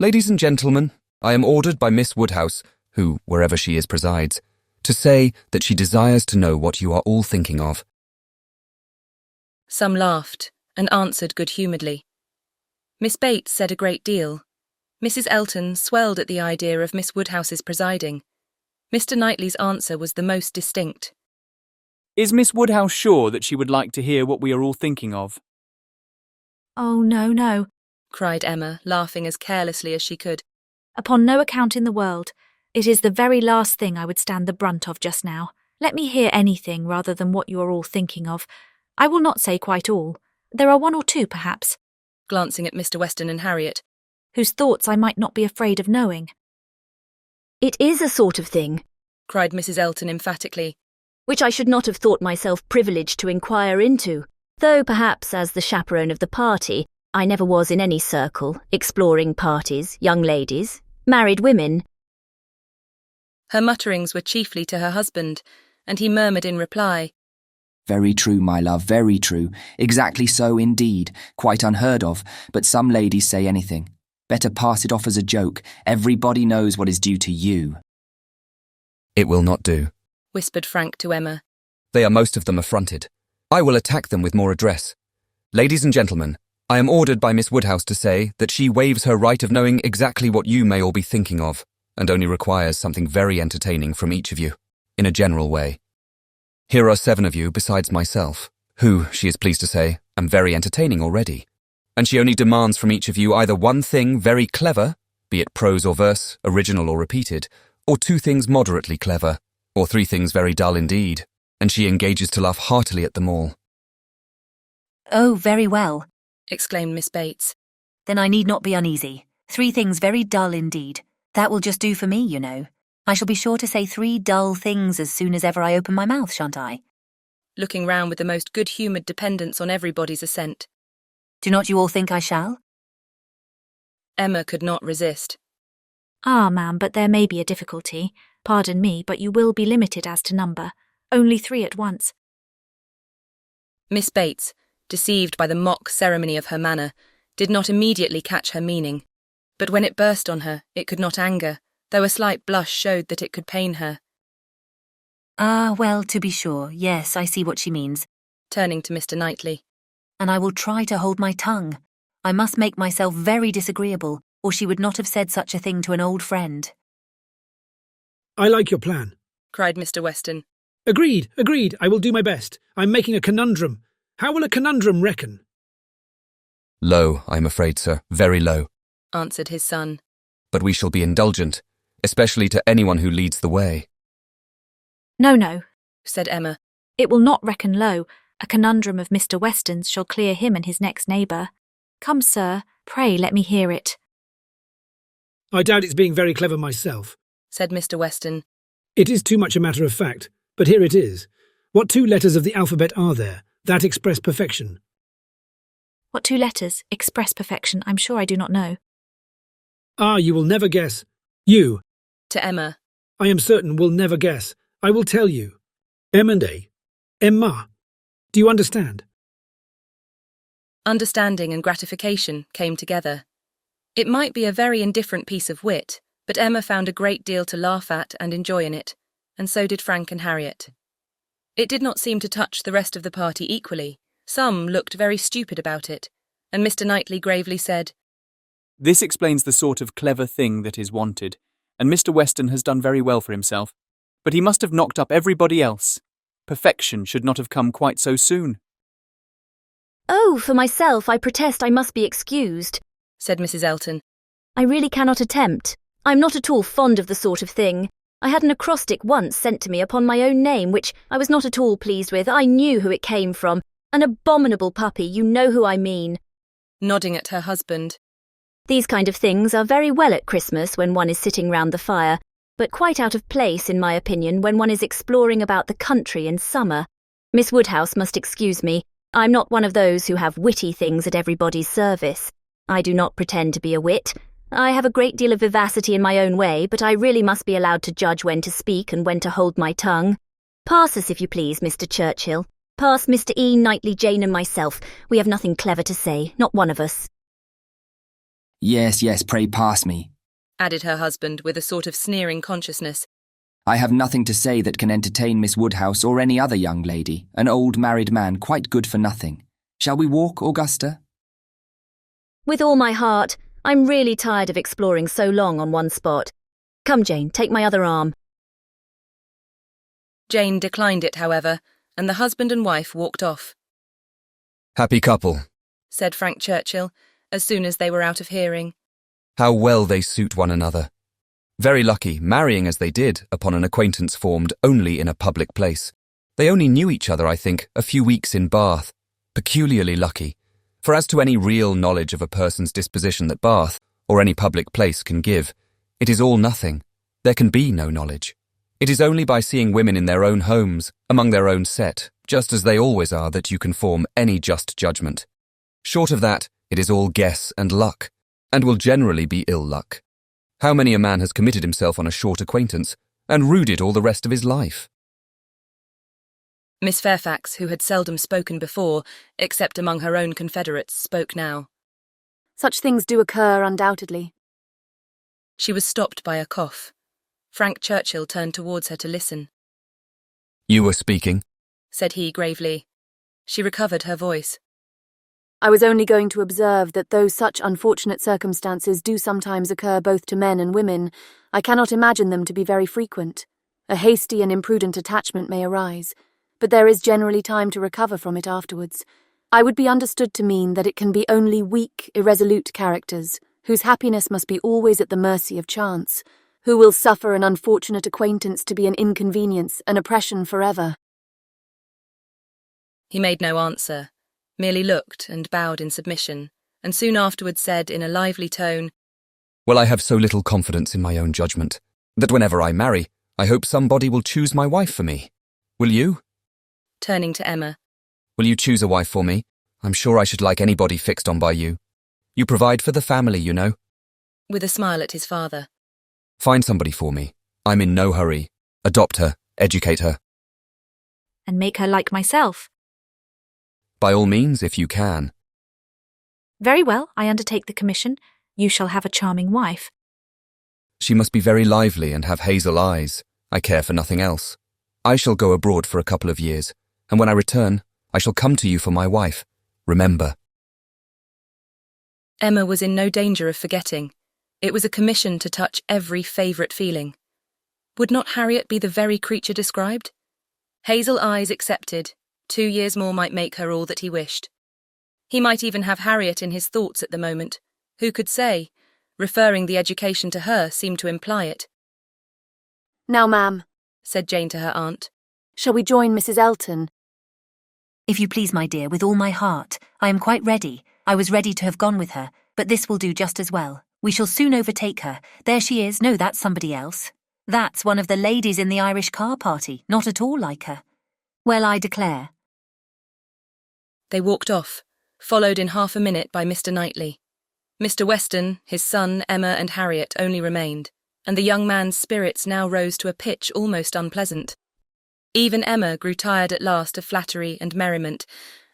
Speaker 2: Ladies and gentlemen, I am ordered by Miss Woodhouse, who, wherever she is, presides, to say that she desires to know what you are all thinking of.
Speaker 1: Some laughed, and answered good-humouredly. Miss Bates said a great deal. Mrs. Elton swelled at the idea of Miss Woodhouse's presiding. Mr. Knightley's answer was the most distinct.
Speaker 8: Is Miss Woodhouse sure that she would like to hear what we are all thinking of?
Speaker 4: Oh, no, no,
Speaker 1: cried Emma, laughing as carelessly as she could.
Speaker 4: Upon no account in the world. It is the very last thing I would stand the brunt of just now. Let me hear anything rather than what you are all thinking of. I will not say quite all. There are 1 or 2, perhaps,
Speaker 1: glancing at Mr. Weston and Harriet,
Speaker 4: whose thoughts I might not be afraid of knowing.
Speaker 11: It is a sort of thing,
Speaker 1: cried Mrs. Elton emphatically,
Speaker 11: which I should not have thought myself privileged to inquire into, though perhaps as the chaperone of the party, I never was in any circle, exploring parties, young ladies, married women.
Speaker 1: Her mutterings were chiefly to her husband, and he murmured in reply,
Speaker 15: Very true, my love, very true. Exactly so indeed. Quite unheard of, but some ladies say anything. Better pass it off as a joke. Everybody knows what is due to you.
Speaker 2: It will not do,
Speaker 1: whispered Frank to Emma.
Speaker 2: They are most of them affronted. I will attack them with more address. Ladies and gentlemen, I am ordered by Miss Woodhouse to say that she waives her right of knowing exactly what you may all be thinking of, and only requires something very entertaining from each of you, in a general way. Here are 7 of you besides myself, who, she is pleased to say, am very entertaining already, and she only demands from each of you either one thing very clever, be it prose or verse, original or repeated, or 2 things moderately clever, or 3 things very dull indeed, and she engages to laugh heartily at them all.
Speaker 14: Oh, very well.
Speaker 1: exclaimed Miss Bates.
Speaker 14: Then I need not be uneasy. 3 things very dull indeed. That will just do for me, you know. I shall be sure to say 3 dull things as soon as ever I open my mouth, shan't I?
Speaker 1: Looking round with the most good-humoured dependence on everybody's assent.
Speaker 14: Do not you all think I shall?
Speaker 1: Emma could not resist.
Speaker 4: Ah, ma'am, but there may be a difficulty. Pardon me, but you will be limited as to number. Only 3 at once.
Speaker 1: Miss Bates, deceived by the mock ceremony of her manner, did not immediately catch her meaning, but when it burst on her, it could not anger, though a slight blush showed that it could pain her.
Speaker 14: Ah, well, to be sure, yes, I see what she means.
Speaker 1: Turning to Mr. Knightley.
Speaker 14: And I will try to hold my tongue. I must make myself very disagreeable, or she would not have said such a thing to an old friend.
Speaker 7: I like your plan,
Speaker 1: cried Mr. Weston.
Speaker 7: Agreed, agreed, I will do my best. I'm making a conundrum. How will a conundrum reckon?
Speaker 2: Low, I'm afraid, sir, very low,
Speaker 1: answered his son.
Speaker 2: But we shall be indulgent, especially to anyone who leads the way.
Speaker 4: No,
Speaker 1: said Emma.
Speaker 4: It will not reckon low. A conundrum of Mr. Weston's shall clear him and his next neighbour. Come, sir, pray let me hear it.
Speaker 7: I doubt it's being very clever myself,
Speaker 1: said Mr. Weston.
Speaker 7: It is too much a matter of fact, but here it is. What 2 letters of the alphabet are there that express perfection?
Speaker 4: What 2 letters express perfection? I'm sure I do not know.
Speaker 7: Ah, you will never guess. You,
Speaker 1: to Emma,
Speaker 7: I am certain, will never guess. I will tell you. M&A. Emma. Do you understand?
Speaker 1: Understanding and gratification came together. It might be a very indifferent piece of wit, but Emma found a great deal to laugh at and enjoy in it, and so did Frank and Harriet. It did not seem to touch the rest of the party equally. Some looked very stupid about it, and Mr. Knightley gravely said,
Speaker 8: This explains the sort of clever thing that is wanted, and Mr. Weston has done very well for himself. But he must have knocked up everybody else. Perfection should not have come quite so soon.
Speaker 11: Oh, for myself, I protest I must be excused,
Speaker 1: said Mrs. Elton.
Speaker 11: I really cannot attempt. I'm not at all fond of the sort of thing. I had an acrostic once sent to me upon my own name, which I was not at all pleased with. I knew who it came from. An abominable puppy, you know who I mean.
Speaker 1: Nodding at her husband.
Speaker 11: These kind of things are very well at Christmas when one is sitting round the fire, but quite out of place, in my opinion, when one is exploring about the country in summer. Miss Woodhouse must excuse me. I'm not one of those who have witty things at everybody's service. I do not pretend to be a wit. I have a great deal of vivacity in my own way, but I really must be allowed to judge when to speak and when to hold my tongue. Pass us, if you please, Mr. Churchill. Pass Mr. E, Knightley, Jane and myself. We have nothing clever to say, not one of us.
Speaker 15: Yes, pray pass me,
Speaker 1: added her husband with a sort of sneering consciousness.
Speaker 15: I have nothing to say that can entertain Miss Woodhouse or any other young lady, an old married man quite good for nothing. Shall we walk, Augusta?
Speaker 11: With all my heart. I'm really tired of exploring so long on one spot. Come, Jane, take my other arm.
Speaker 1: Jane declined it, however, and the husband and wife walked off.
Speaker 2: Happy couple,
Speaker 1: said Frank Churchill, as soon as they were out of hearing.
Speaker 2: How well they suit one another. Very lucky, marrying as they did, upon an acquaintance formed only in a public place. They only knew each other, I think, a few weeks in Bath. Peculiarly lucky. For as to any real knowledge of a person's disposition that Bath, or any public place, can give, it is all nothing. There can be no knowledge. It is only by seeing women in their own homes, among their own set, just as they always are, that you can form any just judgment. Short of that, it is all guess and luck, and will generally be ill luck. How many a man has committed himself on a short acquaintance, and rued it all the rest of his life?
Speaker 1: Miss Fairfax, who had seldom spoken before, except among her own confederates, spoke now.
Speaker 9: Such things do occur, undoubtedly.
Speaker 1: She was stopped by a cough. Frank Churchill turned towards her to listen.
Speaker 2: You were speaking,
Speaker 1: said he gravely. She recovered her voice.
Speaker 9: I was only going to observe that though such unfortunate circumstances do sometimes occur both to men and women, I cannot imagine them to be very frequent. A hasty and imprudent attachment may arise, but there is generally time to recover from it afterwards. I would be understood to mean that it can be only weak, irresolute characters, whose happiness must be always at the mercy of chance, who will suffer an unfortunate acquaintance to be an inconvenience, an oppression forever.
Speaker 1: He made no answer, merely looked and bowed in submission, and soon afterwards said in a lively tone,
Speaker 2: "Well, I have so little confidence in my own judgment, that whenever I marry, I hope somebody will choose my wife for me. Will you?"
Speaker 1: Turning to Emma.
Speaker 2: "Will you choose a wife for me? I'm sure I should like anybody fixed on by you. You provide for the family, you know."
Speaker 1: With a smile at his father.
Speaker 2: "Find somebody for me. I'm in no hurry. Adopt her, educate her.
Speaker 4: And make her like myself.
Speaker 2: By all means, if you can."
Speaker 4: Very well, I undertake the commission. You shall have a charming wife.
Speaker 2: "She must be very lively and have hazel eyes. I care for nothing else. I shall go abroad for a couple of years, and when I return, I shall come to you for my wife. Remember."
Speaker 1: Emma was in no danger of forgetting. It was a commission to touch every favourite feeling. Would not Harriet be the very creature described? Hazel eyes accepted. 2 years more might make her all that he wished. He might even have Harriet in his thoughts at the moment. Who could say? Referring the education to her seemed to imply it.
Speaker 9: "Now, ma'am,"
Speaker 1: said Jane to her aunt.
Speaker 9: "shall we join Mrs. Elton?"
Speaker 14: If you please, my dear, with all my heart. I am quite ready. I was ready to have gone with her, but this will do just as well. We shall soon overtake her. There she is. No, that's somebody else. That's one of the ladies in the Irish car party, not at all like her. Well, I declare.
Speaker 1: They walked off, followed in half a minute by Mr. Knightley. Mr. Weston, his son, Emma and Harriet only remained, and the young man's spirits now rose to a pitch almost unpleasant. Even Emma grew tired at last of flattery and merriment,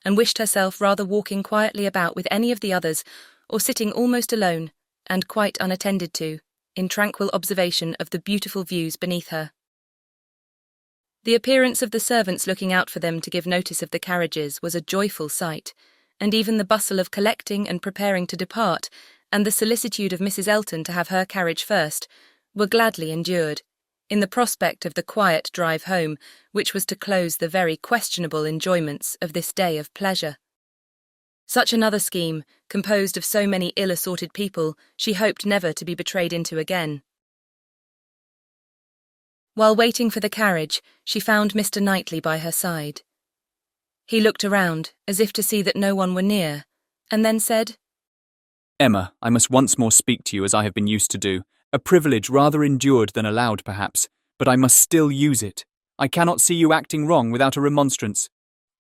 Speaker 1: and wished herself rather walking quietly about with any of the others, or sitting almost alone, and quite unattended to, in tranquil observation of the beautiful views beneath her. The appearance of the servants looking out for them to give notice of the carriages was a joyful sight, and even the bustle of collecting and preparing to depart, and the solicitude of Mrs. Elton to have her carriage first, were gladly endured, in the prospect of the quiet drive home, which was to close the very questionable enjoyments of this day of pleasure. Such another scheme, composed of so many ill-assorted people, she hoped never to be betrayed into again. While waiting for the carriage, she found Mr. Knightley by her side. He looked around, as if to see that no one were near, and then said,
Speaker 8: "Emma, I must once more speak to you as I have been used to do, a privilege rather endured than allowed, perhaps, but I must still use it. I cannot see you acting wrong without a remonstrance.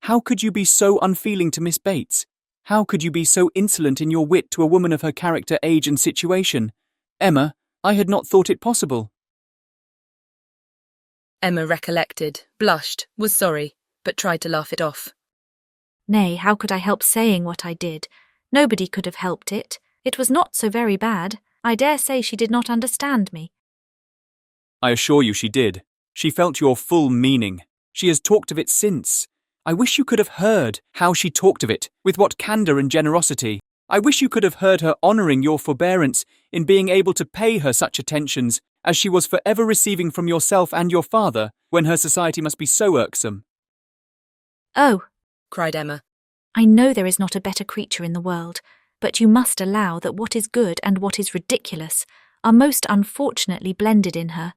Speaker 8: How could you be so unfeeling to Miss Bates? How could you be so insolent in your wit to a woman of her character, age and situation? Emma, I had not thought it possible."
Speaker 1: Emma recollected, blushed, was sorry, but tried to laugh it off.
Speaker 4: Nay, how could I help saying what I did? Nobody could have helped it. It was not so very bad. I dare say she did not understand me.
Speaker 8: "I assure you she did. She felt your full meaning. She has talked of it since. I wish you could have heard how she talked of it, with what candour and generosity. I wish you could have heard her honouring your forbearance in being able to pay her such attentions as she was for ever receiving from yourself and your father, when her society must be so irksome."
Speaker 4: "Oh,"
Speaker 1: cried Emma,
Speaker 4: "I know there is not a better creature in the world, but you must allow that what is good and what is ridiculous are most unfortunately blended in her."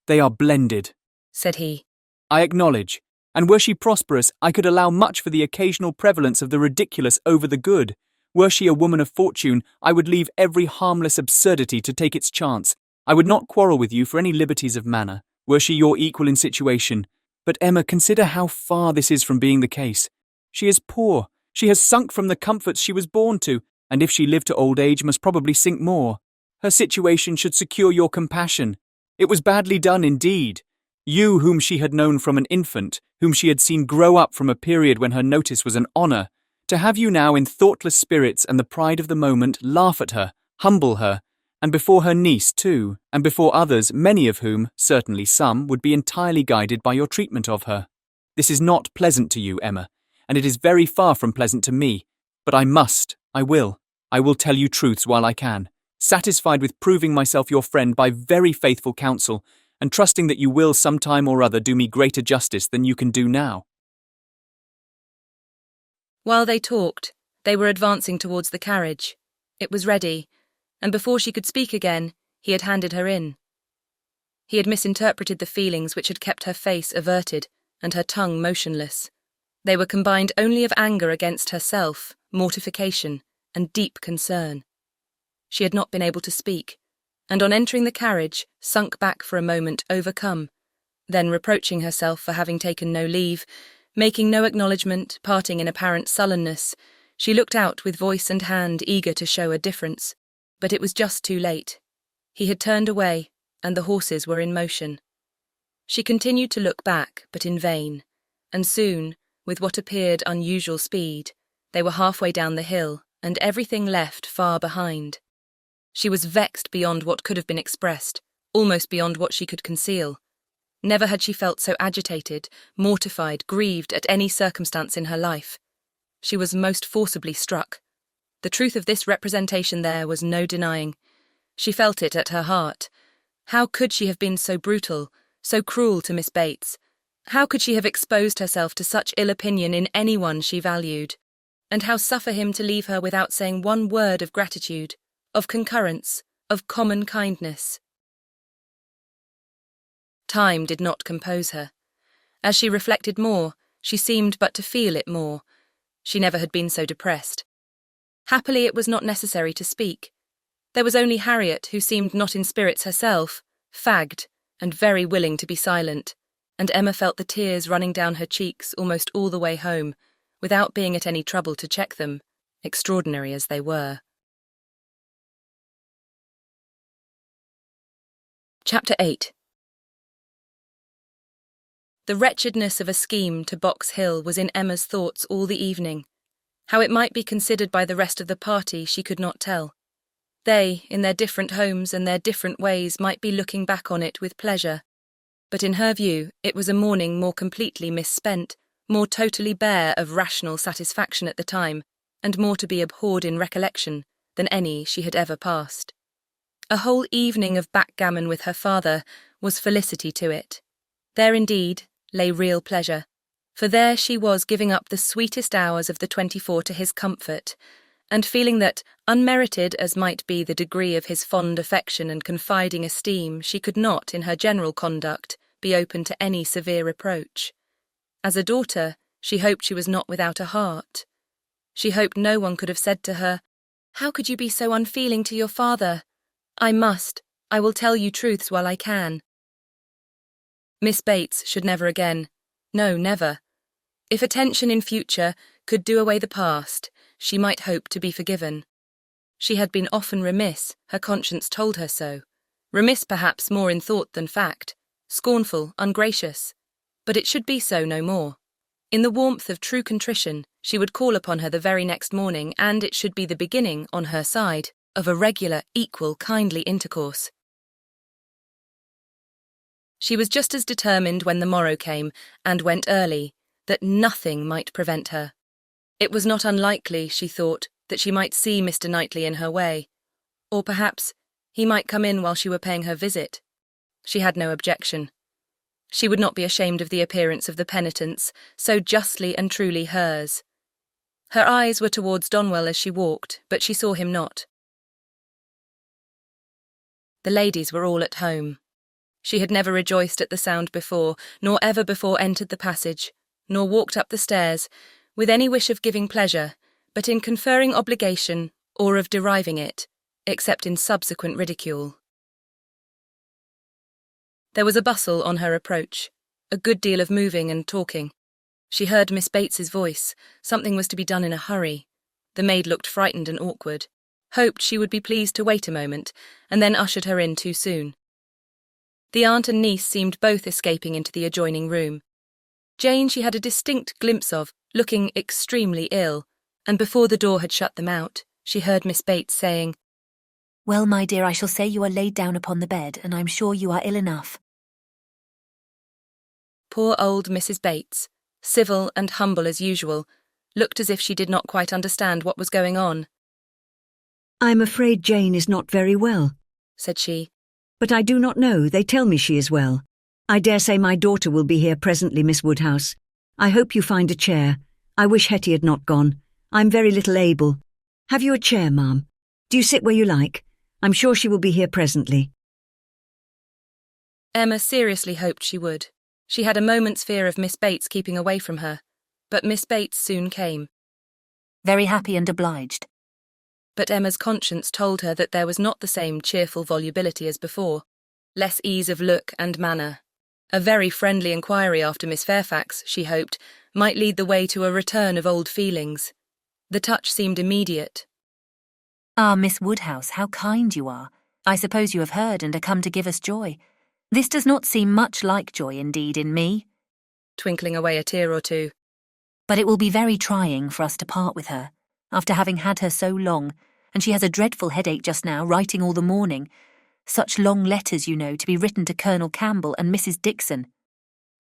Speaker 8: "They are blended,"
Speaker 1: said he.
Speaker 8: "I acknowledge, and were she prosperous, I could allow much for the occasional prevalence of the ridiculous over the good. Were she a woman of fortune, I would leave every harmless absurdity to take its chance. I would not quarrel with you for any liberties of manner, were she your equal in situation. But Emma, consider how far this is from being the case. She is poor. She has sunk from the comforts she was born to, and if she lived to old age must probably sink more. Her situation should secure your compassion. It was badly done indeed. You, whom she had known from an infant, whom she had seen grow up from a period when her notice was an honour, to have you now in thoughtless spirits and the pride of the moment laugh at her, humble her, and before her niece too, and before others, many of whom, certainly some, would be entirely guided by your treatment of her. This is not pleasant to you, Emma, and it is very far from pleasant to me, but I will tell you truths while I can, satisfied with proving myself your friend by very faithful counsel, and trusting that you will some time or other do me greater justice than you can do now."
Speaker 1: While they talked, they were advancing towards the carriage. It was ready, and before she could speak again, he had handed her in. He had misinterpreted the feelings which had kept her face averted and her tongue motionless. They were combined only of anger against herself, mortification, and deep concern. She had not been able to speak, and on entering the carriage, sunk back for a moment overcome, then reproaching herself for having taken no leave, making no acknowledgement, parting in apparent sullenness, she looked out with voice and hand eager to show a difference. But it was just too late. He had turned away, and the horses were in motion. She continued to look back, but in vain, and soon, with what appeared unusual speed, they were halfway down the hill, and everything left far behind. She was vexed beyond what could have been expressed, almost beyond what she could conceal. Never had she felt so agitated, mortified, grieved at any circumstance in her life. She was most forcibly struck. The truth of this representation there was no denying. She felt it at her heart. How could she have been so brutal, so cruel to Miss Bates? How could she have exposed herself to such ill opinion in anyone she valued? And how suffer him to leave her without saying one word of gratitude, of concurrence, of common kindness? Time did not compose her. As she reflected more, she seemed but to feel it more. She never had been so depressed. Happily, it was not necessary to speak. There was only Harriet, who seemed not in spirits herself, fagged, and very willing to be silent, and Emma felt the tears running down her cheeks almost all the way home, without being at any trouble to check them, extraordinary as they were. Chapter 8. The wretchedness of a scheme to Box Hill was in Emma's thoughts all the evening. How it might be considered by the rest of the party she could not tell. They, in their different homes and their different ways, might be looking back on it with pleasure. But in her view, it was a morning more completely misspent, more totally bare of rational satisfaction at the time, and more to be abhorred in recollection than any she had ever passed. A whole evening of backgammon with her father was felicity to it. There indeed lay real pleasure, for there she was giving up the sweetest hours of the 24 to his comfort, and feeling that, unmerited as might be the degree of his fond affection and confiding esteem, she could not, in her general conduct, be open to any severe reproach. As a daughter, she hoped she was not without a heart. She hoped no one could have said to her, "How could you be so unfeeling to your father? I will tell you truths while I can." Miss Bates should never again, no, never. If attention in future could do away the past, she might hope to be forgiven. She had been often remiss, her conscience told her so. Remiss perhaps more in thought than fact, scornful, ungracious. But it should be so no more. In the warmth of true contrition, she would call upon her the very next morning, and it should be the beginning, on her side, of a regular, equal, kindly intercourse. She was just as determined when the morrow came, and went early, that nothing might prevent her. It was not unlikely, she thought, that she might see Mr. Knightley in her way, or perhaps he might come in while she were paying her visit. She had no objection. She would not be ashamed of the appearance of the penitence, so justly and truly hers. Her eyes were towards Donwell as she walked, but she saw him not. The ladies were all at home. She had never rejoiced at the sound before, nor ever before entered the passage, nor walked up the stairs, with any wish of giving pleasure, but in conferring obligation, or of deriving it, except in subsequent ridicule. There was a bustle on her approach, a good deal of moving and talking. She heard Miss Bates's voice. Something was to be done in a hurry. The maid looked frightened and awkward, hoped she would be pleased to wait a moment, and then ushered her in too soon. The aunt and niece seemed both escaping into the adjoining room. Jane she had a distinct glimpse of, looking extremely ill, and before the door had shut them out, she heard Miss Bates saying,
Speaker 14: "Well, my dear, I shall say you are laid down upon the bed, and I'm sure you are ill enough."
Speaker 1: Poor old Mrs. Bates, civil and humble as usual, looked as if she did not quite understand what was going on.
Speaker 16: "I'm afraid Jane is not very well,"
Speaker 1: said she.
Speaker 16: "But I do not know. They tell me she is well. I dare say my daughter will be here presently, Miss Woodhouse. I hope you find a chair. I wish Hetty had not gone. I'm very little able. Have you a chair, ma'am? Do you sit where you like? I'm sure she will be here presently."
Speaker 1: Emma seriously hoped she would. She had a moment's fear of Miss Bates keeping away from her. but Miss Bates soon came.
Speaker 14: Very happy and obliged.
Speaker 1: But Emma's conscience told her that there was not the same cheerful volubility as before, less ease of look and manner. A very friendly inquiry after Miss Fairfax, she hoped, might lead the way to a return of old feelings. The touch seemed immediate.
Speaker 14: Ah, Miss Woodhouse, how kind you are. I suppose you have heard and are come to give us joy. This does not seem much like joy indeed in me.
Speaker 1: Twinkling away a tear or two.
Speaker 14: But it will be very trying for us to part with her, after having had her so long, and she has a dreadful headache just now, writing all the morning. Such long letters, you know, to be written to Colonel Campbell and Mrs. Dixon.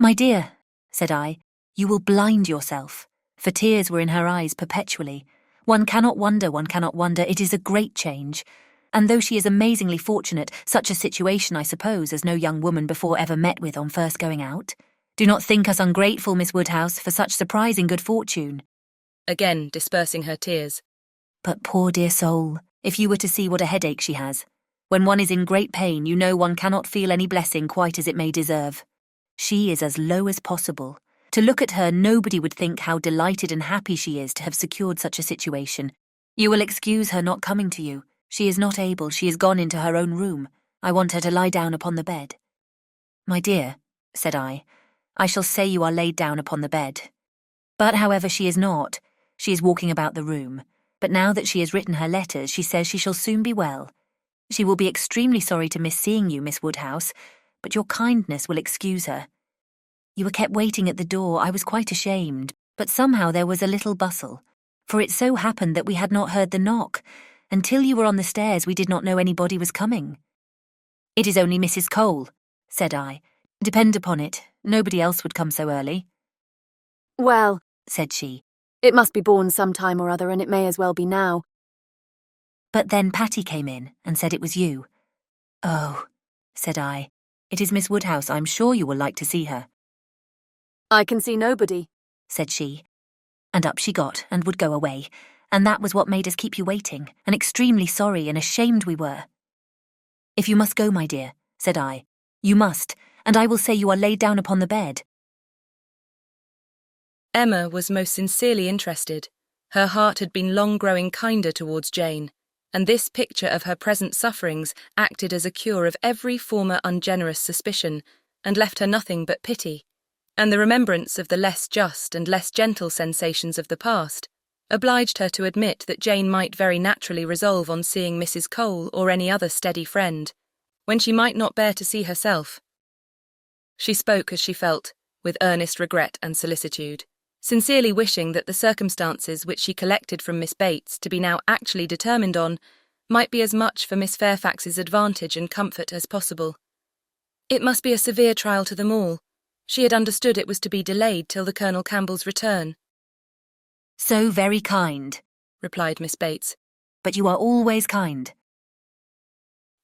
Speaker 14: My dear, said I, you will blind yourself, for tears were in her eyes perpetually. One cannot wonder, it is a great change. And though she is amazingly fortunate, such a situation, I suppose, as no young woman before ever met with on first going out. Do not think us ungrateful, Miss Woodhouse, for such surprising good fortune.
Speaker 1: Again dispersing her tears.
Speaker 14: But poor dear soul, if you were to see what a headache she has. When one is in great pain, you know one cannot feel any blessing quite as it may deserve. She is as low as possible. To look at her, nobody would think how delighted and happy she is to have secured such a situation. You will excuse her not coming to you. She is not able, she is gone into her own room. I want her to lie down upon the bed. My dear, said I shall say you are laid down upon the bed. But however, she is not. She is walking about the room. But now that she has written her letters, she says she shall soon be well. She will be extremely sorry to miss seeing you, Miss Woodhouse, but your kindness will excuse her. You were kept waiting at the door. I was quite ashamed, but somehow there was a little bustle, for it so happened that we had not heard the knock. Until you were on the stairs, we did not know anybody was coming. It is only Mrs. Cole, said I. Depend upon it, nobody else would come so early.
Speaker 9: Well,
Speaker 14: said she,
Speaker 9: it must be born some time or other, and it may as well be now.
Speaker 14: But then Patty came in and said it was you. Oh, said I, it is Miss Woodhouse. I'm sure you will like to see her.
Speaker 9: I can see nobody,
Speaker 14: said she. And up she got and would go away, and that was what made us keep you waiting, and extremely sorry and ashamed we were. If you must go, my dear, said I, you must, and I will say you are laid down upon the bed.
Speaker 1: Emma was most sincerely interested. Her heart had been long growing kinder towards Jane, and this picture of her present sufferings acted as a cure of every former ungenerous suspicion, and left her nothing but pity. And the remembrance of the less just and less gentle sensations of the past obliged her to admit that Jane might very naturally resolve on seeing Mrs. Cole or any other steady friend, when she might not bear to see herself. She spoke as she felt, with earnest regret and solicitude, sincerely wishing that the circumstances which she collected from Miss Bates to be now actually determined on might be as much for Miss Fairfax's advantage and comfort as possible. It must be a severe trial to them all. She had understood it was to be delayed till the Colonel Campbell's return.
Speaker 14: So very kind,
Speaker 1: replied Miss Bates.
Speaker 14: But you are always kind.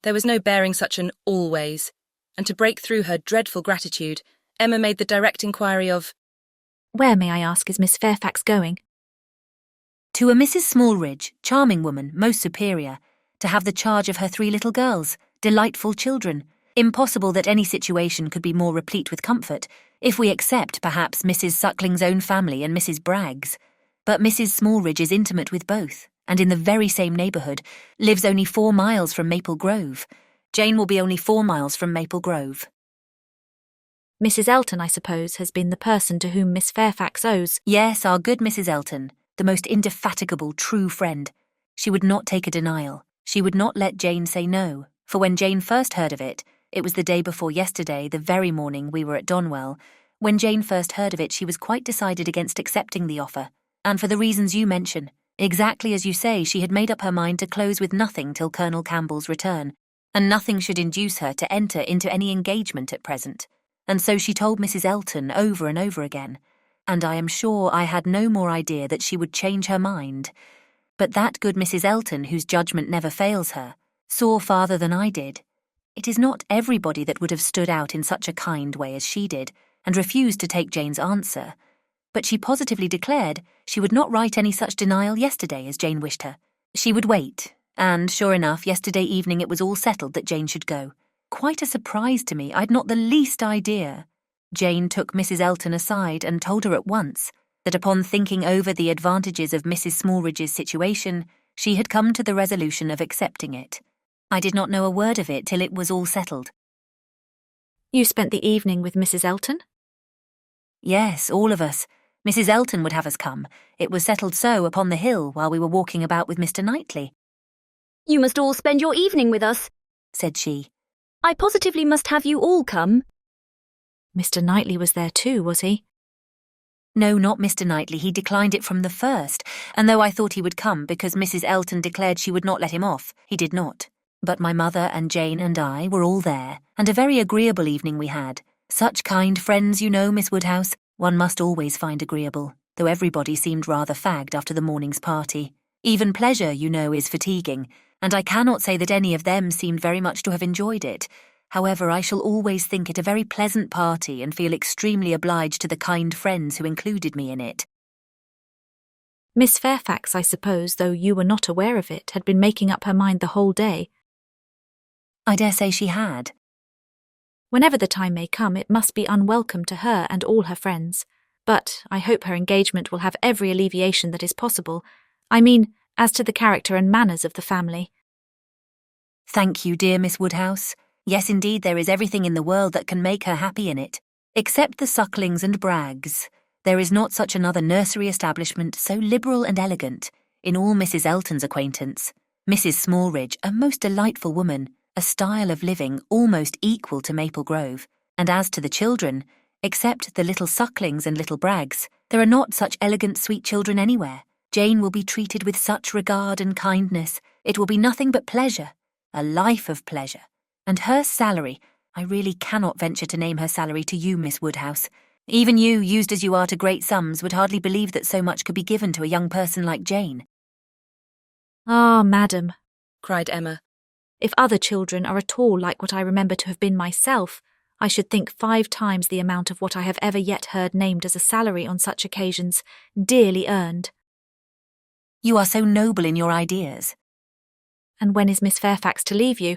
Speaker 1: There was no bearing such an always, and to break through her dreadful gratitude, Emma made the direct inquiry of,
Speaker 4: Where, may I ask, is Miss Fairfax going?
Speaker 14: To a Mrs. Smallridge, charming woman, most superior, to have the charge of her 3 little girls, delightful children. Impossible that any situation could be more replete with comfort, if we except, perhaps, Mrs. Suckling's own family and Mrs. Bragg's. But Mrs. Smallridge is intimate with both, and in the very same neighbourhood, lives only 4 miles from Maple Grove. Jane will be only 4 miles from Maple Grove.
Speaker 4: Mrs. Elton, I suppose, has been the person to whom Miss Fairfax owes.
Speaker 14: Yes, our good Mrs. Elton, the most indefatigable, true friend. She would not take a denial. She would not let Jane say no, for when Jane first heard of it, it was the day before yesterday, the very morning we were at Donwell. When Jane first heard of it, she was quite decided against accepting the offer, and for the reasons you mention. Exactly as you say, she had made up her mind to close with nothing till Colonel Campbell's return, and nothing should induce her to enter into any engagement at present. And so she told Mrs. Elton over and over again, and I am sure I had no more idea that she would change her mind. But that good Mrs. Elton, whose judgment never fails her, saw farther than I did. It is not everybody that would have stood out in such a kind way as she did, and refused to take Jane's answer. But she positively declared she would not write any such denial yesterday as Jane wished her. She would wait, and, sure enough, yesterday evening it was all settled that Jane should go. Quite a surprise to me, I'd not the least idea. Jane took Mrs. Elton aside and told her at once, that upon thinking over the advantages of Mrs. Smallridge's situation, she had come to the resolution of accepting it. I did not know a word of it till it was all settled.
Speaker 4: You spent the evening with Mrs. Elton?
Speaker 14: Yes, all of us. Mrs. Elton would have us come. It was settled so upon the hill while we were walking about with Mr. Knightley.
Speaker 11: You must all spend your evening with us,
Speaker 14: said she.
Speaker 11: I positively must have you all come.
Speaker 4: Mr. Knightley was there too, was he?
Speaker 14: No, not Mr. Knightley. He declined it from the first, and though I thought he would come because Mrs. Elton declared she would not let him off, he did not. But my mother and Jane and I were all there, and a very agreeable evening we had. Such kind friends, you know, Miss Woodhouse, one must always find agreeable, though everybody seemed rather fagged after the morning's party. Even pleasure, you know, is fatiguing, and I cannot say that any of them seemed very much to have enjoyed it. However, I shall always think it a very pleasant party and feel extremely obliged to the kind friends who included me in it.
Speaker 4: Miss Fairfax, I suppose, though you were not aware of it, had been making up her mind the whole day.
Speaker 14: I dare say she had.
Speaker 4: Whenever the time may come, it must be unwelcome to her and all her friends. But I hope her engagement will have every alleviation that is possible. I mean, as to the character and manners of the family.
Speaker 14: Thank you, dear Miss Woodhouse. Yes, indeed, there is everything in the world that can make her happy in it. Except the Sucklings and Braggs, there is not such another nursery establishment so liberal and elegant in all Mrs. Elton's acquaintance. Mrs. Smallridge, a most delightful woman, a style of living almost equal to Maple Grove. And as to the children, except the little Sucklings and little Braggs, there are not such elegant, sweet children anywhere. Jane will be treated with such regard and kindness. It will be nothing but pleasure, a life of pleasure. And her salary, I really cannot venture to name her salary to you, Miss Woodhouse. Even you, used as you are to great sums, would hardly believe that so much could be given to a young person like Jane.
Speaker 4: Ah, madam,
Speaker 1: cried Emma.
Speaker 4: If other children are at all like what I remember to have been myself, I should think 5 times the amount of what I have ever yet heard named as a salary on such occasions, dearly earned.
Speaker 14: You are so noble in your ideas.
Speaker 4: And when is Miss Fairfax to leave you?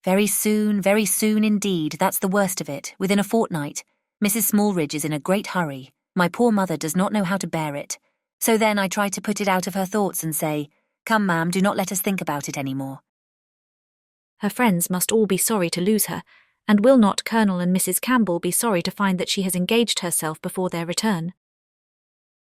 Speaker 14: Very soon indeed, that's the worst of it, within a fortnight. Mrs. Smallridge is in a great hurry. My poor mother does not know how to bear it. So then I try to put it out of her thoughts and say, "Come, ma'am, do not let us think about it any more."
Speaker 4: Her friends must all be sorry to lose her, and will not Colonel and Mrs. Campbell be sorry to find that she has engaged herself before their return?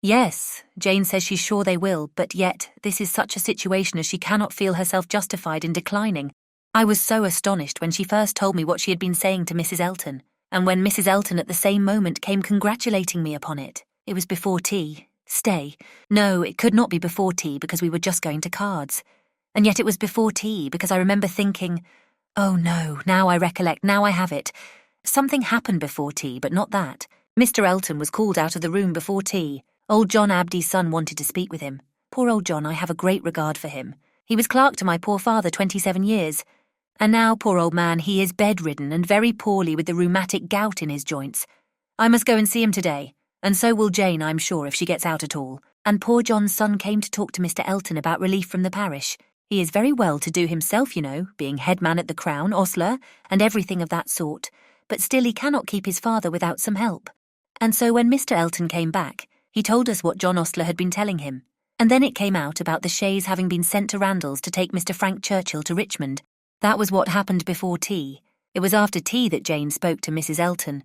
Speaker 14: Yes, Jane says she's sure they will, but yet this is such a situation as she cannot feel herself justified in declining. I was so astonished when she first told me what she had been saying to Mrs. Elton, and when Mrs. Elton at the same moment came congratulating me upon it. It was before tea. Stay. No, it could not be before tea because we were just going to cards. And yet it was before tea because I remember thinking, oh no, now I recollect, now I have it. Something happened before tea, but not that. Mr. Elton was called out of the room before tea. Old John Abdy's son wanted to speak with him. Poor old John, I have a great regard for him. He was clerk to my poor father 27 years. And now, poor old man, he is bedridden and very poorly with the rheumatic gout in his joints. I must go and see him today, and so will Jane, I'm sure, if she gets out at all. And poor John's son came to talk to Mr. Elton about relief from the parish. He is very well to do himself, you know, being headman at the Crown, ostler, and everything of that sort, but still he cannot keep his father without some help. And so when Mr. Elton came back, he told us what John Ostler had been telling him. And then it came out about the chaise having been sent to Randalls to take Mr. Frank Churchill to Richmond. That was what happened before tea. It was after tea that Jane spoke to Mrs. Elton.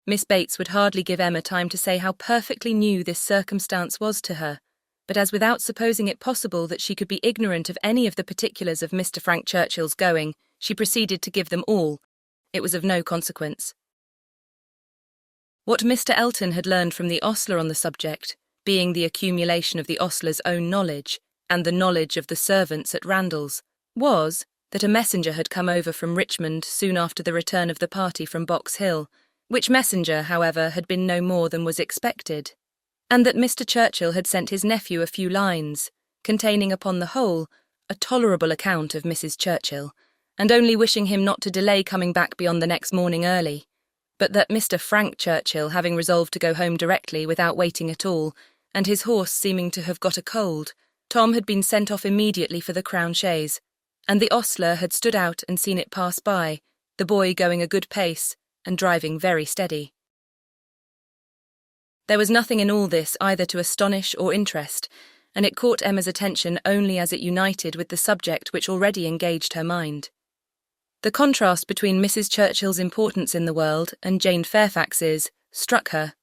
Speaker 1: Miss Bates would hardly give Emma time to say how perfectly new this circumstance was to her, but as without supposing it possible that she could be ignorant of any of the particulars of Mr. Frank Churchill's going, she proceeded to give them all. It was of no consequence. What Mr. Elton had learned from the ostler on the subject, being the accumulation of the ostler's own knowledge, and the knowledge of the servants at Randalls, was that a messenger had come over from Richmond soon after the return of the party from Box Hill, which messenger, however, had been no more than was expected, and that Mr. Churchill had sent his nephew a few lines, containing upon the whole a tolerable account of Mrs. Churchill, and only wishing him not to delay coming back beyond the next morning early, but that Mr. Frank Churchill, having resolved to go home directly without waiting at all, and his horse seeming to have got a cold, Tom had been sent off immediately for the Crown chaise, and the ostler had stood out and seen it pass by, the boy going a good pace and driving very steady. There was nothing in all this either to astonish or interest, and it caught Emma's attention only as it united with the subject which already engaged her mind. The contrast between Mrs. Churchill's importance in the world and Jane Fairfax's struck her.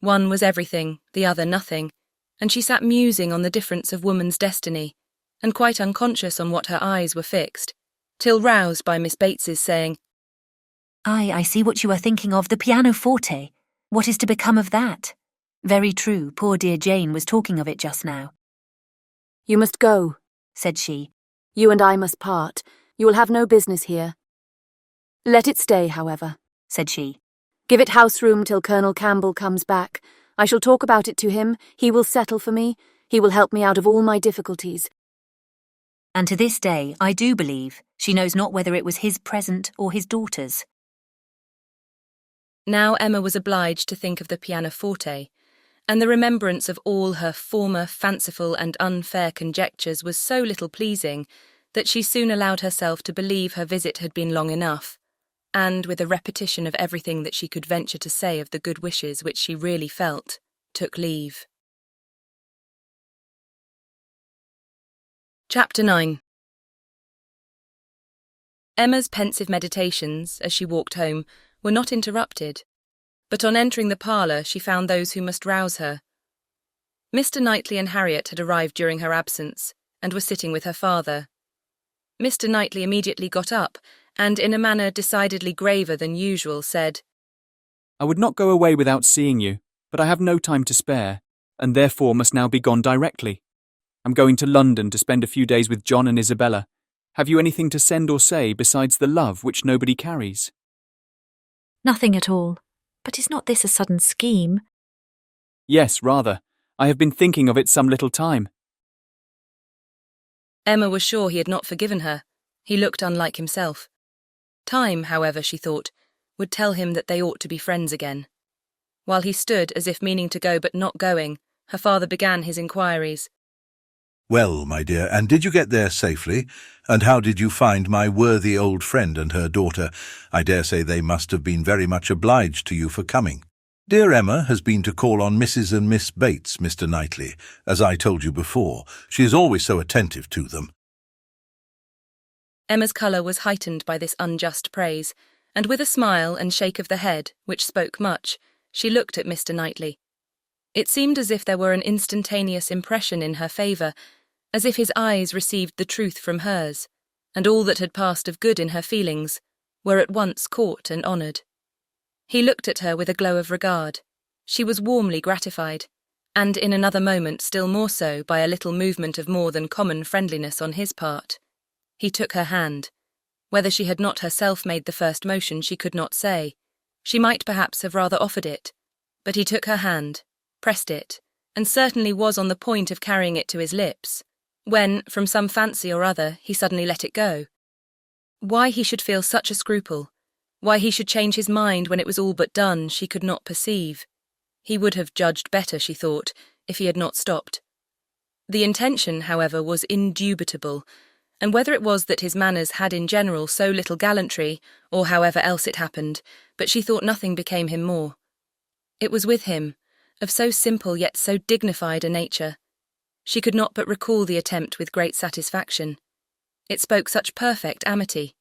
Speaker 1: One was everything, the other nothing, and she sat musing on the difference of woman's destiny, and quite unconscious on what her eyes were fixed, till roused by Miss Bates's saying,
Speaker 14: I see what you are thinking of, the pianoforte. What is to become of that? Very true, poor dear Jane was talking of it just now.
Speaker 9: You must go,
Speaker 14: said she.
Speaker 9: You and I must part. You will have no business here. Let it stay, however,
Speaker 14: said she.
Speaker 9: Give it house room till Colonel Campbell comes back. I shall talk about it to him. He will settle for me. He will help me out of all my difficulties.
Speaker 14: And to this day, I do believe she knows not whether it was his present or his daughter's.
Speaker 1: Now Emma was obliged to think of the pianoforte, and the remembrance of all her former fanciful and unfair conjectures was so little pleasing that she soon allowed herself to believe her visit had been long enough, and, with a repetition of everything that she could venture to say of the good wishes which she really felt, took leave. Chapter 9. Emma's pensive meditations, as she walked home, were not interrupted, but on entering the parlour she found those who must rouse her. Mr. Knightley and Harriet had arrived during her absence, and were sitting with her father. Mr. Knightley immediately got up, and in a manner decidedly graver than usual said,
Speaker 8: I would not go away without seeing you, but I have no time to spare, and therefore must now be gone directly. I'm going to London to spend a few days with John and Isabella. Have you anything to send or say besides the love which nobody carries?
Speaker 4: Nothing at all. But is not this a sudden scheme?
Speaker 8: Yes, rather. I have been thinking of it some little time.
Speaker 1: Emma was sure he had not forgiven her. He looked unlike himself. Time, however, she thought, would tell him that they ought to be friends again. While he stood as if meaning to go but not going, her father began his inquiries.
Speaker 3: Well, my dear, and did you get there safely? And how did you find my worthy old friend and her daughter? I dare say they must have been very much obliged to you for coming. Dear Emma has been to call on Mrs. and Miss Bates, Mr. Knightley, as I told you before. She is always so attentive to them.
Speaker 1: Emma's colour was heightened by this unjust praise, and with a smile and shake of the head, which spoke much, she looked at Mr. Knightley. It seemed as if there were an instantaneous impression in her favour, as if his eyes received the truth from hers, and all that had passed of good in her feelings were at once caught and honoured. He looked at her with a glow of regard. She was warmly gratified, and in another moment still more so by a little movement of more than common friendliness on his part. He took her hand. Whether she had not herself made the first motion she could not say. She might perhaps have rather offered it, but he took her hand, pressed it, and certainly was on the point of carrying it to his lips, when, from some fancy or other, he suddenly let it go. Why he should feel such a scruple, why he should change his mind when it was all but done, she could not perceive. He would have judged better, she thought, if he had not stopped. The intention, however, was indubitable, and whether it was that his manners had in general so little gallantry, or however else it happened, but she thought nothing became him more. It was with him, of so simple yet so dignified a nature. She could not but recall the attempt with great satisfaction. It spoke such perfect amity.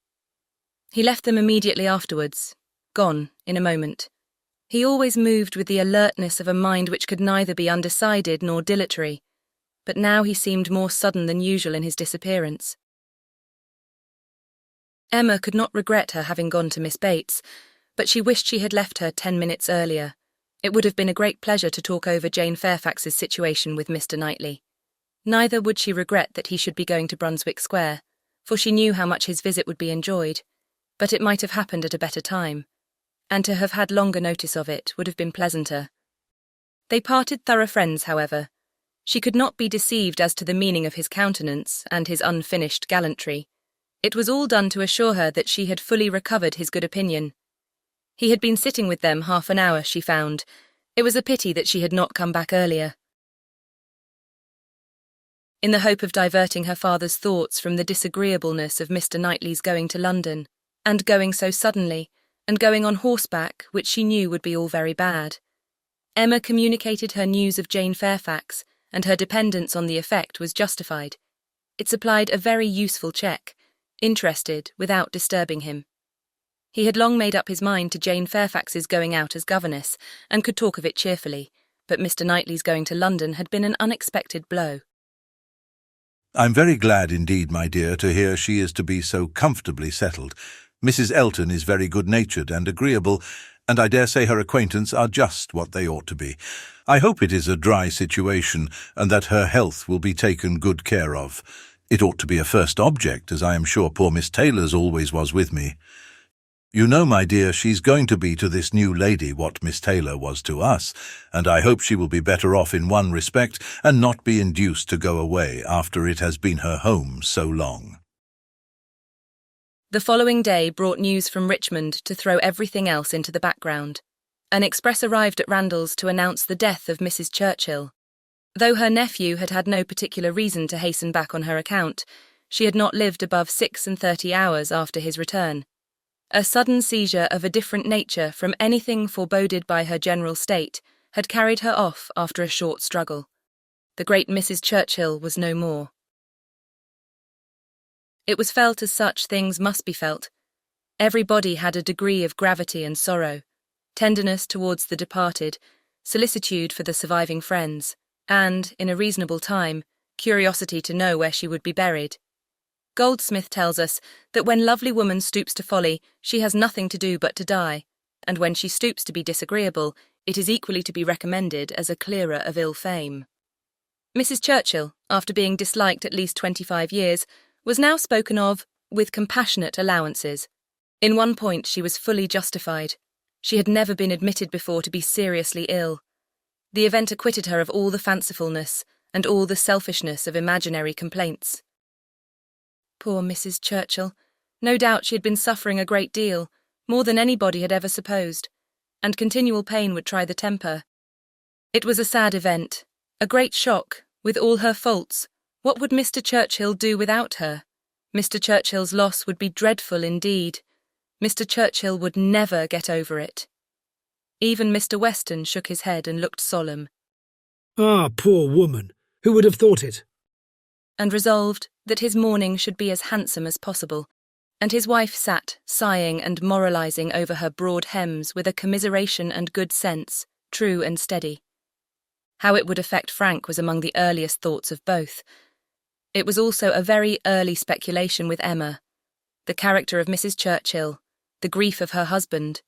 Speaker 1: He left them immediately afterwards, gone in a moment. He always moved with the alertness of a mind which could neither be undecided nor dilatory, but now he seemed more sudden than usual in his disappearance. Emma could not regret her having gone to Miss Bates, but she wished she had left her 10 minutes earlier. It would have been a great pleasure to talk over Jane Fairfax's situation with Mr. Knightley. Neither would she regret that he should be going to Brunswick Square, for she knew how much his visit would be enjoyed, but it might have happened at a better time, and to have had longer notice of it would have been pleasanter. They parted thorough friends, however. She could not be deceived as to the meaning of his countenance and his unfinished gallantry. It was all done to assure her that she had fully recovered his good opinion. He had been sitting with them half an hour, she found. It was a pity that she had not come back earlier. In the hope of diverting her father's thoughts from the disagreeableness of Mr. Knightley's going to London, and going so suddenly, and going on horseback, which she knew would be all very bad, Emma communicated her news of Jane Fairfax, and her dependence on the effect was justified. It supplied a very useful check, interested without disturbing him. He had long made up his mind to Jane Fairfax's going out as governess, and could talk of it cheerfully, but Mr. Knightley's going to London had been an unexpected blow.
Speaker 3: I'm very glad indeed, my dear, to hear she is to be so comfortably settled. Mrs. Elton is very good-natured and agreeable, and I dare say her acquaintance are just what they ought to be. I hope it is a dry situation, and that her health will be taken good care of. It ought to be a first object, as I am sure poor Miss Taylor's always was with me. You know, my dear, she's going to be to this new lady what Miss Taylor was to us, and I hope she will be better off in one respect, and not be induced to go away after it has been her home so long.
Speaker 1: The following day brought news from Richmond to throw everything else into the background. An express arrived at Randalls to announce the death of Mrs. Churchill. Though her nephew had had no particular reason to hasten back on her account, she had not lived above 36 hours after his return. A sudden seizure of a different nature from anything foreboded by her general state had carried her off after a short struggle. The great Mrs. Churchill was no more. It was felt as such things must be felt. Every body had a degree of gravity and sorrow, tenderness towards the departed, solicitude for the surviving friends, and, in a reasonable time, curiosity to know where she would be buried. Goldsmith tells us that when lovely woman stoops to folly, she has nothing to do but to die, and when she stoops to be disagreeable, it is equally to be recommended as a clearer of ill fame. Mrs. Churchill, after being disliked at least 25 years, was now spoken of with compassionate allowances. In one point she was fully justified. She had never been admitted before to be seriously ill. The event acquitted her of all the fancifulness and all the selfishness of imaginary complaints. Poor Mrs. Churchill. No doubt she had been suffering a great deal, more than anybody had ever supposed, and continual pain would try the temper. It was a sad event, a great shock, with all her faults. What would Mr. Churchill do without her? Mr. Churchill's loss would be dreadful indeed. Mr. Churchill would never get over it. Even Mr. Weston shook his head and looked solemn.
Speaker 7: Ah, poor woman! Who would have thought it?
Speaker 1: And resolved that his mourning should be as handsome as possible, and his wife sat, sighing and moralising over her broad hems with a commiseration and good sense, true and steady. How it would affect Frank was among the earliest thoughts of both. It was also a very early speculation with Emma. The character of Mrs. Churchill, the grief of her husband.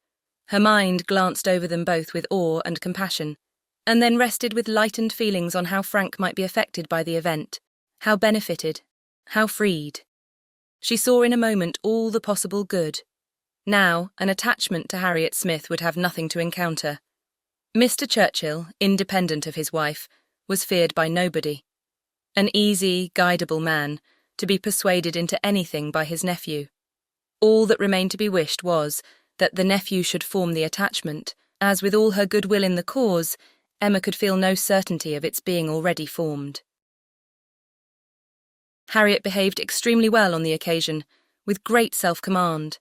Speaker 1: Her mind glanced over them both with awe and compassion, and then rested with lightened feelings on how Frank might be affected by the event, how benefited, how freed. She saw in a moment all the possible good. Now, an attachment to Harriet Smith would have nothing to encounter. Mr. Churchill, independent of his wife, was feared by nobody. An easy, guidable man, to be persuaded into anything by his nephew. All that remained to be wished was that the nephew should form the attachment, as with all her goodwill in the cause, Emma could feel no certainty of its being already formed. Harriet behaved extremely well on the occasion, with great self-command.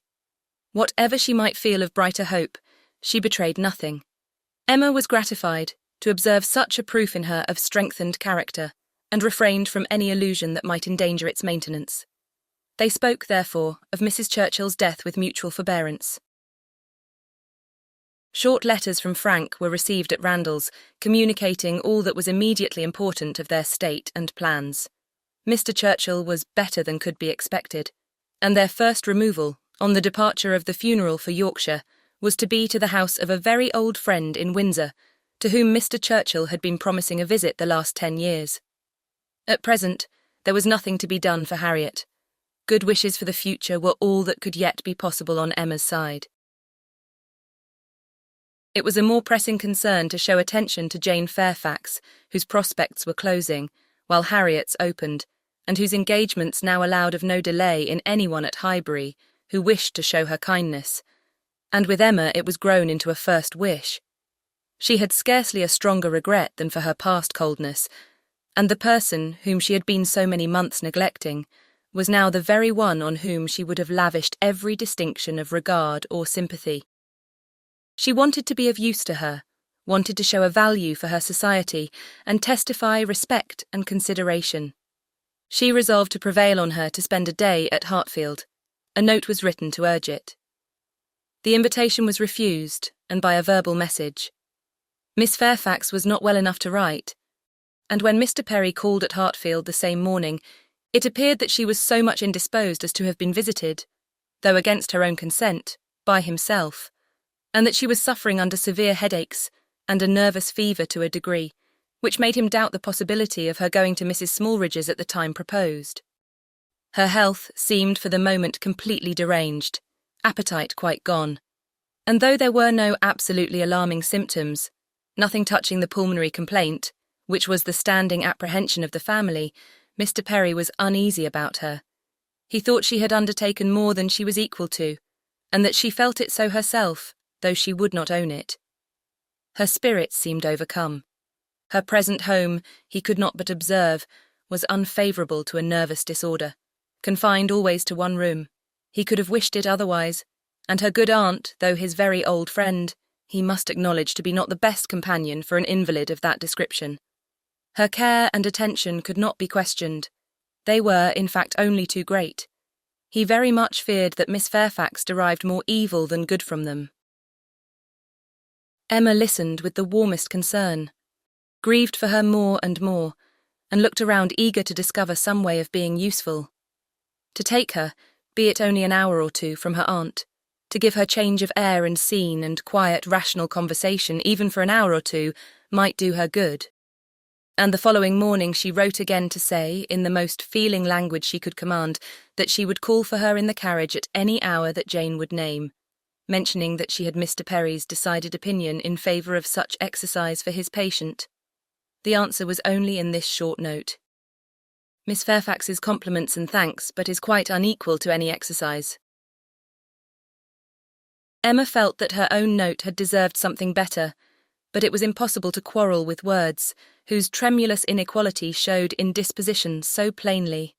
Speaker 1: Whatever she might feel of brighter hope, she betrayed nothing. Emma was gratified to observe such a proof in her of strengthened character, and refrained from any illusion that might endanger its maintenance. They spoke, therefore, of Mrs. Churchill's death with mutual forbearance. Short letters from Frank were received at Randalls, communicating all that was immediately important of their state and plans. Mr. Churchill was better than could be expected, and their first removal, on the departure of the funeral for Yorkshire, was to be to the house of a very old friend in Windsor, to whom Mr. Churchill had been promising a visit the last 10 years. At present, there was nothing to be done for Harriet. Good wishes for the future were all that could yet be possible on Emma's side. It was a more pressing concern to show attention to Jane Fairfax, whose prospects were closing, while Harriet's opened, and whose engagements now allowed of no delay in anyone at Highbury who wished to show her kindness. And with Emma it was grown into a first wish. She had scarcely a stronger regret than for her past coldness, and the person whom she had been so many months neglecting was now the very one on whom she would have lavished every distinction of regard or sympathy. She wanted to be of use to her, wanted to show a value for her society and testify respect and consideration. She resolved to prevail on her to spend a day at Hartfield. A note was written to urge it. The invitation was refused, and by a verbal message. Miss Fairfax was not well enough to write, and when Mr. Perry called at Hartfield the same morning, it appeared that she was so much indisposed as to have been visited, though against her own consent, by himself, and that she was suffering under severe headaches and a nervous fever to a degree, which made him doubt the possibility of her going to Mrs. Smallridge's at the time proposed. Her health seemed for the moment completely deranged, appetite quite gone, and though there were no absolutely alarming symptoms, nothing touching the pulmonary complaint, which was the standing apprehension of the family, Mr. Perry was uneasy about her. He thought she had undertaken more than she was equal to, and that she felt it so herself, though she would not own it. Her spirits seemed overcome. Her present home, he could not but observe, was unfavourable to a nervous disorder, confined always to one room. He could have wished it otherwise, and her good aunt, though his very old friend, he must acknowledge to be not the best companion for an invalid of that description. Her care and attention could not be questioned. They were, in fact, only too great. He very much feared that Miss Fairfax derived more evil than good from them. Emma listened with the warmest concern, grieved for her more and more, and looked around eager to discover some way of being useful. To take her, be it only an hour or two, from her aunt, to give her change of air and scene and quiet, rational conversation, even for an hour or two, might do her good. And the following morning she wrote again to say, in the most feeling language she could command, that she would call for her in the carriage at any hour that Jane would name, mentioning that she had Mr. Perry's decided opinion in favour of such exercise for his patient. The answer was only in this short note. Miss Fairfax's compliments and thanks, but is quite unequal to any exercise. Emma felt that her own note had deserved something better, but it was impossible to quarrel with words, whose tremulous inequality showed indisposition so plainly,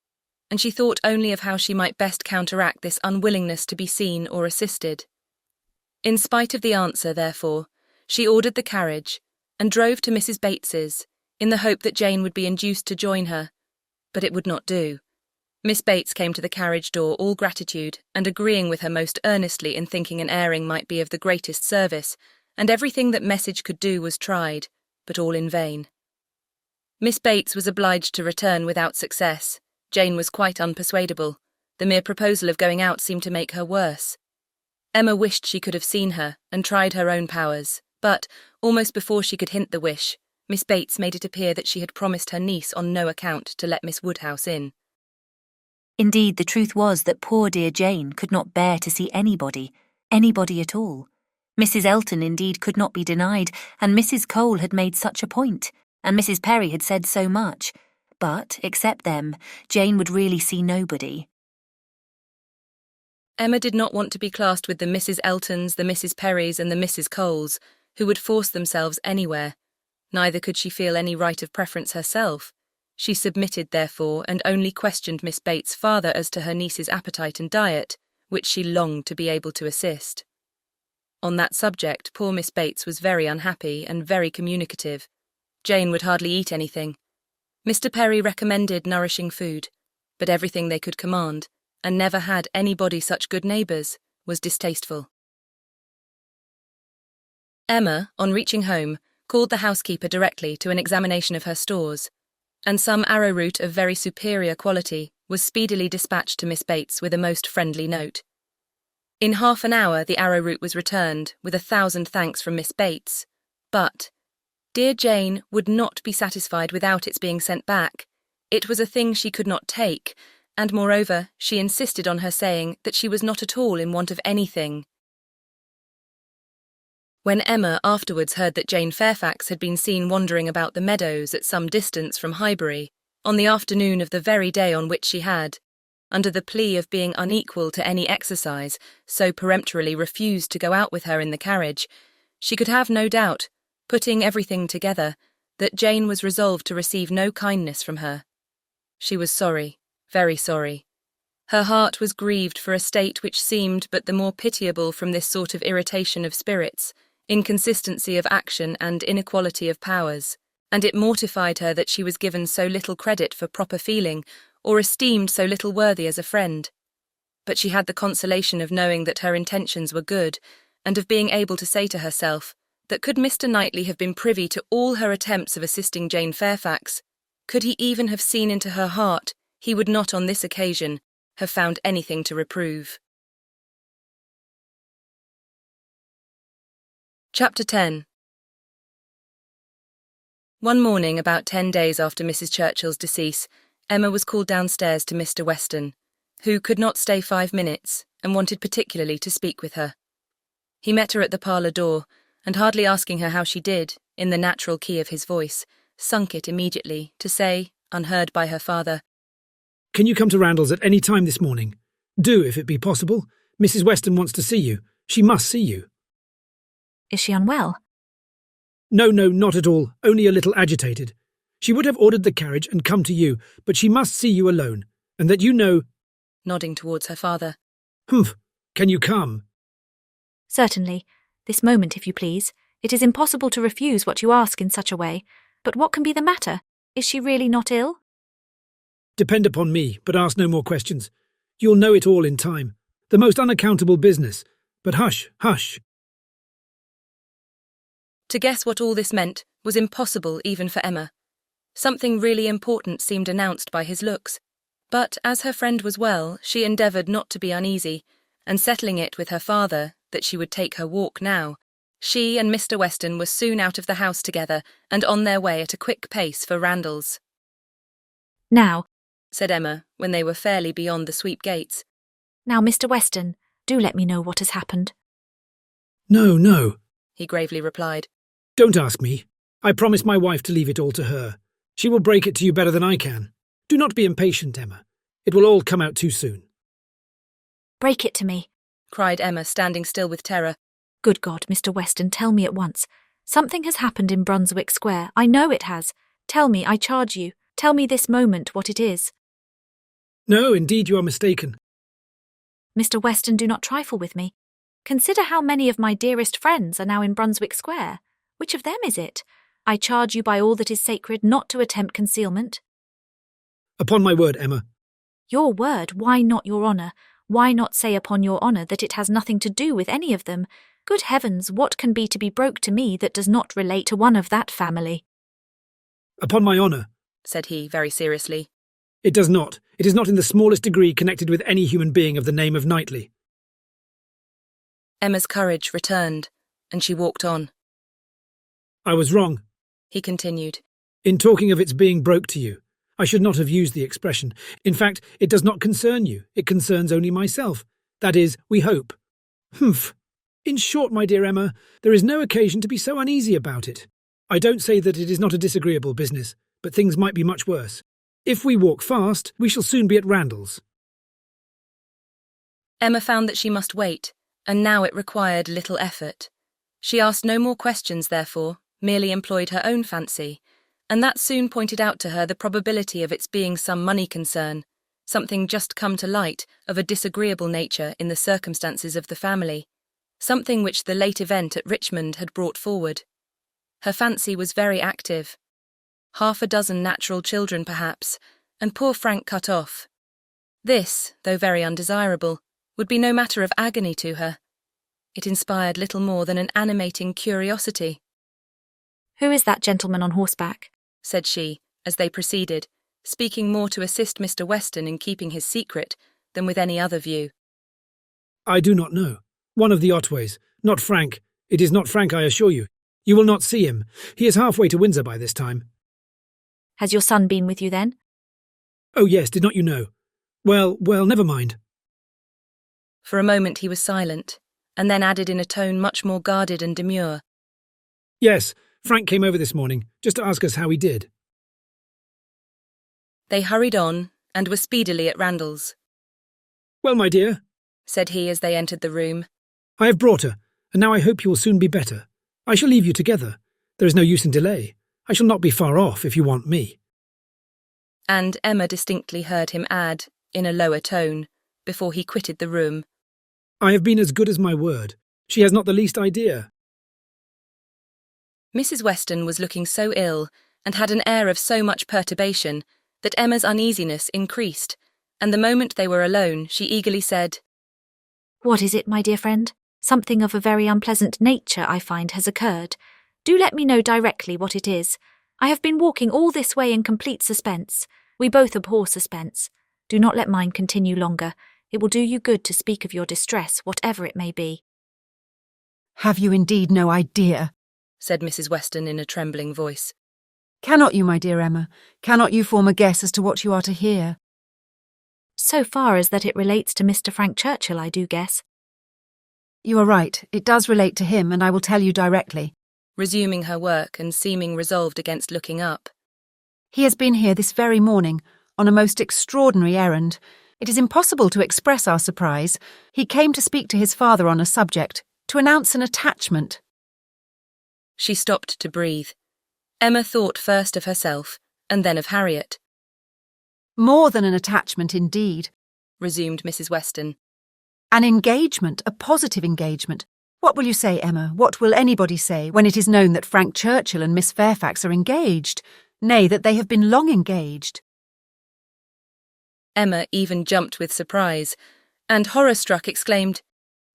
Speaker 1: and she thought only of how she might best counteract this unwillingness to be seen or assisted. In spite of the answer, therefore, she ordered the carriage, and drove to Mrs. Bates's, in the hope that Jane would be induced to join her, but it would not do. Miss Bates came to the carriage door all gratitude, and agreeing with her most earnestly in thinking an airing might be of the greatest service, and everything that message could do was tried, but all in vain. Miss Bates was obliged to return without success. Jane was quite unpersuadable. The mere proposal of going out seemed to make her worse. Emma wished she could have seen her, and tried her own powers, but, almost before she could hint the wish, Miss Bates made it appear that she had promised her niece on no account to let Miss Woodhouse in.
Speaker 14: Indeed, the truth was that poor dear Jane could not bear to see anybody at all. Mrs. Elton indeed could not be denied, and Mrs. Cole had made such a point, and Mrs. Perry had said so much, but, except them, Jane would really see nobody.
Speaker 1: Emma did not want to be classed with the Mrs. Eltons, the Mrs. Perrys, and the Mrs. Coles, who would force themselves anywhere. Neither could she feel any right of preference herself. She submitted, therefore, and only questioned Miss Bates farther as to her niece's appetite and diet, which she longed to be able to assist. On that subject, poor Miss Bates was very unhappy and very communicative. Jane would hardly eat anything. Mr. Perry recommended nourishing food, but everything they could command, and never had anybody such good neighbours, was distasteful. Emma, on reaching home, called the housekeeper directly to an examination of her stores, and some arrowroot of very superior quality was speedily dispatched to Miss Bates with a most friendly note. In half an hour the arrowroot was returned, with 1,000 thanks from Miss Bates, but dear Jane would not be satisfied without its being sent back. It was a thing she could not take, and moreover she insisted on her saying that she was not at all in want of anything. When Emma afterwards heard that Jane Fairfax had been seen wandering about the meadows at some distance from Highbury, on the afternoon of the very day on which she had, under the plea of being unequal to any exercise, so peremptorily refused to go out with her in the carriage, she could have no doubt, putting everything together, that Jane was resolved to receive no kindness from her. She was sorry, very sorry. Her heart was grieved for a state which seemed but the more pitiable from this sort of irritation of spirits, inconsistency of action and inequality of powers, and it mortified her that she was given so little credit for proper feeling or esteemed so little worthy as a friend. But she had the consolation of knowing that her intentions were good, and of being able to say to herself that could Mr. Knightley have been privy to all her attempts of assisting Jane Fairfax, could he even have seen into her heart, he would not on this occasion have found anything to reprove. Chapter 10. One morning, about 10 days after Mrs. Churchill's decease, Emma was called downstairs to Mr. Weston, who could not stay 5 minutes and wanted particularly to speak with her. He met her at the parlour door, and hardly asking her how she did, in the natural key of his voice, sunk it immediately to say, unheard by her father,
Speaker 7: "Can you come to Randalls at any time this morning? Do, if it be possible. Mrs. Weston wants to see you. She must see you."
Speaker 4: Is she unwell?
Speaker 7: No, not at all. Only a little agitated. She would have ordered the carriage and come to you, but she must see you alone, and that you know—"
Speaker 1: nodding towards her father.
Speaker 7: "Humph. Can you come?"
Speaker 4: Certainly. This moment, if you please. It is impossible to refuse what you ask in such a way. But what can be the matter? Is she really not ill?
Speaker 7: Depend upon me, but ask no more questions. You'll know it all in time. The most unaccountable business. But hush, hush.
Speaker 1: To guess what all this meant was impossible even for Emma. Something really important seemed announced by his looks. But as her friend was well, she endeavoured not to be uneasy, and settling it with her father that she would take her walk now, she and Mr. Weston were soon out of the house together and on their way at a quick pace for Randalls.
Speaker 4: "Now,"
Speaker 1: said Emma, when they were fairly beyond the sweep gates.
Speaker 4: "Now, Mr. Weston, do let me know what has happened."
Speaker 7: No,
Speaker 1: he gravely replied.
Speaker 7: "Don't ask me. I promised my wife to leave it all to her. She will break it to you better than I can. Do not be impatient, Emma. It will all come out too soon."
Speaker 4: "Break it to me,"
Speaker 1: cried Emma, standing still with terror.
Speaker 4: "Good God, Mr. Weston, tell me at once. Something has happened in Brunswick Square. I know it has. Tell me, I charge you. Tell me this moment what it is."
Speaker 7: "No, indeed you are mistaken."
Speaker 4: "Mr. Weston, do not trifle with me. Consider how many of my dearest friends are now in Brunswick Square. Which of them is it? I charge you by all that is sacred not to attempt concealment."
Speaker 7: "Upon my word, Emma."
Speaker 4: "Your word? Why not your honour? Why not say upon your honour that it has nothing to do with any of them? Good heavens, what can be to be broke to me that does not relate to one of that family?"
Speaker 7: "Upon my honour,"
Speaker 1: said he, very seriously.
Speaker 7: "It does not. It is not in the smallest degree connected with any human being of the name of Knightley."
Speaker 1: Emma's courage returned, and she walked on.
Speaker 7: "I was wrong,"
Speaker 1: he continued,
Speaker 7: "in talking of its being broke to you. I should not have used the expression. In fact, it does not concern you. It concerns only myself. That is, we hope. Humph. In short, my dear Emma, there is no occasion to be so uneasy about it. I don't say that it is not a disagreeable business, but things might be much worse. If we walk fast, we shall soon be at Randalls."
Speaker 1: Emma found that she must wait, and now it required little effort. She asked no more questions, therefore, merely employed her own fancy, and that soon pointed out to her the probability of its being some money concern, something just come to light of a disagreeable nature in the circumstances of the family, something which the late event at Richmond had brought forward. Her fancy was very active. 6 natural children, perhaps, and poor Frank cut off. This, though very undesirable, would be no matter of agony to her. It inspired little more than an animating curiosity.
Speaker 4: "Who is that gentleman on horseback?"
Speaker 1: said she, as they proceeded, speaking more to assist Mr. Weston in keeping his secret than with any other view.
Speaker 7: "I do not know. One of the Otways. Not Frank. It is not Frank, I assure you. You will not see him. He is halfway to Windsor by this time."
Speaker 4: "Has your son been with you then?"
Speaker 7: "Oh yes, did not you know? Well, never mind."
Speaker 1: For a moment he was silent, and then added in a tone much more guarded and demure.
Speaker 7: "Yes, Frank came over this morning, just to ask us how he did."
Speaker 1: They hurried on, and were speedily at Randalls.
Speaker 7: "Well, my dear,"
Speaker 1: said he as they entered the room,
Speaker 7: "I have brought her, and now I hope you will soon be better. I shall leave you together. There is no use in delay. I shall not be far off if you want me."
Speaker 1: And Emma distinctly heard him add, in a lower tone, before he quitted the room,
Speaker 7: "I have been as good as my word. She has not the least idea."
Speaker 1: Mrs. Weston was looking so ill and had an air of so much perturbation that Emma's uneasiness increased, and the moment they were alone, she eagerly said,
Speaker 4: "What is it, my dear friend? Something of a very unpleasant nature, I find, has occurred. Do let me know directly what it is. I have been walking all this way in complete suspense. We both abhor suspense. Do not let mine continue longer. It will do you good to speak of your distress, whatever it may be."
Speaker 6: "Have you indeed no idea?"
Speaker 1: said Mrs. Weston in a trembling voice.
Speaker 6: "Cannot you, my dear Emma? Cannot you form a guess as to what you are to hear?"
Speaker 4: "So far as that it relates to Mr. Frank Churchill, I do guess."
Speaker 6: "You are right. It does relate to him, and I will tell you directly."
Speaker 1: Resuming her work and seeming resolved against looking up.
Speaker 6: "He has been here this very morning, on a most extraordinary errand. It is impossible to express our surprise. He came to speak to his father on a subject, to announce an attachment."
Speaker 1: She stopped to breathe. Emma thought first of herself, and then of Harriet.
Speaker 6: "More than an attachment, indeed,"
Speaker 1: resumed Mrs. Weston.
Speaker 6: "An engagement, a positive engagement. What will you say, Emma? What will anybody say when it is known that Frank Churchill and Miss Fairfax are engaged? Nay, that they have been long engaged."
Speaker 1: Emma even jumped with surprise, and horror-struck exclaimed,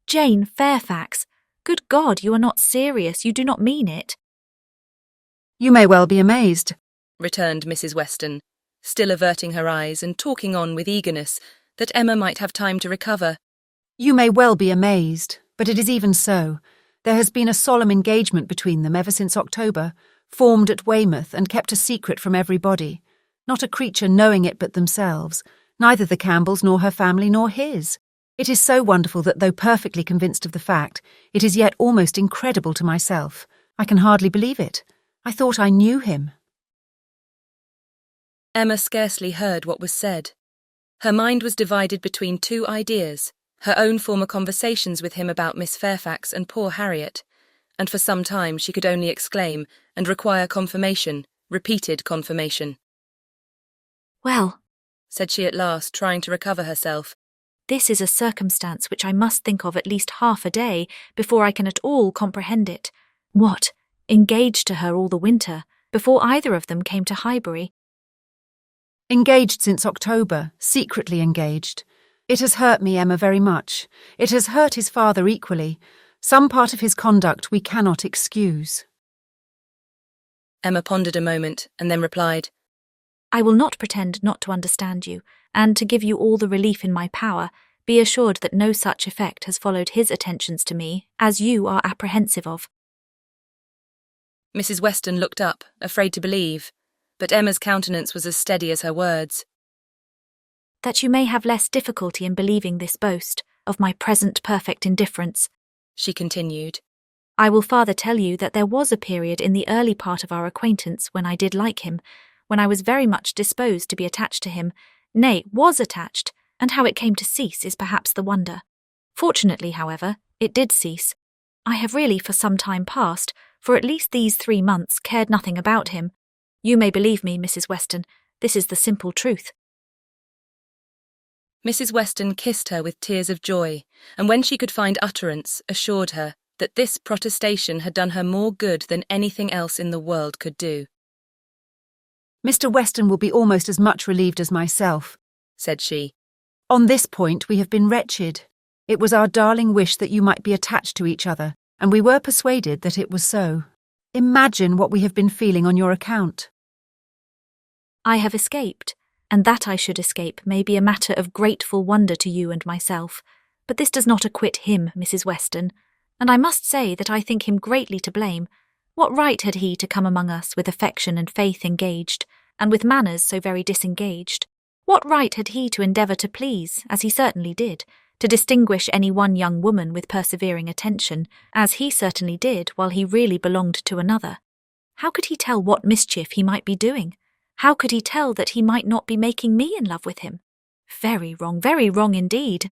Speaker 4: "Jane Fairfax! Good God, you are not serious, you do not mean it."
Speaker 6: "You may well be amazed,"
Speaker 1: returned Mrs. Weston, still averting her eyes and talking on with eagerness, that Emma might have time to recover.
Speaker 6: "You may well be amazed, but it is even so. There has been a solemn engagement between them ever since October, formed at Weymouth and kept a secret from everybody. Not a creature knowing it but themselves, neither the Campbells nor her family nor his. It is so wonderful that though perfectly convinced of the fact, it is yet almost incredible to myself. I can hardly believe it. I thought I knew him."
Speaker 1: Emma scarcely heard what was said. Her mind was divided between two ideas, her own former conversations with him about Miss Fairfax and poor Harriet, and for some time she could only exclaim and require confirmation, repeated confirmation.
Speaker 4: "Well,"
Speaker 1: said she at last, trying to recover herself,
Speaker 4: "this is a circumstance which I must think of at least half a day before I can at all comprehend it. What, engaged to her all the winter, before either of them came to Highbury?"
Speaker 6: "Engaged since October, secretly engaged. It has hurt me, Emma, very much. It has hurt his father equally. Some part of his conduct we cannot excuse."
Speaker 1: Emma pondered a moment and then replied,
Speaker 4: "I will not pretend not to understand you, and to give you all the relief in my power, be assured that no such effect has followed his attentions to me as you are apprehensive of."
Speaker 1: Mrs. Weston looked up, afraid to believe, but Emma's countenance was as steady as her words.
Speaker 4: "That you may have less difficulty in believing this boast of my present perfect indifference,"
Speaker 1: she continued,
Speaker 4: "I will farther tell you that there was a period in the early part of our acquaintance when I did like him, when I was very much disposed to be attached to him, nay, was attached, and how it came to cease is perhaps the wonder. Fortunately, however, it did cease. I have really for some time past, for at least these 3 months, cared nothing about him. You may believe me, Mrs. Weston, this is the simple truth."
Speaker 1: Mrs. Weston kissed her with tears of joy, and when she could find utterance, assured her that this protestation had done her more good than anything else in the world could do.
Speaker 6: "Mr. Weston will be almost as much relieved as myself,"
Speaker 1: said she.
Speaker 6: "On this point we have been wretched. It was our darling wish that you might be attached to each other, and we were persuaded that it was so. Imagine what we have been feeling on your account."
Speaker 4: "I have escaped, and that I should escape may be a matter of grateful wonder to you and myself, but this does not acquit him, Mrs. Weston, and I must say that I think him greatly to blame. What right had he to come among us with affection and faith engaged, and with manners so very disengaged? What right had he to endeavour to please, as he certainly did, to distinguish any one young woman with persevering attention, as he certainly did while he really belonged to another? How could he tell what mischief he might be doing? How could he tell that he might not be making me in love with him? Very wrong indeed."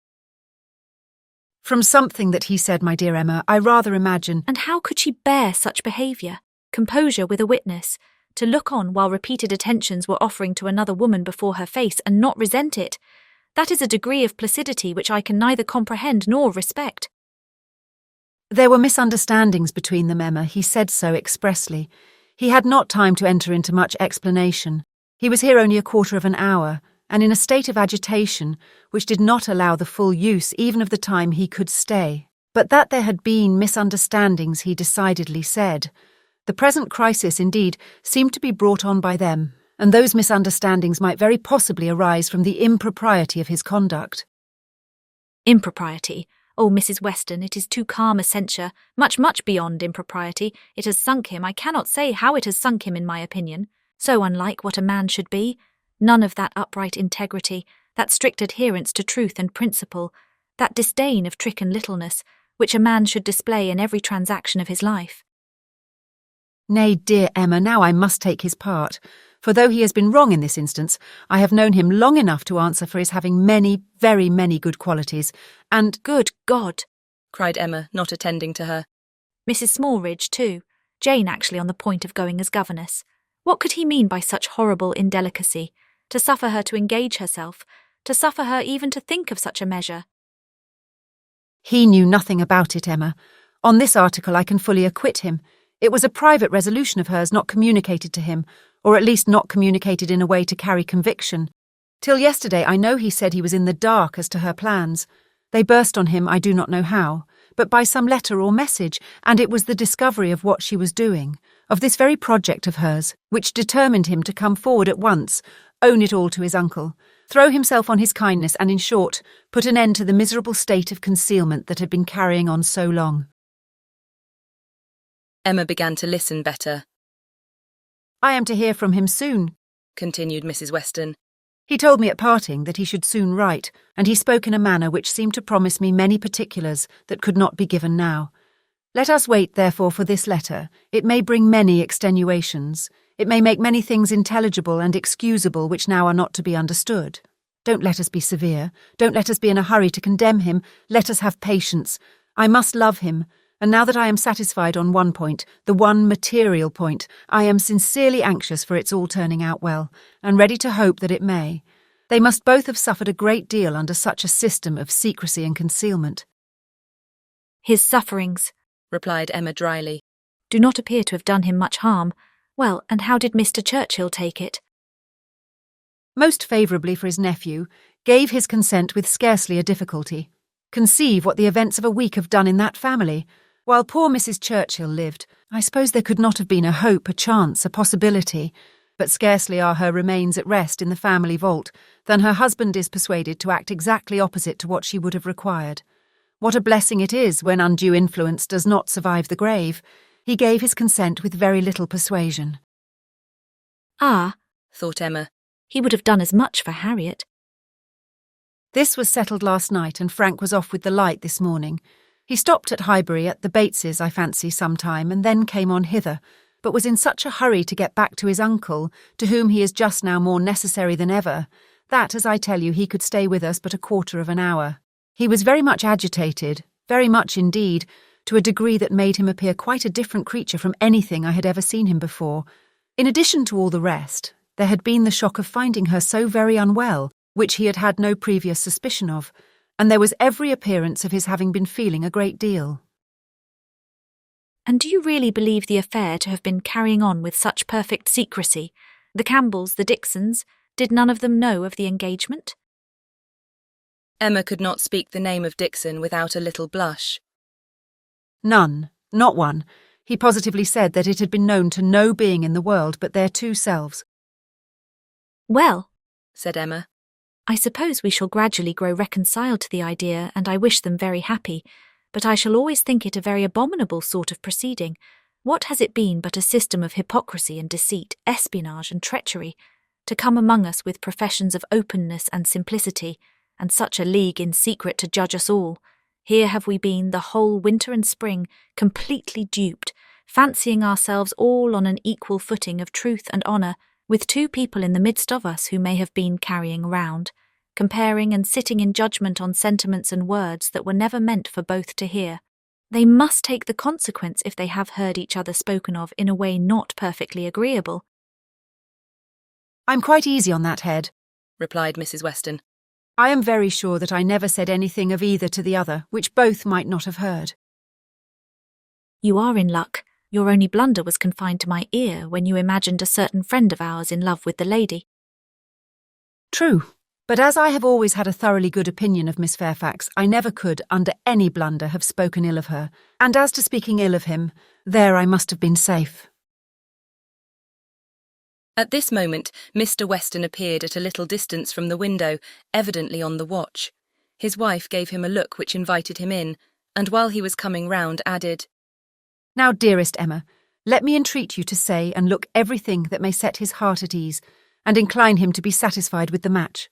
Speaker 6: "From something that he said, my dear Emma, I rather imagine—"
Speaker 4: "And how could she bear such behaviour? Composure with a witness, to look on while repeated attentions were offering to another woman before her face and not resent it? That is a degree of placidity which I can neither comprehend nor respect."
Speaker 6: There were misunderstandings between them, Emma. He said so expressly. He had not time to enter into much explanation. He was here only a quarter of an hour, and in a state of agitation which did not allow the full use even of the time he could stay. But that there had been misunderstandings he decidedly said. The present crisis, indeed, seemed to be brought on by them, and those misunderstandings might very possibly arise from the impropriety of his conduct.
Speaker 4: Impropriety? Oh, Mrs. Weston, it is too calm a censure, much, much beyond impropriety. It has sunk him. I cannot say how it has sunk him, in my opinion. So unlike what a man should be. None of that upright integrity, that strict adherence to truth and principle, that disdain of trick and littleness, which a man should display in every transaction of his life.
Speaker 6: Nay, dear Emma, now I must take his part, for though he has been wrong in this instance, I have known him long enough to answer for his having many, very many good qualities, and—
Speaker 4: Good God!
Speaker 1: cried Emma, not attending to her.
Speaker 4: Mrs. Smallridge, too. Jane actually on the point of going as governess. What could he mean by such horrible indelicacy? To suffer her to engage herself, to suffer her even to think of such a measure.
Speaker 6: He knew nothing about it, Emma. On this article I can fully acquit him. It was a private resolution of hers not communicated to him, or at least not communicated in a way to carry conviction. Till yesterday I know he said he was in the dark as to her plans. They burst on him, I do not know how, but by some letter or message, and it was the discovery of what she was doing, of this very project of hers, which determined him to come forward at once, own it all to his uncle, throw himself on his kindness, and in short, put an end to the miserable state of concealment that had been carrying on so long.
Speaker 1: Emma began to listen better.
Speaker 6: I am to hear from him soon,
Speaker 1: continued Mrs. Weston.
Speaker 6: He told me at parting that he should soon write, and he spoke in a manner which seemed to promise me many particulars that could not be given now. Let us wait, therefore, for this letter. It may bring many extenuations. It may make many things intelligible and excusable which now are not to be understood. Don't let us be severe. Don't let us be in a hurry to condemn him. Let us have patience. I must love him. And now that I am satisfied on one point, the one material point, I am sincerely anxious for its all turning out well, and ready to hope that it may. They must both have suffered a great deal under such a system of secrecy and concealment.
Speaker 4: His sufferings,
Speaker 1: replied Emma dryly,
Speaker 4: do not appear to have done him much harm. Well, and how did Mr. Churchill take it?
Speaker 6: Most favourably for his nephew, gave his consent with scarcely a difficulty. Conceive what the events of a week have done in that family. While poor Mrs. Churchill lived, I suppose there could not have been a hope, a chance, a possibility. But scarcely are her remains at rest in the family vault than her husband is persuaded to act exactly opposite to what she would have required. What a blessing it is when undue influence does not survive the grave. He gave his consent with very little persuasion.
Speaker 4: Ah,
Speaker 1: thought Emma,
Speaker 4: he would have done as much for Harriet.
Speaker 6: This was settled last night, and Frank was off with the light this morning. He stopped at Highbury at the Bateses, I fancy, some time, and then came on hither, but was in such a hurry to get back to his uncle, to whom he is just now more necessary than ever, that, as I tell you, he could stay with us but a quarter of an hour. He was very much agitated, very much indeed, to a degree that made him appear quite a different creature from anything I had ever seen him before. In addition to all the rest, there had been the shock of finding her so very unwell, which he had had no previous suspicion of, and there was every appearance of his having been feeling a great deal.
Speaker 4: And do you really believe the affair to have been carrying on with such perfect secrecy? The Campbells, the Dixons, did none of them know of the engagement?
Speaker 1: Emma could not speak the name of Dixon without a little blush.
Speaker 6: None, not one. He positively said that it had been known to no being in the world but their two selves.
Speaker 4: Well,
Speaker 1: said Emma,
Speaker 4: I suppose we shall gradually grow reconciled to the idea, and I wish them very happy, but I shall always think it a very abominable sort of proceeding. What has it been but a system of hypocrisy and deceit, espionage and treachery, to come among us with professions of openness and simplicity, and such a league in secret to judge us all? Here have we been the whole winter and spring, completely duped, fancying ourselves all on an equal footing of truth and honour, with two people in the midst of us who may have been carrying round, comparing and sitting in judgment on sentiments and words that were never meant for both to hear. They must take the consequence if they have heard each other spoken of in a way not perfectly agreeable.
Speaker 6: I'm quite easy on that head,
Speaker 1: replied Mrs. Weston.
Speaker 6: I am very sure that I never said anything of either to the other, which both might not have heard.
Speaker 4: You are in luck. Your only blunder was confined to my ear when you imagined a certain friend of ours in love with the lady.
Speaker 6: True, but as I have always had a thoroughly good opinion of Miss Fairfax, I never could, under any blunder, have spoken ill of her, and as to speaking ill of him, there I must have been safe.
Speaker 1: At this moment, Mr. Weston appeared at a little distance from the window, evidently on the watch. His wife gave him a look which invited him in, and while he was coming round, added,
Speaker 6: Now, dearest Emma, let me entreat you to say and look everything that may set his heart at ease, and incline him to be satisfied with the match.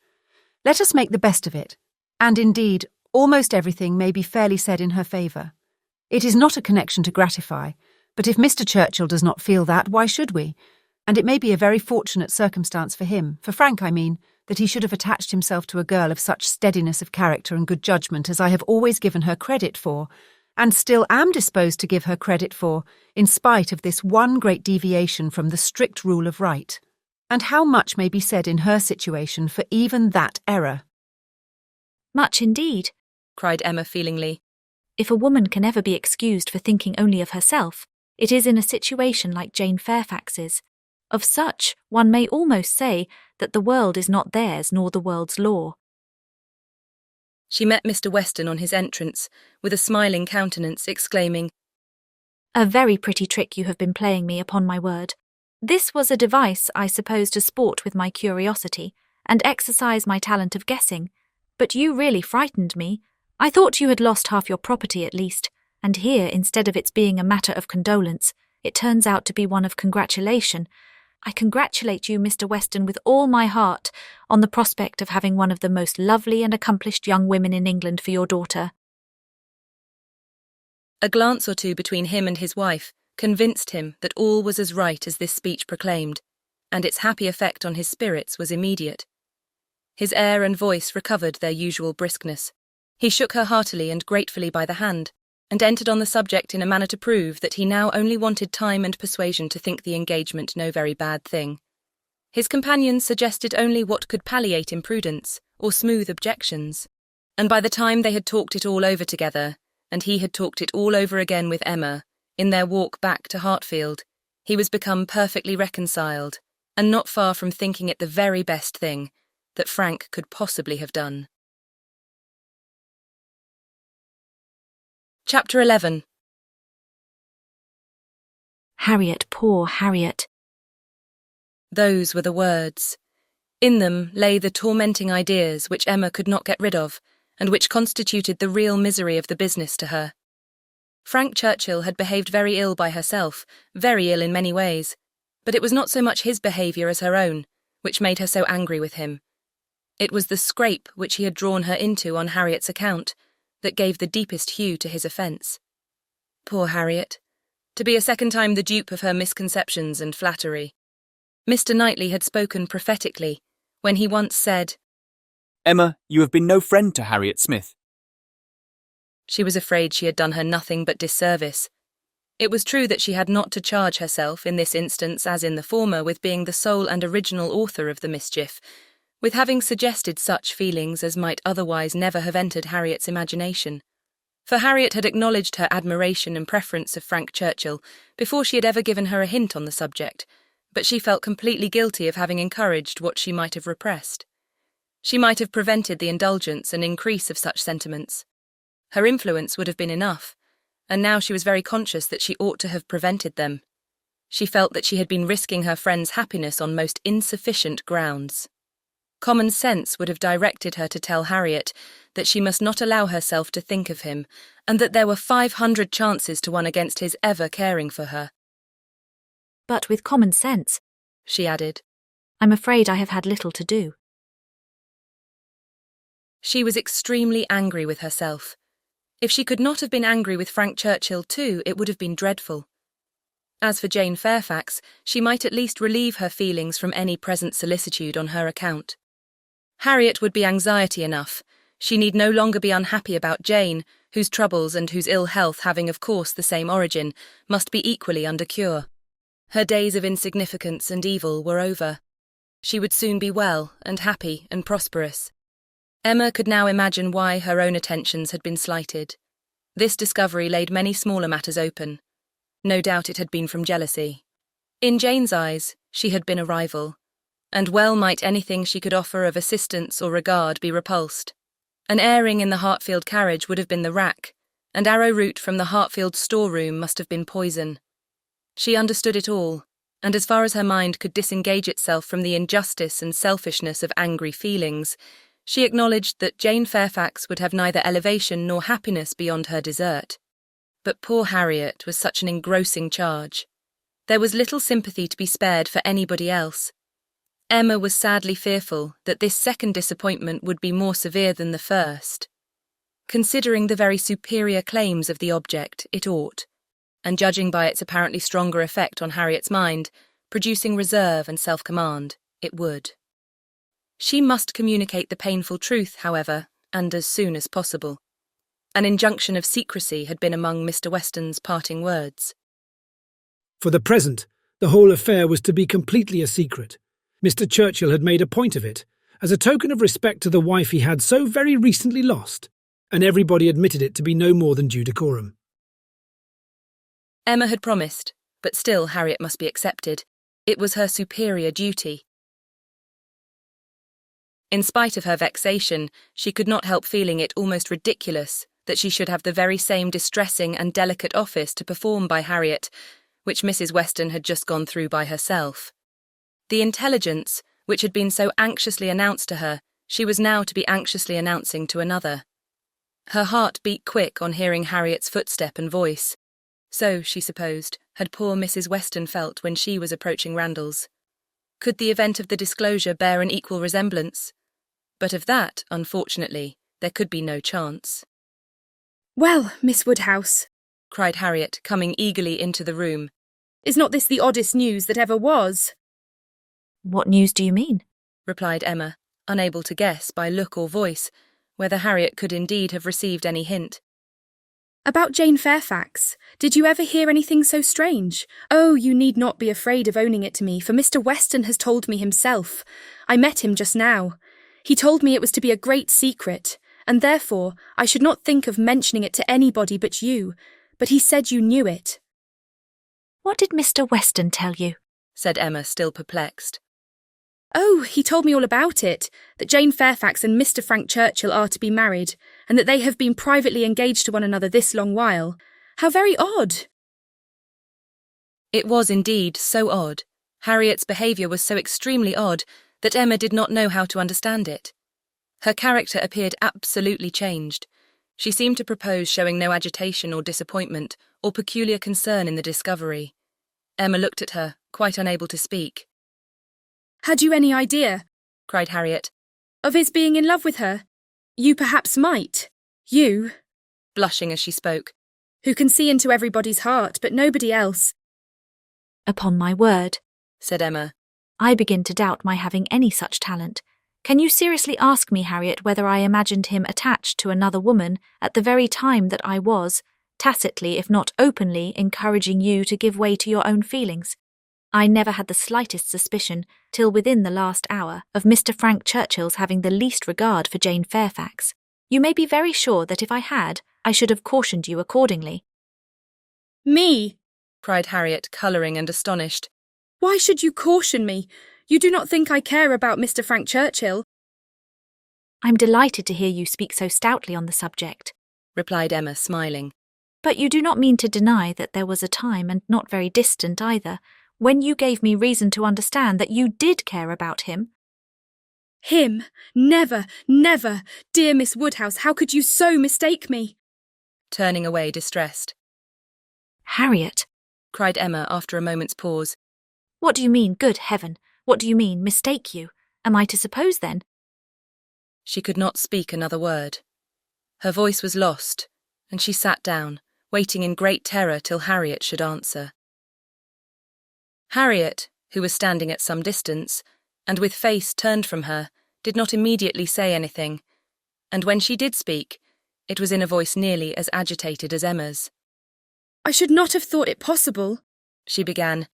Speaker 6: Let us make the best of it, and indeed, almost everything may be fairly said in her favour. It is not a connection to gratify, but if Mr. Churchill does not feel that, why should we? And it may be a very fortunate circumstance for him, for Frank, I mean, that he should have attached himself to a girl of such steadiness of character and good judgment as I have always given her credit for, and still am disposed to give her credit for, in spite of this one great deviation from the strict rule of right. And how much may be said in her situation for even that error?
Speaker 4: Much indeed,
Speaker 1: cried Emma feelingly.
Speaker 4: If a woman can ever be excused for thinking only of herself, it is in a situation like Jane Fairfax's. Of such, one may almost say that the world is not theirs nor the world's law.
Speaker 1: She met Mr. Weston on his entrance, with a smiling countenance, exclaiming,
Speaker 4: A very pretty trick you have been playing me, upon my word. This was a device, I suppose, to sport with my curiosity, and exercise my talent of guessing. But you really frightened me. I thought you had lost half your property at least, and here, instead of its being a matter of condolence, it turns out to be one of congratulation. I congratulate you, Mr. Weston, with all my heart, on the prospect of having one of the most lovely and accomplished young women in England for your daughter.
Speaker 1: A glance or two between him and his wife convinced him that all was as right as this speech proclaimed, and its happy effect on his spirits was immediate. His air and voice recovered their usual briskness. He shook her heartily and gratefully by the hand, and entered on the subject in a manner to prove that he now only wanted time and persuasion to think the engagement no very bad thing. His companions suggested only what could palliate imprudence or smooth objections, and by the time they had talked it all over together, and he had talked it all over again with Emma, in their walk back to Hartfield, he was become perfectly reconciled, and not far from thinking it the very best thing that Frank could possibly have done. Chapter 11.
Speaker 4: Harriet, poor Harriet.
Speaker 1: Those were the words. In them lay the tormenting ideas which Emma could not get rid of, and which constituted the real misery of the business to her. Frank Churchill had behaved very ill by herself, very ill in many ways, but it was not so much his behaviour as her own, which made her so angry with him. It was the scrape which he had drawn her into on Harriet's account that gave the deepest hue to his offence. Poor Harriet, to be a second time the dupe of her misconceptions and flattery. Mr. Knightley had spoken prophetically when he once said,
Speaker 8: Emma, you have been no friend to Harriet Smith.
Speaker 1: She was afraid she had done her nothing but disservice. It was true that she had not to charge herself, in this instance as in the former, with being the sole and original author of the mischief, with having suggested such feelings as might otherwise never have entered Harriet's imagination. For Harriet had acknowledged her admiration and preference of Frank Churchill before she had ever given her a hint on the subject, but she felt completely guilty of having encouraged what she might have repressed. She might have prevented the indulgence and increase of such sentiments. Her influence would have been enough, and now she was very conscious that she ought to have prevented them. She felt that she had been risking her friend's happiness on most insufficient grounds. Common sense would have directed her to tell Harriet that she must not allow herself to think of him, and that there were 500 chances to 1 against his ever caring for her.
Speaker 4: But with common sense,
Speaker 1: she added,
Speaker 4: I'm afraid I have had little to do.
Speaker 1: She was extremely angry with herself. If she could not have been angry with Frank Churchill too, it would have been dreadful. As for Jane Fairfax, she might at least relieve her feelings from any present solicitude on her account. Harriet would be anxiety enough. She need no longer be unhappy about Jane, whose troubles and whose ill health, having of course the same origin, must be equally under cure. Her days of insignificance and evil were over. She would soon be well and happy and prosperous. Emma could now imagine why her own attentions had been slighted. This discovery laid many smaller matters open. No doubt it had been from jealousy. In Jane's eyes, she had been a rival, and well might anything she could offer of assistance or regard be repulsed. An airing in the Hartfield carriage would have been the rack, and arrowroot from the Hartfield storeroom must have been poison. She understood it all, and as far as her mind could disengage itself from the injustice and selfishness of angry feelings, she acknowledged that Jane Fairfax would have neither elevation nor happiness beyond her desert. But poor Harriet was such an engrossing charge. There was little sympathy to be spared for anybody else. Emma was sadly fearful that this second disappointment would be more severe than the first. Considering the very superior claims of the object, it ought, and judging by its apparently stronger effect on Harriet's mind, producing reserve and self-command, it would. She must communicate the painful truth, however, and as soon as possible. An injunction of secrecy had been among Mr. Weston's parting words.
Speaker 7: For the present, the whole affair was to be completely a secret. Mr. Churchill had made a point of it, as a token of respect to the wife he had so very recently lost, and everybody admitted it to be no more than due decorum.
Speaker 1: Emma had promised, but still Harriet must be accepted. It was her superior duty. In spite of her vexation, she could not help feeling it almost ridiculous that she should have the very same distressing and delicate office to perform by Harriet, which Mrs. Weston had just gone through by herself. The intelligence, which had been so anxiously announced to her, she was now to be anxiously announcing to another. Her heart beat quick on hearing Harriet's footstep and voice. So, she supposed, had poor Mrs. Weston felt when she was approaching Randalls. Could the event of the disclosure bear an equal resemblance? But of that, unfortunately, there could be no chance.
Speaker 10: "Well, Miss Woodhouse,"
Speaker 1: cried Harriet, coming eagerly into the room.
Speaker 10: "Is not this the oddest news that ever was?"
Speaker 4: "What news do you mean?"
Speaker 1: replied Emma, unable to guess by look or voice whether Harriet could indeed have received any hint.
Speaker 10: "About Jane Fairfax. Did you ever hear anything so strange? Oh, you need not be afraid of owning it to me, for Mr. Weston has told me himself. I met him just now. He told me it was to be a great secret, and therefore I should not think of mentioning it to anybody but you, but he said you knew it."
Speaker 4: "What did Mr. Weston tell you?"
Speaker 1: said Emma, still perplexed.
Speaker 10: "Oh, he told me all about it, that Jane Fairfax and Mr. Frank Churchill are to be married, and that they have been privately engaged to one another this long while. How very odd!"
Speaker 1: It was indeed so odd. Harriet's behaviour was so extremely odd that Emma did not know how to understand it. Her character appeared absolutely changed. She seemed to propose showing no agitation or disappointment or peculiar concern in the discovery. Emma looked at her, quite unable to speak.
Speaker 10: "Had you any idea,"
Speaker 1: cried Harriet,
Speaker 10: "of his being in love with her? You perhaps might. You,"
Speaker 1: blushing as she spoke,
Speaker 10: "who can see into everybody's heart, but nobody else."
Speaker 4: "Upon my word,"
Speaker 1: said Emma,
Speaker 4: "I begin to doubt my having any such talent. Can you seriously ask me, Harriet, whether I imagined him attached to another woman at the very time that I was, tacitly if not openly, encouraging you to give way to your own feelings? I never had the slightest suspicion, till within the last hour, of Mr. Frank Churchill's having the least regard for Jane Fairfax. You may be very sure that if I had, I should have cautioned you accordingly."
Speaker 10: "Me?"
Speaker 1: cried Harriet, colouring and astonished.
Speaker 10: "Why should you caution me? You do not think I care about Mr. Frank Churchill?"
Speaker 4: "I'm delighted to hear you speak so stoutly on the subject,"
Speaker 1: replied Emma, smiling.
Speaker 4: "But you do not mean to deny that there was a time, and not very distant either, when you gave me reason to understand that you did care about him?"
Speaker 10: "Him? Never, never! Dear Miss Woodhouse, how could you so mistake me?"
Speaker 1: Turning away distressed.
Speaker 4: "Harriet,"
Speaker 1: cried Emma after a moment's pause.
Speaker 4: "What do you mean, good heaven? What do you mean, mistake you? Am I to suppose, then?"
Speaker 1: She could not speak another word. Her voice was lost, and she sat down, waiting in great terror till Harriet should answer. Harriet, who was standing at some distance, and with face turned from her, did not immediately say anything, and when she did speak, it was in a voice nearly as agitated as Emma's.
Speaker 10: "I should not have thought it possible,"
Speaker 1: she began,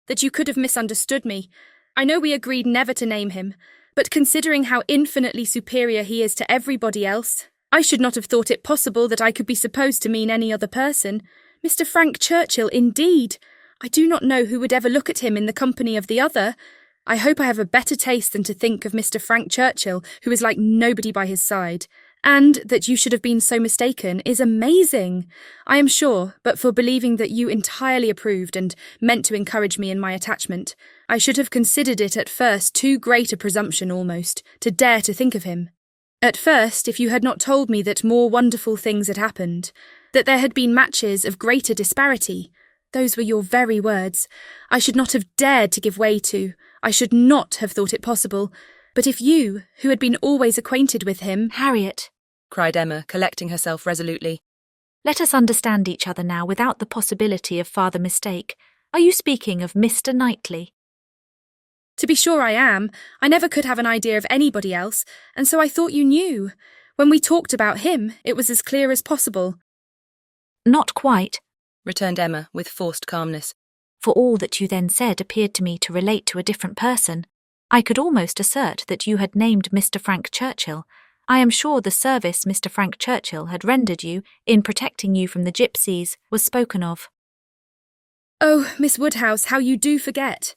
Speaker 10: "that you could have misunderstood me. I know we agreed never to name him, but considering how infinitely superior he is to everybody else, I should not have thought it possible that I could be supposed to mean any other person, Mr. Frank Churchill, indeed. I do not know who would ever look at him in the company of the other. I hope I have a better taste than to think of Mr. Frank Churchill, who is like nobody by his side. And that you should have been so mistaken is amazing, I am sure, but for believing that you entirely approved and meant to encourage me in my attachment. I should have considered it at first too great a presumption almost, to dare to think of him. At first, if you had not told me that more wonderful things had happened, that there had been matches of greater disparity, those were your very words, I should not have dared to give way to, I should not have thought it possible. But if you, who had been always acquainted with him—
Speaker 4: Harriet,
Speaker 1: cried Emma, collecting herself resolutely.
Speaker 4: Let us understand each other now without the possibility of farther mistake. Are you speaking of Mr. Knightley?
Speaker 10: To be sure I am. I never could have an idea of anybody else, and so I thought you knew. When we talked about him, it was as clear as possible.
Speaker 4: Not quite,
Speaker 1: returned Emma with forced calmness.
Speaker 4: For all that you then said appeared to me to relate to a different person. I could almost assert that you had named Mr. Frank Churchill. I am sure the service Mr. Frank Churchill had rendered you in protecting you from the gypsies was spoken of.
Speaker 10: Oh, Miss Woodhouse, how you do forget.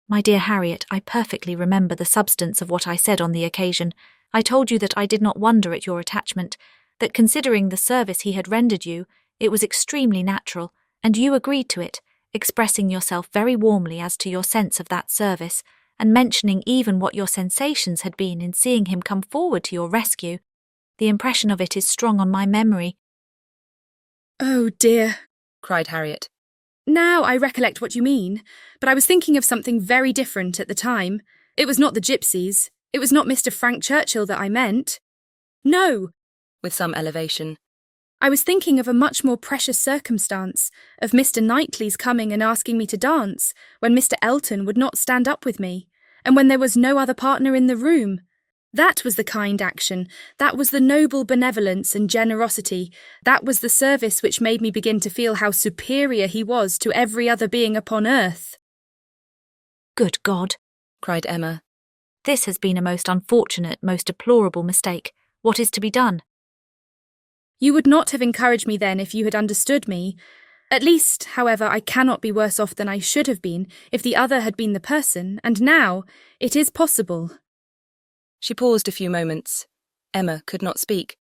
Speaker 4: My dear Harriet, I perfectly remember the substance of what I said on the occasion. I told you that I did not wonder at your attachment, that considering the service he had rendered you, it was extremely natural, and you agreed to it, expressing yourself very warmly as to your sense of that service, and mentioning even what your sensations had been in seeing him come forward to your rescue. The impression of it is strong on my memory.
Speaker 10: Oh dear,
Speaker 1: cried Harriet.
Speaker 10: Now I recollect what you mean, but I was thinking of something very different at the time. It was not the gypsies. It was not Mr. Frank Churchill that I meant. No,
Speaker 1: with some elevation.
Speaker 10: I was thinking of a much more precious circumstance, of Mr. Knightley's coming and asking me to dance, when Mr. Elton would not stand up with me, and when there was no other partner in the room. That was the kind action, that was the noble benevolence and generosity, that was the service which made me begin to feel how superior he was to every other being upon earth.
Speaker 4: Good God,
Speaker 1: cried Emma.
Speaker 4: This has been a most unfortunate, most deplorable mistake. What is to be done?
Speaker 10: You would not have encouraged me then if you had understood me. At least, however, I cannot be worse off than I should have been if the other had been the person, and now it is possible.
Speaker 1: She paused a few moments. Emma could not speak.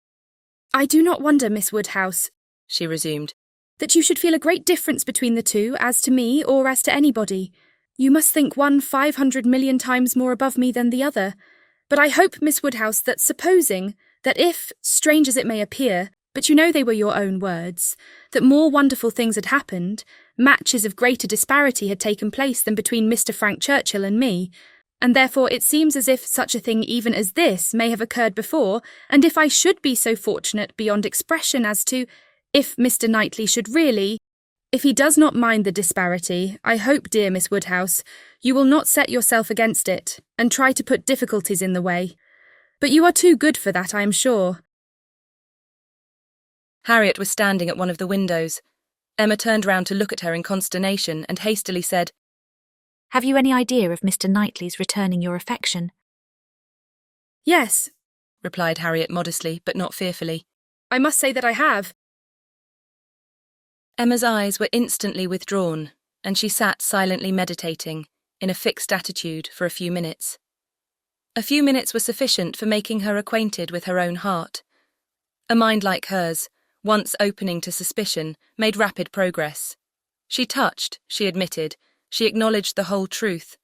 Speaker 10: I do not wonder, Miss Woodhouse,
Speaker 1: she resumed,
Speaker 10: that you should feel a great difference between the two, as to me or as to anybody. You must think one 500 million times more above me than the other. But I hope, Miss Woodhouse, that supposing that if, strange as it may appear, but you know they were your own words, that more wonderful things had happened, matches of greater disparity had taken place than between Mr. Frank Churchill and me, and therefore it seems as if such a thing even as this may have occurred before, and if I should be so fortunate beyond expression as to, if Mr. Knightley should really, if he does not mind the disparity, I hope, dear Miss Woodhouse, you will not set yourself against it, and try to put difficulties in the way. But you are too good for that, I am sure.
Speaker 1: Harriet was standing at one of the windows. Emma turned round to look at her in consternation and hastily said,
Speaker 4: Have you any idea of Mr. Knightley's returning your affection?
Speaker 10: Yes,
Speaker 1: replied Harriet modestly, but not fearfully.
Speaker 10: I must say that I have.
Speaker 1: Emma's eyes were instantly withdrawn, and she sat silently meditating, in a fixed attitude, for a few minutes. A few minutes were sufficient for making her acquainted with her own heart. A mind like hers, once opening to suspicion, made rapid progress. She touched, she admitted, she acknowledged the whole truth.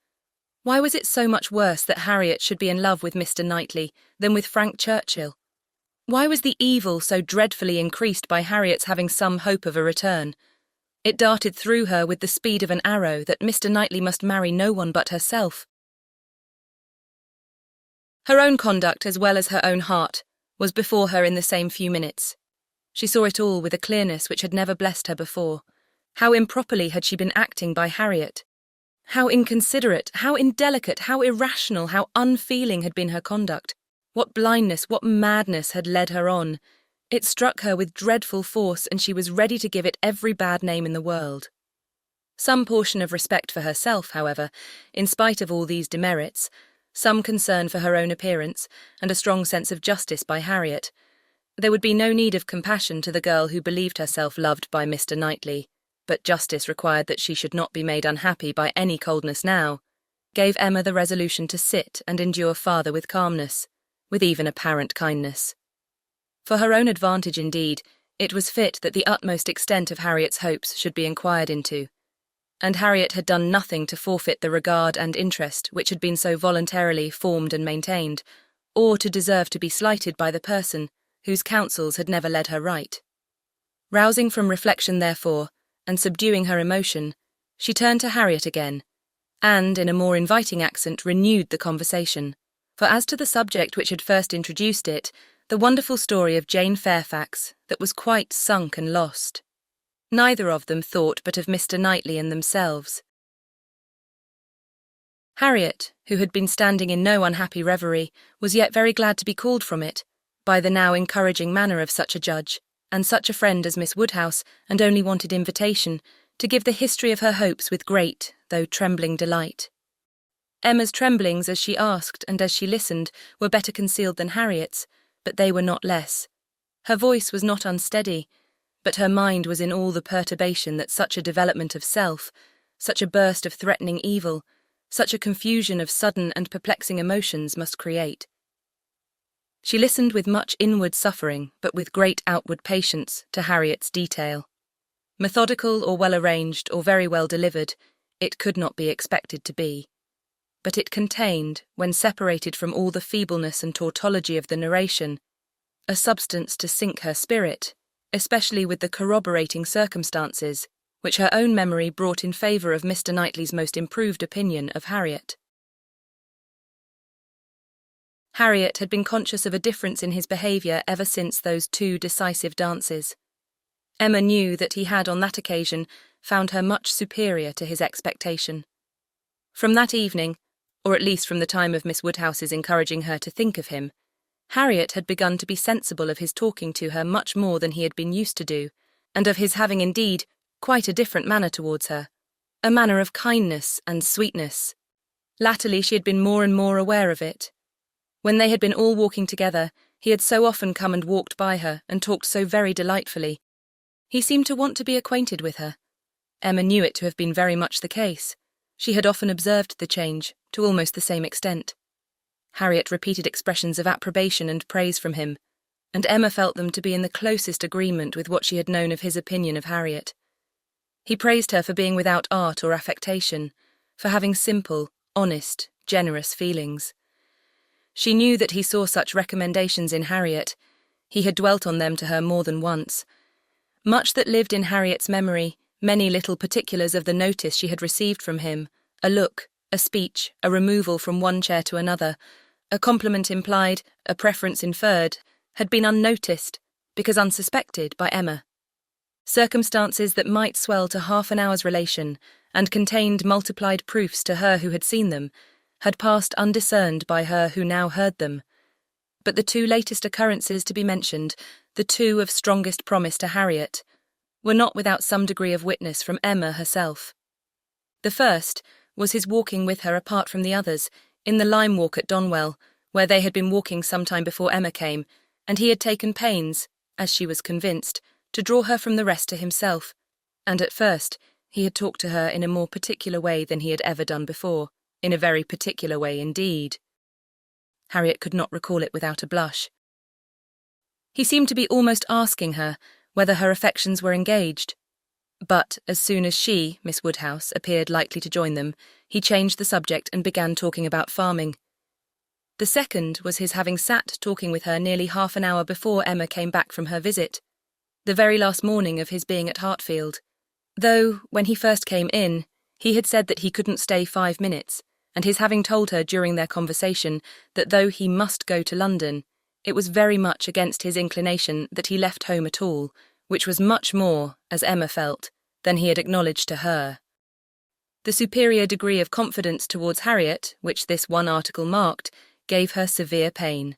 Speaker 1: Why was it so much worse that Harriet should be in love with Mr. Knightley than with Frank Churchill? Why was the evil so dreadfully increased by Harriet's having some hope of a return? It darted through her with the speed of an arrow that Mr. Knightley must marry no one but herself. Her own conduct, as well as her own heart, was before her in the same few minutes. She saw it all with a clearness which had never blessed her before. How improperly had she been acting by Harriet? How inconsiderate, how indelicate, how irrational, how unfeeling had been her conduct. What blindness, what madness had led her on. It struck her with dreadful force, and she was ready to give it every bad name in the world. Some portion of respect for herself, however, in spite of all these demerits, some concern for her own appearance, and a strong sense of justice by Harriet, There would be no need of compassion to the girl who believed herself loved by Mr. Knightley, but justice required that she should not be made unhappy by any coldness now, gave Emma the resolution to sit and endure farther with calmness, with even apparent kindness. For her own advantage, indeed, it was fit that the utmost extent of Harriet's hopes should be inquired into, and Harriet had done nothing to forfeit the regard and interest which had been so voluntarily formed and maintained, or to deserve to be slighted by the person whose counsels had never led her right. Rousing from reflection, therefore, and subduing her emotion, she turned to Harriet again, and, in a more inviting accent, renewed the conversation. For as to the subject which had first introduced it, the wonderful story of Jane Fairfax, that was quite sunk and lost, neither of them thought but of Mr. Knightley and themselves. Harriet, who had been standing in no unhappy reverie, was yet very glad to be called from it, by the now encouraging manner of such a judge, and such a friend as Miss Woodhouse, and only wanted invitation, to give the history of her hopes with great, though trembling delight. Emma's tremblings as she asked and as she listened were better concealed than Harriet's, but they were not less. Her voice was not unsteady, but her mind was in all the perturbation that such a development of self, such a burst of threatening evil, such a confusion of sudden and perplexing emotions must create. She listened with much inward suffering, but with great outward patience, to Harriet's detail. Methodical or well arranged or very well delivered, it could not be expected to be. But it contained, when separated from all the feebleness and tautology of the narration, a substance to sink her spirit, especially with the corroborating circumstances which her own memory brought in favour of Mr. Knightley's most improved opinion of Harriet. Harriet had been conscious of a difference in his behaviour ever since those 2 decisive dances. Emma knew that he had on that occasion found her much superior to his expectation. From that evening, or at least from the time of Miss Woodhouse's encouraging her to think of him, Harriet had begun to be sensible of his talking to her much more than he had been used to do, and of his having indeed quite a different manner towards her, a manner of kindness and sweetness. Latterly she had been more and more aware of it. When they had been all walking together, he had so often come and walked by her and talked so very delightfully. He seemed to want to be acquainted with her. Emma knew it to have been very much the case. She had often observed the change, to almost the same extent. Harriet repeated expressions of approbation and praise from him, and Emma felt them to be in the closest agreement with what she had known of his opinion of Harriet. He praised her for being without art or affectation, for having simple, honest, generous feelings. She knew that he saw such recommendations in Harriet. He had dwelt on them to her more than once. Much that lived in Harriet's memory, many little particulars of the notice she had received from him, a look, a speech, a removal from one chair to another, a compliment implied, a preference inferred, had been unnoticed, because unsuspected, by Emma. Circumstances that might swell to half an hour's relation, and contained multiplied proofs to her who had seen them, had passed undiscerned by her who now heard them. But the 2 latest occurrences to be mentioned, the 2 of strongest promise to Harriet, were not without some degree of witness from Emma herself. The first was his walking with her apart from the others, in the lime walk at Donwell, where they had been walking some time before Emma came, and he had taken pains, as she was convinced, to draw her from the rest to himself, and at first he had talked to her in a more particular way than he had ever done before, in a very particular way indeed. Harriet could not recall it without a blush. He seemed to be almost asking her whether her affections were engaged. But as soon as she, Miss Woodhouse, appeared likely to join them, he changed the subject and began talking about farming. The second was his having sat talking with her nearly half an hour before Emma came back from her visit, the very last morning of his being at Hartfield, though, when he first came in, he had said that he couldn't stay 5 minutes, and his having told her during their conversation that though he must go to London, it was very much against his inclination that he left home at all, which was much more, as Emma felt, than he had acknowledged to her. The superior degree of confidence towards Harriet, which this one article marked, gave her severe pain.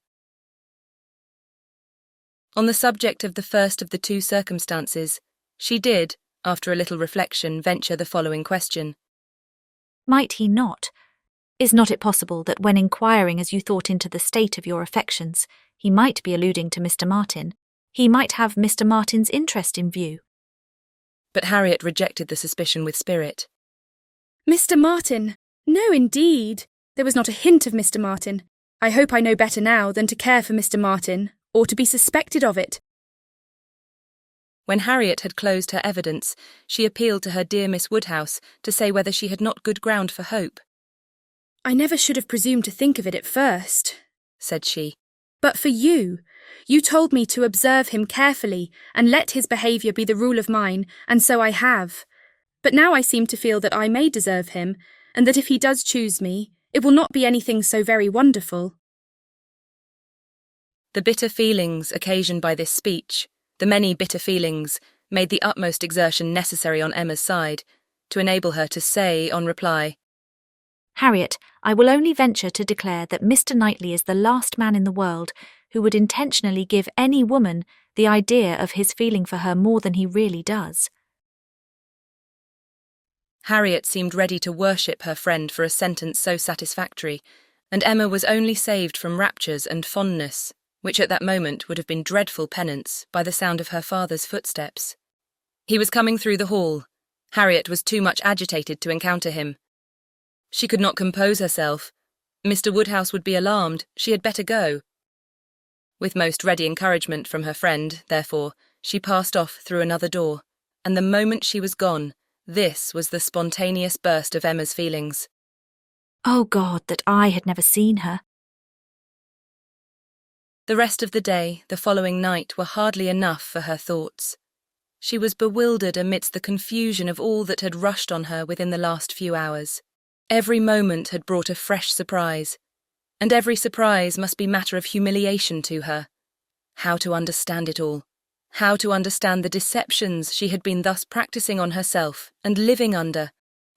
Speaker 1: On the subject of the first of the 2 circumstances, she did, after a little reflection, venture the following question.
Speaker 4: Might he not? Is not it possible that when inquiring as you thought into the state of your affections, he might be alluding to Mr. Martin, He might have Mr. Martin's interest in view.
Speaker 1: But Harriet rejected the suspicion with spirit.
Speaker 10: Mr. Martin? No, indeed. There was not a hint of Mr. Martin. I hope I know better now than to care for Mr. Martin, or to be suspected of it.
Speaker 1: When Harriet had closed her evidence, she appealed to her dear Miss Woodhouse to say whether she had not good ground for hope.
Speaker 10: I never should have presumed to think of it at first,
Speaker 1: said she.
Speaker 10: But for you. You told me to observe him carefully and let his behaviour be the rule of mine, and so I have. But now I seem to feel that I may deserve him, and that if he does choose me, it will not be anything so very wonderful.
Speaker 1: The bitter feelings occasioned by this speech, the many bitter feelings, made the utmost exertion necessary on Emma's side, to enable her to say, on reply,
Speaker 4: Harriet, I will only venture to declare that Mr. Knightley is the last man in the world who would intentionally give any woman the idea of his feeling for her more than he really does.
Speaker 1: Harriet seemed ready to worship her friend for a sentence so satisfactory, and Emma was only saved from raptures and fondness, which at that moment would have been dreadful penance, by the sound of her father's footsteps. He was coming through the hall. Harriet was too much agitated to encounter him. She could not compose herself. Mr. Woodhouse would be alarmed. She had better go. With most ready encouragement from her friend, therefore, she passed off through another door, and the moment she was gone, this was the spontaneous burst of Emma's feelings.
Speaker 4: Oh God, that I had never seen her.
Speaker 1: The rest of the day, the following night, were hardly enough for her thoughts. She was bewildered amidst the confusion of all that had rushed on her within the last few hours. Every moment had brought a fresh surprise, and every surprise must be matter of humiliation to her. How to understand it all? How to understand the deceptions she had been thus practising on herself and living under,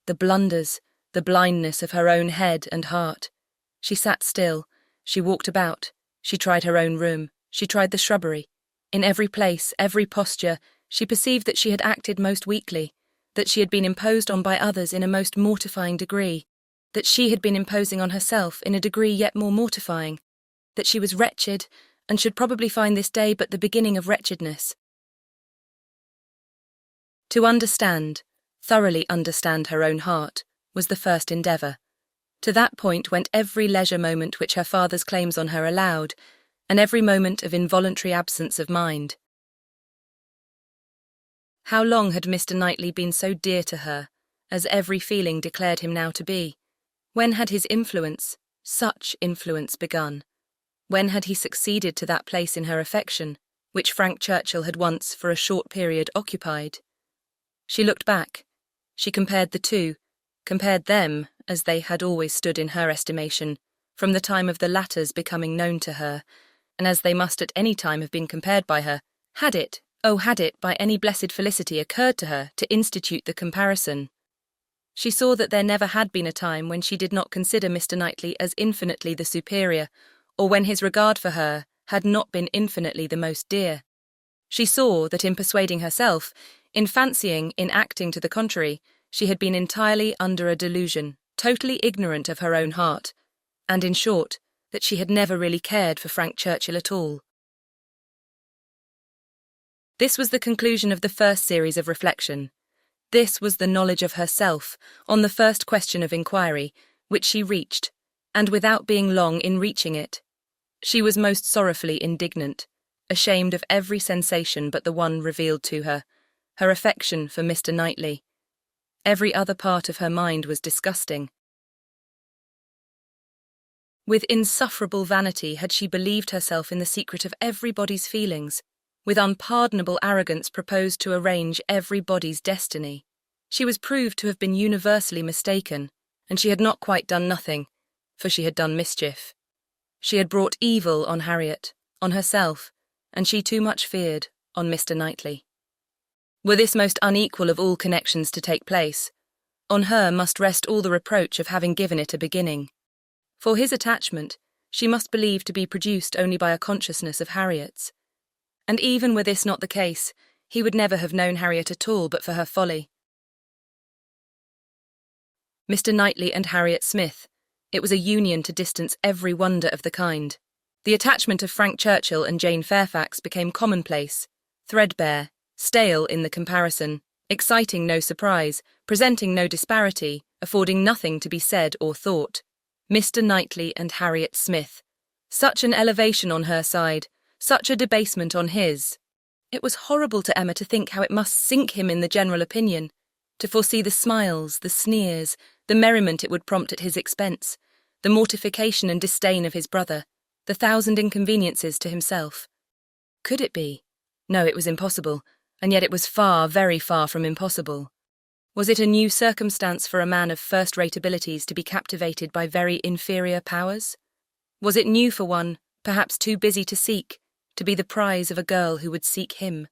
Speaker 1: the blunders, the blindness of her own head and heart? She sat still, she walked about, she tried her own room, she tried the shrubbery. In every place, every posture, she perceived that she had acted most weakly, that she had been imposed on by others in a most mortifying degree, that she had been imposing on herself in a degree yet more mortifying, that she was wretched, and should probably find this day but the beginning of wretchedness. To understand, thoroughly understand her own heart, was the first endeavour. To that point went every leisure moment which her father's claims on her allowed, and every moment of involuntary absence of mind. How long had Mr. Knightley been so dear to her, as every feeling declared him now to be? When had his influence, such influence, begun? When had he succeeded to that place in her affection, which Frank Churchill had once, for a short period, occupied? She looked back. She compared the two, compared them, as they had always stood in her estimation, from the time of the latter's becoming known to her, and as they must at any time have been compared by her, had it, by any blessed felicity occurred to her to institute the comparison. She saw that there never had been a time when she did not consider Mr. Knightley as infinitely the superior, or when his regard for her had not been infinitely the most dear. She saw that in persuading herself, in fancying, in acting to the contrary, she had been entirely under a delusion, totally ignorant of her own heart, and in short, that she had never really cared for Frank Churchill at all. This was the conclusion of the first series of reflection. This was the knowledge of herself, on the first question of inquiry, which she reached, and without being long in reaching it. She was most sorrowfully indignant, ashamed of every sensation but the one revealed to her, her affection for Mr. Knightley. Every other part of her mind was disgusting. With insufferable vanity had she believed herself in the secret of everybody's feelings, with unpardonable arrogance proposed to arrange everybody's destiny. She was proved to have been universally mistaken, and she had not quite done nothing, for she had done mischief. She had brought evil on Harriet, on herself, and she too much feared, on Mr. Knightley. Were this most unequal of all connections to take place, on her must rest all the reproach of having given it a beginning. For his attachment, she must believe to be produced only by a consciousness of Harriet's. And even were this not the case, he would never have known Harriet at all but for her folly. Mr. Knightley and Harriet Smith, it was a union to distance every wonder of the kind. The attachment of Frank Churchill and Jane Fairfax became commonplace, threadbare, stale in the comparison, exciting no surprise, presenting no disparity, affording nothing to be said or thought. Mr. Knightley and Harriet Smith. Such an elevation on her side, such a debasement on his. It was horrible to Emma to think how it must sink him in the general opinion, to foresee the smiles, the sneers, the merriment it would prompt at his expense, the mortification and disdain of his brother, the thousand inconveniences to himself. Could it be? No, it was impossible, and yet it was far, very far from impossible. Was it a new circumstance for a man of first-rate abilities to be captivated by very inferior powers? Was it new for one, perhaps too busy to seek, to be the prize of a girl who would seek him?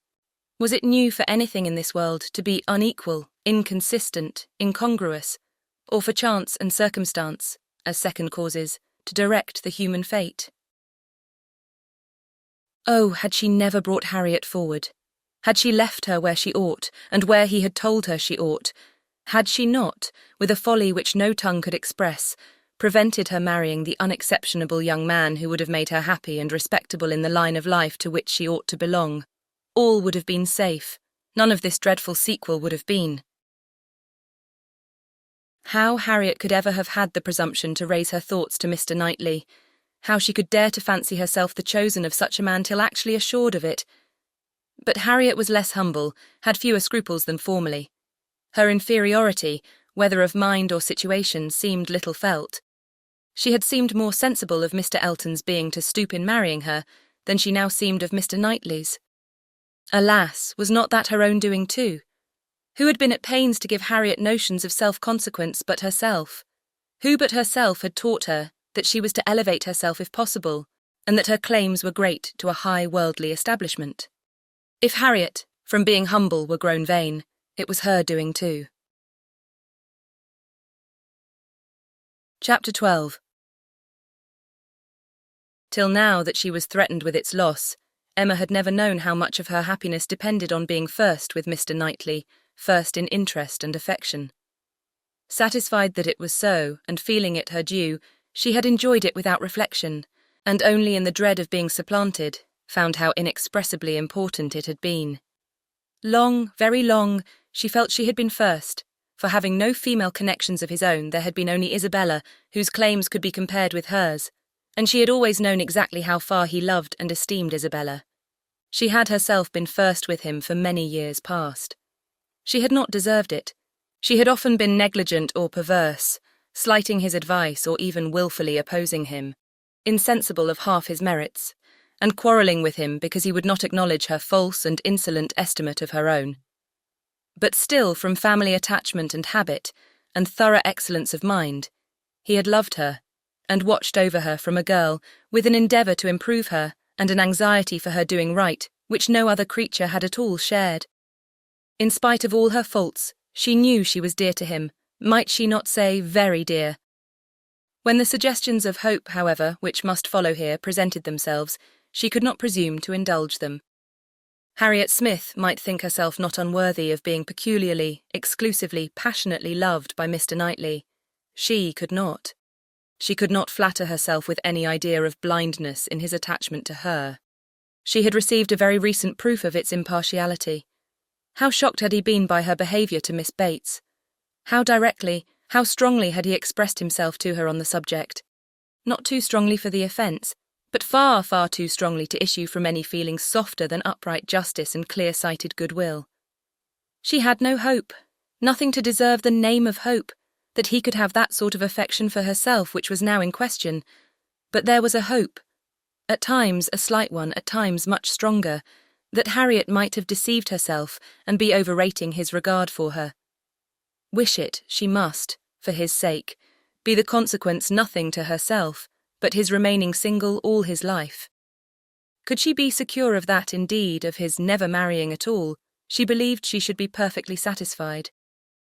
Speaker 1: Was it new for anything in this world to be unequal, inconsistent, incongruous, or for chance and circumstance, as second causes, to direct the human fate? Oh, had she never brought Harriet forward? Had she left her where she ought, and where he had told her she ought? Had she not, with a folly which no tongue could express, prevented her marrying the unexceptionable young man who would have made her happy and respectable in the line of life to which she ought to belong? All would have been safe. None of this dreadful sequel would have been. How Harriet could ever have had the presumption to raise her thoughts to Mr. Knightley, how she could dare to fancy herself the chosen of such a man till actually assured of it. But Harriet was less humble, had fewer scruples than formerly. Her inferiority, whether of mind or situation, seemed little felt. She had seemed more sensible of Mr. Elton's being to stoop in marrying her than she now seemed of Mr. Knightley's. Alas, was not that her own doing too? Who had been at pains to give Harriet notions of self-consequence but herself? Who but herself had taught her that she was to elevate herself if possible, and that her claims were great to a high worldly establishment? If Harriet, from being humble, were grown vain, it was her doing too. Chapter 12. Till now that she was threatened with its loss, Emma had never known how much of her happiness depended on being first with Mr. Knightley, first in interest and affection. Satisfied that it was so, and feeling it her due, she had enjoyed it without reflection, and only in the dread of being supplanted, found how inexpressibly important it had been. Long, very long, she felt she had been first, for having no female connections of his own, there had been only Isabella, whose claims could be compared with hers, and she had always known exactly how far he loved and esteemed Isabella. She had herself been first with him for many years past. She had not deserved it. She had often been negligent or perverse, slighting his advice or even wilfully opposing him, insensible of half his merits, and quarrelling with him because he would not acknowledge her false and insolent estimate of her own. But still, from family attachment and habit, and thorough excellence of mind, he had loved her, and watched over her from a girl, with an endeavour to improve her, and an anxiety for her doing right, which no other creature had at all shared. In spite of all her faults, she knew she was dear to him, might she not say very dear? When the suggestions of hope, however, which must follow here, presented themselves, she could not presume to indulge them. Harriet Smith might think herself not unworthy of being peculiarly, exclusively, passionately loved by Mr. Knightley. She could not. She could not flatter herself with any idea of blindness in his attachment to her. She had received a very recent proof of its impartiality. How shocked had he been by her behaviour to Miss Bates? How directly, how strongly had he expressed himself to her on the subject? Not too strongly for the offence, but far, far too strongly to issue from any feeling softer than upright justice and clear-sighted goodwill. She had no hope, nothing to deserve the name of hope, that he could have that sort of affection for herself which was now in question. But there was a hope, at times a slight one, at times much stronger, that Harriet might have deceived herself and be overrating his regard for her. Wish it, she must, for his sake, be the consequence nothing to herself, but his remaining single all his life. Could she be secure of that indeed, of his never marrying at all, she believed she should be perfectly satisfied.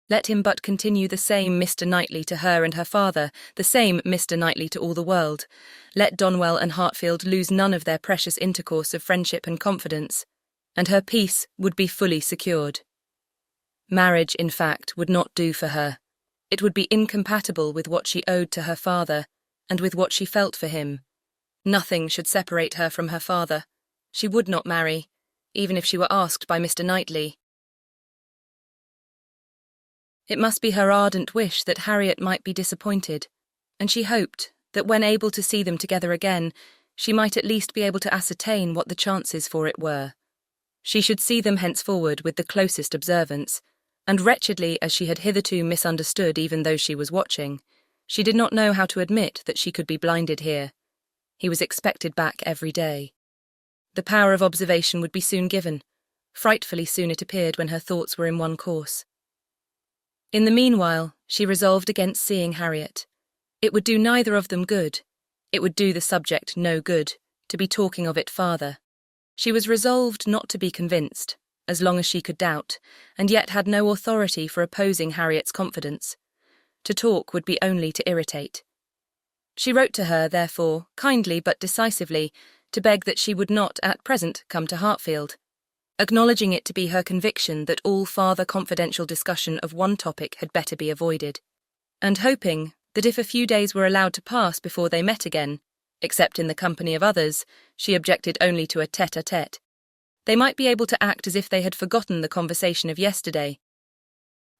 Speaker 1: Let him but continue the same Mr. Knightley to her and her father, the same Mr. Knightley to all the world. Let Donwell and Hartfield lose none of their precious intercourse of friendship and confidence, and her peace would be fully secured. Marriage, in fact, would not do for her. It would be incompatible with what she owed to her father, and with what she felt for him. Nothing should separate her from her father. She would not marry, even if she were asked by Mr. Knightley. It must be her ardent wish that Harriet might be disappointed, and she hoped that when able to see them together again, she might at least be able to ascertain what the chances for it were. She should see them henceforward with the closest observance, and wretchedly as she had hitherto misunderstood even though she was watching, she did not know how to admit that she could be blinded here. He was expected back every day. The power of observation would be soon given. Frightfully soon it appeared when her thoughts were in one course. In the meanwhile, she resolved against seeing Harriet. It would do neither of them good. It would do the subject no good, to be talking of it farther. She was resolved not to be convinced, as long as she could doubt, and yet had no authority for opposing Harriet's confidence. To talk would be only to irritate. She wrote to her, therefore, kindly but decisively, to beg that she would not, at present, come to Hartfield, acknowledging it to be her conviction that all farther confidential discussion of one topic had better be avoided, and hoping that if a few days were allowed to pass before they met again, except in the company of others, she objected only to a tête-à-tête, they might be able to act as if they had forgotten the conversation of yesterday.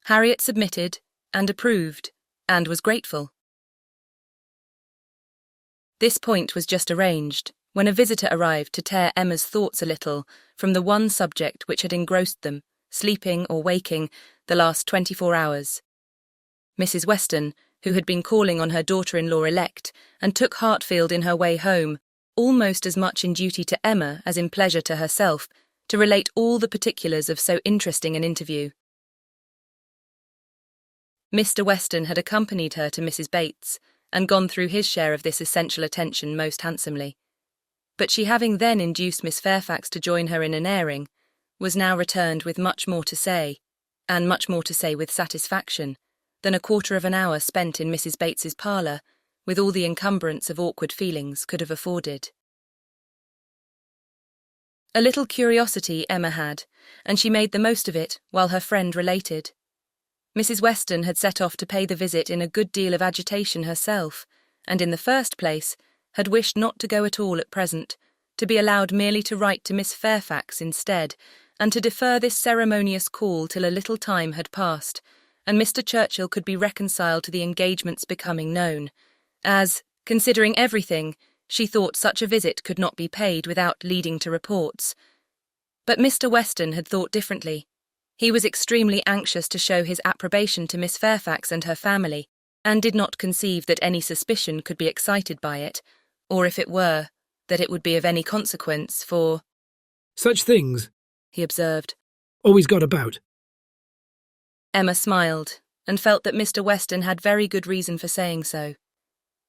Speaker 1: Harriet submitted, and approved, and was grateful. This point was just arranged, when a visitor arrived to tear Emma's thoughts a little from the one subject which had engrossed them, sleeping or waking, the last 24 hours. Mrs. Weston, who had been calling on her daughter-in-law-elect, and took Hartfield in her way home, almost as much in duty to Emma as in pleasure to herself, to relate all the particulars of so interesting an interview. Mr. Weston had accompanied her to Mrs. Bates, and gone through his share of this essential attention most handsomely. But she, having then induced Miss Fairfax to join her in an airing, was now returned with much more to say, and much more to say with satisfaction, than a quarter of an hour spent in Mrs. Bates's parlour, with all the encumbrance of awkward feelings, could have afforded. A little curiosity Emma had, and she made the most of it while her friend related. Mrs. Weston had set off to pay the visit in a good deal of agitation herself, and in the first place had wished not to go at all at present, to be allowed merely to write to Miss Fairfax instead, and to defer this ceremonious call till a little time had passed, and Mr. Churchill could be reconciled to the engagements becoming known, as, considering everything, she thought such a visit could not be paid without leading to reports. But Mr. Weston had thought differently. He was extremely anxious to show his approbation to Miss Fairfax and her family, and did not conceive that any suspicion could be excited by it, or if it were, that it would be of any consequence, for
Speaker 7: "Such things," he observed, "always got about."
Speaker 1: Emma smiled, and felt that Mr. Weston had very good reason for saying so.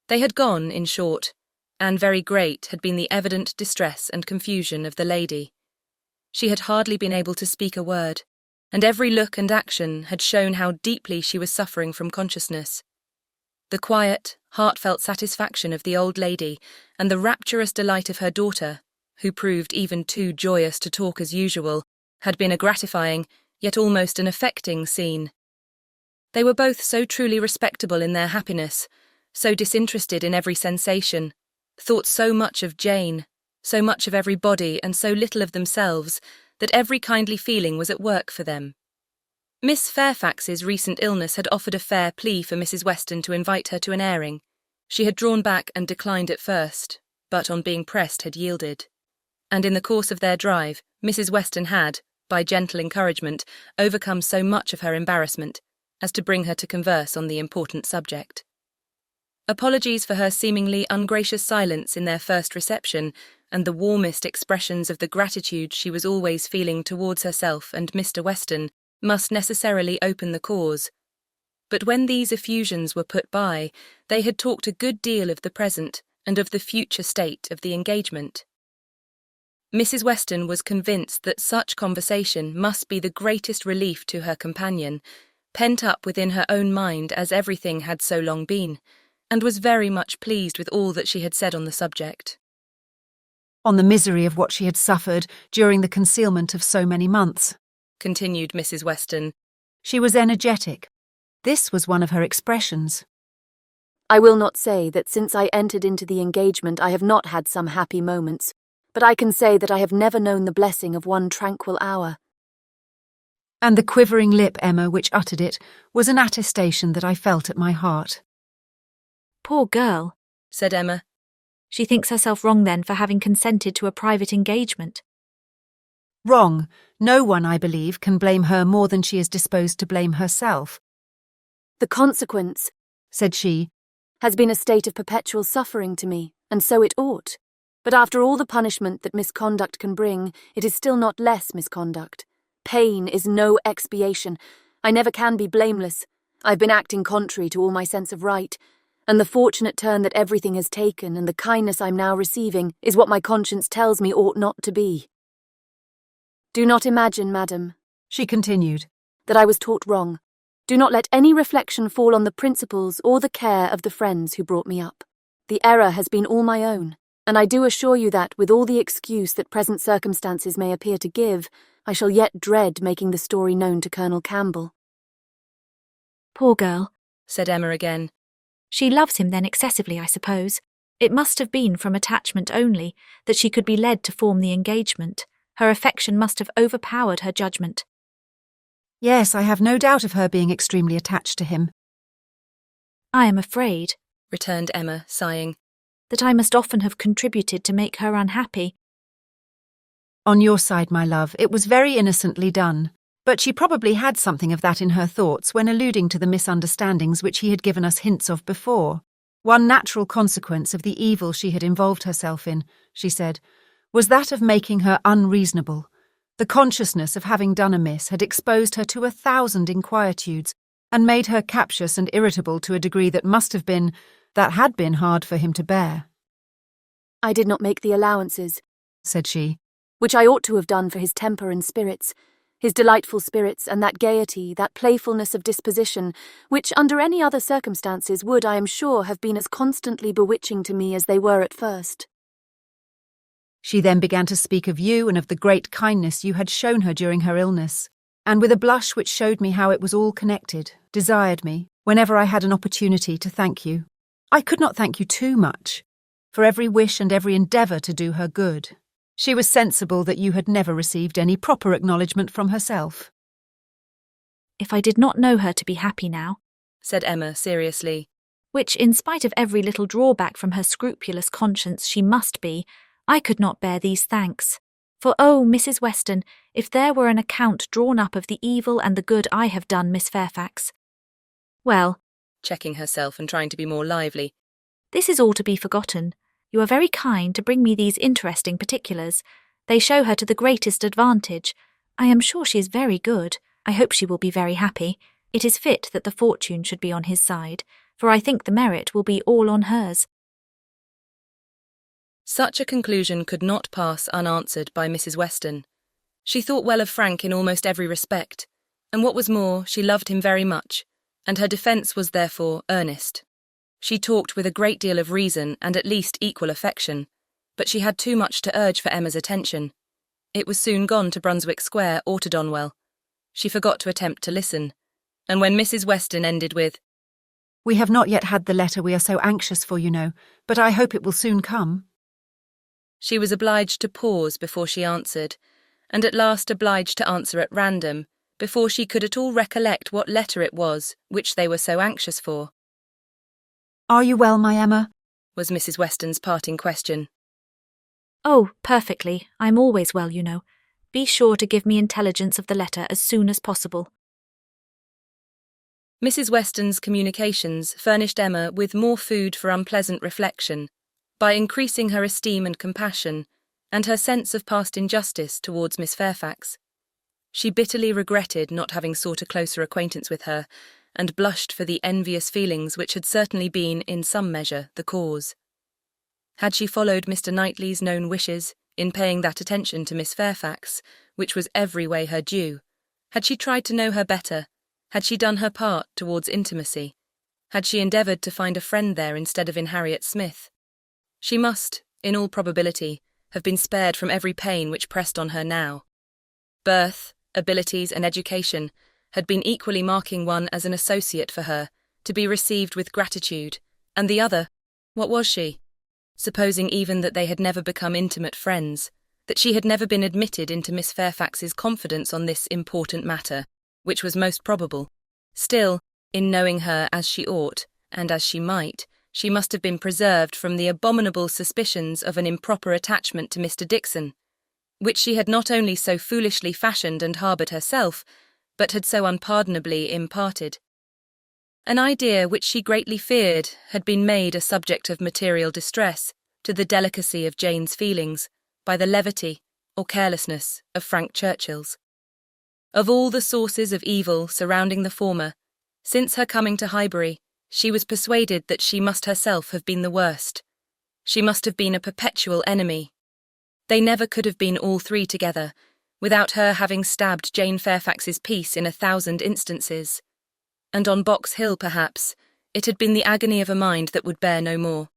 Speaker 1: They had gone, in short, and very great had been the evident distress and confusion of the lady. She had hardly been able to speak a word, and every look and action had shown how deeply she was suffering from consciousness. The quiet, heartfelt satisfaction of the old lady, and the rapturous delight of her daughter, who proved even too joyous to talk as usual, had been a gratifying, yet almost an affecting scene. They were both so truly respectable in their happiness, so disinterested in every sensation, thought so much of Jane, so much of everybody, and so little of themselves, that every kindly feeling was at work for them. Miss Fairfax's recent illness had offered a fair plea for Mrs. Weston to invite her to an airing. She had drawn back and declined at first, but on being pressed had yielded. And in the course of their drive, Mrs. Weston had, by gentle encouragement, overcome so much of her embarrassment as to bring her to converse on the important subject. Apologies for her seemingly ungracious silence in their first reception, and the warmest expressions of the gratitude she was always feeling towards herself and Mr. Weston, must necessarily open the cause. But when these effusions were put by, they had talked a good deal of the present and of the future state of the engagement. Mrs. Weston was convinced that such conversation must be the greatest relief to her companion, pent up within her own mind as everything had so long been, and was very much pleased with all that she had said on the subject.
Speaker 6: On the misery of what she had suffered during the concealment of so many months,
Speaker 1: continued Mrs. Weston.
Speaker 6: She was energetic. This was one of her expressions.
Speaker 9: I will not say that since I entered into the engagement I have not had some happy moments, but I can say that I have never known the blessing of one tranquil hour.
Speaker 6: And the quivering lip, Emma, which uttered it, was an attestation that I felt at my heart.
Speaker 4: Poor girl,
Speaker 1: said Emma.
Speaker 4: She thinks herself wrong then for having consented to a private engagement.
Speaker 6: Wrong. No one, I believe, can blame her more than she is disposed to blame herself.
Speaker 9: The consequence,
Speaker 6: said she,
Speaker 9: has been a state of perpetual suffering to me, and so it ought. But after all the punishment that misconduct can bring, it is still not less misconduct. Pain is no expiation. I never can be blameless. I've been acting contrary to all my sense of right, and the fortunate turn that everything has taken and the kindness I'm now receiving is what my conscience tells me ought not to be. Do not imagine, madam,
Speaker 6: she continued,
Speaker 9: that I was taught wrong. Do not let any reflection fall on the principles or the care of the friends who brought me up. The error has been all my own, and I do assure you that, with all the excuse that present circumstances may appear to give, I shall yet dread making the story known to Colonel Campbell.
Speaker 4: Poor girl,
Speaker 1: said Emma again.
Speaker 4: She loves him then excessively, I suppose. It must have been from attachment only that she could be led to form the engagement. Her affection must have overpowered her judgment.
Speaker 6: Yes, I have no doubt of her being extremely attached to him.
Speaker 4: I am afraid,
Speaker 1: returned Emma, sighing,
Speaker 4: that I must often have contributed to make her unhappy.
Speaker 6: On your side, my love, it was very innocently done, but she probably had something of that in her thoughts when alluding to the misunderstandings which he had given us hints of before. One natural consequence of the evil she had involved herself in, she said, was that of making her unreasonable. The consciousness of having done amiss had exposed her to 1,000 inquietudes and made her captious and irritable to a degree that had been hard for him to bear.
Speaker 9: I did not make the allowances,
Speaker 6: said she,
Speaker 9: which I ought to have done for his temper and spirits, his delightful spirits and that gaiety, that playfulness of disposition, which under any other circumstances would, I am sure, have been as constantly bewitching to me as they were at first.
Speaker 6: She then began to speak of you and of the great kindness you had shown her during her illness, and with a blush which showed me how it was all connected, desired me, whenever I had an opportunity, to thank you. I could not thank you too much, for every wish and every endeavour to do her good. She was sensible that you had never received any proper acknowledgement from herself.
Speaker 4: If I did not know her to be happy now,
Speaker 1: said Emma seriously,
Speaker 4: which in spite of every little drawback from her scrupulous conscience she must be, I could not bear these thanks. For, oh, Mrs. Weston, if there were an account drawn up of the evil and the good I have done, Miss Fairfax. Well,
Speaker 1: checking herself and trying to be more lively,
Speaker 4: this is all to be forgotten. You are very kind to bring me these interesting particulars. They show her to the greatest advantage. I am sure she is very good. I hope she will be very happy. It is fit that the fortune should be on his side, for I think the merit will be all on hers.
Speaker 1: Such a conclusion could not pass unanswered by Mrs. Weston. She thought well of Frank in almost every respect, and what was more, she loved him very much, and her defence was therefore earnest. She talked with a great deal of reason and at least equal affection, but she had too much to urge for Emma's attention. It was soon gone to Brunswick Square or to Donwell. She forgot to attempt to listen, and when Mrs. Weston ended with,
Speaker 6: "We have not yet had the letter we are so anxious for, you know, but I hope it will soon come,"
Speaker 1: she was obliged to pause before she answered, and at last obliged to answer at random, before she could at all recollect what letter it was which they were so anxious for.
Speaker 6: "Are you well, my Emma?"
Speaker 1: was Mrs. Weston's parting question.
Speaker 4: "Oh, perfectly. I'm always well, you know. Be sure to give me intelligence of the letter as soon as possible."
Speaker 1: Mrs. Weston's communications furnished Emma with more food for unpleasant reflection, by increasing her esteem and compassion, and her sense of past injustice towards Miss Fairfax. She bitterly regretted not having sought a closer acquaintance with her, and blushed for the envious feelings which had certainly been, in some measure, the cause. Had she followed Mr. Knightley's known wishes in paying that attention to Miss Fairfax, which was every way her due, had she tried to know her better, had she done her part towards intimacy, had she endeavoured to find a friend there instead of in Harriet Smith, she must, in all probability, have been spared from every pain which pressed on her now. Birth, abilities, and education had been equally marking one as an associate for her, to be received with gratitude, And the other, what was she? Supposing even that they had never become intimate friends, that she had never been admitted into Miss Fairfax's confidence on this important matter, which was most probable. Still, in knowing her as she ought, and as she might, she must have been preserved from the abominable suspicions of an improper attachment to Mr. Dixon, which she had not only so foolishly fashioned and harboured herself, but had so unpardonably imparted. An idea which she greatly feared had been made a subject of material distress to the delicacy of Jane's feelings by the levity or carelessness of Frank Churchill's. Of all the sources of evil surrounding the former, since her coming to Highbury, she was persuaded that she must herself have been the worst. She must have been a perpetual enemy. They never could have been all three together, without her having stabbed Jane Fairfax's peace in 1,000 instances. And on Box Hill, perhaps, it had been the agony of a mind that would bear no more.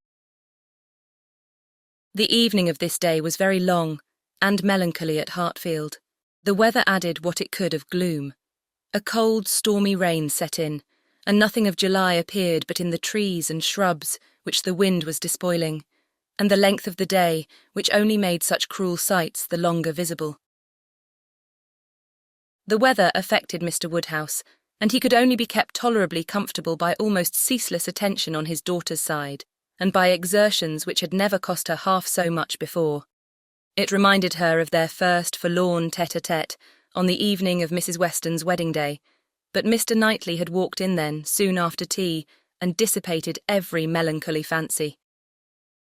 Speaker 1: The evening of this day was very long and melancholy at Hartfield. The weather added what it could of gloom. A cold, stormy rain set in, and nothing of July appeared but in the trees and shrubs which the wind was despoiling, and the length of the day which only made such cruel sights the longer visible. The weather affected Mr. Woodhouse, and he could only be kept tolerably comfortable by almost ceaseless attention on his daughter's side, and by exertions which had never cost her half so much before. It reminded her of their first forlorn tête-à-tête on the evening of Mrs. Weston's wedding day, but Mr. Knightley had walked in then, soon after tea, and dissipated every melancholy fancy.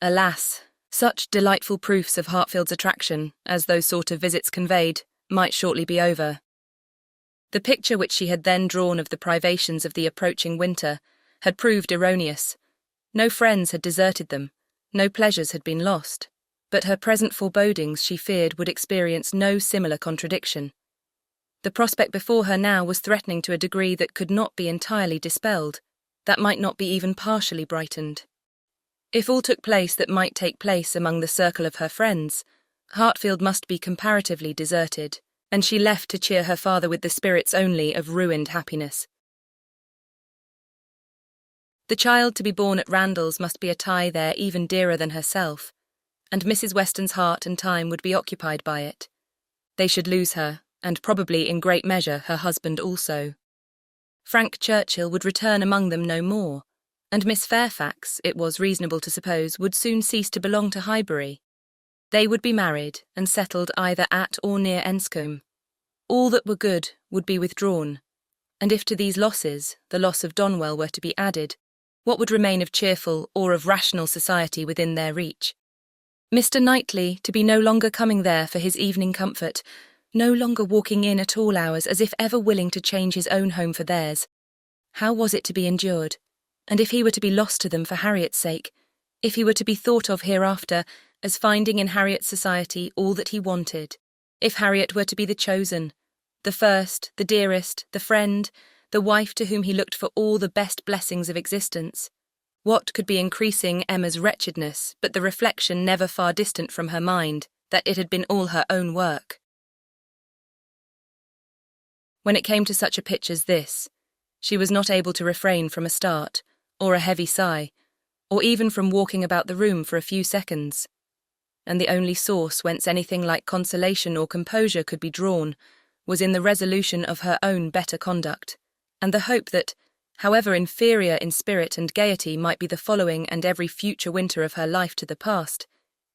Speaker 1: Alas, such delightful proofs of Hartfield's attraction, as those sort of visits conveyed, might shortly be over. The picture which she had then drawn of the privations of the approaching winter had proved erroneous. No friends had deserted them, no pleasures had been lost, but her present forebodings, she feared, would experience no similar contradiction. The prospect before her now was threatening to a degree that could not be entirely dispelled, that might not be even partially brightened. If all took place that might take place among the circle of her friends, Hartfield must be comparatively deserted, and she left to cheer her father with the spirits only of ruined happiness. The child to be born at Randalls must be a tie there even dearer than herself, and Mrs. Weston's heart and time would be occupied by it. They should lose her, and probably in great measure her husband also. Frank Churchill would return among them no more, and Miss Fairfax, it was reasonable to suppose, would soon cease to belong to Highbury. They would be married and settled either at or near Enscombe. All that were good would be withdrawn, and if to these losses the loss of Donwell were to be added, what would remain of cheerful or of rational society within their reach? Mr. Knightley to be no longer coming there for his evening comfort, no longer walking in at all hours as if ever willing to change his own home for theirs. How was it to be endured? And if he were to be lost to them for Harriet's sake, if he were to be thought of hereafter as finding in Harriet's society all that he wanted, if Harriet were to be the chosen, the first, the dearest, the friend, the wife to whom he looked for all the best blessings of existence, what could be increasing Emma's wretchedness but the reflection never far distant from her mind that it had been all her own work? When it came to such a pitch as this, she was not able to refrain from a start, or a heavy sigh, or even from walking about the room for a few seconds, and the only source whence anything like consolation or composure could be drawn was in the resolution of her own better conduct, and the hope that, however inferior in spirit and gaiety might be the following and every future winter of her life to the past,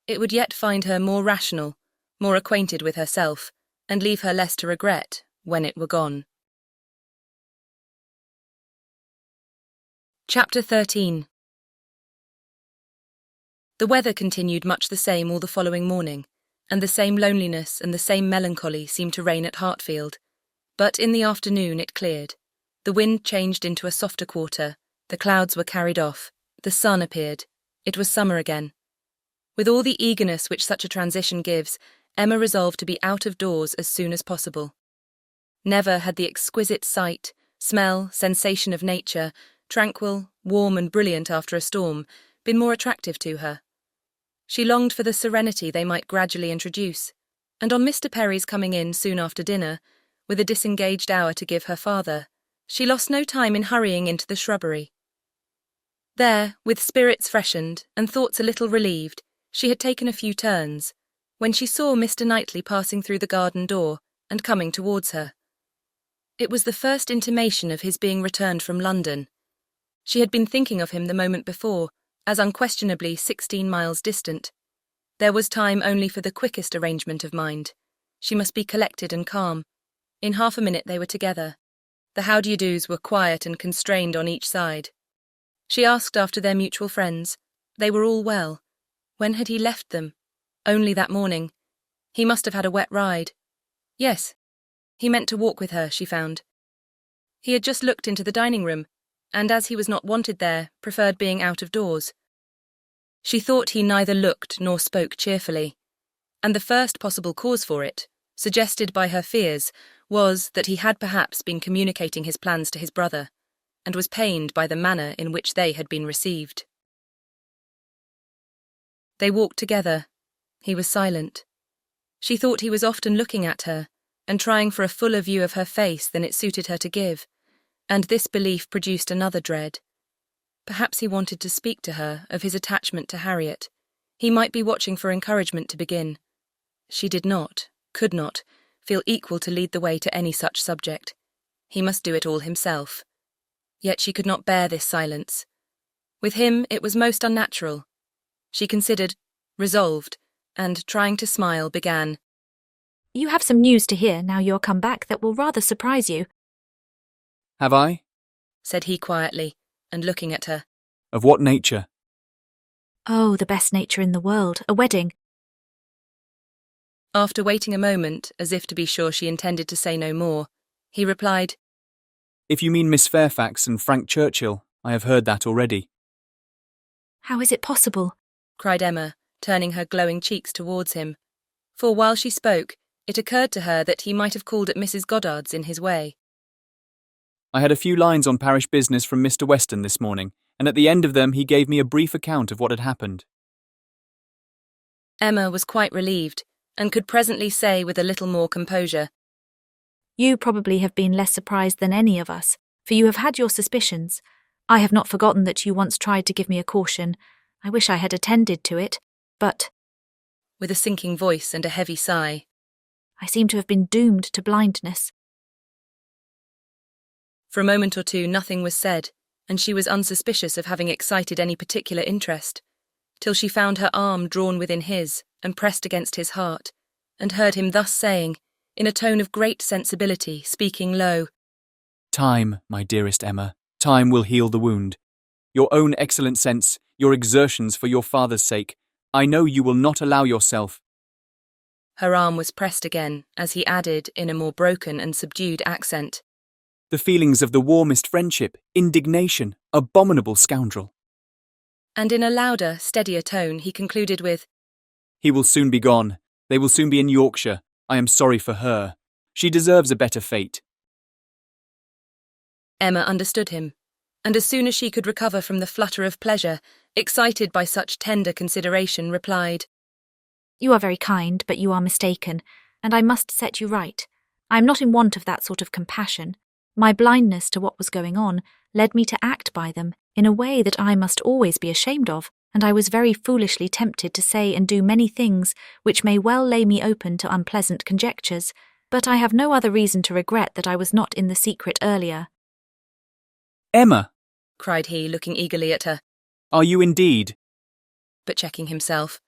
Speaker 1: it would yet find her more rational, more acquainted with herself, and leave her less to regret when it were gone. Chapter 13. The weather continued much the same all the following morning, and the same loneliness and the same melancholy seemed to reign at Hartfield. But in the afternoon it cleared. The wind changed into a softer quarter, the clouds were carried off, the sun appeared. It was summer again. With all the eagerness which such a transition gives, Emma resolved to be out of doors as soon as possible. Never had the exquisite sight, smell, sensation of nature, tranquil, warm and brilliant after a storm, been more attractive to her. She longed for the serenity they might gradually introduce, and on Mr. Perry's coming in soon after dinner, with a disengaged hour to give her father, she lost no time in hurrying into the shrubbery. There, with spirits freshened and thoughts a little relieved, she had taken a few turns, when she saw Mr. Knightley passing through the garden door and coming towards her. It was the first intimation of his being returned from London. She had been thinking of him the moment before, as unquestionably 16 miles distant. There was time only for the quickest arrangement of mind. She must be collected and calm. In half a minute they were together. The how-do-you-dos were quiet and constrained on each side. She asked after their mutual friends. They were all well. When had he left them? Only that morning. He must have had a wet ride. Yes, he meant to walk with her, she found. He had just looked into the dining room, and as he was not wanted there, preferred being out of doors. She thought he neither looked nor spoke cheerfully, and the first possible cause for it, suggested by her fears, was that he had perhaps been communicating his plans to his brother, and was pained by the manner in which they had been received. They walked together. He was silent. She thought he was often looking at her, and trying for a fuller view of her face than it suited her to give, and this belief produced another dread. Perhaps he wanted to speak to her of his attachment to Harriet. He might be watching for encouragement to begin. She did not, could not, feel equal to lead the way to any such subject. He must do it all himself. Yet she could not bear this silence. With him it was most unnatural. She considered, resolved, and, trying to smile, began,
Speaker 4: "You have some news to hear now you're come back that will rather surprise you."
Speaker 8: Have I?
Speaker 1: Said he quietly, and looking at her.
Speaker 8: Of what nature?
Speaker 4: Oh, the best nature in the world, a wedding.
Speaker 1: After waiting a moment, as if to be sure she intended to say no more, he replied,
Speaker 8: If you mean Miss Fairfax and Frank Churchill, I have heard that already.
Speaker 4: How is it possible?
Speaker 1: Cried Emma, turning her glowing cheeks towards him. For while she spoke, it occurred to her that he might have called at Mrs. Goddard's in his way.
Speaker 8: I had a few lines on parish business from Mr. Weston this morning, and at the end of them he gave me a brief account of what had happened.
Speaker 1: Emma was quite relieved, and could presently say with a little more composure,
Speaker 4: You probably have been less surprised than any of us, for you have had your suspicions. I have not forgotten that you once tried to give me a caution. I wish I had attended to it, but—
Speaker 1: with a sinking voice and a heavy sigh,
Speaker 4: I seem to have been doomed to blindness.
Speaker 1: For a moment or two nothing was said, and she was unsuspicious of having excited any particular interest, till she found her arm drawn within his and pressed against his heart, and heard him thus saying, in a tone of great sensibility, speaking low,
Speaker 8: Time, my dearest Emma, time will heal the wound. Your own excellent sense, your exertions for your father's sake, I know you will not allow yourself.
Speaker 1: Her arm was pressed again, as he added in a more broken and subdued accent,
Speaker 8: The feelings of the warmest friendship, indignation, abominable scoundrel.
Speaker 1: And in a louder, steadier tone he concluded with,
Speaker 8: He will soon be gone. They will soon be in Yorkshire. I am sorry for her. She deserves a better fate.
Speaker 1: Emma understood him, and as soon as she could recover from the flutter of pleasure, excited by such tender consideration, replied,
Speaker 4: You are very kind, but you are mistaken, and I must set you right. I am not in want of that sort of compassion. My blindness to what was going on led me to act by them in a way that I must always be ashamed of, and I was very foolishly tempted to say and do many things which may well lay me open to unpleasant conjectures, but I have no other reason to regret that I was not in the secret earlier.
Speaker 8: Emma,
Speaker 1: cried he, looking eagerly at her,
Speaker 8: are you indeed?
Speaker 1: But checking himself,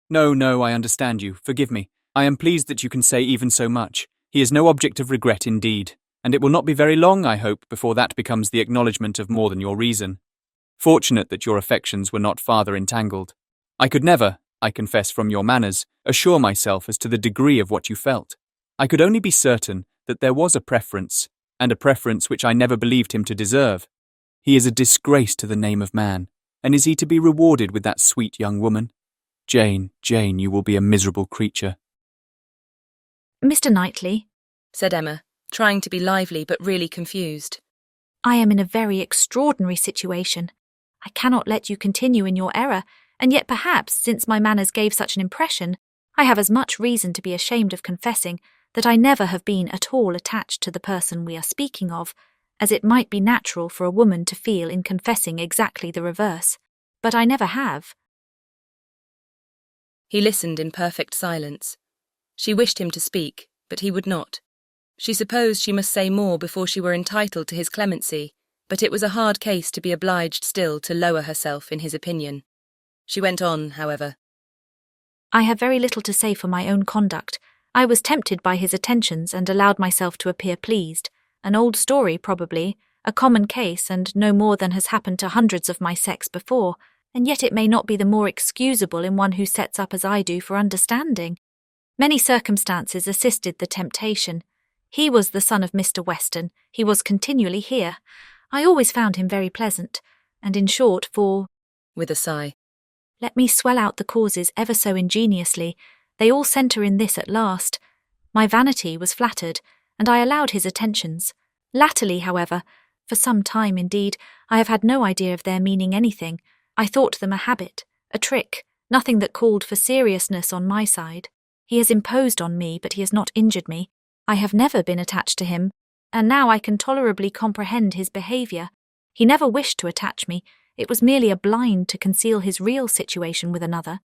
Speaker 8: No, I understand you. Forgive me. I am pleased that you can say even so much. He is no object of regret indeed, and it will not be very long, I hope, before that becomes the acknowledgement of more than your reason. Fortunate that your affections were not farther entangled. I could never, I confess from your manners, assure myself as to the degree of what you felt. I could only be certain that there was a preference, and a preference which I never believed him to deserve. He is a disgrace to the name of man, and is he to be rewarded with that sweet young woman? Jane, you will be a miserable creature.
Speaker 4: Mr. Knightley,
Speaker 1: said Emma, trying to be lively but really confused.
Speaker 4: I am in a very extraordinary situation. I cannot let you continue in your error, and yet perhaps, since my manners gave such an impression, I have as much reason to be ashamed of confessing that I never have been at all attached to the person we are speaking of, as it might be natural for a woman to feel in confessing exactly the reverse. But I never have.
Speaker 1: He listened in perfect silence. She wished him to speak, but he would not. She supposed she must say more before she were entitled to his clemency, but it was a hard case to be obliged still to lower herself in his opinion. She went on, however.
Speaker 4: I have very little to say for my own conduct. I was tempted by his attentions and allowed myself to appear pleased. An old story, probably, a common case, and no more than has happened to hundreds of my sex before, and yet it may not be the more excusable in one who sets up as I do for understanding. Many circumstances assisted the temptation. He was the son of Mr. Weston. He was continually here. I always found him very pleasant, and in short,
Speaker 1: with a sigh,
Speaker 4: let me swell out the causes ever so ingeniously, they all centre in this at last. My vanity was flattered, and I allowed his attentions. Latterly, however, for some time indeed, I have had no idea of their meaning anything. I thought them a habit, a trick, nothing that called for seriousness on my side. He has imposed on me, but he has not injured me. I have never been attached to him, and now I can tolerably comprehend his behaviour. He never wished to attach me. It was merely a blind to conceal his real situation with another.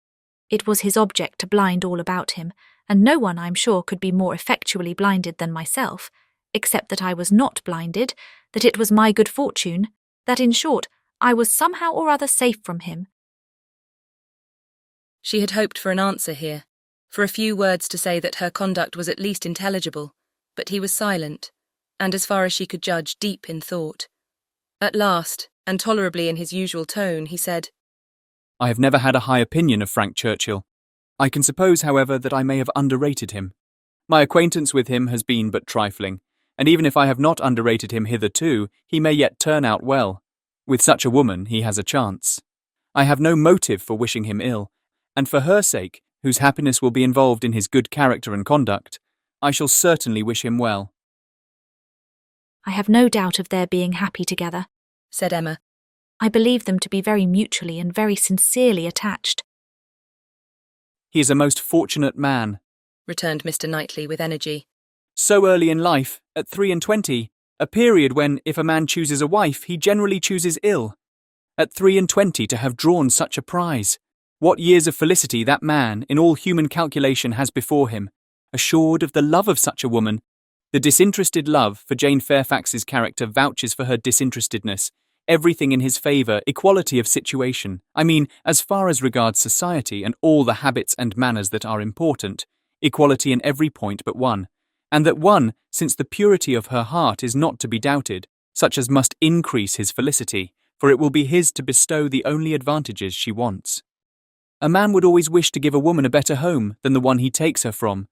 Speaker 4: It was his object to blind all about him, and no one, I'm sure, could be more effectually blinded than myself, except that I was not blinded, that it was my good fortune, that, in short, I was somehow or other safe from him.
Speaker 1: She had hoped for an answer here, for a few words to say that her conduct was at least intelligible, but he was silent, and as far as she could judge, deep in thought. At last, and tolerably in his usual tone, he said,
Speaker 8: I have never had a high opinion of Frank Churchill. I can suppose, however, that I may have underrated him. My acquaintance with him has been but trifling, and even if I have not underrated him hitherto, he may yet turn out well. With such a woman he has a chance. I have no motive for wishing him ill, and for her sake, whose happiness will be involved in his good character and conduct, I shall certainly wish him well.
Speaker 4: I have no doubt of their being happy together,
Speaker 1: said Emma.
Speaker 4: I believe them to be very mutually and very sincerely attached.
Speaker 8: He is a most fortunate man,
Speaker 1: returned Mr. Knightley with energy.
Speaker 8: So early in life, at 23, a period when, if a man chooses a wife, he generally chooses ill. At 23 to have drawn such a prize. What years of felicity that man, in all human calculation, has before him, assured of the love of such a woman. The disinterested love for Jane Fairfax's character vouches for her disinterestedness, everything in his favour, equality of situation, I mean, as far as regards society and all the habits and manners that are important, equality in every point but one, and that one, since the purity of her heart is not to be doubted, such as must increase his felicity, for it will be his to bestow the only advantages she wants. A man would always wish to give a woman a better home than the one he takes her from,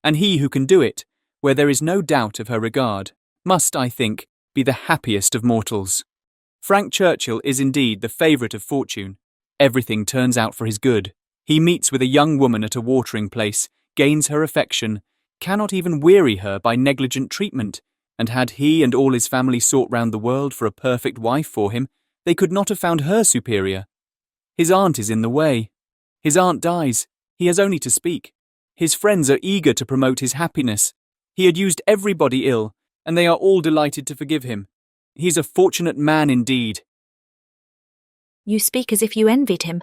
Speaker 8: and he who can do it, where there is no doubt of her regard, must, I think, be the happiest of mortals. Frank Churchill is indeed the favourite of fortune. Everything turns out for his good. He meets with a young woman at a watering place, gains her affection, cannot even weary her by negligent treatment, and had he and all his family sought round the world for a perfect wife for him, they could not have found her superior. His aunt is in the way. His aunt dies. He has only to speak. His friends are eager to promote his happiness. He had used everybody ill, and they are all delighted to forgive him. He's a fortunate man indeed.
Speaker 4: You speak as if you envied him.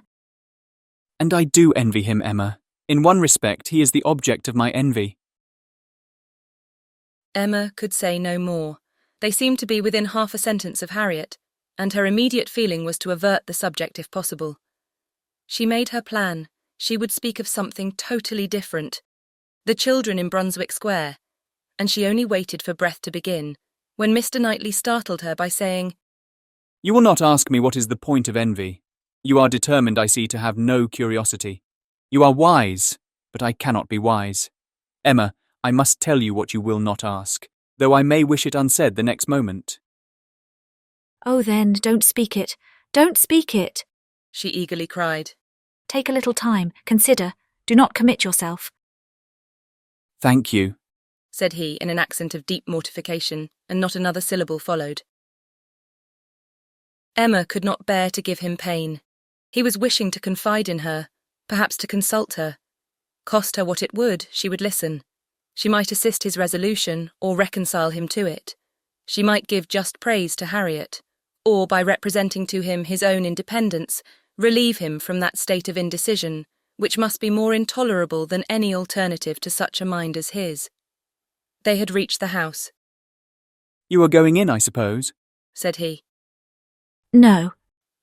Speaker 8: And I do envy him, Emma. In one respect, he is the object of my envy.
Speaker 1: Emma could say no more. They seemed to be within half a sentence of Harriet, and her immediate feeling was to avert the subject if possible. She made her plan. She would speak of something totally different. The children in Brunswick Square, and she only waited for breath to begin, when Mr. Knightley startled her by saying,
Speaker 8: You will not ask me what is the point of envy. You are determined, I see, to have no curiosity. You are wise, but I cannot be wise. Emma, I must tell you what you will not ask, though I may wish it unsaid the next moment.
Speaker 4: Oh, then, don't speak it. Don't speak it,
Speaker 1: she eagerly cried.
Speaker 4: Take a little time. Consider. Do not commit yourself.
Speaker 8: Thank you,
Speaker 1: said he in an accent of deep mortification, and not another syllable followed. Emma could not bear to give him pain. He was wishing to confide in her, perhaps to consult her. Cost her what it would, she would listen. She might assist his resolution or reconcile him to it. She might give just praise to Harriet, or by representing to him his own independence, relieve him from that state of indecision which must be more intolerable than any alternative to such a mind as his. They had reached the house.
Speaker 8: "You are going in, I suppose?"
Speaker 1: said he.
Speaker 4: No,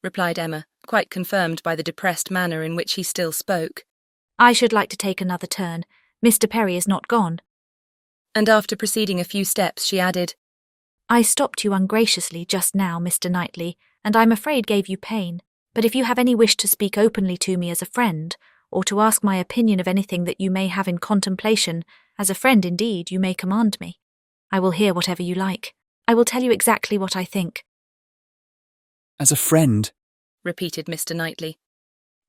Speaker 1: replied Emma, quite confirmed by the depressed manner in which he still spoke.
Speaker 4: I should like to take another turn. Mr. Perry is not gone.
Speaker 1: And after proceeding a few steps, she added,
Speaker 4: I stopped you ungraciously just now, Mr. Knightley, and I'm afraid gave you pain. But if you have any wish to speak openly to me as a friend, or to ask my opinion of anything that you may have in contemplation, as a friend indeed, you may command me. I will hear whatever you like. I will tell you exactly what I think.
Speaker 8: "As a friend,"
Speaker 1: repeated Mr. Knightley.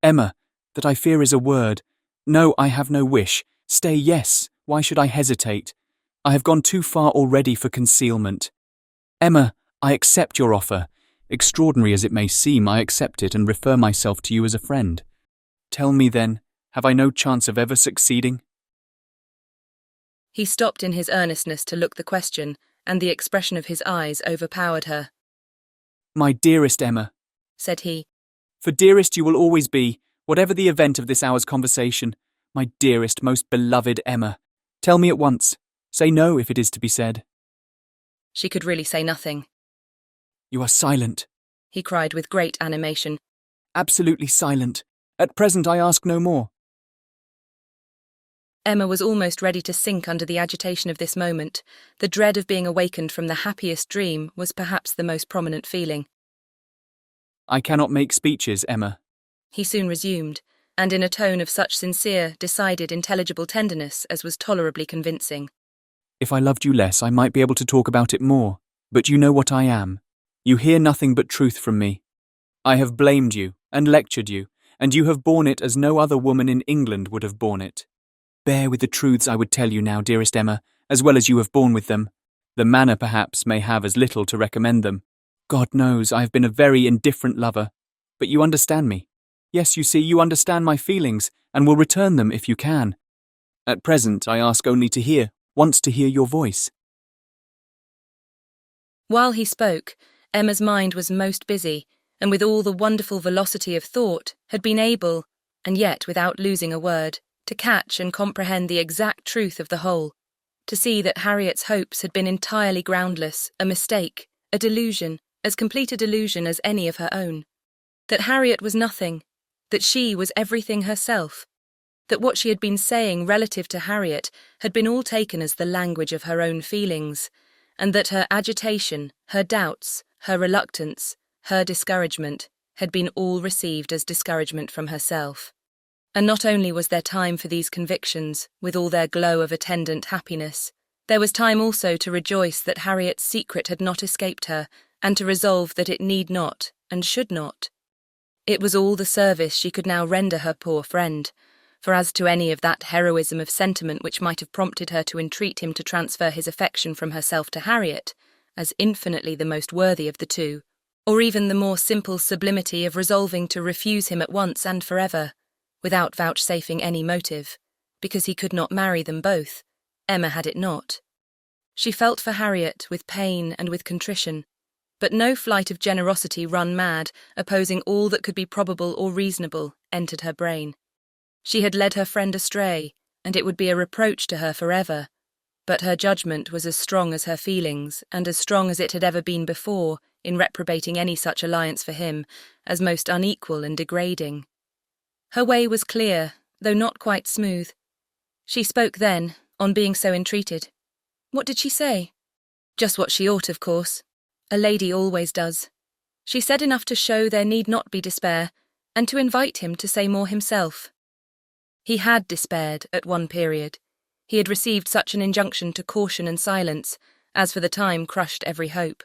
Speaker 8: "Emma, that I fear is a word. No, I have no wish. Stay, yes. Why should I hesitate? I have gone too far already for concealment. Emma, I accept your offer. Extraordinary as it may seem, I accept it and refer myself to you as a friend. Tell me then, have I no chance of ever succeeding?"
Speaker 1: He stopped in his earnestness to look the question, and the expression of his eyes overpowered her.
Speaker 8: "My dearest Emma,"
Speaker 1: said he,
Speaker 8: "for dearest you will always be, whatever the event of this hour's conversation. My dearest, most beloved Emma, tell me at once. Say no if it is to be said."
Speaker 1: She could really say nothing.
Speaker 8: "You are silent,"
Speaker 1: he cried with great animation.
Speaker 8: "Absolutely silent. At present I ask no more."
Speaker 1: Emma was almost ready to sink under the agitation of this moment. The dread of being awakened from the happiest dream was perhaps the most prominent feeling.
Speaker 8: "I cannot make speeches, Emma,"
Speaker 1: he soon resumed, and in a tone of such sincere, decided, intelligible tenderness as was tolerably convincing.
Speaker 8: "If I loved you less, I might be able to talk about it more, but you know what I am. You hear nothing but truth from me. I have blamed you and lectured you, and you have borne it as no other woman in England would have borne it. Bear with the truths I would tell you now, dearest Emma, as well as you have borne with them. The manner, perhaps, may have as little to recommend them. God knows I have been a very indifferent lover, but you understand me. Yes, you see, you understand my feelings, and will return them if you can. At present, I ask only to hear, once to hear your voice."
Speaker 1: While he spoke, Emma's mind was most busy, and with all the wonderful velocity of thought, had been able, and yet without losing a word, to catch and comprehend the exact truth of the whole, to see that Harriet's hopes had been entirely groundless, a mistake, a delusion, as complete a delusion as any of her own, that Harriet was nothing, that she was everything herself, that what she had been saying relative to Harriet had been all taken as the language of her own feelings, and that her agitation, her doubts, her reluctance, her discouragement had been all received as discouragement from herself. And not only was there time for these convictions, with all their glow of attendant happiness, there was time also to rejoice that Harriet's secret had not escaped her, and to resolve that it need not, and should not. It was all the service she could now render her poor friend, for as to any of that heroism of sentiment which might have prompted her to entreat him to transfer his affection from herself to Harriet, as infinitely the most worthy of the two, or even the more simple sublimity of resolving to refuse him at once and forever, without vouchsafing any motive, because he could not marry them both, Emma had it not. She felt for Harriet with pain and with contrition, but no flight of generosity run mad, opposing all that could be probable or reasonable, entered her brain. She had led her friend astray, and it would be a reproach to her forever, but her judgment was as strong as her feelings, and as strong as it had ever been before, in reprobating any such alliance for him, as most unequal and degrading. Her way was clear, though not quite smooth. She spoke then, on being so entreated. What did she say? Just what she ought, of course. A lady always does. She said enough to show there need not be despair, and to invite him to say more himself. He had despaired at one period. He had received such an injunction to caution and silence, as for the time crushed every hope.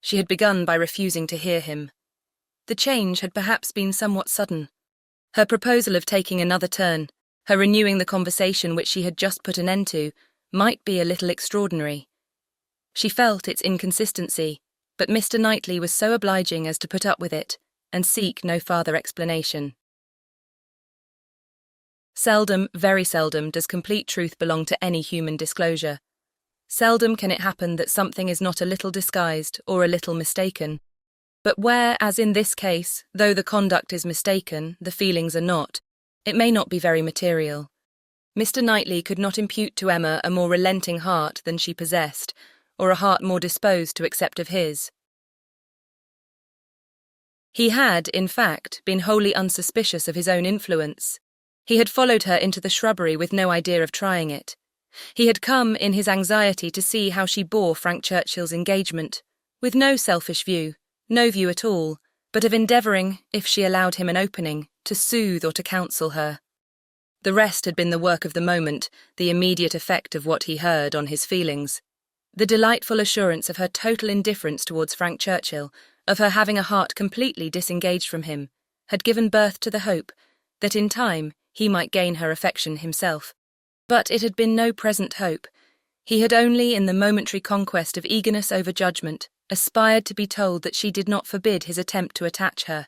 Speaker 1: She had begun by refusing to hear him. The change had perhaps been somewhat sudden. Her proposal of taking another turn, her renewing the conversation which she had just put an end to, might be a little extraordinary. She felt its inconsistency, but Mr. Knightley was so obliging as to put up with it, and seek no farther explanation. Seldom, very seldom, does complete truth belong to any human disclosure. Seldom can it happen that something is not a little disguised or a little mistaken. But where, as in this case, though the conduct is mistaken, the feelings are not, it may not be very material. Mr. Knightley could not impute to Emma a more relenting heart than she possessed, or a heart more disposed to accept of his. He had, in fact, been wholly unsuspicious of his own influence. He had followed her into the shrubbery with no idea of trying it. He had come in his anxiety to see how she bore Frank Churchill's engagement, with no selfish view, no view at all, but of endeavouring, if she allowed him an opening, to soothe or to counsel her. The rest had been the work of the moment, the immediate effect of what he heard on his feelings. The delightful assurance of her total indifference towards Frank Churchill, of her having a heart completely disengaged from him, had given birth to the hope that in time he might gain her affection himself. But it had been no present hope. He had only, in the momentary conquest of eagerness over judgment, aspired to be told that she did not forbid his attempt to attach her.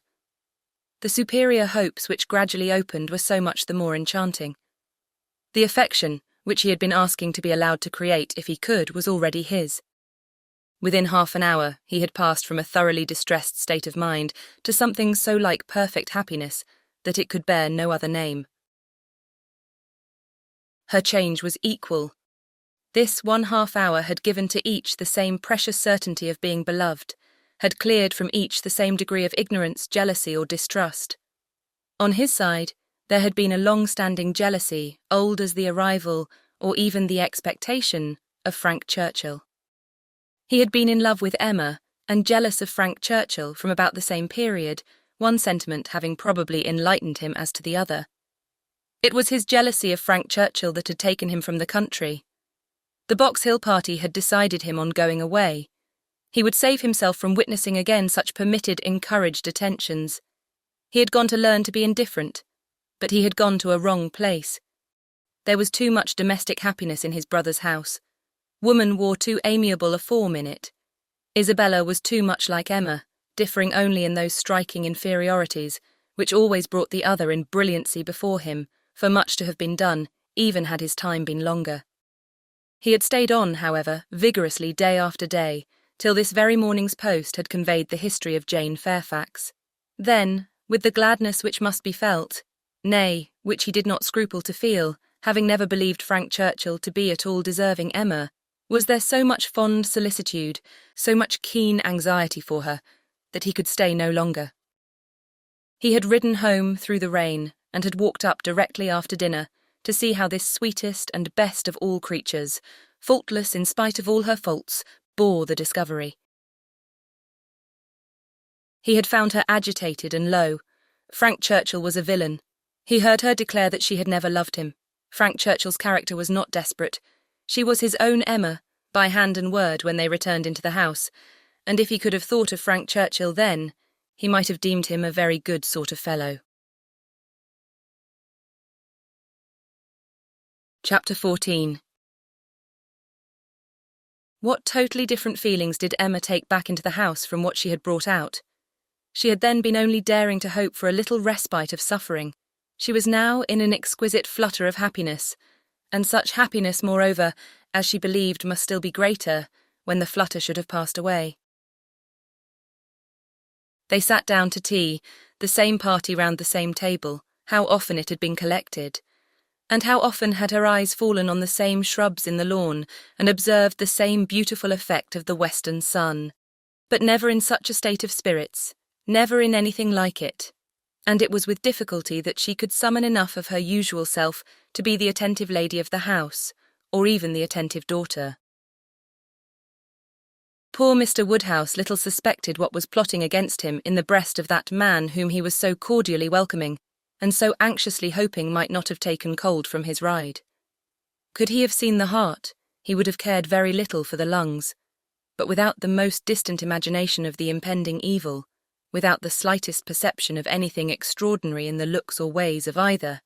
Speaker 1: The superior hopes which gradually opened were so much the more enchanting. The affection, which he had been asking to be allowed to create if he could, was already his. Within half an hour he had passed from a thoroughly distressed state of mind to something so like perfect happiness that it could bear no other name. Her change was equal. This 1/2 hour had given to each the same precious certainty of being beloved, had cleared from each the same degree of ignorance, jealousy, or distrust. On his side, there had been a long-standing jealousy, old as the arrival, or even the expectation, of Frank Churchill. He had been in love with Emma, and jealous of Frank Churchill from about the same period, one sentiment having probably enlightened him as to the other. It was his jealousy of Frank Churchill that had taken him from the country. The Box Hill party had decided him on going away. He would save himself from witnessing again such permitted, encouraged attentions. He had gone to learn to be indifferent, but he had gone to a wrong place. There was too much domestic happiness in his brother's house. Woman wore too amiable a form in it. Isabella was too much like Emma, differing only in those striking inferiorities, which always brought the other in brilliancy before him, for much to have been done, even had his time been longer. He had stayed on, however, vigorously day after day, till this very morning's post had conveyed the history of Jane Fairfax. Then, with the gladness which must be felt, nay, which he did not scruple to feel, having never believed Frank Churchill to be at all deserving Emma, was there so much fond solicitude, so much keen anxiety for her, that he could stay no longer. He had ridden home through the rain, and had walked up directly after dinner to see how this sweetest and best of all creatures, faultless in spite of all her faults, bore the discovery. He had found her agitated and low. Frank Churchill was a villain. He heard her declare that she had never loved him. Frank Churchill's character was not desperate. She was his own Emma, by hand and word, when they returned into the house, and if he could have thought of Frank Churchill then, he might have deemed him a very good sort of fellow. Chapter 14. What totally different feelings did Emma take back into the house from what she had brought out? She had then been only daring to hope for a little respite of suffering. She was now in an exquisite flutter of happiness, and such happiness, moreover, as she believed must still be greater when the flutter should have passed away. They sat down to tea, the same party round the same table. How often it had been collected! And how often had her eyes fallen on the same shrubs in the lawn and observed the same beautiful effect of the western sun, but never in such a state of spirits, never in anything like it, and it was with difficulty that she could summon enough of her usual self to be the attentive lady of the house, or even the attentive daughter. Poor Mr. Woodhouse little suspected what was plotting against him in the breast of that man whom he was so cordially welcoming, and so anxiously hoping might not have taken cold from his ride. Could he have seen the heart, he would have cared very little for the lungs, but without the most distant imagination of the impending evil, without the slightest perception of anything extraordinary in the looks or ways of either,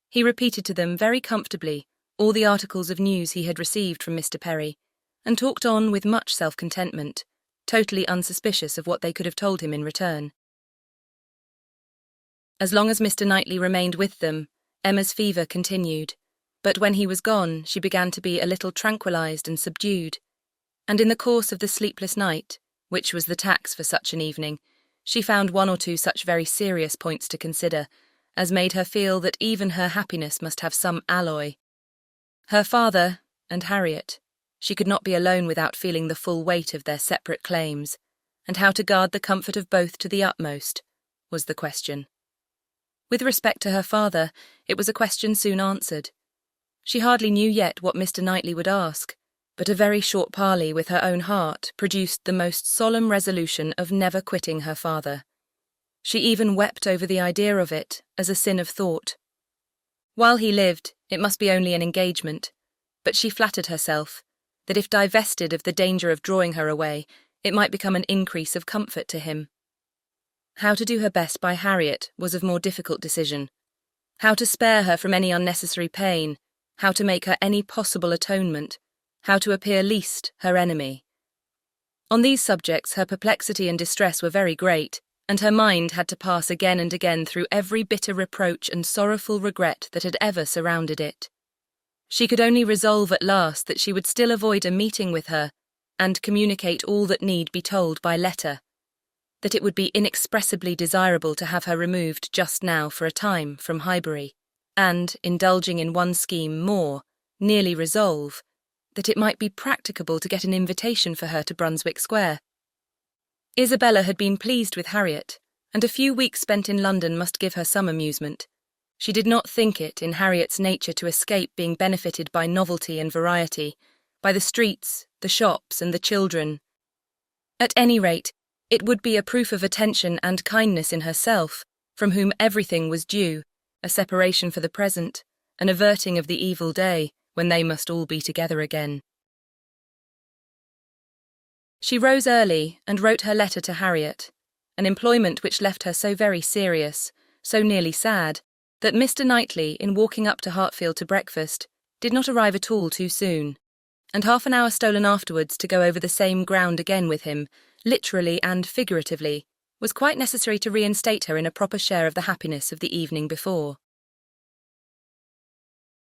Speaker 1: he repeated to them very comfortably all the articles of news he had received from Mr. Perry, and talked on with much self-contentment, totally unsuspicious of what they could have told him in return. As long as Mr. Knightley remained with them, Emma's fever continued. But when he was gone, she began to be a little tranquilized and subdued, and in the course of the sleepless night, which was the tax for such an evening, she found one or two such very serious points to consider, as made her feel that even her happiness must have some alloy. Her father and Harriet. She could not be alone without feeling the full weight of their separate claims, and how to guard the comfort of both to the utmost, was the question. With respect to her father, it was a question soon answered. She hardly knew yet what Mr. Knightley would ask, but a very short parley with her own heart produced the most solemn resolution of never quitting her father. She even wept over the idea of it as a sin of thought. While he lived, it must be only an engagement, but she flattered herself that if divested of the danger of drawing her away, it might become an increase of comfort to him. How to do her best by Harriet was of more difficult decision. How to spare her from any unnecessary pain, how to make her any possible atonement, how to appear least her enemy. On these subjects her perplexity and distress were very great, and her mind had to pass again and again through every bitter reproach and sorrowful regret that had ever surrounded it. She could only resolve at last that she would still avoid a meeting with her, and communicate all that need be told by letter, that it would be inexpressibly desirable to have her removed just now for a time from Highbury, and, indulging in one scheme more, nearly resolve that it might be practicable to get an invitation for her to Brunswick Square. Isabella had been pleased with Harriet, and a few weeks spent in London must give her some amusement. She did not think it in Harriet's nature to escape being benefited by novelty and variety, by the streets, the shops, and the children. At any rate, it would be a proof of attention and kindness in herself, from whom everything was due, a separation for the present, an averting of the evil day, when they must all be together again. She rose early and wrote her letter to Harriet, an employment which left her so very serious, so nearly sad, that Mr. Knightley, in walking up to Hartfield to breakfast, did not arrive at all too soon, and half an hour stolen afterwards to go over the same ground again with him, literally and figuratively, was quite necessary to reinstate her in a proper share of the happiness of the evening before.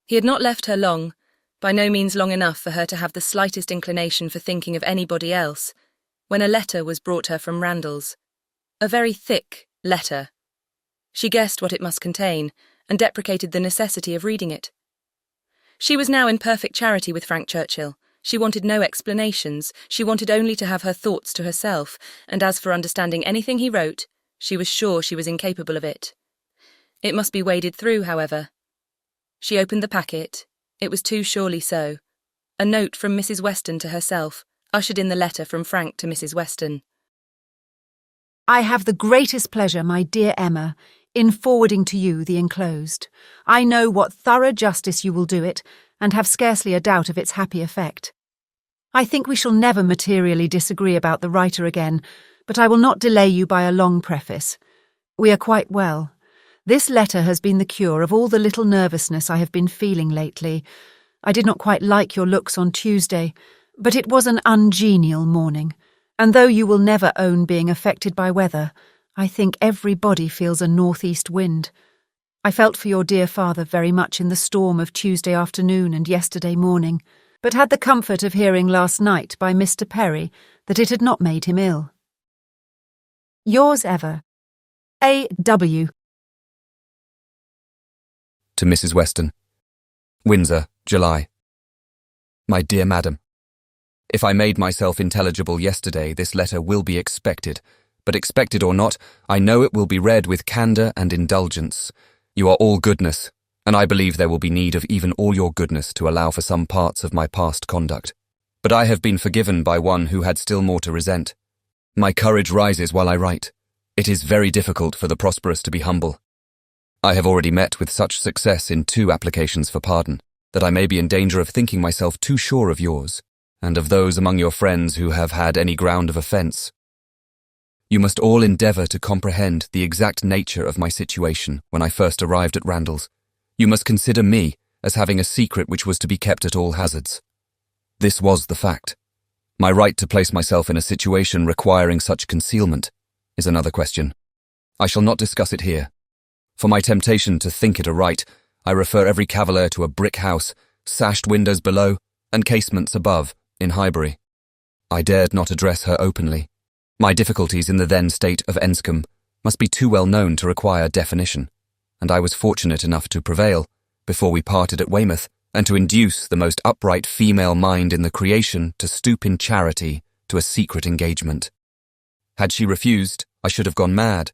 Speaker 1: He had not left her long, by no means long enough for her to have the slightest inclination for thinking of anybody else, when a letter was brought her from Randalls. A very thick letter. She guessed what it must contain, and deprecated the necessity of reading it. She was now in perfect charity with Frank Churchill. She wanted no explanations, she wanted only to have her thoughts to herself, and as for understanding anything he wrote, she was sure she was incapable of it. It must be waded through, however. She opened the packet. It was too surely so. A note from Mrs. Weston to herself ushered in the letter from Frank to Mrs. Weston.
Speaker 6: I have the greatest pleasure, my dear Emma, in forwarding to you the enclosed. I know what thorough justice you will do it, and have scarcely a doubt of its happy effect. I think we shall never materially disagree about the writer again, but I will not delay you by a long preface. We are quite well. This letter has been the cure of all the little nervousness I have been feeling lately. I did not quite like your looks on Tuesday, but it was an ungenial morning, and though you will never own being affected by weather, I think everybody feels a northeast wind. I felt for your dear father very much in the storm of Tuesday afternoon and yesterday morning, but had the comfort of hearing last night by Mr. Perry that it had not made him ill. Yours ever, A.W.
Speaker 2: To Mrs. Weston. Windsor, July. My dear Madam, if I made myself intelligible yesterday, this letter will be expected, but expected or not, I know it will be read with candour and indulgence. You are all goodness, and I believe there will be need of even all your goodness to allow for some parts of my past conduct. But I have been forgiven by one who had still more to resent. My courage rises while I write. It is very difficult for the prosperous to be humble. I have already met with such success in 2 applications for pardon, that I may be in danger of thinking myself too sure of yours, and of those among your friends who have had any ground of offence. You must all endeavour to comprehend the exact nature of my situation when I first arrived at Randalls. You must consider me as having a secret which was to be kept at all hazards. This was the fact. My right to place myself in a situation requiring such concealment is another question. I shall not discuss it here. For my temptation to think it aright, I refer every cavalier to a brick house, sashed windows below, and casements above, in Highbury. I dared not address her openly. My difficulties in the then state of Enscombe must be too well known to require definition, and I was fortunate enough to prevail, before we parted at Weymouth, and to induce the most upright female mind in the creation to stoop in charity to a secret engagement. Had she refused, I should have gone mad.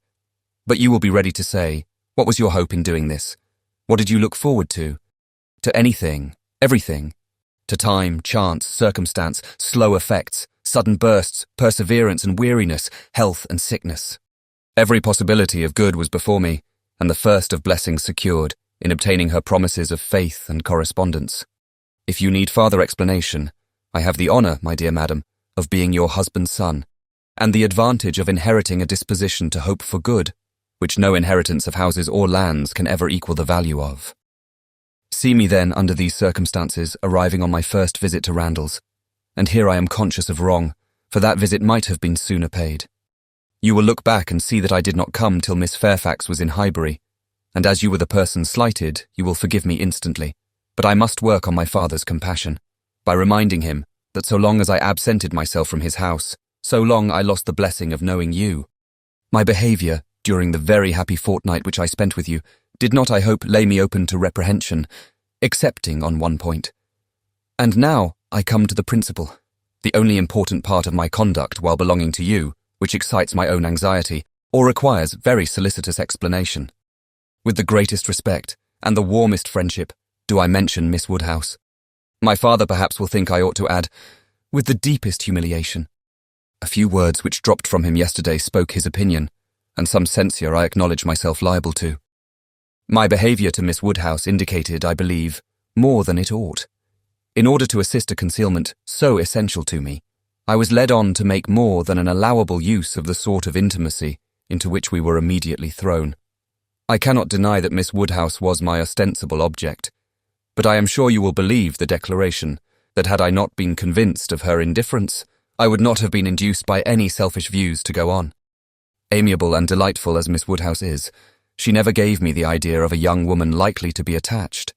Speaker 2: But you will be ready to say, what was your hope in doing this? What did you look forward to? To anything, everything. To time, chance, circumstance, slow effects, sudden bursts, perseverance and weariness, health and sickness. Every possibility of good was before me, and the first of blessings secured in obtaining her promises of faith and correspondence. If you need farther explanation, I have the honour, my dear madam, of being your husband's son, and the advantage of inheriting a disposition to hope for good, which no inheritance of houses or lands can ever equal the value of. See me then under these circumstances arriving on my first visit to Randalls, and here I am conscious of wrong, for that visit might have been sooner paid. You will look back and see that I did not come till Miss Fairfax was in Highbury, and as you were the person slighted, you will forgive me instantly, but I must work on my father's compassion, by reminding him that so long as I absented myself from his house, so long I lost the blessing of knowing you. My behaviour, during the very happy fortnight which I spent with you, did not, I hope, lay me open to reprehension, excepting on one point. And now I come to the principal, the only important part of my conduct while belonging to you, which excites my own anxiety, or requires very solicitous explanation. With the greatest respect, and the warmest friendship, do I mention Miss Woodhouse. My father perhaps will think I ought to add, with the deepest humiliation. A few words which dropped from him yesterday spoke his opinion, and some censure I acknowledge myself liable to. My behaviour to Miss Woodhouse indicated, I believe, more than it ought. In order to assist a concealment so essential to me, I was led on to make more than an allowable use of the sort of intimacy into which we were immediately thrown. I cannot deny that Miss Woodhouse was my ostensible object, but I am sure you will believe the declaration that had I not been convinced of her indifference, I would not have been induced by any selfish views to go on. Amiable and delightful as Miss Woodhouse is, she never gave me the idea of a young woman likely to be attached,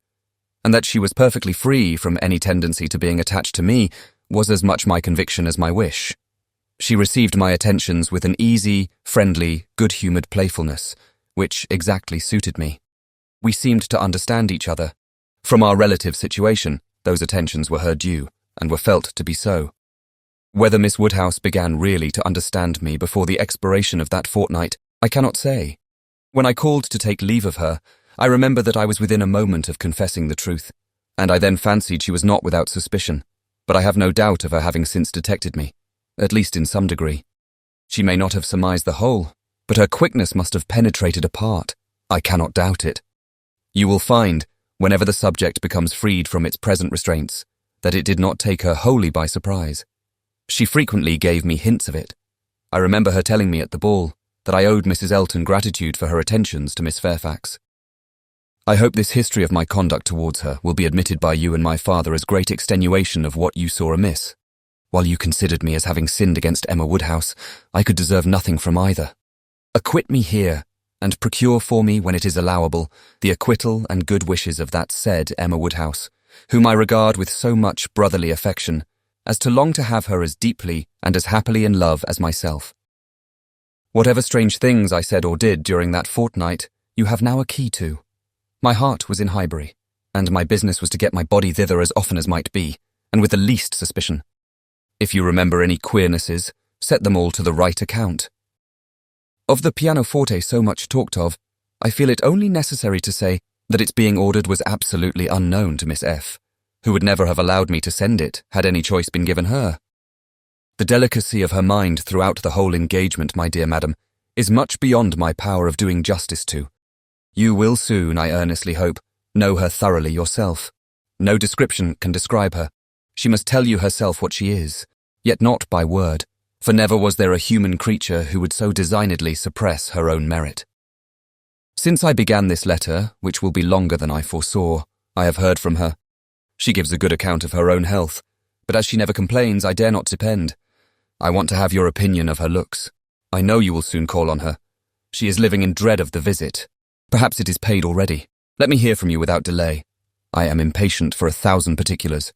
Speaker 2: and that she was perfectly free from any tendency to being attached to me was as much my conviction as my wish. She received my attentions with an easy, friendly, good-humoured playfulness, which exactly suited me. We seemed to understand each other. From our relative situation, those attentions were her due, and were felt to be so. Whether Miss Woodhouse began really to understand me before the expiration of that fortnight, I cannot say. When I called to take leave of her, I remember that I was within a moment of confessing the truth, and I then fancied she was not without suspicion, but I have no doubt of her having since detected me, at least in some degree. She may not have surmised the whole, but her quickness must have penetrated a part. I cannot doubt it. You will find, whenever the subject becomes freed from its present restraints, that it did not take her wholly by surprise. She frequently gave me hints of it. I remember her telling me at the ball that I owed Mrs. Elton gratitude for her attentions to Miss Fairfax. I hope this history of my conduct towards her will be admitted by you and my father as great extenuation of what you saw amiss. While you considered me as having sinned against Emma Woodhouse, I could deserve nothing from either. Acquit me here, and procure for me, when it is allowable, the acquittal and good wishes of that said Emma Woodhouse, whom I regard with so much brotherly affection, as to long to have her as deeply and as happily in love as myself. Whatever strange things I said or did during that fortnight, you have now a key to. My heart was in Highbury, and my business was to get my body thither as often as might be, and with the least suspicion. If you remember any queernesses, set them all to the right account. Of the pianoforte so much talked of, I feel it only necessary to say that its being ordered was absolutely unknown to Miss F., who would never have allowed me to send it had any choice been given her. The delicacy of her mind throughout the whole engagement, my dear madam, is much beyond my power of doing justice to. You will soon, I earnestly hope, know her thoroughly yourself. No description can describe her. She must tell you herself what she is, yet not by word, for never was there a human creature who would so designedly suppress her own merit. Since I began this letter, which will be longer than I foresaw, I have heard from her. She gives a good account of her own health, but as she never complains, I dare not depend. I want to have your opinion of her looks. I know you will soon call on her. She is living in dread of the visit. Perhaps it is paid already. Let me hear from you without delay. I am impatient for 1,000 particulars.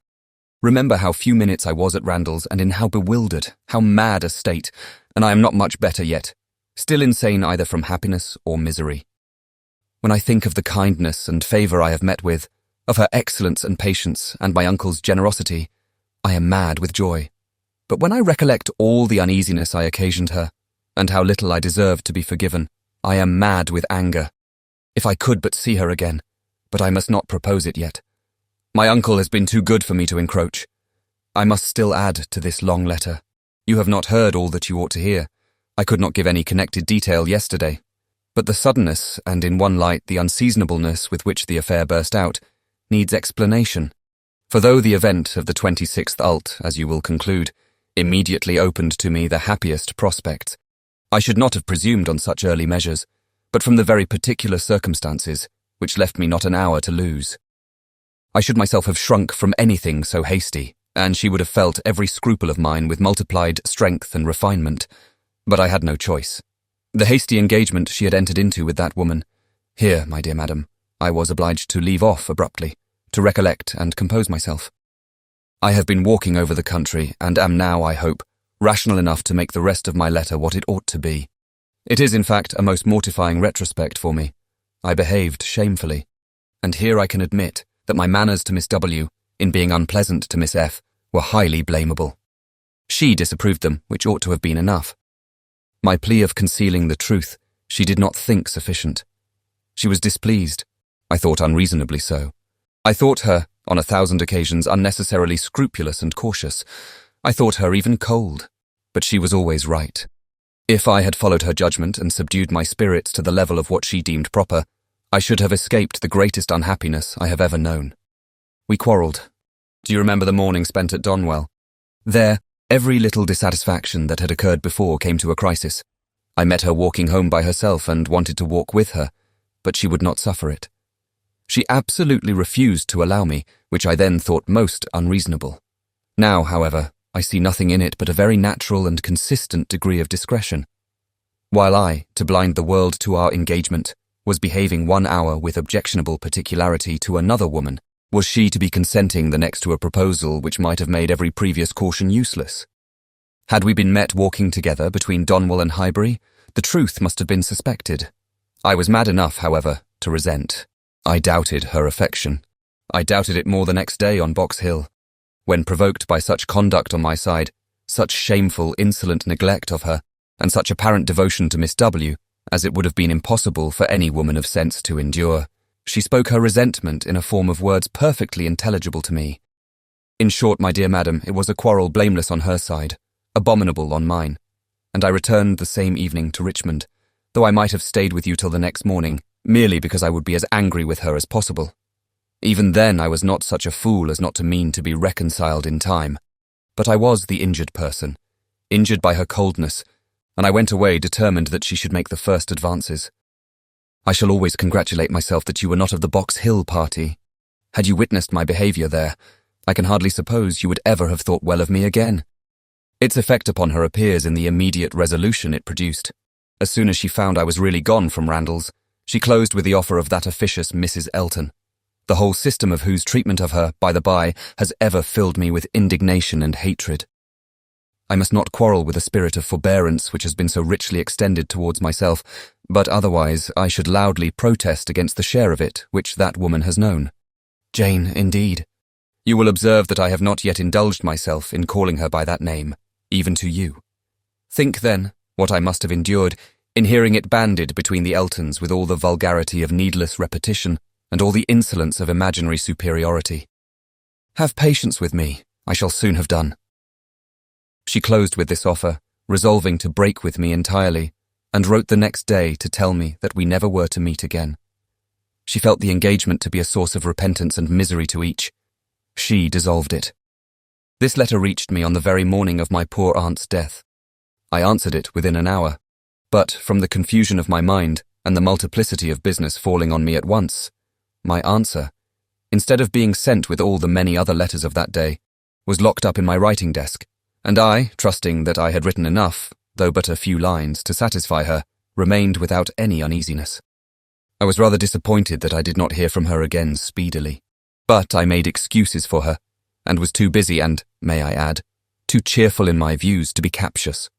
Speaker 2: Remember how few minutes I was at Randall's and in how bewildered, how mad a state, and I am not much better yet, still insane either from happiness or misery. When I think of the kindness and favour I have met with, of her excellence and patience and my uncle's generosity, I am mad with joy. But when I recollect all the uneasiness I occasioned her, and how little I deserved to be forgiven, I am mad with anger. If I could but see her again, but I must not propose it yet. My uncle has been too good for me to encroach. I must still add to this long letter. You have not heard all that you ought to hear. I could not give any connected detail yesterday. But the suddenness, and in one light the unseasonableness with which the affair burst out, needs explanation. For though the event of the 26th ult, as you will conclude, immediately opened to me the happiest prospects, I should not have presumed on such early measures, but from the very particular circumstances, which left me not an hour to lose. I should myself have shrunk from anything so hasty, and she would have felt every scruple of mine with multiplied strength and refinement. But I had no choice. The hasty engagement she had entered into with that woman, here, my dear madam, I was obliged to leave off abruptly, to recollect and compose myself. I have been walking over the country, and am now, I hope, rational enough to make the rest of my letter what it ought to be. It is, in fact, a most mortifying retrospect for me. I behaved shamefully, and here I can admit that my manners to Miss W, in being unpleasant to Miss F, were highly blamable. She disapproved them, which ought to have been enough. My plea of concealing the truth she did not think sufficient. She was displeased, I thought unreasonably so. I thought her, on 1,000 occasions, unnecessarily scrupulous and cautious. I thought her even cold, but she was always right. If I had followed her judgment and subdued my spirits to the level of what she deemed proper, I should have escaped the greatest unhappiness I have ever known. We quarrelled. Do you remember the morning spent at Donwell? There, every little dissatisfaction that had occurred before came to a crisis. I met her walking home by herself and wanted to walk with her, but she would not suffer it. She absolutely refused to allow me, which I then thought most unreasonable. Now, however, I see nothing in it but a very natural and consistent degree of discretion. While I, to blind the world to our engagement, was behaving 1 hour with objectionable particularity to another woman, was she to be consenting the next to a proposal which might have made every previous caution useless? Had we been met walking together between Donwell and Highbury, the truth must have been suspected. I was mad enough, however, to resent. I doubted her affection. I doubted it more the next day on Box Hill, when provoked by such conduct on my side, such shameful, insolent neglect of her, and such apparent devotion to Miss W, as it would have been impossible for any woman of sense to endure. She spoke her resentment in a form of words perfectly intelligible to me. In short, my dear madam, it was a quarrel blameless on her side, abominable on mine, and I returned the same evening to Richmond, though I might have stayed with you till the next morning, merely because I would be as angry with her as possible. Even then I was not such a fool as not to mean to be reconciled in time. But I was the injured person, injured by her coldness, and I went away determined that she should make the first advances. I shall always congratulate myself that you were not of the Box Hill party. Had you witnessed my behaviour there, I can hardly suppose you would ever have thought well of me again. Its effect upon her appears in the immediate resolution it produced. As soon as she found I was really gone from Randall's, she closed with the offer of that officious Mrs. Elton, the whole system of whose treatment of her, by the by, has ever filled me with indignation and hatred. I must not quarrel with the spirit of forbearance which has been so richly extended towards myself, but otherwise I should loudly protest against the share of it which that woman has known. Jane, indeed. You will observe that I have not yet indulged myself in calling her by that name, even to you. Think, then, what I must have endured in hearing it bandied between the Eltons with all the vulgarity of needless repetition and all the insolence of imaginary superiority. Have patience with me, I shall soon have done. She closed with this offer, resolving to break with me entirely, and wrote the next day to tell me that we never were to meet again. She felt the engagement to be a source of repentance and misery to each. She dissolved it. This letter reached me on the very morning of my poor aunt's death. I answered it within an hour, but from the confusion of my mind and the multiplicity of business falling on me at once, my answer, instead of being sent with all the many other letters of that day, was locked up in my writing desk, and I, trusting that I had written enough, though but a few lines, to satisfy her, remained without any uneasiness. I was rather disappointed that I did not hear from her again speedily. But I made excuses for her, and was too busy and, may I add, too cheerful in my views to be captious.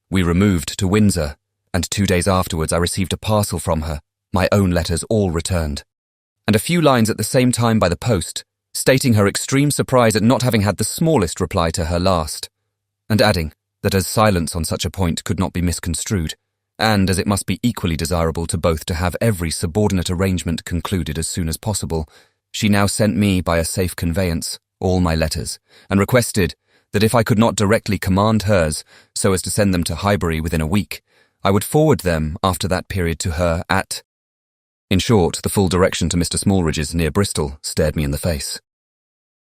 Speaker 2: We removed to Windsor, and 2 days afterwards I received a parcel from her, my own letters all returned, and a few lines at the same time by the post, stating her extreme surprise at not having had the smallest reply to her last, and adding that as silence on such a point could not be misconstrued, and as it must be equally desirable to both to have every subordinate arrangement concluded as soon as possible, she now sent me by a safe conveyance all my letters, and requested that if I could not directly command hers so as to send them to Highbury within a week, I would forward them after that period to her at... In short, the full direction to Mr. Smallridge's near Bristol stared me in the face.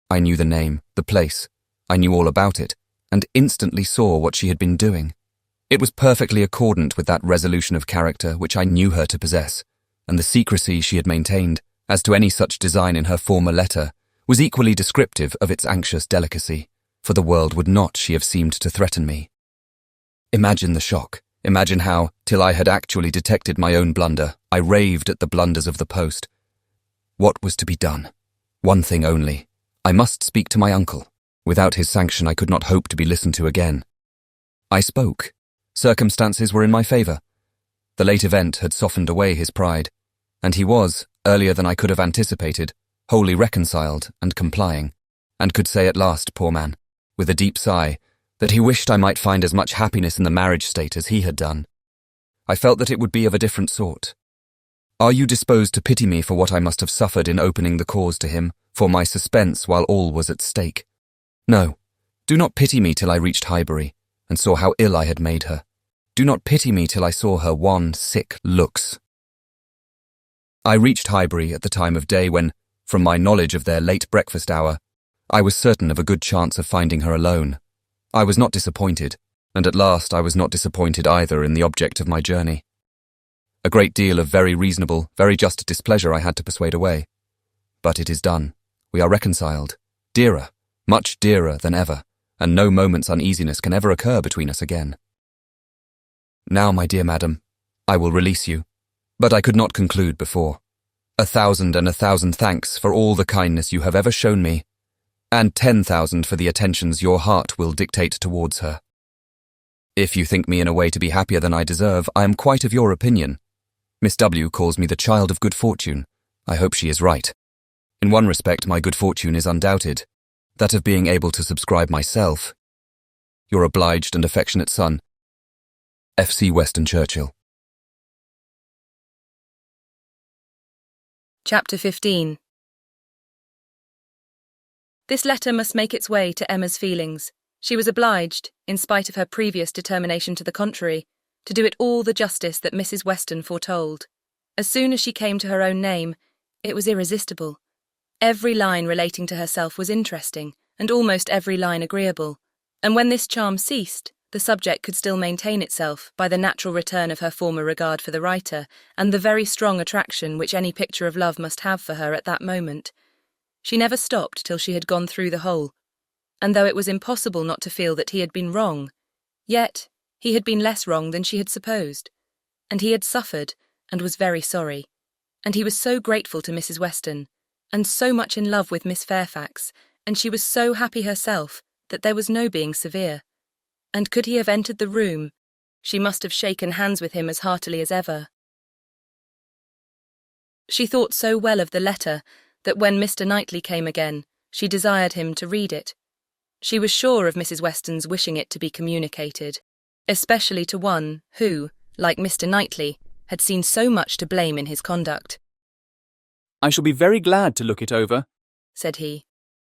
Speaker 2: I knew the name, the place, I knew all about it, and instantly saw what she had been doing. It was perfectly accordant with that resolution of character which I knew her to possess, and the secrecy she had maintained as to any such design in her former letter was equally descriptive of its anxious delicacy, for the world would not, she have seemed to threaten me. Imagine the shock. Imagine how, till I had actually detected my own blunder, I raved at the blunders of the post. What was to be done? One thing only. I must speak to my uncle. Without his sanction I could not hope to be listened to again. I spoke. Circumstances were in my favour. The late event had softened away his pride, and he was, earlier than I could have anticipated, wholly reconciled and complying, and could say at last, poor man, with a deep sigh, that he wished I might find as much happiness in the marriage state as he had done. I felt that it would be of a different sort. Are you disposed to pity me for what I must have suffered in opening the cause to him, for my suspense while all was at stake? No, do not pity me till I reached Highbury, and saw how ill I had made her. Do not pity me till I saw her wan, sick looks. I reached Highbury at the time of day when, from my knowledge of their late breakfast hour, I was certain of a good chance of finding her alone. I was not disappointed, and at last I was not disappointed either in the object of my journey. A great deal of very reasonable, very just displeasure I had to persuade away. But it is done. We are reconciled. Dearer, much dearer than ever, and no moment's uneasiness can ever occur between us again. Now, my dear madam, I will release you, but I could not conclude before. 1,000 thanks for all the kindness you have ever shown me, and 10,000 for the attentions your heart will dictate towards her. If you think me in a way to be happier than I deserve, I am quite of your opinion. Miss W. calls me the child of good fortune. I hope she is right. In one respect, my good fortune is undoubted, that of being able to subscribe myself. Your obliged and affectionate son, F.C. Weston Churchill.
Speaker 1: Chapter 15. This letter must make its way to Emma's feelings. She was obliged, in spite of her previous determination to the contrary, to do it all the justice that Mrs. Weston foretold. As soon as she came to her own name, it was irresistible. Every line relating to herself was interesting, and almost every line agreeable, and when this charm ceased, the subject could still maintain itself by the natural return of her former regard for the writer, and the very strong attraction which any picture of love must have for her at that moment. She never stopped till she had gone through the whole, and though it was impossible not to feel that he had been wrong, yet he had been less wrong than she had supposed, and he had suffered and was very sorry, and he was so grateful to Mrs. Weston, and so much in love with Miss Fairfax, and she was so happy herself that there was no being severe. And could he have entered the room, she must have shaken hands with him as heartily as ever. She thought so well of the letter that when Mr. Knightley came again, she desired him to read it. She was sure of Mrs. Weston's wishing it to be communicated, especially to one who, like Mr. Knightley, had seen so much to blame in his conduct.
Speaker 8: I shall be very glad to look it over,
Speaker 1: said he.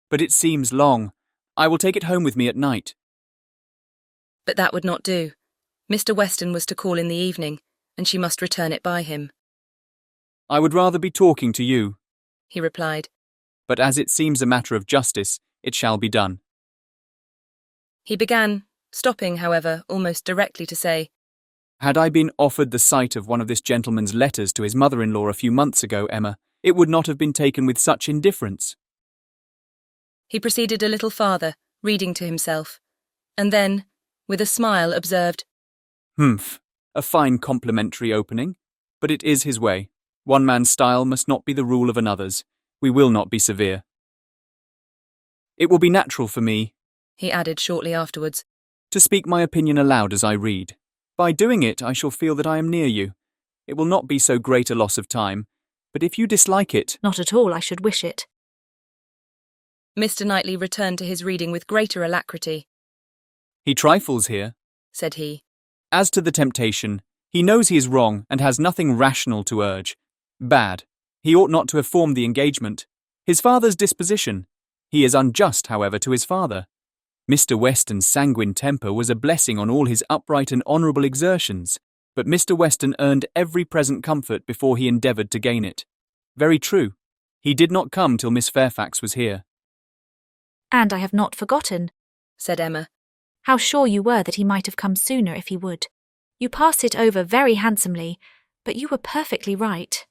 Speaker 8: But it seems long. I will take it home with me at night.
Speaker 1: But that would not do. Mr. Weston was to call in the evening, and she must return it by him.
Speaker 8: I would rather be talking to you,
Speaker 1: he replied.
Speaker 8: But as it seems a matter of justice, it shall be done.
Speaker 1: He began, stopping, however, almost directly to say,
Speaker 8: Had I been offered the sight of one of this gentleman's letters to his mother-in-law a few months ago, Emma, it would not have been taken with such indifference.
Speaker 1: He proceeded a little farther, reading to himself, and then, with a smile, observed,
Speaker 8: Humph, a fine complimentary opening, but it is his way. One man's style must not be the rule of another's. We will not be severe. It will be natural for me,
Speaker 1: he added shortly afterwards,
Speaker 8: to speak my opinion aloud as I read. By doing it, I shall feel that I am near you. It will not be so great a loss of time, but if you dislike it—
Speaker 4: Not at all, I should wish it.
Speaker 1: Mr. Knightley returned to his reading with greater alacrity.
Speaker 8: He trifles here,
Speaker 1: said he.
Speaker 8: As to the temptation, he knows he is wrong and has nothing rational to urge. Bad. He ought not to have formed the engagement. His father's disposition. He is unjust, however, to his father. Mr. Weston's sanguine temper was a blessing on all his upright and honourable exertions, but Mr. Weston earned every present comfort before he endeavoured to gain it. Very true. He did not come till Miss Fairfax was here.
Speaker 4: And I have not forgotten,
Speaker 1: said Emma,
Speaker 4: how sure you were that he might have come sooner if he would. You passed it over very handsomely, but you were perfectly right.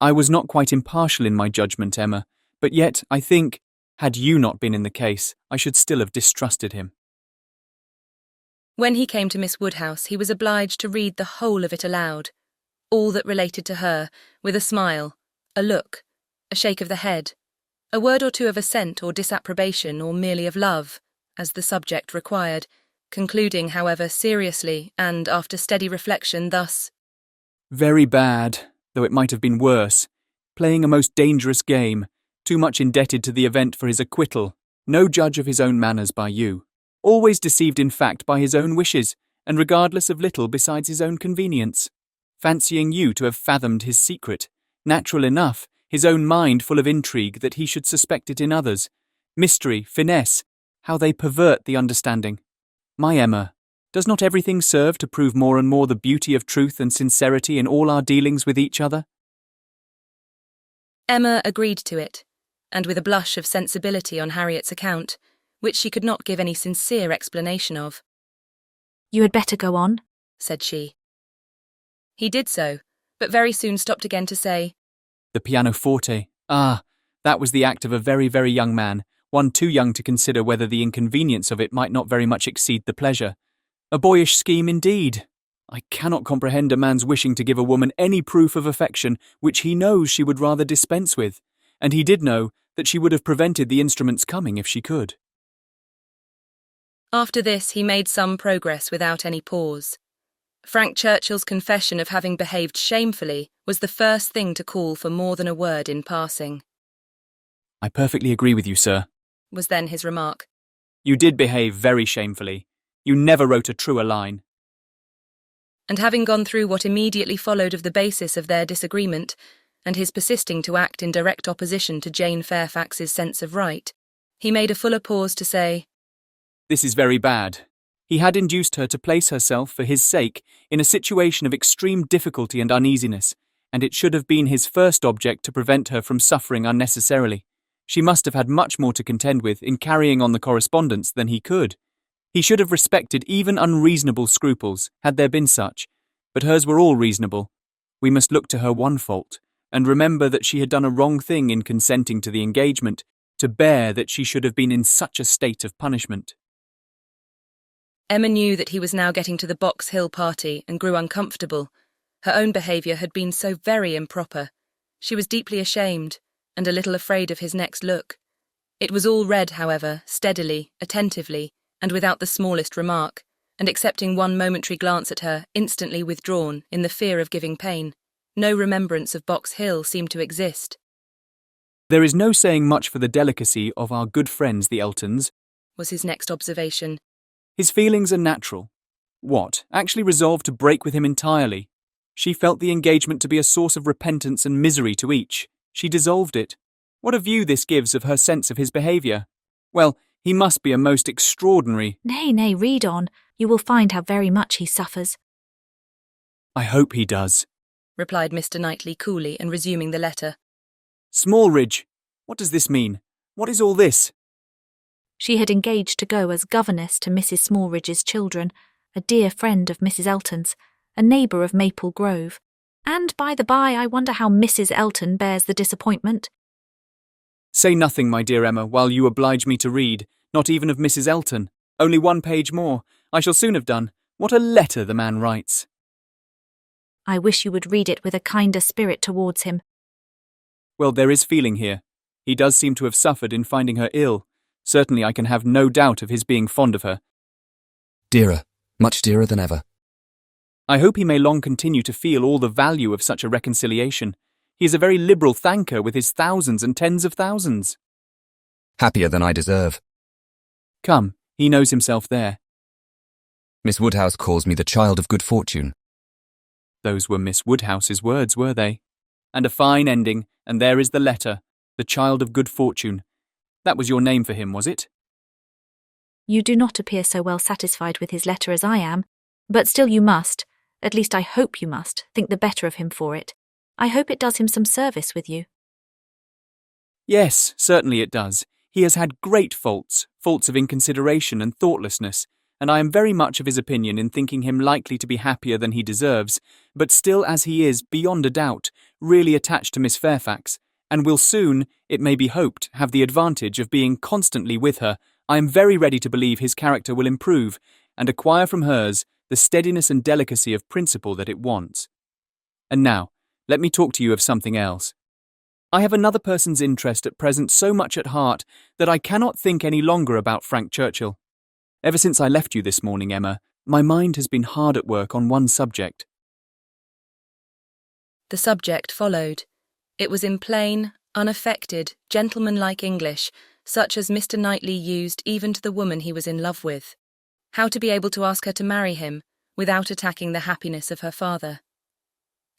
Speaker 8: I was not quite impartial in my judgment, Emma, but yet, I think, had you not been in the case, I should still have distrusted him.
Speaker 1: When he came to Miss Woodhouse, he was obliged to read the whole of it aloud, all that related to her, with a smile, a look, a shake of the head, a word or two of assent or disapprobation or merely of love, as the subject required, concluding, however, seriously and, after steady reflection, thus:
Speaker 8: Very bad, though it might have been worse, playing a most dangerous game, too much indebted to the event for his acquittal, no judge of his own manners by you, always deceived in fact by his own wishes, and regardless of little besides his own convenience, fancying you to have fathomed his secret, natural enough, his own mind full of intrigue that he should suspect it in others, mystery, finesse, how they pervert the understanding. My Emma, does not everything serve to prove more and more the beauty of truth and sincerity in all our dealings with each other?
Speaker 1: Emma agreed to it, and with a blush of sensibility on Harriet's account, which she could not give any sincere explanation of.
Speaker 4: You had better go on,
Speaker 1: said she. He did so, but very soon stopped again to say,
Speaker 8: The pianoforte. Ah, that was the act of a very, very young man, one too young to consider whether the inconvenience of it might not very much exceed the pleasure. A boyish scheme indeed. I cannot comprehend a man's wishing to give a woman any proof of affection which he knows she would rather dispense with, and he did know that she would have prevented the instrument's coming if she could.
Speaker 1: After this he made some progress without any pause. Frank Churchill's confession of having behaved shamefully was the first thing to call for more than a word in passing.
Speaker 8: I perfectly agree with you, sir,
Speaker 1: was then his remark.
Speaker 8: You did behave very shamefully. You never wrote a truer line.
Speaker 1: And having gone through what immediately followed of the basis of their disagreement, and his persisting to act in direct opposition to Jane Fairfax's sense of right, he made a fuller pause to say,
Speaker 8: This is very bad. He had induced her to place herself, for his sake, in a situation of extreme difficulty and uneasiness, and it should have been his first object to prevent her from suffering unnecessarily. She must have had much more to contend with in carrying on the correspondence than he could. He should have respected even unreasonable scruples, had there been such, but hers were all reasonable. We must look to her one fault, and remember that she had done a wrong thing in consenting to the engagement, to bear that she should have been in such a state of punishment.
Speaker 1: Emma knew that he was now getting to the Box Hill party and grew uncomfortable. Her own behaviour had been so very improper. She was deeply ashamed, and a little afraid of his next look. It was all read, however, steadily, attentively, and without the smallest remark, and excepting one momentary glance at her, instantly withdrawn, in the fear of giving pain. No remembrance of Box Hill seemed to exist.
Speaker 8: There is no saying much for the delicacy of our good friends the Eltons,
Speaker 1: was his next observation.
Speaker 8: His feelings are natural. What, actually resolved to break with him entirely? She felt the engagement to be a source of repentance and misery to each. She dissolved it. What a view this gives of her sense of his behaviour. Well, he must be a most extraordinary—
Speaker 4: Nay, nay, read on. You will find how very much he suffers.
Speaker 8: I hope he does,
Speaker 1: replied Mr. Knightley coolly and resuming the letter.
Speaker 8: Smallridge, what does this mean? What is all this?
Speaker 4: She had engaged to go as governess to Mrs. Smallridge's children, a dear friend of Mrs. Elton's, a neighbour of Maple Grove. And, by the by, I wonder how Mrs. Elton bears the disappointment.
Speaker 8: Say nothing, my dear Emma, while you oblige me to read, not even of Mrs. Elton. Only one page more. I shall soon have done. What a letter the man writes.
Speaker 4: I wish you would read it with a kinder spirit towards him.
Speaker 8: Well, there is feeling here. He does seem to have suffered in finding her ill. Certainly I can have no doubt of his being fond of her.
Speaker 2: Dearer, much dearer than ever.
Speaker 8: I hope he may long continue to feel all the value of such a reconciliation. He is a very liberal thanker with his thousands and tens of thousands.
Speaker 2: Happier than I deserve.
Speaker 8: Come, he knows himself there.
Speaker 2: Miss Woodhouse calls me the child of good fortune.
Speaker 8: Those were Miss Woodhouse's words, were they? And a fine ending, and there is the letter, the child of good fortune. That was your name for him, was it?
Speaker 4: You do not appear so well satisfied with his letter as I am, but still you must, at least I hope you must, think the better of him for it. I hope it does him some service with you.
Speaker 8: Yes, certainly it does. He has had great faults of inconsideration and thoughtlessness, and I am very much of his opinion in thinking him likely to be happier than he deserves, but still as he is, beyond a doubt, really attached to Miss Fairfax, and will soon, it may be hoped, have the advantage of being constantly with her, I am very ready to believe his character will improve, and acquire from hers the steadiness and delicacy of principle that it wants. And now, let me talk to you of something else. I have another person's interest at present so much at heart that I cannot think any longer about Frank Churchill. Ever since I left you this morning, Emma, my mind has been hard at work on one subject.
Speaker 1: The subject followed. It was in plain, unaffected, gentlemanlike English, such as Mr. Knightley used even to the woman he was in love with. How to be able to ask her to marry him without attacking the happiness of her father.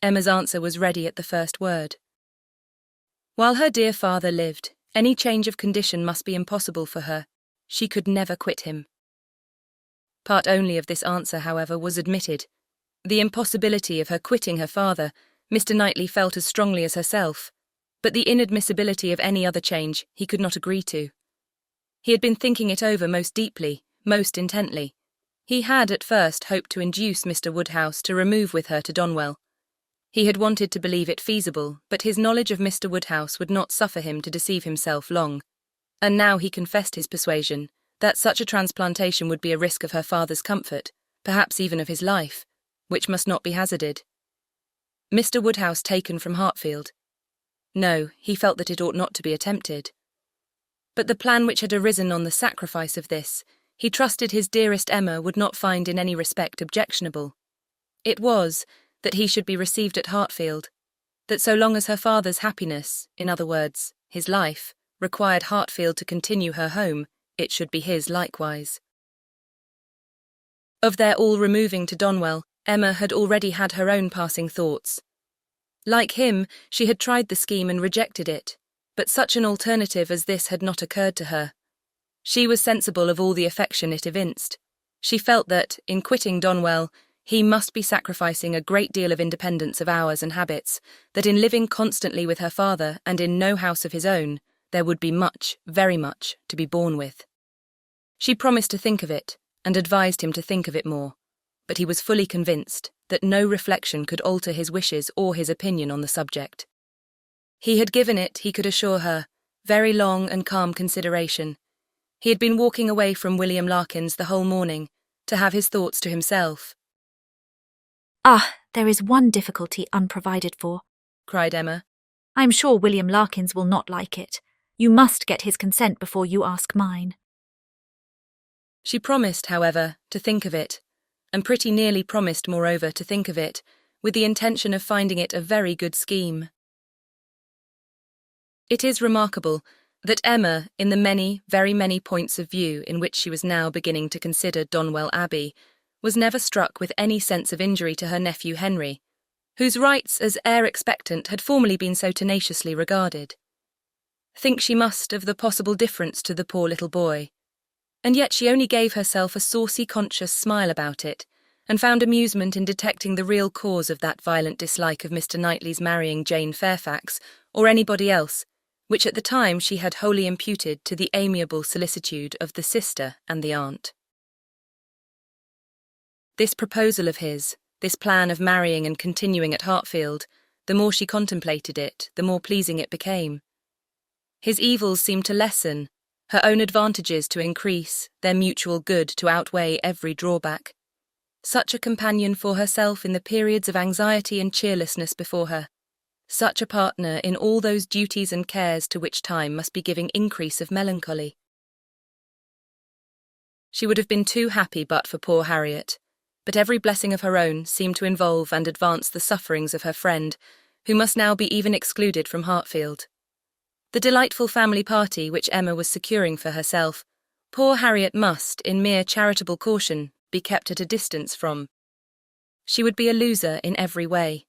Speaker 1: Emma's answer was ready at the first word. While her dear father lived, any change of condition must be impossible for her. She could never quit him. Part only of this answer, however, was admitted. The impossibility of her quitting her father, Mr. Knightley felt as strongly as herself, but the inadmissibility of any other change he could not agree to. He had been thinking it over most deeply, most intently. He had at first hoped to induce Mr. Woodhouse to remove with her to Donwell. He had wanted to believe it feasible, but his knowledge of Mr. Woodhouse would not suffer him to deceive himself long, and now he confessed his persuasion that such a transplantation would be a risk of her father's comfort, perhaps even of his life, which must not be hazarded. Mr. Woodhouse taken from Hartfield? No, he felt that it ought not to be attempted. But the plan which had arisen on the sacrifice of this, he trusted his dearest Emma would not find in any respect objectionable. It was that he should be received at Hartfield, that so long as her father's happiness, in other words, his life, required Hartfield to continue her home, it should be his likewise. Of their all removing to Donwell, Emma had already had her own passing thoughts. Like him, she had tried the scheme and rejected it, but such an alternative as this had not occurred to her. She was sensible of all the affection it evinced. She felt that, in quitting Donwell, he must be sacrificing a great deal of independence of hours and habits, that in living constantly with her father and in no house of his own, there would be much, very much, to be borne with. She promised to think of it, and advised him to think of it more, but he was fully convinced that no reflection could alter his wishes or his opinion on the subject. He had given it, he could assure her, very long and calm consideration. He had been walking away from William Larkins the whole morning, to have his thoughts to himself.
Speaker 4: Ah, there is one difficulty unprovided for,
Speaker 1: cried Emma.
Speaker 4: I am sure William Larkins will not like it. You must get his consent before you ask mine.
Speaker 1: She promised, however, to think of it, and pretty nearly promised, moreover, to think of it, with the intention of finding it a very good scheme. It is remarkable that Emma, in the many, very many points of view in which she was now beginning to consider Donwell Abbey, was never struck with any sense of injury to her nephew Henry, whose rights as heir expectant had formerly been so tenaciously regarded. Think she must of the possible difference to the poor little boy, and yet she only gave herself a saucy conscious smile about it, and found amusement in detecting the real cause of that violent dislike of Mr. Knightley's marrying Jane Fairfax, or anybody else, which at the time she had wholly imputed to the amiable solicitude of the sister and the aunt. This proposal of his, this plan of marrying and continuing at Hartfield, the more she contemplated it, the more pleasing it became. His evils seemed to lessen, her own advantages to increase, their mutual good to outweigh every drawback. Such a companion for herself in the periods of anxiety and cheerlessness before her. Such a partner in all those duties and cares to which time must be giving increase of melancholy. She would have been too happy but for poor Harriet, but every blessing of her own seemed to involve and advance the sufferings of her friend, who must now be even excluded from Hartfield. The delightful family party which Emma was securing for herself, poor Harriet must, in mere charitable caution, be kept at a distance from. She would be a loser in every way.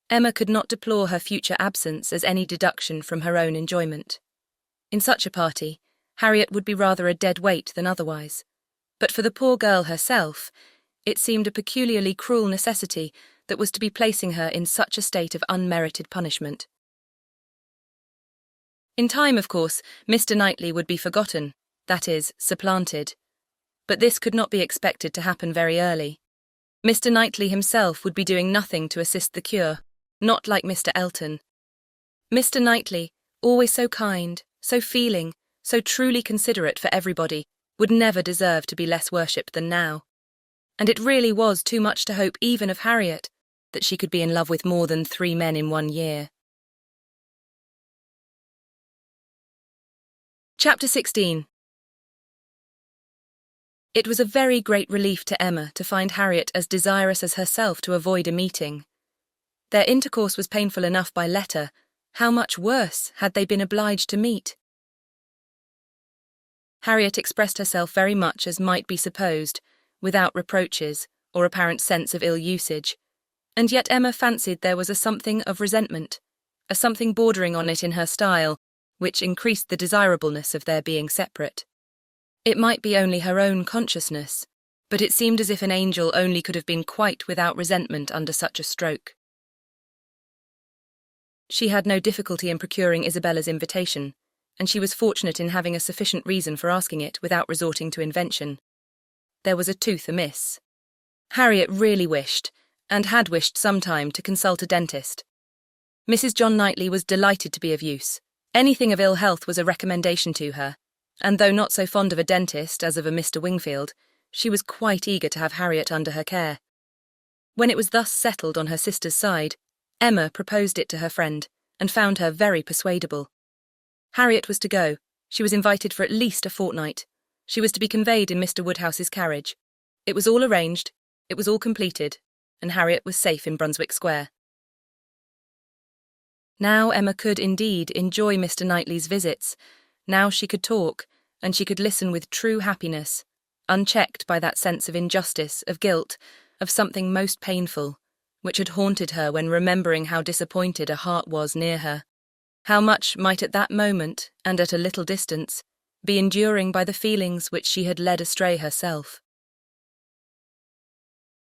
Speaker 1: Emma could not deplore her future absence as any deduction from her own enjoyment. In such a party, Harriet would be rather a dead weight than otherwise. But for the poor girl herself, it seemed a peculiarly cruel necessity that was to be placing her in such a state of unmerited punishment. In time, of course, Mr. Knightley would be forgotten, that is, supplanted. But this could not be expected to happen very early. Mr. Knightley himself would be doing nothing to assist the cure, not like Mr. Elton. Mr. Knightley, always so kind, so feeling, so truly considerate for everybody, would never deserve to be less worshipped than now. And it really was too much to hope even of Harriet, that she could be in love with more than 3 men in 1 year. Chapter 16. It was a very great relief to Emma to find Harriet as desirous as herself to avoid a meeting. Their intercourse was painful enough by letter. How much worse had they been obliged to meet? Harriet expressed herself very much as might be supposed, without reproaches or apparent sense of ill usage, and yet Emma fancied there was a something of resentment, a something bordering on it in her style, which increased the desirableness of their being separate. It might be only her own consciousness, but it seemed as if an angel only could have been quite without resentment under such a stroke. She had no difficulty in procuring Isabella's invitation, and she was fortunate in having a sufficient reason for asking it without resorting to invention. There was a tooth amiss. Harriet really wished, and had wished some time, to consult a dentist. Mrs. John Knightley was delighted to be of use. Anything of ill health was a recommendation to her, and though not so fond of a dentist as of a Mr. Wingfield, she was quite eager to have Harriet under her care. When it was thus settled on her sister's side, Emma proposed it to her friend, and found her very persuadable. Harriet was to go. She was invited for at least a fortnight. She was to be conveyed in Mr. Woodhouse's carriage. It was all arranged, it was all completed, and Harriet was safe in Brunswick Square. Now Emma could indeed enjoy Mr. Knightley's visits. Now she could talk, and she could listen with true happiness, unchecked by that sense of injustice, of guilt, of something most painful, which had haunted her when remembering how disappointed a heart was near her. How much might at that moment, and at a little distance, be enduring by the feelings which she had led astray herself.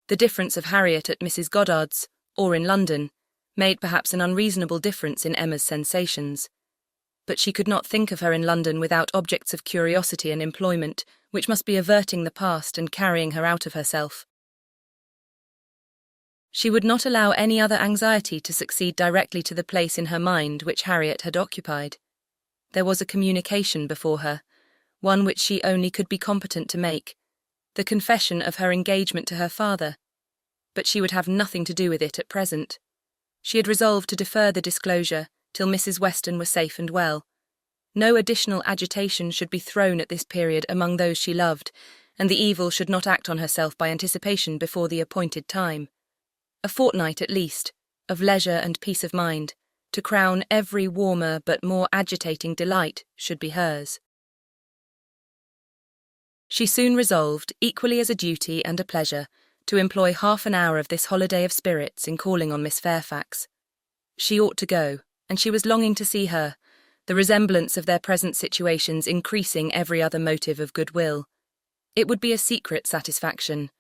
Speaker 1: The difference of Harriet at Mrs. Goddard's, or in London, made perhaps an unreasonable difference in Emma's sensations. But she could not think of her in London without objects of curiosity and employment, which must be averting the past and carrying her out of herself. She would not allow any other anxiety to succeed directly to the place in her mind which Harriet had occupied. There was a communication before her, one which she only could be competent to make, the confession of her engagement to her father, but she would have nothing to do with it at present. She had resolved to defer the disclosure till Mrs. Weston was safe and well. No additional agitation should be thrown at this period among those she loved, and the evil should not act on herself by anticipation before the appointed time. A fortnight at least, of leisure and peace of mind, to crown every warmer but more agitating delight, should be hers. She soon resolved, equally as a duty and a pleasure, to employ half an hour of this holiday of spirits in calling on Miss Fairfax. She ought to go, and she was longing to see her, the resemblance of their present situations increasing every other motive of goodwill. It would be a secret satisfaction,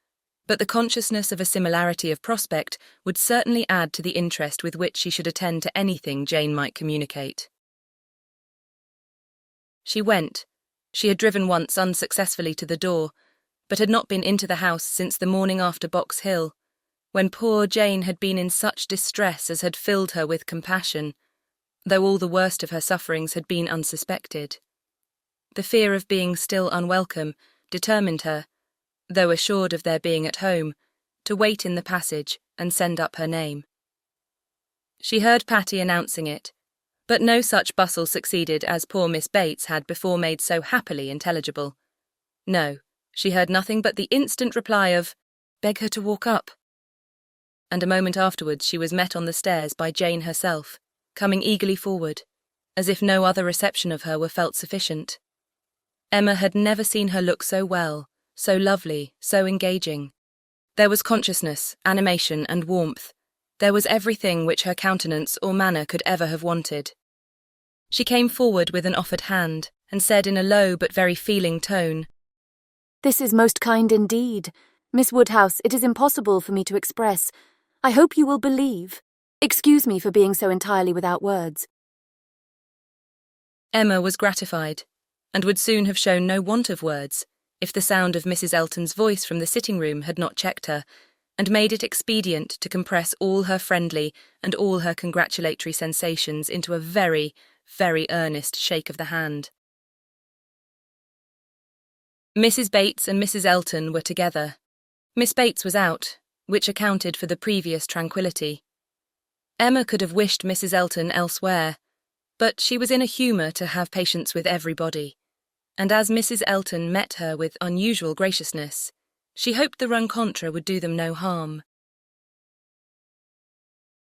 Speaker 1: but the consciousness of a similarity of prospect would certainly add to the interest with which she should attend to anything Jane might communicate. She went. She had driven once unsuccessfully to the door, but had not been into the house since the morning after Box Hill, when poor Jane had been in such distress as had filled her with compassion, though all the worst of her sufferings had been unsuspected. The fear of being still unwelcome determined her, though assured of their being at home, to wait in the passage and send up her name. She heard Patty announcing it, but no such bustle succeeded as poor Miss Bates had before made so happily intelligible. No, she heard nothing but the instant reply of, "Beg her to walk up." And a moment afterwards she was met on the stairs by Jane herself, coming eagerly forward, as if no other reception of her were felt sufficient. Emma had never seen her look so well, so lovely, so engaging. There was consciousness, animation, and warmth. There was everything which her countenance or manner could ever have wanted. She came forward with an offered hand, and said in a low but very feeling tone,
Speaker 9: "This is most kind indeed. Miss Woodhouse, it is impossible for me to express. I hope you will believe. Excuse me for being so entirely without words."
Speaker 1: Emma was gratified, and would soon have shown no want of words, if the sound of Mrs. Elton's voice from the sitting-room had not checked her, and made it expedient to compress all her friendly and all her congratulatory sensations into a very, very earnest shake of the hand. Mrs. Bates and Mrs. Elton were together. Miss Bates was out, which accounted for the previous tranquillity. Emma could have wished Mrs. Elton elsewhere, but she was in a humour to have patience with everybody, and as Mrs. Elton met her with unusual graciousness, she hoped the rencontre would do them no harm.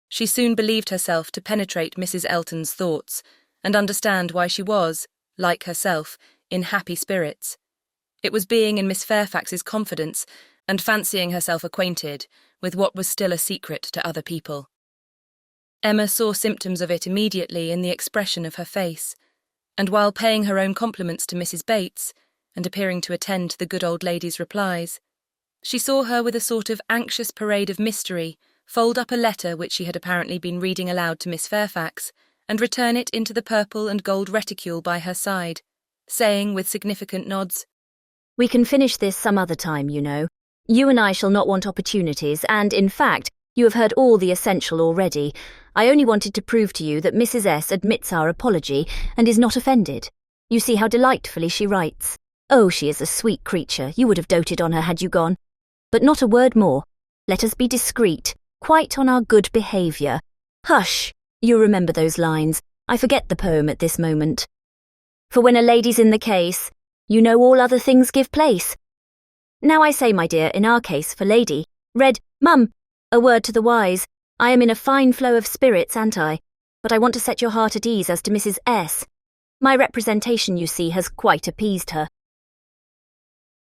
Speaker 1: She soon believed herself to penetrate Mrs. Elton's thoughts, and understand why she was, like herself, in happy spirits. It was being in Miss Fairfax's confidence, and fancying herself acquainted with what was still a secret to other people. Emma saw symptoms of it immediately in the expression of her face, and while paying her own compliments to Mrs. Bates, and appearing to attend to the good old lady's replies, she saw her with a sort of anxious parade of mystery fold up a letter which she had apparently been reading aloud to Miss Fairfax, and return it into the purple and gold reticule by her side, saying with significant nods,
Speaker 11: "We can finish this some other time, you know. You and I shall not want opportunities, and, in fact, you have heard all the essential already. I only wanted to prove to you that Mrs. S. admits our apology and is not offended. You see how delightfully she writes. Oh, she is a sweet creature. You would have doted on her had you gone. But not a word more. Let us be discreet, quite on our good behaviour. Hush! You remember those lines. I forget the poem at this moment. For when a lady's in the case, you know all other things give place. Now I say, my dear, in our case, for lady, read, Mum, a word to the wise. I am in a fine flow of spirits, an't I? But I want to set your heart at ease as to Mrs. S. My representation, you see, has quite appeased her."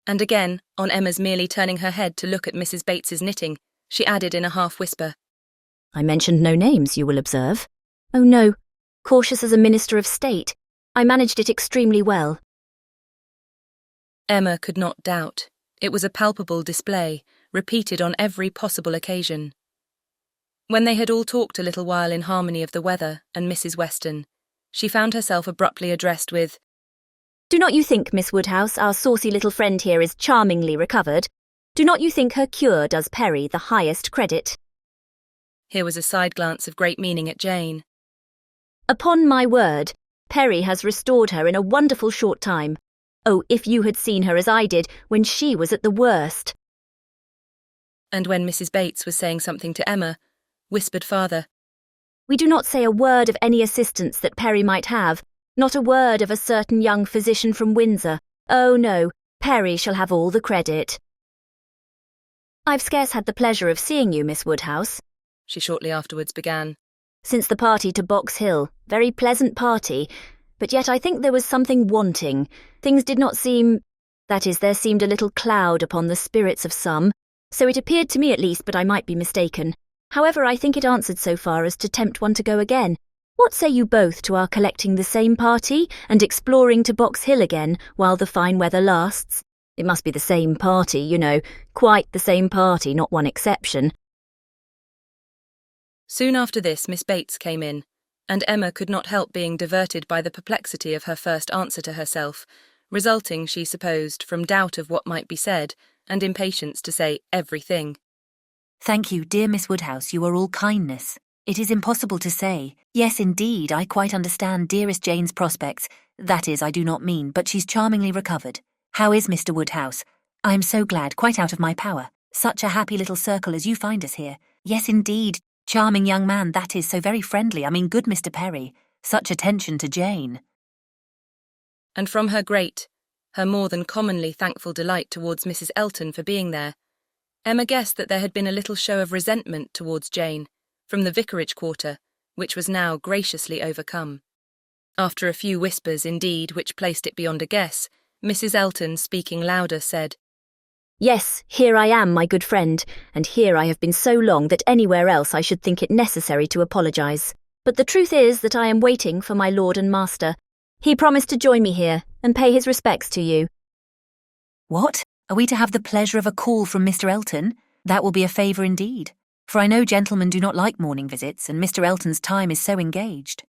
Speaker 1: And again, on Emma's merely turning her head to look at Mrs. Bates's knitting, she added in a half-whisper,
Speaker 11: "I mentioned no names, you will observe. Oh no, cautious as a minister of state. I managed it extremely well."
Speaker 1: Emma could not doubt. It was a palpable display, repeated on every possible occasion. When they had all talked a little while in harmony of the weather and Mrs. Weston, she found herself abruptly addressed with,
Speaker 11: "Do not you think, Miss Woodhouse, our saucy little friend here is charmingly recovered? Do not you think her cure does Perry the highest credit?"
Speaker 1: Here was a side glance of great meaning at Jane.
Speaker 11: "Upon my word, Perry has restored her in a wonderful short time. Oh, if you had seen her as I did when she was at the worst."
Speaker 1: And when Mrs. Bates was saying something to Emma, whispered farther,
Speaker 11: "We do not say a word of any assistance that Perry might have, not a word of a certain young physician from Windsor. Oh no, Perry shall have all the credit." "I've scarce had the pleasure of seeing you, Miss Woodhouse,"
Speaker 1: she shortly afterwards began,
Speaker 11: "since the party to Box Hill. Very pleasant party. But yet I think there was something wanting. Things did not seem... That is, there seemed a little cloud upon the spirits of some. So it appeared to me at least, but I might be mistaken. However, I think it answered so far as to tempt one to go again. What say you both to our collecting the same party and exploring to Box Hill again while the fine weather lasts? It must be the same party, you know, quite the same party, not one exception."
Speaker 1: Soon after this Miss Bates came in, and Emma could not help being diverted by the perplexity of her first answer to herself, resulting, she supposed, from doubt of what might be said, and impatience to say everything.
Speaker 14: "Thank you, dear Miss Woodhouse, you are all kindness. It is impossible to say. Yes, indeed, I quite understand dearest Jane's prospects. That is, I do not mean, but she's charmingly recovered. How is Mr. Woodhouse? I am so glad, quite out of my power. Such a happy little circle as you find us here. Yes, indeed. Charming young man, that is, so very friendly. I mean, good Mr. Perry. Such attention to Jane.
Speaker 1: And from her more than commonly thankful delight towards Mrs. Elton for being there, Emma guessed that there had been a little show of resentment towards Jane, from the vicarage quarter, which was now graciously overcome. After a few whispers, indeed, which placed it beyond a guess, Mrs. Elton, speaking louder, said,
Speaker 11: Yes, here I am, my good friend, and here I have been so long that anywhere else I should think it necessary to apologise. But the truth is that I am waiting for my lord and master. He promised to join me here and pay his respects to you.
Speaker 14: What? Are we to have the pleasure of a call from Mr. Elton? That will be a favour indeed, for I know gentlemen do not like morning visits, and Mr. Elton's time is so engaged.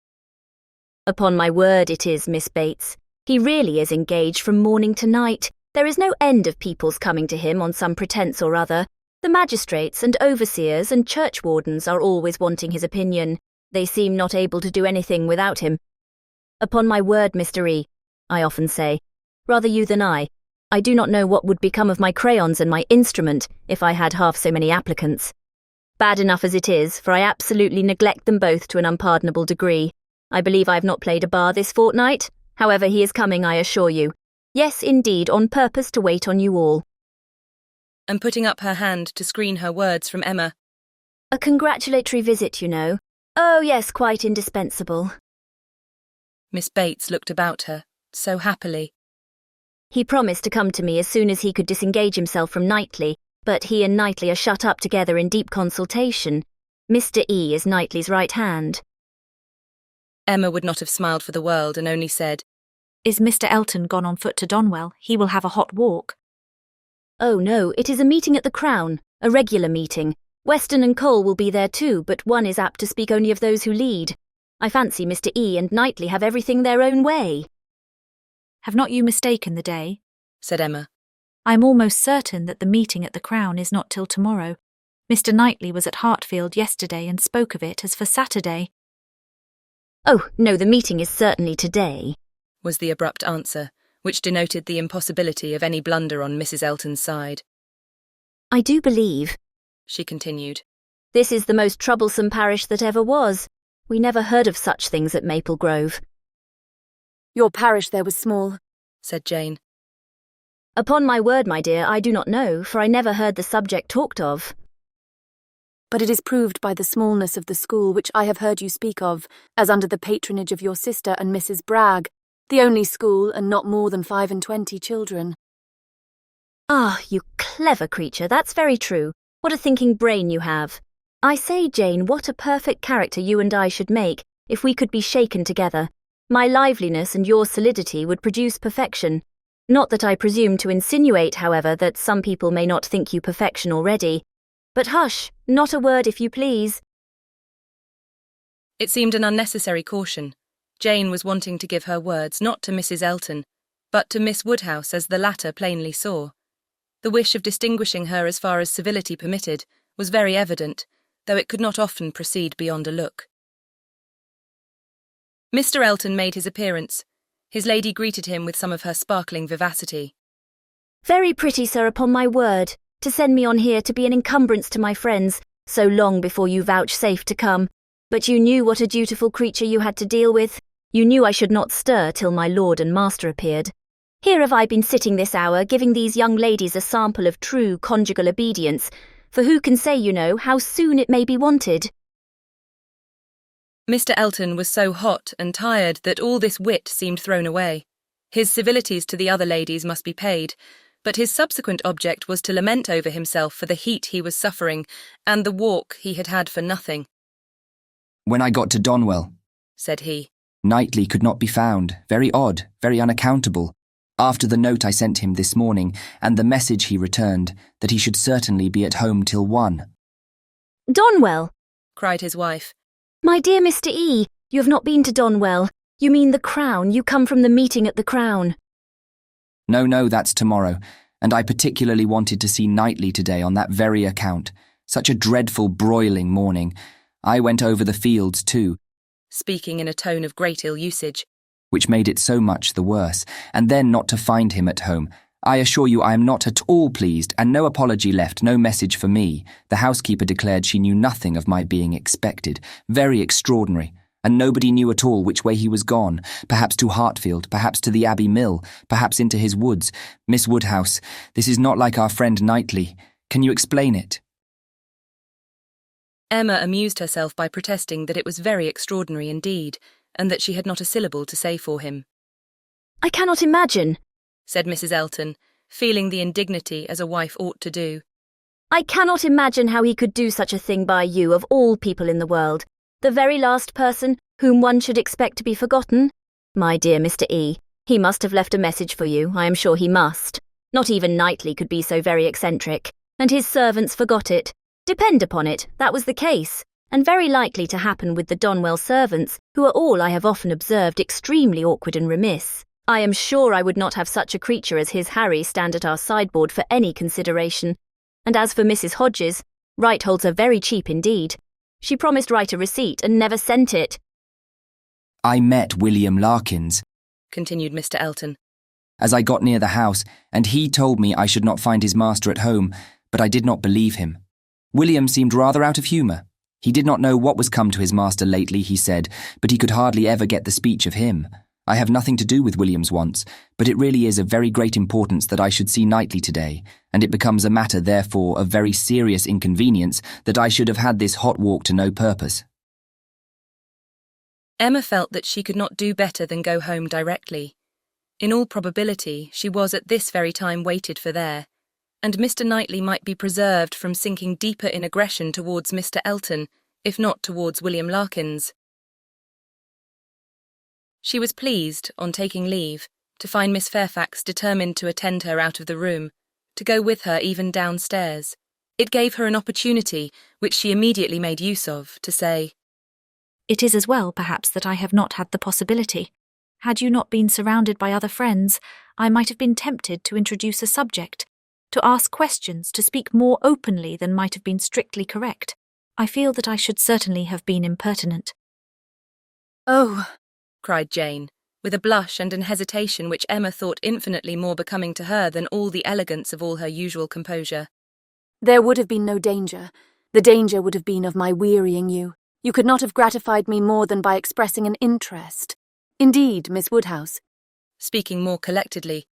Speaker 11: Upon my word it is, Miss Bates. He really is engaged from morning to night. There is no end of people's coming to him on some pretence or other. The magistrates and overseers and churchwardens are always wanting his opinion. They seem not able to do anything without him. Upon my word, Mr. E., I often say, rather you than I do not know what would become of my crayons and my instrument if I had half so many applicants. Bad enough as it is, for I absolutely neglect them both to an unpardonable degree. I believe I have not played a bar this fortnight. However, he is coming, I assure you. Yes, indeed, on purpose to wait on you all.
Speaker 1: And putting up her hand to screen her words from Emma.
Speaker 11: A congratulatory visit, you know. Oh, yes, quite indispensable.
Speaker 1: Miss Bates looked about her, so happily.
Speaker 11: He promised to come to me as soon as he could disengage himself from Knightley, but he and Knightley are shut up together in deep consultation. Mr. E. is Knightley's right hand.
Speaker 1: Emma would not have smiled for the world and only said,
Speaker 4: Is Mr. Elton gone on foot to Donwell? He will have a hot walk.
Speaker 11: Oh no, it is a meeting at the Crown, a regular meeting. Weston and Cole will be there too, but one is apt to speak only of those who lead. I fancy Mr. E. and Knightley have everything their own way.
Speaker 4: Have not you mistaken the day?
Speaker 1: Said Emma.
Speaker 4: I am almost certain that the meeting at the Crown is not till tomorrow. Mr. Knightley was at Hartfield yesterday and spoke of it as for Saturday.
Speaker 11: Oh, no, the meeting is certainly today,
Speaker 1: was the abrupt answer, which denoted the impossibility of any blunder on Mrs. Elton's side.
Speaker 11: I do believe,
Speaker 1: she continued,
Speaker 11: this is the most troublesome parish that ever was. We never heard of such things at Maple Grove.
Speaker 9: Your parish there was small,
Speaker 1: said Jane.
Speaker 11: Upon my word, my dear, I do not know, for I never heard the subject talked of.
Speaker 9: But it is proved by the smallness of the school which I have heard you speak of, as under the patronage of your sister and Mrs. Bragg, the only school and not more than 25 children.
Speaker 11: Ah, you clever creature, that's very true. What a thinking brain you have. I say, Jane, what a perfect character you and I should make if we could be shaken together. My liveliness and your solidity would produce perfection. Not that I presume to insinuate, however, that some people may not think you perfection already. But hush, not a word if you please.
Speaker 1: It seemed an unnecessary caution. Jane was wanting to give her words not to Mrs. Elton, but to Miss Woodhouse, as the latter plainly saw. The wish of distinguishing her as far as civility permitted was very evident, though it could not often proceed beyond a look. Mr. Elton made his appearance. His lady greeted him with some of her sparkling vivacity.
Speaker 11: Very pretty, sir, upon my word, to send me on here to be an encumbrance to my friends, so long before you vouchsafed to come. But you knew what a dutiful creature you had to deal with. You knew I should not stir till my lord and master appeared. Here have I been sitting this hour, giving these young ladies a sample of true conjugal obedience, for who can say, you know, how soon it may be wanted?
Speaker 1: Mr. Elton was so hot and tired that all this wit seemed thrown away. His civilities to the other ladies must be paid, but his subsequent object was to lament over himself for the heat he was suffering and the walk he had had for nothing.
Speaker 15: When I got to Donwell,
Speaker 1: said he,
Speaker 15: Knightley could not be found. Very odd, very unaccountable. After the note I sent him this morning and the message he returned that he should certainly be at home till 1.
Speaker 11: Donwell,
Speaker 1: cried his wife.
Speaker 11: My dear Mr. E., you have not been to Donwell. You mean the Crown. You come from the meeting at the Crown.
Speaker 15: No, that's tomorrow, and I particularly wanted to see Knightley today on that very account. Such a dreadful broiling morning. I went over the fields too,
Speaker 1: speaking in a tone of great ill-usage,
Speaker 15: which made it so much the worse, and then not to find him at home. I assure you I am not at all pleased, and no apology left, no message for me. The housekeeper declared she knew nothing of my being expected. Very extraordinary. And nobody knew at all which way he was gone. Perhaps to Hartfield, perhaps to the Abbey Mill, perhaps into his woods. Miss Woodhouse, this is not like our friend Knightley. Can you explain it?
Speaker 1: Emma amused herself by protesting that it was very extraordinary indeed, and that she had not a syllable to say for him.
Speaker 11: I cannot imagine,
Speaker 1: said Mrs. Elton, feeling the indignity as a wife ought to do.
Speaker 11: I cannot imagine how he could do such a thing by you, of all people in the world. The very last person whom one should expect to be forgotten. My dear Mr. E., he must have left a message for you, I am sure he must. Not even Knightley could be so very eccentric, and his servants forgot it. Depend upon it, that was the case, and very likely to happen with the Donwell servants, who are all, I have often observed, extremely awkward and remiss. I am sure I would not have such a creature as his Harry stand at our sideboard for any consideration. And as for Mrs. Hodges, Wright holds her very cheap indeed. She promised Wright a receipt and never sent it.
Speaker 15: I met William Larkins,
Speaker 1: continued Mr. Elton,
Speaker 15: as I got near the house, and he told me I should not find his master at home, but I did not believe him. William seemed rather out of humour. He did not know what was come to his master lately, he said, but he could hardly ever get the speech of him. I have nothing to do with William's wants, but it really is of very great importance that I should see Knightley today, and it becomes a matter, therefore, of very serious inconvenience that I should have had this hot walk to no purpose.
Speaker 1: Emma felt that she could not do better than go home directly. In all probability, she was at this very time waited for there, and Mr. Knightley might be preserved from sinking deeper in aggression towards Mr. Elton, if not towards William Larkins. She was pleased, on taking leave, to find Miss Fairfax determined to attend her out of the room, to go with her even downstairs. It gave her an opportunity, which she immediately made use of, to say,
Speaker 4: It is as well, perhaps, that I have not had the possibility. Had you not been surrounded by other friends, I might have been tempted to introduce a subject, to ask questions, to speak more openly than might have been strictly correct. I feel that I should certainly have been impertinent.
Speaker 9: Oh,
Speaker 1: cried Jane, with a blush and an hesitation which Emma thought infinitely more becoming to her than all the elegance of all her usual composure.
Speaker 9: There would have been no danger. The danger would have been of my wearying you. You could not have gratified me more than by expressing an interest. Indeed, Miss Woodhouse,
Speaker 1: speaking more collectedly,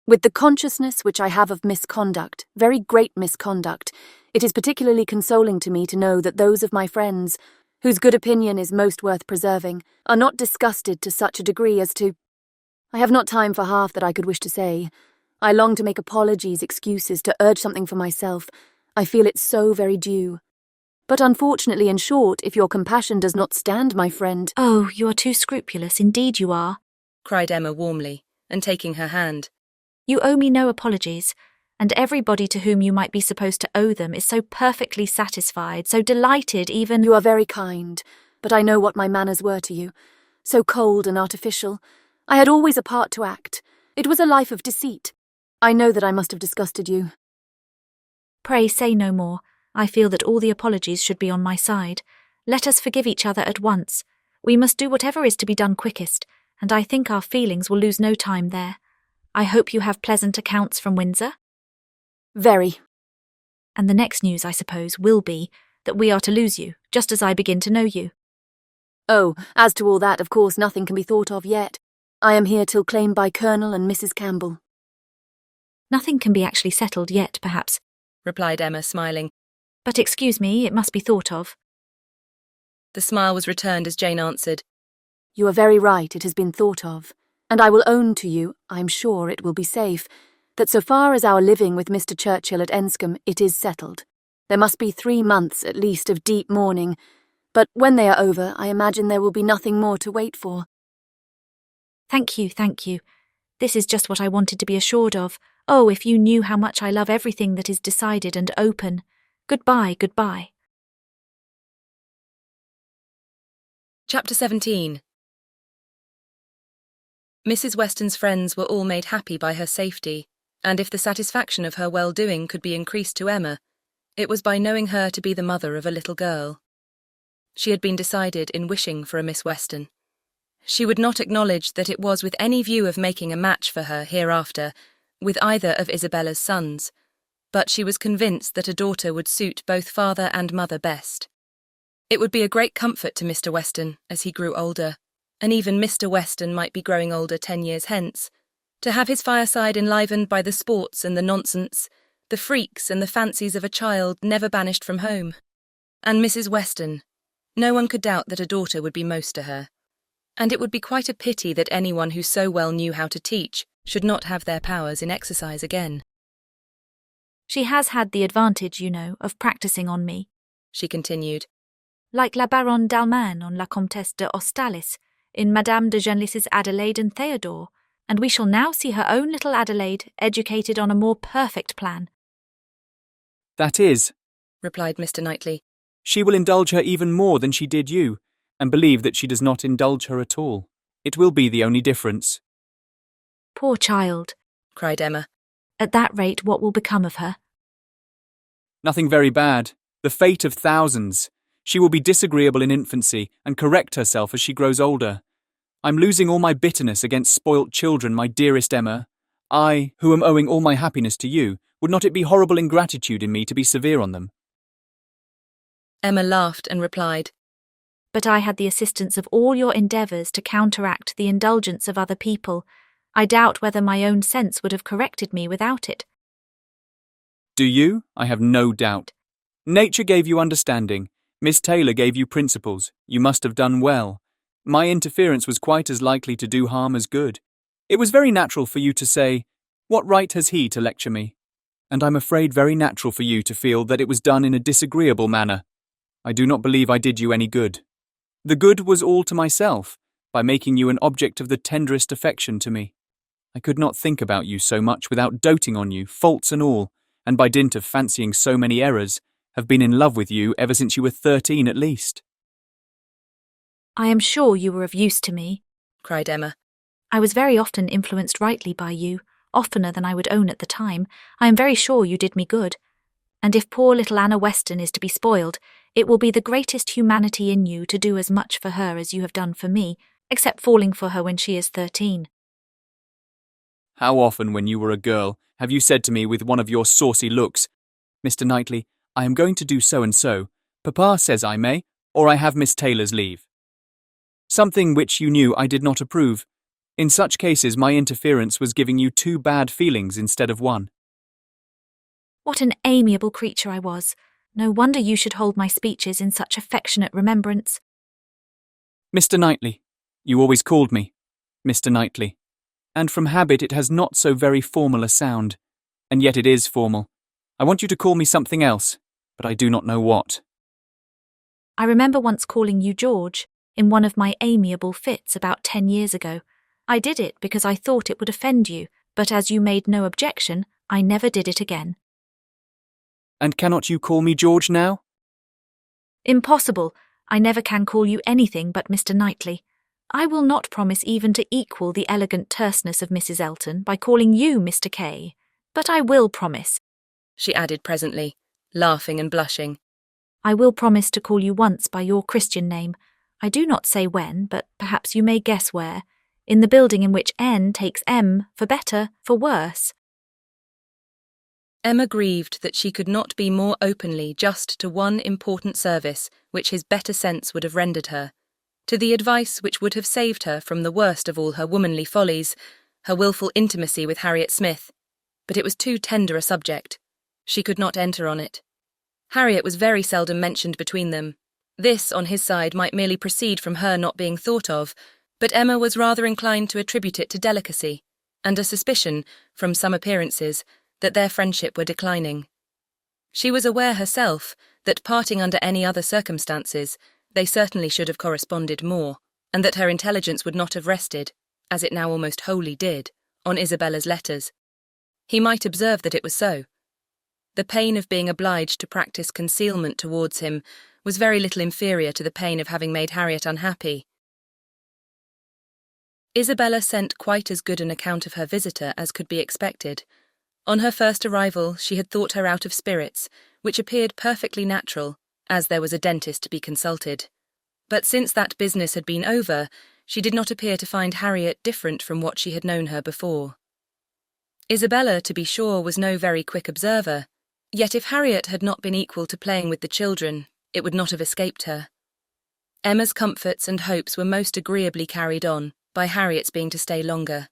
Speaker 9: with the consciousness which I have of misconduct, very great misconduct, it is particularly consoling to me to know that those of my friends, whose good opinion is most worth preserving, are not disgusted to such a degree as to— I have not time for half that I could wish to say. I long to make apologies, excuses, to urge something for myself. I feel it so very due. But unfortunately, in short, if your compassion does not stand, my friend—
Speaker 4: Oh, you are too scrupulous, indeed you are,
Speaker 1: cried Emma warmly, and taking her hand.
Speaker 4: You owe me no apologies, and everybody to whom you might be supposed to owe them is so perfectly satisfied, so delighted even—
Speaker 9: You are very kind, but I know what my manners were to you. So cold and artificial. I had always a part to act. It was a life of deceit. I know that I must have disgusted you.
Speaker 4: Pray say no more. I feel that all the apologies should be on my side. Let us forgive each other at once. We must do whatever is to be done quickest, and I think our feelings will lose no time there. I hope you have pleasant accounts from Windsor?
Speaker 9: Very.
Speaker 4: And the next news, I suppose, will be that we are to lose you, just as I begin to know you.
Speaker 9: Oh, as to all that, of course nothing can be thought of yet. I am here till claimed by Colonel and Mrs. Campbell.
Speaker 4: Nothing can be actually settled yet, perhaps,
Speaker 1: replied Emma, smiling.
Speaker 4: But excuse me, it must be thought of.
Speaker 1: The smile was returned as Jane answered,
Speaker 9: You are very right, it has been thought of. And I will own to you, I am sure it will be safe, that so far as our living with Mr. Churchill at Enscombe, it is settled. There must be 3 months at least of deep mourning, but when they are over, I imagine there will be nothing more to wait for.
Speaker 4: Thank you, thank you. This is just what I wanted to be assured of. Oh, if you knew how much I love everything that is decided and open. Goodbye, goodbye.
Speaker 1: Chapter 17. Mrs. Weston's friends were all made happy by her safety, and if the satisfaction of her well-doing could be increased to Emma, it was by knowing her to be the mother of a little girl. She had been decided in wishing for a Miss Weston. She would not acknowledge that it was with any view of making a match for her hereafter, with either of Isabella's sons, but she was convinced that a daughter would suit both father and mother best. It would be a great comfort to Mr. Weston as he grew older, and even Mr. Weston might be growing older 10 years hence, to have his fireside enlivened by the sports and the nonsense, the freaks and the fancies of a child never banished from home. And Mrs. Weston, no one could doubt that a daughter would be most to her, and it would be quite a pity that anyone who so well knew how to teach should not have their powers in exercise again.
Speaker 4: She has had the advantage, you know, of practising on me,
Speaker 1: she continued,
Speaker 4: like la Baronne d'Almaine on la Comtesse de Austerlitz in Madame de Genlis's Adelaide and Theodore, and we shall now see her own little Adelaide educated on a more perfect plan.
Speaker 8: That is,
Speaker 1: replied Mr. Knightley,
Speaker 8: she will indulge her even more than she did you, and believe that she does not indulge her at all. It will be the only difference.
Speaker 4: Poor child,
Speaker 1: cried Emma.
Speaker 4: At that rate, what will become of her?
Speaker 8: Nothing very bad. The fate of thousands. She will be disagreeable in infancy and correct herself as she grows older. I'm losing all my bitterness against spoilt children, my dearest Emma. I, who am owing all my happiness to you, would not it be horrible ingratitude in me to be severe on them?
Speaker 1: Emma laughed and replied,
Speaker 4: But I had the assistance of all your endeavours to counteract the indulgence of other people. I doubt whether my own sense would have corrected me without it.
Speaker 8: Do you? I have no doubt. Nature gave you understanding. Miss Taylor gave you principles. You must have done well. My interference was quite as likely to do harm as good. It was very natural for you to say, "What right has he to lecture me?" And I'm afraid very natural for you to feel that it was done in a disagreeable manner. I do not believe I did you any good. The good was all to myself, by making you an object of the tenderest affection to me. I could not think about you so much without doting on you, faults and all, and by dint of fancying so many errors, have been in love with you ever since you were 13 at least.
Speaker 4: I am sure you were of use to me,
Speaker 1: cried Emma.
Speaker 4: I was very often influenced rightly by you, oftener than I would own at the time. I am very sure you did me good. And if poor little Anna Weston is to be spoiled, it will be the greatest humanity in you to do as much for her as you have done for me, except falling for her when she is 13.
Speaker 8: How often, when you were a girl, have you said to me with one of your saucy looks, "Mr. Knightley, I am going to do so and so. Papa says I may, or I have Miss Taylor's leave." Something which you knew I did not approve. In such cases my interference was giving you 2 bad feelings instead of 1.
Speaker 4: What an amiable creature I was. No wonder you should hold my speeches in such affectionate remembrance.
Speaker 8: Mr. Knightley. You always called me Mr. Knightley. And from habit it has not so very formal a sound. And yet it is formal. I want you to call me something else, but I do not know what.
Speaker 4: I remember once calling you George, in one of my amiable fits about 10 years ago. I did it because I thought it would offend you, but as you made no objection, I never did it again.
Speaker 8: And cannot you call me George now?
Speaker 4: Impossible. I never can call you anything but Mr. Knightley. I will not promise even to equal the elegant terseness of Mrs. Elton by calling you Mr. K. But I will promise,
Speaker 1: she added presently, laughing and blushing.
Speaker 4: I will promise to call you once by your Christian name. I do not say when, but perhaps you may guess where. In the building in which N takes M for better, for worse.
Speaker 1: Emma grieved that she could not be more openly just to one important service which his better sense would have rendered her, to the advice which would have saved her from the worst of all her womanly follies, her wilful intimacy with Harriet Smith. But it was too tender a subject. She could not enter on it. Harriet was very seldom mentioned between them. This, on his side, might merely proceed from her not being thought of, but Emma was rather inclined to attribute it to delicacy, and a suspicion, from some appearances, that their friendship were declining. She was aware herself that, parting under any other circumstances, they certainly should have corresponded more, and that her intelligence would not have rested, as it now almost wholly did, on Isabella's letters. He might observe that it was so. The pain of being obliged to practice concealment towards him was very little inferior to the pain of having made Harriet unhappy. Isabella sent quite as good an account of her visitor as could be expected. On her first arrival, she had thought her out of spirits, which appeared perfectly natural, as there was a dentist to be consulted. But since that business had been over, she did not appear to find Harriet different from what she had known her before. Isabella, to be sure, was no very quick observer, yet if Harriet had not been equal to playing with the children, it would not have escaped her. Emma's comforts and hopes were most agreeably carried on by Harriet's being to stay longer.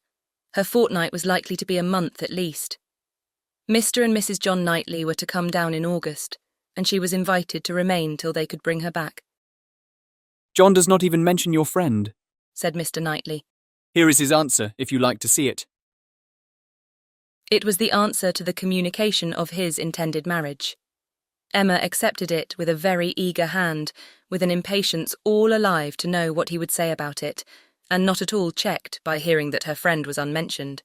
Speaker 1: Her fortnight was likely to be a month at least. Mr. and Mrs. John Knightley were to come down in August, and she was invited to remain till they could bring her back.
Speaker 8: John does not even mention your friend,
Speaker 1: said Mr. Knightley.
Speaker 8: Here is his answer, if you like to see it.
Speaker 1: It was the answer to the communication of his intended marriage. Emma accepted it with a very eager hand, with an impatience all alive to know what he would say about it, and not at all checked by hearing that her friend was unmentioned.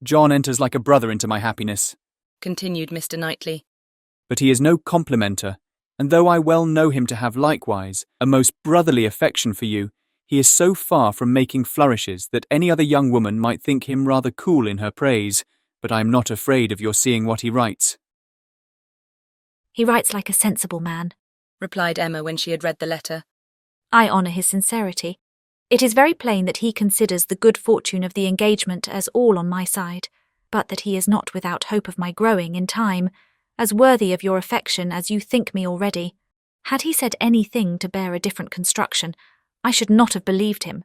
Speaker 8: John enters like a brother into my happiness,
Speaker 1: continued Mr. Knightley.
Speaker 8: But he is no complimenter, and though I well know him to have likewise a most brotherly affection for you, he is so far from making flourishes that any other young woman might think him rather cool in her praise, but I am not afraid of your seeing what he writes.
Speaker 4: He writes like a sensible man,
Speaker 1: replied Emma when she had read the letter.
Speaker 4: I honour his sincerity. It is very plain that he considers the good fortune of the engagement as all on my side, but that he is not without hope of my growing, in time, as worthy of your affection as you think me already. Had he said anything to bear a different construction, I should not have believed him.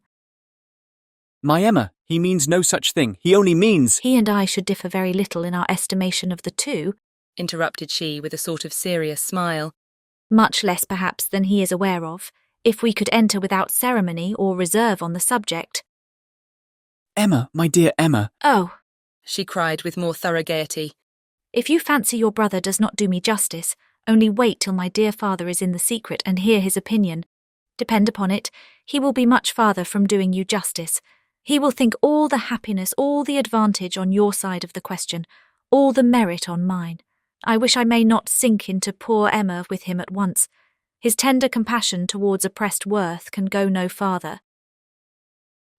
Speaker 8: My Emma, he means no such thing. He only means—
Speaker 4: He and I should differ very little in our estimation of the two,
Speaker 1: interrupted she with a sort of serious smile.
Speaker 4: Much less perhaps than he is aware of, if we could enter without ceremony or reserve on the subject.
Speaker 8: Emma, my dear Emma.
Speaker 4: Oh,
Speaker 1: she cried with more thorough gaiety.
Speaker 4: If you fancy your brother does not do me justice, only wait till my dear father is in the secret and hear his opinion. Depend upon it, he will be much farther from doing you justice. He will think all the happiness, all the advantage on your side of the question, all the merit on mine. I wish I may not sink into poor Emma with him at once. His tender compassion towards oppressed worth can go no farther.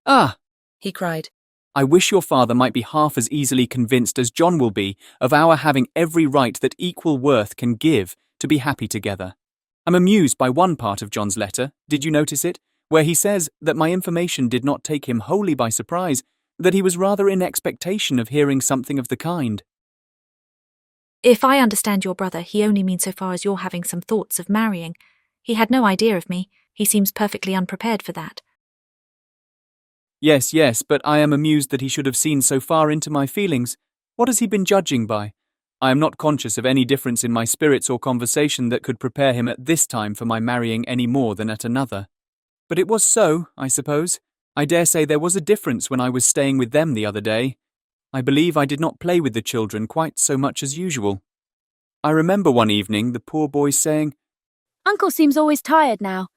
Speaker 8: Ah,
Speaker 1: he cried.
Speaker 8: I wish your father might be half as easily convinced as John will be of our having every right that equal worth can give to be happy together. I'm amused by one part of John's letter, did you notice it, where he says that my information did not take him wholly by surprise, that he was rather in expectation of hearing something of the kind.
Speaker 4: If I understand your brother, he only means so far as you're having some thoughts of marrying. He had no idea of me. He seems perfectly unprepared for that.
Speaker 8: Yes, but I am amused that he should have seen so far into my feelings. What has he been judging by? I am not conscious of any difference in my spirits or conversation that could prepare him at this time for my marrying any more than at another. But it was so, I suppose. I dare say there was a difference when I was staying with them the other day. I believe I did not play with the children quite so much as usual. I remember one evening the poor boy saying,
Speaker 9: Uncle seems always tired now.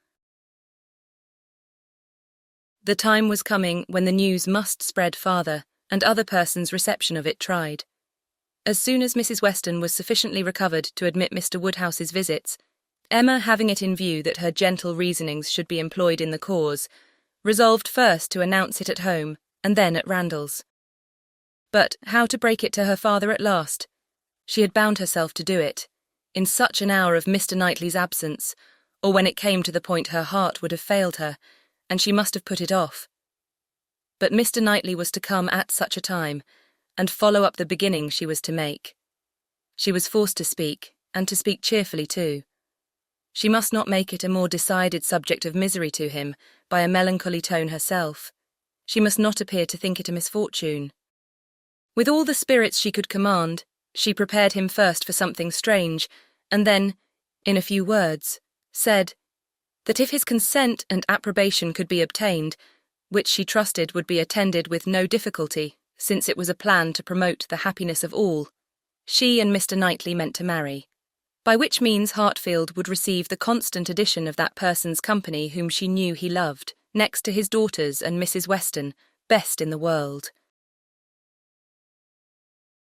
Speaker 1: The time was coming when the news must spread farther, and other persons' reception of it tried. As soon as Mrs. Weston was sufficiently recovered to admit Mr. Woodhouse's visits, Emma, having it in view that her gentle reasonings should be employed in the cause, resolved first to announce it at home and then at Randalls. But how to break it to her father at last? She had bound herself to do it, in such an hour of Mr. Knightley's absence, or when it came to the point her heart would have failed her, and she must have put it off. But Mr. Knightley was to come at such a time, and follow up the beginning she was to make. She was forced to speak, and to speak cheerfully too. She must not make it a more decided subject of misery to him by a melancholy tone herself. She must not appear to think it a misfortune. With all the spirits she could command, she prepared him first for something strange, and then, in a few words, said that if his consent and approbation could be obtained, which she trusted would be attended with no difficulty, since it was a plan to promote the happiness of all, she and Mr. Knightley meant to marry, by which means Hartfield would receive the constant addition of that person's company whom she knew he loved, next to his daughters and Mrs. Weston, best in the world.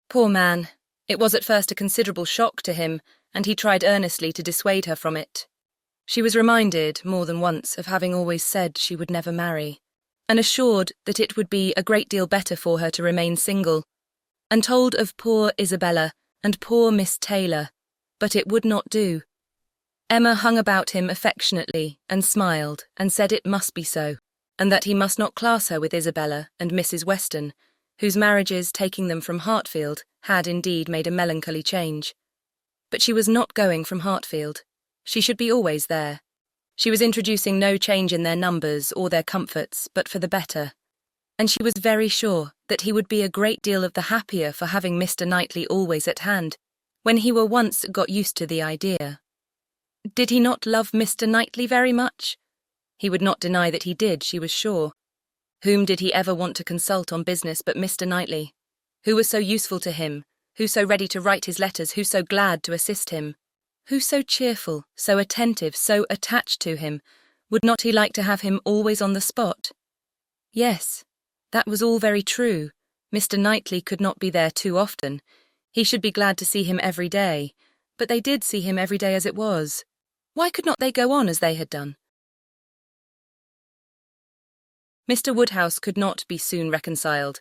Speaker 1: Poor man, it was at first a considerable shock to him, and he tried earnestly to dissuade her from it. She was reminded, more than once, of having always said she would never marry, and assured that it would be a great deal better for her to remain single, and told of poor Isabella and poor Miss Taylor, but it would not do. Emma hung about him affectionately and smiled and said it must be so, and that he must not class her with Isabella and Mrs. Weston, whose marriages taking them from Hartfield had indeed made a melancholy change. But she was not going from Hartfield. She should be always there. She was introducing no change in their numbers or their comforts, but for the better. And she was very sure that he would be a great deal of the happier for having Mr. Knightley always at hand, when he were once got used to the idea. Did he not love Mr. Knightley very much? He would not deny that he did, she was sure. Whom did he ever want to consult on business but Mr. Knightley? Who was so useful to him? Who so ready to write his letters? Who so glad to assist him? Who so cheerful, so attentive, so attached to him? Would not he like to have him always on the spot? Yes, that was all very true. Mr. Knightley could not be there too often. He should be glad to see him every day. But they did see him every day as it was. Why could not they go on as they had done? Mr. Woodhouse could not be soon reconciled,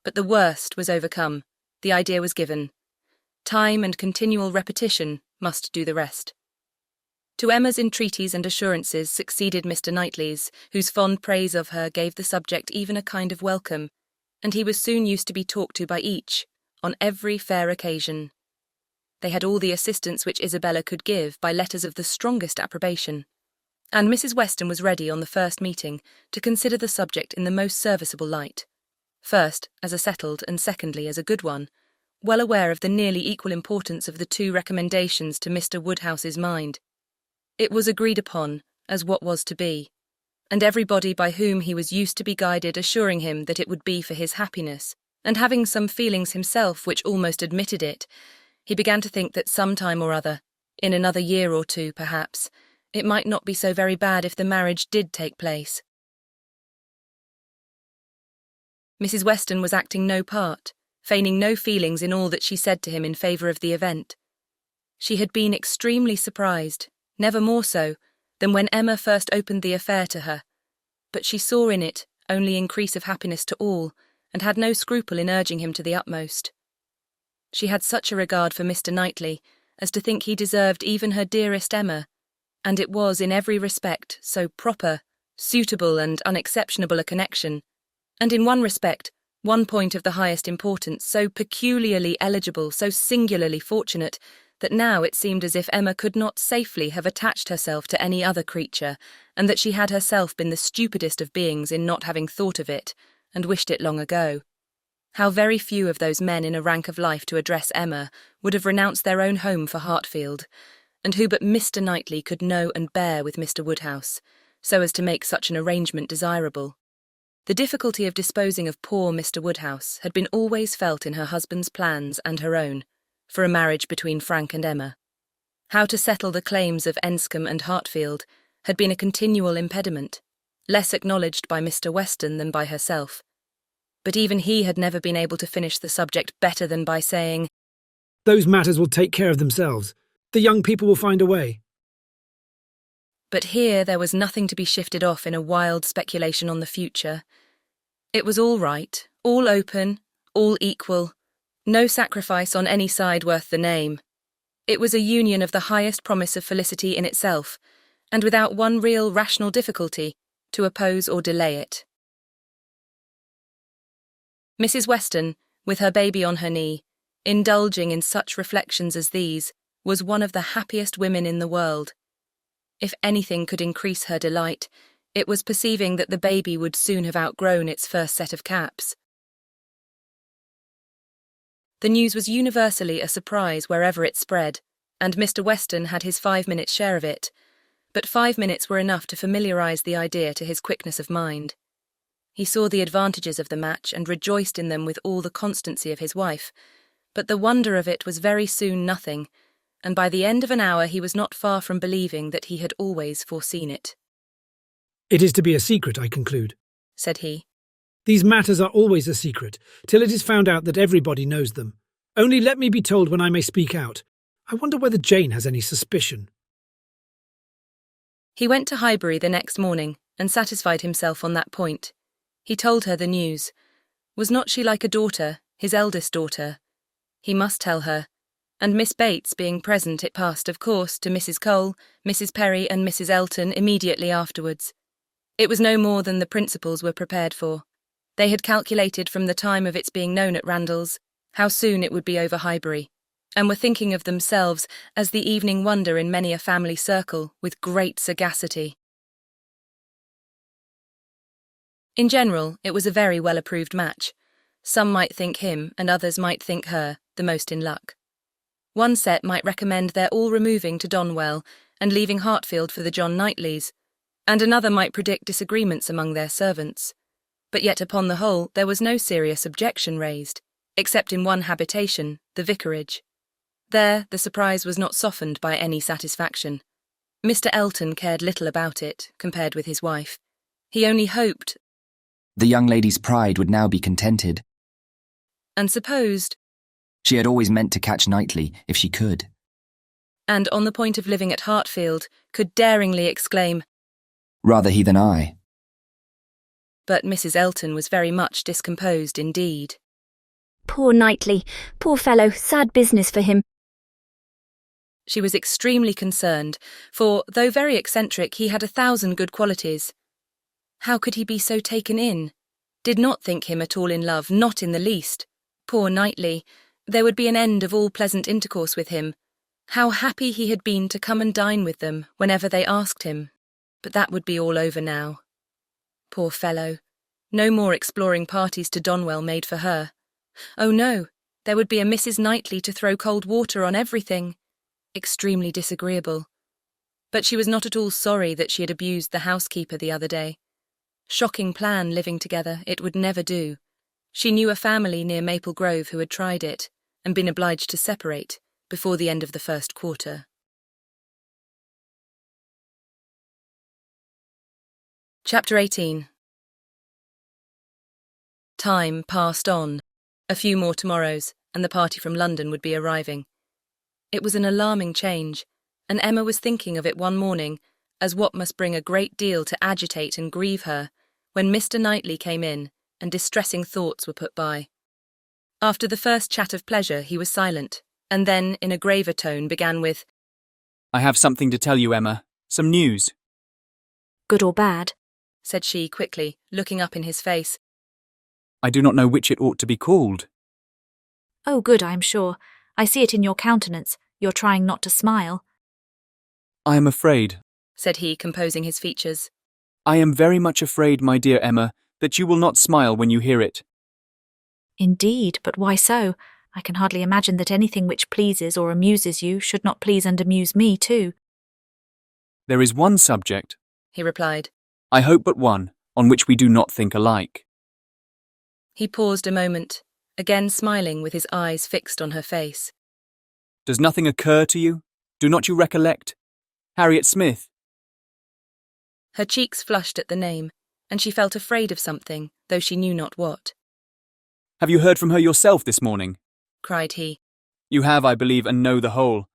Speaker 1: but the worst was overcome. The idea was given. Time and continual repetition must do the rest. To Emma's entreaties and assurances succeeded Mr. Knightley's, whose fond praise of her gave the subject even a kind of welcome, and he was soon used to be talked to by each, on every fair occasion. They had all the assistance which Isabella could give by letters of the strongest approbation, and Mrs. Weston was ready on the first meeting to consider the subject in the most serviceable light, first as a settled and secondly as a good one, well aware of the nearly equal importance of the two recommendations to Mr. Woodhouse's mind. It was agreed upon as what was to be, and everybody by whom he was used to be guided assuring him that it would be for his happiness, and having some feelings himself which almost admitted it, he began to think that some time or other, in another year or two perhaps, it might not be so very bad if the marriage did take place. Mrs. Weston was acting no part, feigning no feelings in all that she said to him in favour of the event. She had been extremely surprised, never more so, than when Emma first opened the affair to her, but she saw in it only increase of happiness to all, and had no scruple in urging him to the utmost. She had such a regard for Mr. Knightley as to think he deserved even her dearest Emma, and it was in every respect so proper, suitable and unexceptionable a connection, and in one respect, one point of the highest importance, so peculiarly eligible, so singularly fortunate, that now it seemed as if Emma could not safely have attached herself to any other creature, and that she had herself been the stupidest of beings in not having thought of it, and wished it long ago. How very few of those men in a rank of life to address Emma would have renounced their own home for Hartfield, and who but Mr. Knightley could know and bear with Mr. Woodhouse, so as to make such an arrangement desirable. The difficulty of disposing of poor Mr. Woodhouse had been always felt in her husband's plans and her own, for a marriage between Frank and Emma. How to settle the claims of Enscombe and Hartfield had been a continual impediment, less acknowledged by Mr. Weston than by herself. But even he had never been able to finish the subject better than by saying,
Speaker 7: "Those matters will take care of themselves. The young people will find a way."
Speaker 1: But here there was nothing to be shifted off in a wild speculation on the future. It was all right, all open, all equal, no sacrifice on any side worth the name. It was a union of the highest promise of felicity in itself, and without one real rational difficulty to oppose or delay it. Mrs. Weston, with her baby on her knee, indulging in such reflections as these, was one of the happiest women in the world. If anything could increase her delight, it was perceiving that the baby would soon have outgrown its first set of caps. The news was universally a surprise wherever it spread, and Mr. Weston had his 5 minutes' share of it, but 5 minutes were enough to familiarise the idea to his quickness of mind. He saw the advantages of the match and rejoiced in them with all the constancy of his wife, but the wonder of it was very soon nothing, and by the end of an hour he was not far from believing that he had always foreseen it.
Speaker 7: "It is to be a secret, I conclude,"
Speaker 1: said he.
Speaker 7: "These matters are always a secret, till it is found out that everybody knows them. Only let me be told when I may speak out. I wonder whether Jane has any suspicion."
Speaker 1: He went to Highbury the next morning and satisfied himself on that point. He told her the news. Was not she like a daughter, his eldest daughter? He must tell her, and Miss Bates being present, it passed, of course, to Mrs. Cole, Mrs. Perry and Mrs. Elton immediately afterwards. It was no more than the principals were prepared for. They had calculated from the time of its being known at Randalls how soon it would be over Highbury, and were thinking of themselves as the evening wonder in many a family circle with great sagacity. In general, it was a very well-approved match. Some might think him, and others might think her, the most in luck. One set might recommend their all removing to Donwell and leaving Hartfield for the John Knightleys, and another might predict disagreements among their servants. But yet upon the whole there was no serious objection raised, except in one habitation, the vicarage. There the surprise was not softened by any satisfaction. Mr. Elton cared little about it, compared with his wife. He only hoped
Speaker 15: the young lady's pride would now be contented,
Speaker 1: and supposed
Speaker 15: she had always meant to catch Knightley if she could,
Speaker 1: and on the point of living at Hartfield, could daringly exclaim,
Speaker 15: "Rather he than I."
Speaker 1: But Mrs. Elton was very much discomposed indeed.
Speaker 11: Poor Knightley, poor fellow, sad business for him.
Speaker 1: She was extremely concerned, for, though very eccentric, he had 1,000 good qualities. How could he be so taken in? Did not think him at all in love, not in the least. Poor Knightley, there would be an end of all pleasant intercourse with him. How happy he had been to come and dine with them whenever they asked him. But that would be all over now. Poor fellow, no more exploring parties to Donwell made for her. Oh no, there would be a Mrs. Knightley to throw cold water on everything. Extremely disagreeable. But she was not at all sorry that she had abused the housekeeper the other day. Shocking plan living together, it would never do. She knew a family near Maple Grove who had tried it, and been obliged to separate before the end of the first quarter. Chapter 18. Time passed on. A few more tomorrows, and the party from London would be arriving. It was an alarming change, and Emma was thinking of it one morning as what must bring a great deal to agitate and grieve her, when Mr. Knightley came in, and distressing thoughts were put by. After the first chat of pleasure he was silent, and then, in a graver tone, began with,
Speaker 8: "I have something to tell you, Emma. Some news."
Speaker 4: Good or bad?
Speaker 1: said she quickly, looking up in his face.
Speaker 8: "I do not know which it ought to be called."
Speaker 4: Oh, good, I am sure. I see it in your countenance. You're trying not to smile.
Speaker 8: "I am afraid,"
Speaker 1: said he, composing his features.
Speaker 8: "I am very much afraid, my dear Emma, that you will not smile when you hear it."
Speaker 4: Indeed, but why so? I can hardly imagine that anything which pleases or amuses you should not please and amuse me too.
Speaker 8: "There is one subject,"
Speaker 1: he replied.
Speaker 8: "I hope but one, on which we do not think alike."
Speaker 1: He paused a moment, again smiling with his eyes fixed on her face.
Speaker 8: "Does nothing occur to you? Do not you recollect? Harriet Smith?"
Speaker 1: Her cheeks flushed at the name, and she felt afraid of something, though she knew not what.
Speaker 8: "Have you heard from her yourself this morning?"
Speaker 1: cried he.
Speaker 8: "You have, I believe, and know the whole."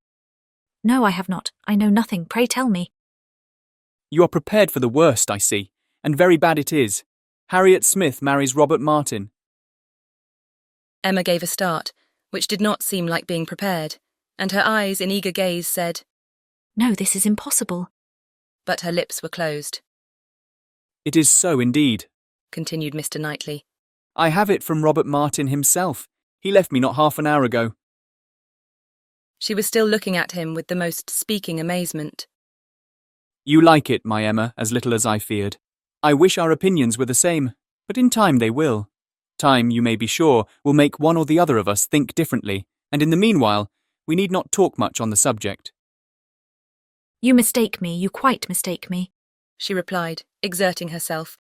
Speaker 4: No, I have not. I know nothing. Pray tell me.
Speaker 8: "You are prepared for the worst, I see, and very bad it is. Harriet Smith marries Robert Martin."
Speaker 1: Emma gave a start, which did not seem like being prepared, and her eyes in eager gaze said,
Speaker 4: No, this is impossible.
Speaker 1: But her lips were closed.
Speaker 8: "It is so indeed,"
Speaker 1: continued Mr. Knightley.
Speaker 8: "I have it from Robert Martin himself. He left me not half an hour ago."
Speaker 1: She was still looking at him with the most speaking amazement.
Speaker 8: "You like it, my Emma, as little as I feared. I wish our opinions were the same, but in time they will. Time, you may be sure, will make one or the other of us think differently, and in the meanwhile, we need not talk much on the subject."
Speaker 4: You mistake me, you quite mistake me,
Speaker 1: she replied, exerting herself.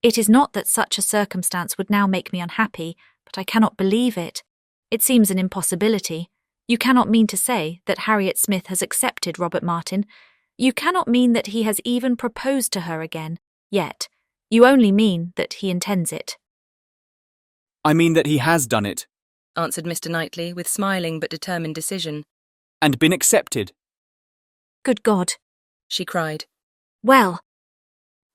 Speaker 4: It is not that such a circumstance would now make me unhappy, but I cannot believe it. It seems an impossibility. You cannot mean to say that Harriet Smith has accepted Robert Martin. You cannot mean that he has even proposed to her again, yet. You only mean that he intends it.
Speaker 8: "I mean that he has done it,"
Speaker 1: answered Mr. Knightley with smiling but determined decision.
Speaker 8: "And been accepted."
Speaker 4: Good God,
Speaker 1: she cried.
Speaker 4: Well.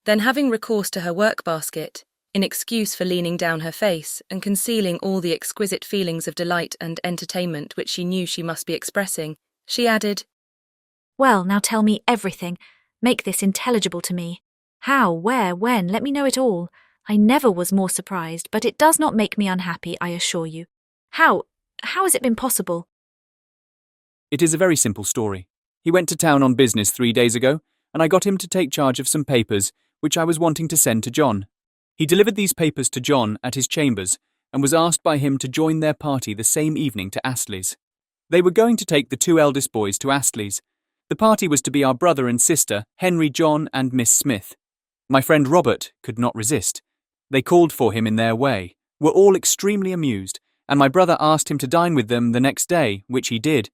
Speaker 1: Then, having recourse to her work-basket, in excuse for leaning down her face and concealing all the exquisite feelings of delight and entertainment which she knew she must be expressing, she added,
Speaker 4: Well, now tell me everything. Make this intelligible to me. How, where, when, let me know it all. I never was more surprised, but it does not make me unhappy, I assure you. How has it been possible?
Speaker 8: It is a very simple story. He went to town on business 3 days ago, and I got him to take charge of some papers which I was wanting to send to John. He delivered these papers to John at his chambers and was asked by him to join their party the same evening to Astley's. They were going to take the 2 eldest boys to Astley's. The party was to be our brother and sister, Henry, John, and Miss Smith. My friend Robert could not resist. They called for him in their way, were all extremely amused, and my brother asked him to dine with them the next day, which he did.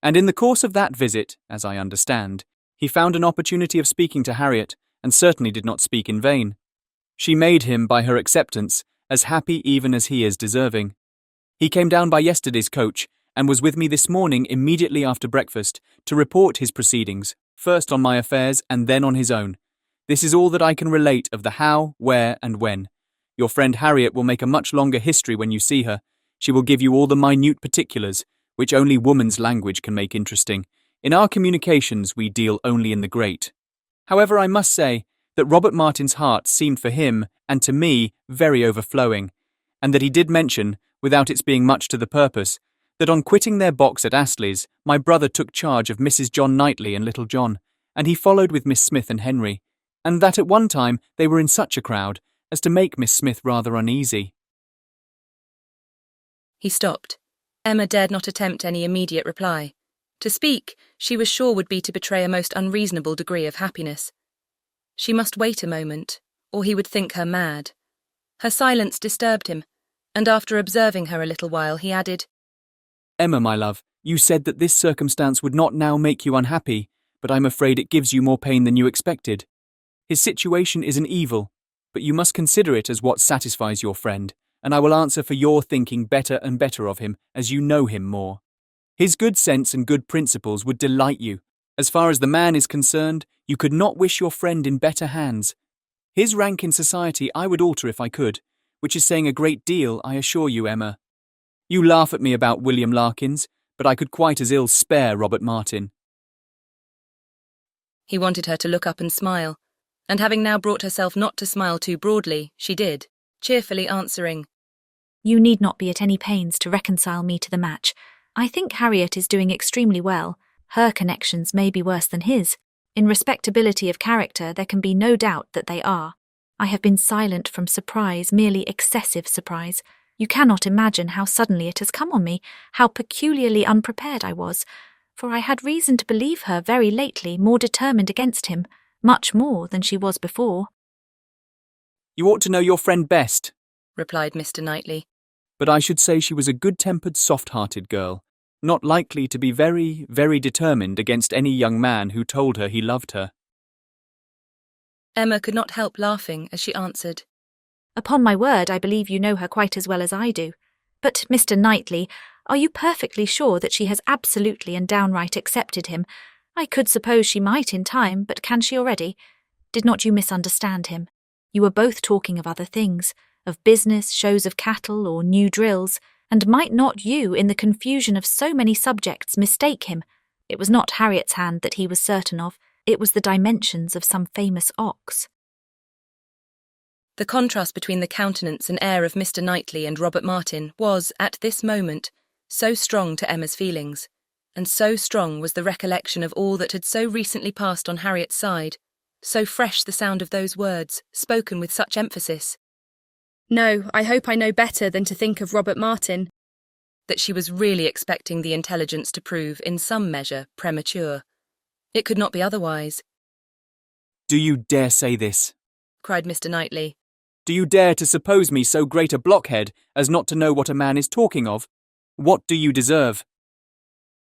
Speaker 8: And in the course of that visit, as I understand, he found an opportunity of speaking to Harriet, and certainly did not speak in vain. She made him, by her acceptance, as happy even as he is deserving. He came down by yesterday's coach, and was with me this morning immediately after breakfast to report his proceedings, first on my affairs and then on his own. This is all that I can relate of the how, where, and when. Your friend Harriet will make a much longer history when you see her. She will give you all the minute particulars, which only woman's language can make interesting. In our communications we deal only in the great. However, I must say that Robert Martin's heart seemed for him, and to me, very overflowing, and that he did mention, without its being much to the purpose, that on quitting their box at Astley's, my brother took charge of Mrs. John Knightley and little John, and he followed with Miss Smith and Henry, and that at one time they were in such a crowd as to make Miss Smith rather uneasy.
Speaker 1: He stopped. Emma dared not attempt any immediate reply. To speak, she was sure would be to betray a most unreasonable degree of happiness. She must wait a moment, or he would think her mad. Her silence disturbed him, and after observing her a little while, he added,
Speaker 8: Emma, my love, you said that this circumstance would not now make you unhappy, but I'm afraid it gives you more pain than you expected. His situation is an evil, but you must consider it as what satisfies your friend, and I will answer for your thinking better and better of him as you know him more. His good sense and good principles would delight you. As far as the man is concerned, you could not wish your friend in better hands. His rank in society I would alter if I could, which is saying a great deal, I assure you, Emma. You laugh at me about William Larkins, but I could quite as ill spare Robert Martin.
Speaker 1: He wanted her to look up and smile, and having now brought herself not to smile too broadly, she did, cheerfully answering,
Speaker 4: You need not be at any pains to reconcile me to the match. I think Harriet is doing extremely well. Her connections may be worse than his. In respectability of character, there can be no doubt that they are. I have been silent from surprise, merely excessive surprise. You cannot imagine how suddenly it has come on me, how peculiarly unprepared I was, for I had reason to believe her very lately more determined against him, much more than she was before.
Speaker 8: You ought to know your friend best,
Speaker 1: replied Mr. Knightley.
Speaker 8: But I should say she was a good-tempered, soft-hearted girl, not likely to be very, very determined against any young man who told her he loved her.
Speaker 1: Emma could not help laughing as she answered,
Speaker 4: Upon my word, I believe you know her quite as well as I do. But, Mr. Knightley, are you perfectly sure that she has absolutely and downright accepted him? I could suppose she might in time, but can she already? Did not you misunderstand him? You were both talking of other things, of business, shows of cattle, or new drills, and might not you, in the confusion of so many subjects, mistake him? It was not Harriet's hand that he was certain of, it was the dimensions of some famous ox.
Speaker 1: The contrast between the countenance and air of Mr. Knightley and Robert Martin was, at this moment, so strong to Emma's feelings, and so strong was the recollection of all that had so recently passed on Harriet's side, so fresh the sound of those words, spoken with such emphasis.
Speaker 10: No, I hope I know better than to think of Robert Martin.
Speaker 1: That she was really expecting the intelligence to prove, in some measure, premature. It could not be otherwise.
Speaker 8: Do you dare say this?
Speaker 1: Cried Mr. Knightley.
Speaker 8: Do you dare to suppose me so great a blockhead as not to know what a man is talking of? What do you deserve?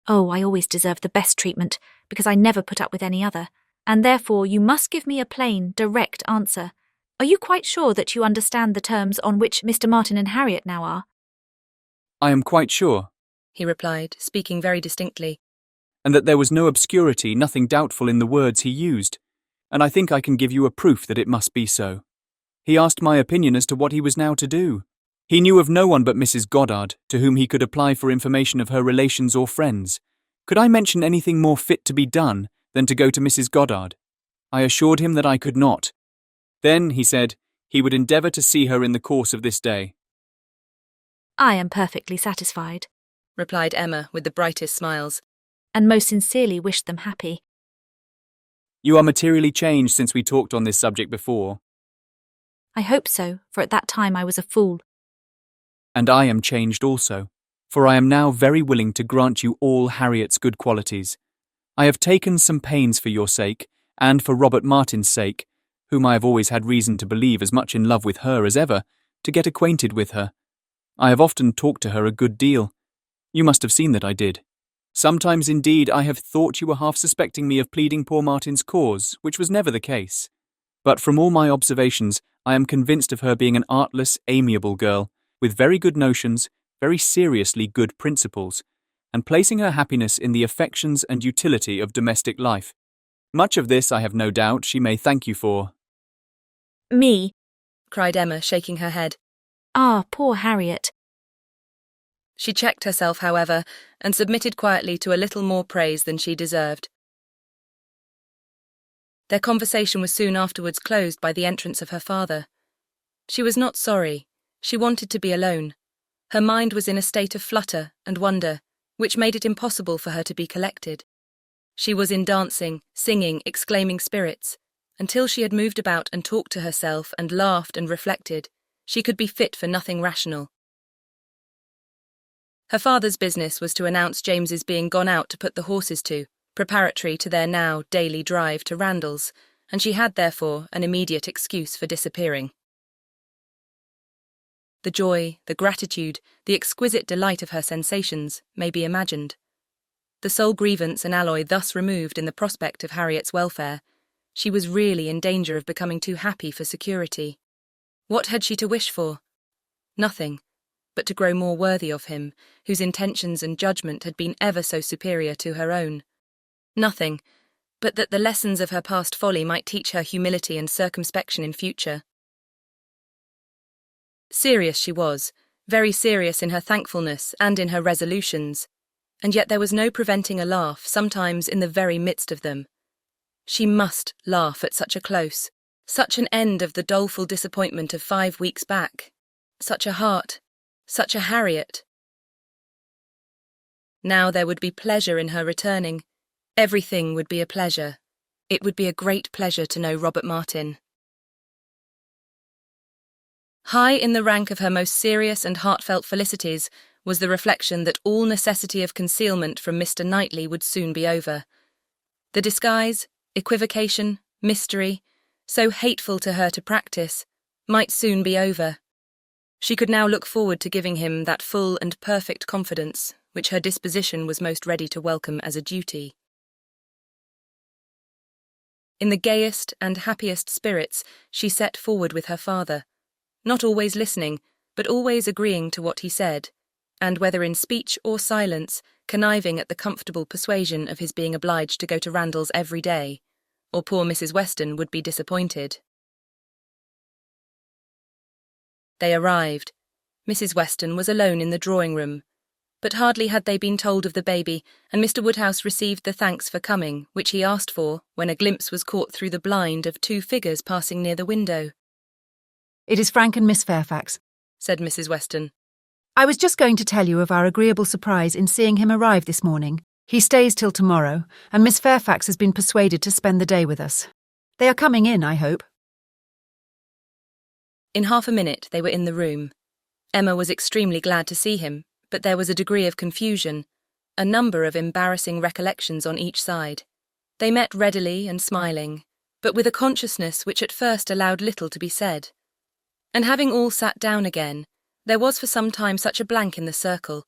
Speaker 4: Oh, I always deserve the best treatment, because I never put up with any other, and therefore you must give me a plain, direct answer. Are you quite sure that you understand the terms on which Mr. Martin and Harriet now are?
Speaker 8: I am quite sure,
Speaker 1: he replied, speaking very distinctly.
Speaker 8: And that there was no obscurity, nothing doubtful in the words he used, and I think I can give you a proof that it must be so. He asked my opinion as to what he was now to do. He knew of no one but Mrs. Goddard, to whom he could apply for information of her relations or friends. Could I mention anything more fit to be done than to go to Mrs. Goddard? I assured him that I could not. Then, he said, He would endeavour to see her in the course of this day.
Speaker 4: I am perfectly satisfied,
Speaker 1: replied Emma with the brightest smiles,
Speaker 4: and most sincerely wish them happy.
Speaker 8: You are materially changed since we talked on this subject before.
Speaker 4: I hope so, for at that time I was a fool.
Speaker 8: And I am changed also, for I am now very willing to grant you all Harriet's good qualities. I have taken some pains for your sake, and for Robert Martin's sake, whom I have always had reason to believe as much in love with her as ever, to get acquainted with her. I have often talked to her a good deal. You must have seen that I did. Sometimes, indeed, I have thought you were half suspecting me of pleading poor Martin's cause, which was never the case. But from all my observations, I am convinced of her being an artless, amiable girl, with very good notions, very seriously good principles, and placing her happiness in the affections and utility of domestic life. Much of this, I have no doubt, she may thank you for.
Speaker 4: Me?
Speaker 1: cried Emma, shaking her head.
Speaker 4: Ah, poor Harriet.
Speaker 1: She checked herself, however, and submitted quietly to a little more praise than she deserved. Their conversation was soon afterwards closed by the entrance of her father. She was not sorry. She wanted to be alone. Her mind was in a state of flutter and wonder, which made it impossible for her to be collected. She was in dancing, singing, exclaiming spirits. Until she had moved about and talked to herself and laughed and reflected, she could be fit for nothing rational. Her father's business was to announce James's being gone out to put the horses to, preparatory to their now daily drive to Randalls, and she had therefore an immediate excuse for disappearing. The joy, the gratitude, the exquisite delight of her sensations may be imagined. The sole grievance and alloy thus removed in the prospect of Harriet's welfare, she was really in danger of becoming too happy for security. What had she to wish for? Nothing, but to grow more worthy of him, whose intentions and judgment had been ever so superior to her own. Nothing, but that the lessons of her past folly might teach her humility and circumspection in future. Serious she was, very serious in her thankfulness and in her resolutions, and yet there was no preventing a laugh, sometimes in the very midst of them. She must laugh at such a close, such an end of the doleful disappointment of 5 weeks back. Such a heart, such a Harriet. Now there would be pleasure in her returning. Everything would be a pleasure. It would be a great pleasure to know Robert Martin. High in the rank of her most serious and heartfelt felicities was the reflection that all necessity of concealment from Mr. Knightley would soon be over. The disguise, equivocation, mystery, so hateful to her to practice, might soon be over. She could now look forward to giving him that full and perfect confidence which her disposition was most ready to welcome as a duty. In the gayest and happiest spirits she set forward with her father, not always listening, but always agreeing to what he said, and whether in speech or silence, conniving at the comfortable persuasion of his being obliged to go to Randalls every day, or poor Mrs. Weston would be disappointed. They arrived. Mrs. Weston was alone in the drawing-room, but hardly had they been told of the baby, and Mr. Woodhouse received the thanks for coming, which he asked for, when a glimpse was caught through the blind of 2 figures passing near the window.
Speaker 6: "It is Frank and Miss Fairfax,"
Speaker 1: said Mrs. Weston.
Speaker 6: "I was just going to tell you of our agreeable surprise in seeing him arrive this morning. He stays till tomorrow, and Miss Fairfax has been persuaded to spend the day with us. They are coming in, I hope."
Speaker 1: In half a minute they were in the room. Emma was extremely glad to see him, but there was a degree of confusion, a number of embarrassing recollections on each side. They met readily and smiling, but with a consciousness which at first allowed little to be said. And having all sat down again, there was for some time such a blank in the circle,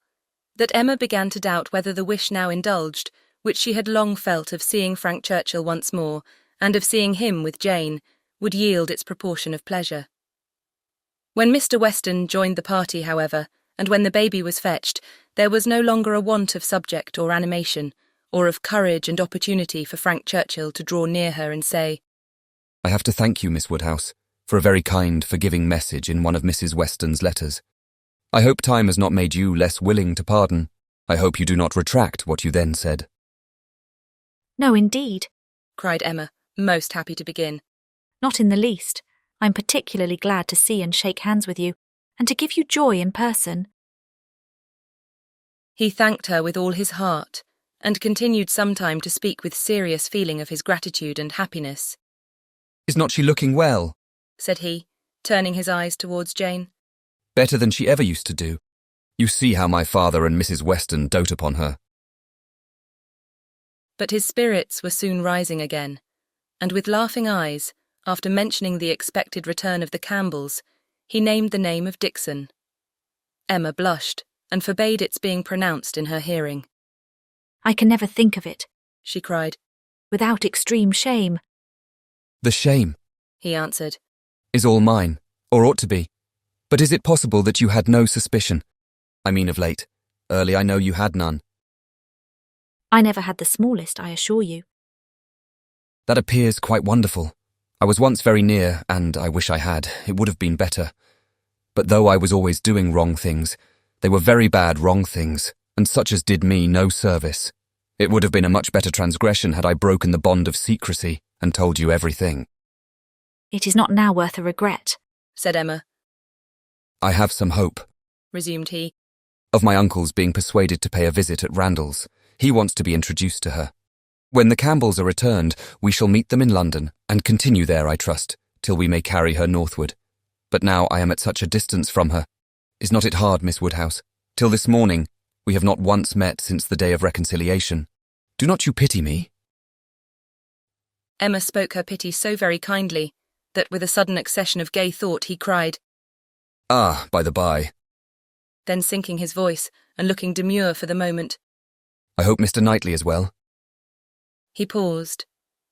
Speaker 1: that Emma began to doubt whether the wish now indulged, which she had long felt of seeing Frank Churchill once more, and of seeing him with Jane, would yield its proportion of pleasure. When Mr. Weston joined the party, however, and when the baby was fetched, there was no longer a want of subject or animation, or of courage and opportunity for Frank Churchill to draw near her and say,
Speaker 2: "I have to thank you, Miss Woodhouse, for a very kind, forgiving message in one of Mrs. Weston's letters. I hope time has not made you less willing to pardon. I hope you do not retract what you then said."
Speaker 4: "No, indeed,"
Speaker 1: cried Emma, most happy to begin.
Speaker 4: "Not in the least. I'm particularly glad to see and shake hands with you, and to give you joy in person."
Speaker 1: He thanked her with all his heart, and continued some time to speak with serious feeling of his gratitude and happiness.
Speaker 2: "Is not she looking well?"
Speaker 1: said he, turning his eyes towards Jane.
Speaker 2: "Better than she ever used to do. You see how my father and Mrs. Weston dote upon her."
Speaker 1: But his spirits were soon rising again, and with laughing eyes, after mentioning the expected return of the Campbells, he named the name of Dixon. Emma blushed, and forbade its being pronounced in her hearing.
Speaker 4: "I can never think of it,"
Speaker 1: she cried,
Speaker 4: "without extreme shame."
Speaker 2: "The shame,"
Speaker 1: he answered,
Speaker 2: "is all mine, or ought to be. But is it possible that you had no suspicion? I mean of late. Early I know you had none."
Speaker 4: "I never had the smallest, I assure you."
Speaker 2: "That appears quite wonderful. I was once very near, and I wish I had. It would have been better. But though I was always doing wrong things, they were very bad wrong things, and such as did me no service. It would have been a much better transgression had I broken the bond of secrecy and told you everything."
Speaker 4: "It is not now worth a regret,"
Speaker 1: said Emma.
Speaker 2: "I have some hope,"
Speaker 1: resumed he,
Speaker 2: "of my uncle's being persuaded to pay a visit at Randall's. He wants to be introduced to her. When the Campbells are returned, we shall meet them in London, and continue there, I trust, till we may carry her northward. But now I am at such a distance from her. Is not it hard, Miss Woodhouse? Till this morning, we have not once met since the day of reconciliation. Do not you pity me?"
Speaker 1: Emma spoke her pity so very kindly that with a sudden accession of gay thought he cried,
Speaker 2: "Ah, by the by."
Speaker 1: Then sinking his voice and looking demure for the moment,
Speaker 2: "I hope Mr. Knightley is well."
Speaker 1: He paused.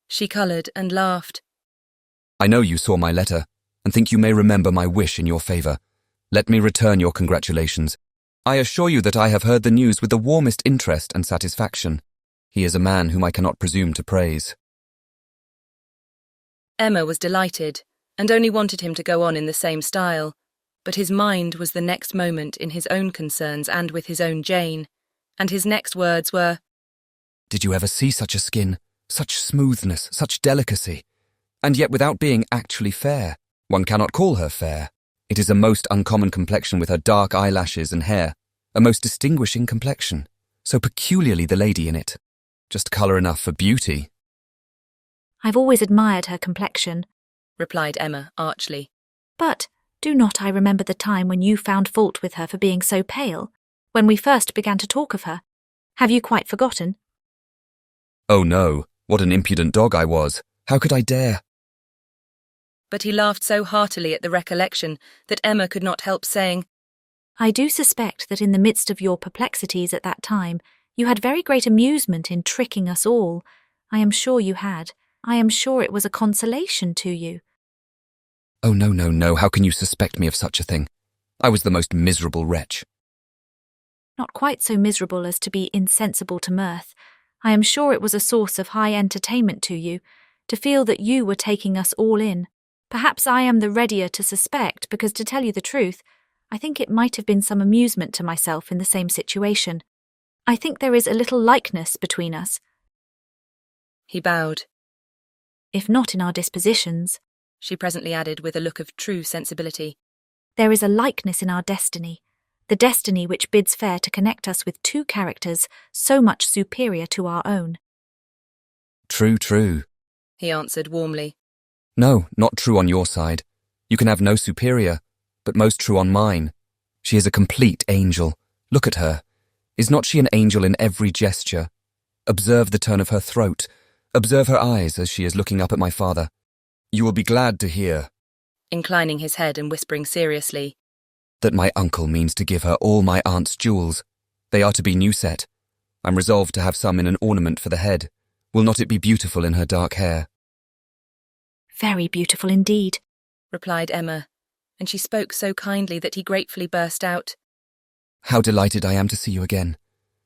Speaker 1: She coloured and laughed.
Speaker 2: "I know you saw my letter, and think you may remember my wish in your favour. Let me return your congratulations. I assure you that I have heard the news with the warmest interest and satisfaction. He is a man whom I cannot presume to praise."
Speaker 1: Emma was delighted, and only wanted him to go on in the same style, but his mind was the next moment in his own concerns and with his own Jane, and his next words were,
Speaker 2: "Did you ever see such a skin, such smoothness, such delicacy? And yet without being actually fair. One cannot call her fair. It is a most uncommon complexion with her dark eyelashes and hair, a most distinguishing complexion, so peculiarly the lady in it. Just colour enough for beauty."
Speaker 4: "I've always admired her complexion,"
Speaker 1: replied Emma archly.
Speaker 4: "But do not I remember the time when you found fault with her for being so pale, when we first began to talk of her? Have you quite forgotten?"
Speaker 2: "Oh no, what an impudent dog I was. How could I dare?"
Speaker 1: But he laughed so heartily at the recollection that Emma could not help saying,
Speaker 4: "I do suspect that in the midst of your perplexities at that time, you had very great amusement in tricking us all. I am sure you had. I am sure it was a consolation to you."
Speaker 2: "Oh no, no, no, how can you suspect me of such a thing? I was the most miserable wretch."
Speaker 4: "Not quite so miserable as to be insensible to mirth. I am sure it was a source of high entertainment to you, to feel that you were taking us all in. Perhaps I am the readier to suspect, because to tell you the truth, I think it might have been some amusement to myself in the same situation. I think there is a little likeness between us."
Speaker 1: He bowed.
Speaker 4: "If not in our dispositions,"
Speaker 1: she presently added with a look of true sensibility,
Speaker 4: "there is a likeness in our destiny, the destiny which bids fair to connect us with two characters so much superior to our own."
Speaker 2: "True, true,"
Speaker 1: he answered warmly.
Speaker 2: "No, not true on your side. You can have no superior, but most true on mine. She is a complete angel. Look at her. Is not she an angel in every gesture? Observe the turn of her throat. Observe her eyes as she is looking up at my father. You will be glad to hear,"
Speaker 1: inclining his head and whispering seriously,
Speaker 2: "that my uncle means to give her all my aunt's jewels. They are to be new set. I'm resolved to have some in an ornament for the head. Will not it be beautiful in her dark hair?"
Speaker 4: "Very beautiful indeed,"
Speaker 1: replied Emma, and she spoke so kindly that he gratefully burst out,
Speaker 2: "How delighted I am to see you again,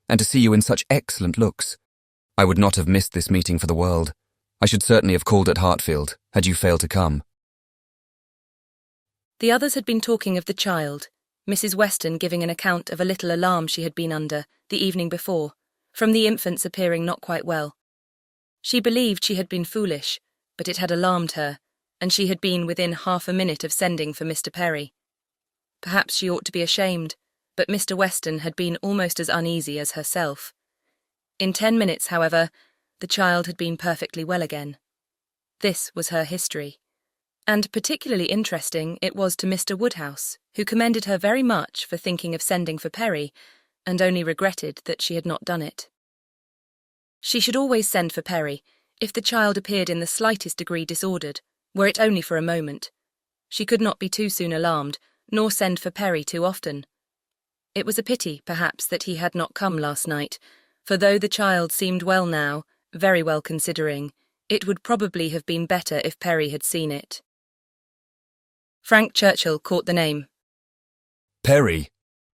Speaker 2: and to see you in such excellent looks. I would not have missed this meeting for the world. I should certainly have called at Hartfield, had you failed to come."
Speaker 1: The others had been talking of the child, Mrs. Weston giving an account of a little alarm she had been under the evening before, from the infant's appearing not quite well. She believed she had been foolish, but it had alarmed her, and she had been within half a minute of sending for Mr. Perry. Perhaps she ought to be ashamed, but Mr. Weston had been almost as uneasy as herself. In 10 minutes, however, the child had been perfectly well again. This was her history. And particularly interesting it was to Mr. Woodhouse, who commended her very much for thinking of sending for Perry, and only regretted that she had not done it. She should always send for Perry, if the child appeared in the slightest degree disordered, were it only for a moment. She could not be too soon alarmed, nor send for Perry too often. It was a pity, perhaps, that he had not come last night, for though the child seemed well now, very well considering, it would probably have been better if Perry had seen it. Frank Churchill caught the name.
Speaker 2: Perry,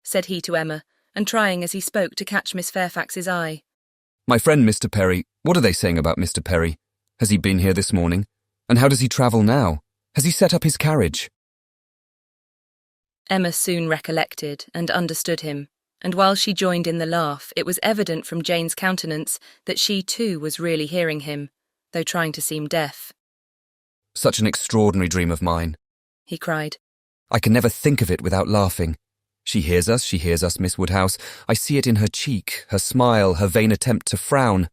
Speaker 1: said he to Emma, and trying as he spoke to catch Miss Fairfax's eye.
Speaker 2: My friend Mr. Perry, what are they saying about Mr. Perry? Has he been here this morning? And how does he travel now? Has he set up his carriage?
Speaker 1: Emma soon recollected and understood him, and while she joined in the laugh, it was evident from Jane's countenance that she too was really hearing him, though trying to seem deaf.
Speaker 2: Such an extraordinary dream of mine,
Speaker 1: he cried.
Speaker 2: I can never think of it without laughing. She hears us, Miss Woodhouse. I see it in her cheek, her smile, her vain attempt to frown.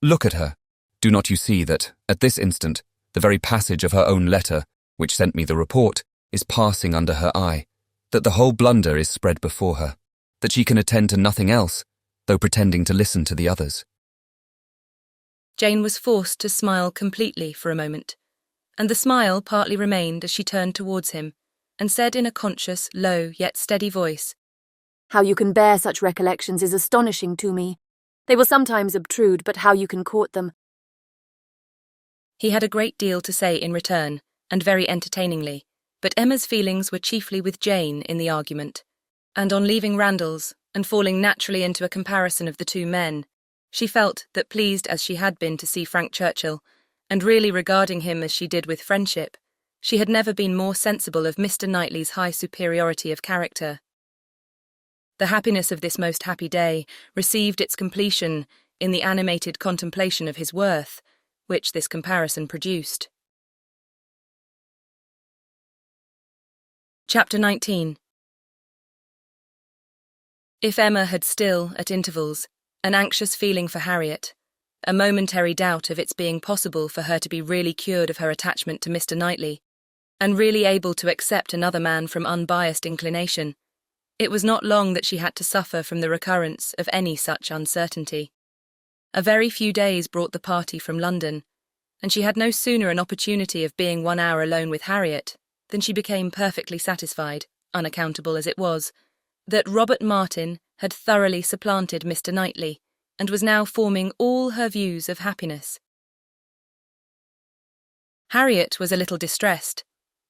Speaker 2: Look at her. Do not you see that, at this instant, the very passage of her own letter, which sent me the report, is passing under her eye, that the whole blunder is spread before her, that she can attend to nothing else, though pretending to listen to the others.
Speaker 1: Jane was forced to smile completely for a moment, and the smile partly remained as she turned towards him, and said in a conscious, low, yet steady voice,
Speaker 9: How you can bear such recollections is astonishing to me. They will sometimes obtrude, but how you can court them.
Speaker 1: He had a great deal to say in return, and very entertainingly, but Emma's feelings were chiefly with Jane in the argument, and on leaving Randalls, and falling naturally into a comparison of the two men, she felt that pleased as she had been to see Frank Churchill, and really regarding him as she did with friendship, she had never been more sensible of Mr. Knightley's high superiority of character. The happiness of this most happy day received its completion in the animated contemplation of his worth, which this comparison produced. Chapter 19. If Emma had still, at intervals, an anxious feeling for Harriet, a momentary doubt of its being possible for her to be really cured of her attachment to Mr. Knightley, and really able to accept another man from unbiased inclination, it was not long that she had to suffer from the recurrence of any such uncertainty. A very few days brought the party from London, and she had no sooner an opportunity of being 1 hour alone with Harriet than she became perfectly satisfied, unaccountable as it was, that Robert Martin had thoroughly supplanted Mr. Knightley, and was now forming all her views of happiness. Harriet was a little distressed,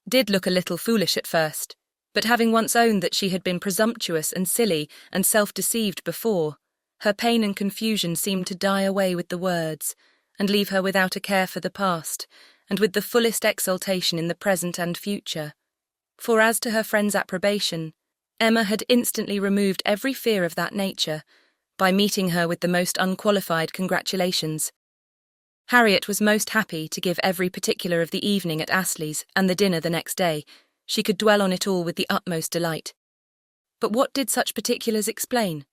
Speaker 1: did look a little foolish at first, but having once owned that she had been presumptuous and silly and self-deceived before, her pain and confusion seemed to die away with the words, and leave her without a care for the past, and with the fullest exultation in the present and future. For as to her friend's approbation, Emma had instantly removed every fear of that nature, by meeting her with the most unqualified congratulations. Harriet was most happy to give every particular of the evening at Astley's and the dinner the next day. She could dwell on it all with the utmost delight. But what did such particulars explain?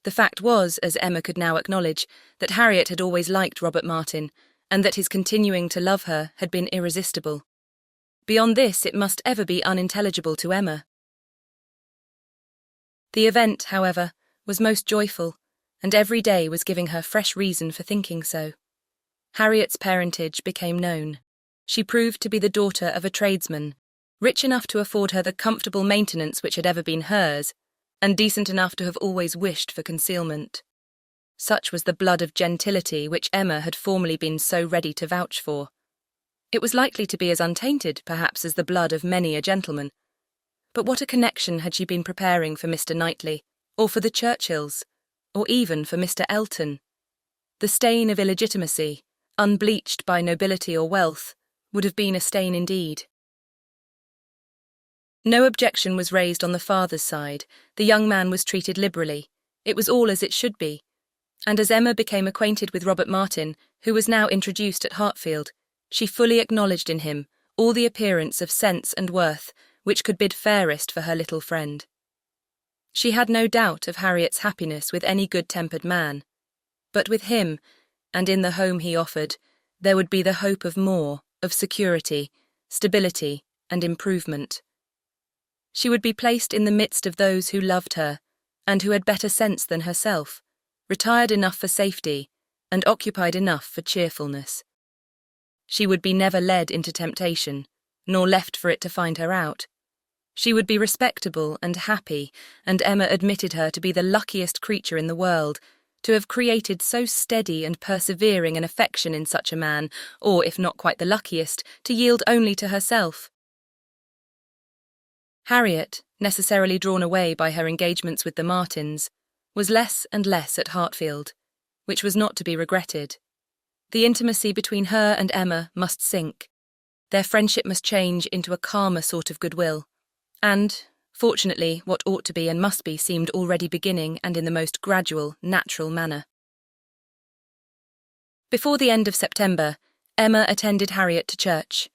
Speaker 1: The fact was, as Emma could now acknowledge, that Harriet had always liked Robert Martin, and that his continuing to love her had been irresistible. Beyond this it must ever be unintelligible to Emma. The event, however, was most joyful, and every day was giving her fresh reason for thinking so. Harriet's parentage became known. She proved to be the daughter of a tradesman, rich enough to afford her the comfortable maintenance which had ever been hers, and decent enough to have always wished for concealment. Such was the blood of gentility which Emma had formerly been so ready to vouch for. It was likely to be as untainted, perhaps, as the blood of many a gentleman. But what a connection had she been preparing for Mr. Knightley, or for the Churchills, or even for Mr. Elton? The stain of illegitimacy, unbleached by nobility or wealth, would have been a stain indeed. No objection was raised on the father's side. The young man was treated liberally. It was all as it should be. And as Emma became acquainted with Robert Martin, who was now introduced at Hartfield, she fully acknowledged in him all the appearance of sense and worth which could bid fairest for her little friend. She had no doubt of Harriet's happiness with any good-tempered man, but with him, and in the home he offered, there would be the hope of more, of security, stability, and improvement. She would be placed in the midst of those who loved her, and who had better sense than herself, retired enough for safety, and occupied enough for cheerfulness. She would be never led into temptation, nor left for it to find her out. She would be respectable and happy, and Emma admitted her to be the luckiest creature in the world, to have created so steady and persevering an affection in such a man, or, if not quite the luckiest, to yield only to herself. Harriet, necessarily drawn away by her engagements with the Martins, was less and less at Hartfield, which was not to be regretted. The intimacy between her and Emma must sink. Their friendship must change into a calmer sort of goodwill. And, fortunately, what ought to be and must be seemed already beginning, and in the most gradual, natural manner. Before the end of September, Emma attended Harriet to church,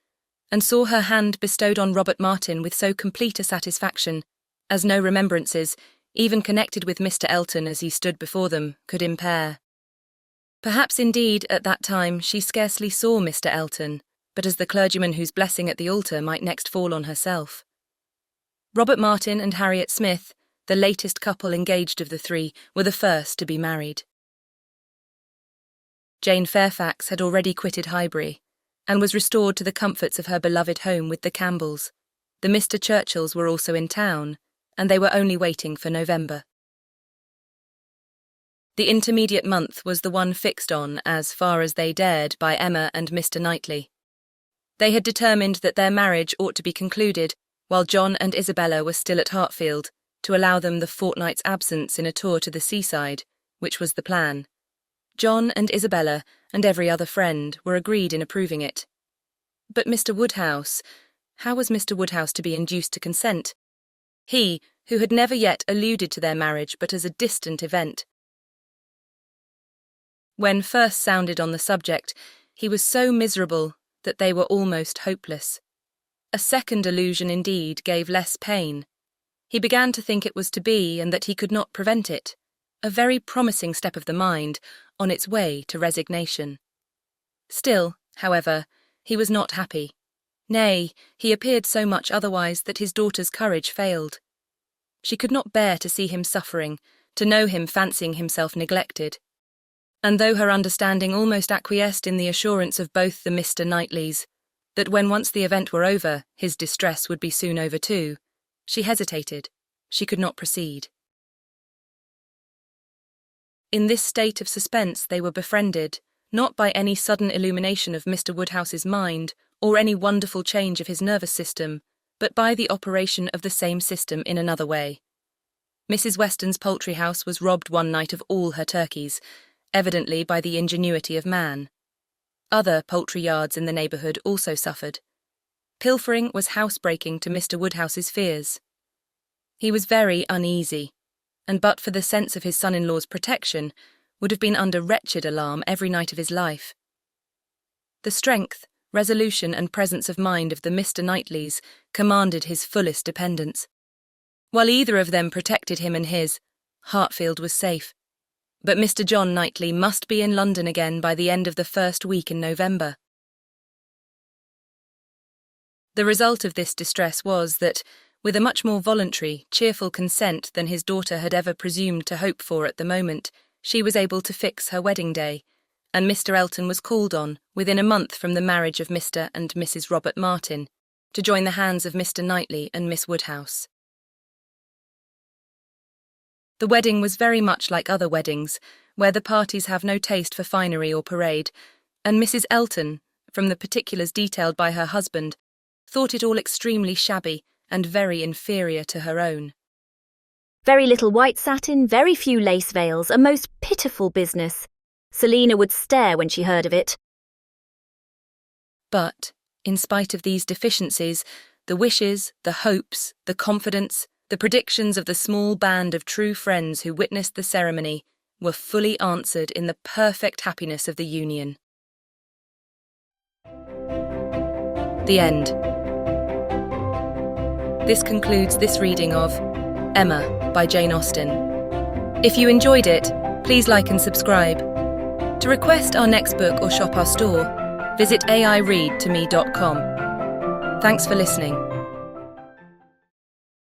Speaker 1: and saw her hand bestowed on Robert Martin with so complete a satisfaction, as no remembrances, even connected with Mr. Elton as he stood before them, could impair. Perhaps indeed, at that time, she scarcely saw Mr. Elton, but as the clergyman whose blessing at the altar might next fall on herself. Robert Martin and Harriet Smith, the latest couple engaged of the three, were the first to be married. Jane Fairfax had already quitted Highbury, and was restored to the comforts of her beloved home with the Campbells. The Mr. Churchills were also in town, and they were only waiting for November. The intermediate month was the one fixed on, as far as they dared, by Emma and Mr. Knightley. They had determined that their marriage ought to be concluded while John and Isabella were still at Hartfield, to allow them the fortnight's absence in a tour to the seaside, which was the plan. John and Isabella, and every other friend, were agreed in approving it. But Mr. Woodhouse, how was Mr. Woodhouse to be induced to consent? He, who had never yet alluded to their marriage but as a distant event. When first sounded on the subject, he was so miserable that they were almost hopeless. A second allusion, indeed, gave less pain. He began to think it was to be, and that he could not prevent it. A very promising step of the mind, on its way to resignation. Still, however, he was not happy. Nay, he appeared so much otherwise that his daughter's courage failed. She could not bear to see him suffering, to know him fancying himself neglected. And though her understanding almost acquiesced in the assurance of both the Mr. Knightleys, that when once the event were over, his distress would be soon over too, she hesitated. She could not proceed. In this state of suspense they were befriended, not by any sudden illumination of Mr. Woodhouse's mind, or any wonderful change of his nervous system, but by the operation of the same system in another way. Mrs. Weston's poultry house was robbed one night of all her turkeys, evidently by the ingenuity of man. Other poultry yards in the neighbourhood also suffered. Pilfering was housebreaking to Mr. Woodhouse's fears. He was very uneasy, and but for the sense of his son-in-law's protection, would have been under wretched alarm every night of his life. The strength, resolution and presence of mind of the Mr. Knightleys commanded his fullest dependence. While either of them protected him and his, Hartfield was safe. But Mr. John Knightley must be in London again by the end of the first week in November. The result of this distress was that, with a much more voluntary, cheerful consent than his daughter had ever presumed to hope for at the moment, she was able to fix her wedding day, and Mr. Elton was called on, within a month from the marriage of Mr. and Mrs. Robert Martin, to join the hands of Mr. Knightley and Miss Woodhouse. The wedding was very much like other weddings, where the parties have no taste for finery or parade, and Mrs. Elton, from the particulars detailed by her husband, thought it all extremely shabby and very inferior to her own.
Speaker 11: Very little white satin, very few lace veils, a most pitiful business. Selina would stare when she heard of it.
Speaker 1: But, in spite of these deficiencies, the wishes, the hopes, the confidence, the predictions of the small band of true friends who witnessed the ceremony were fully answered in the perfect happiness of the union. The end. This concludes this reading of Emma by Jane Austen. If you enjoyed it, please like and subscribe. To request our next book or shop our store, visit aireadtome.com. Thanks for listening.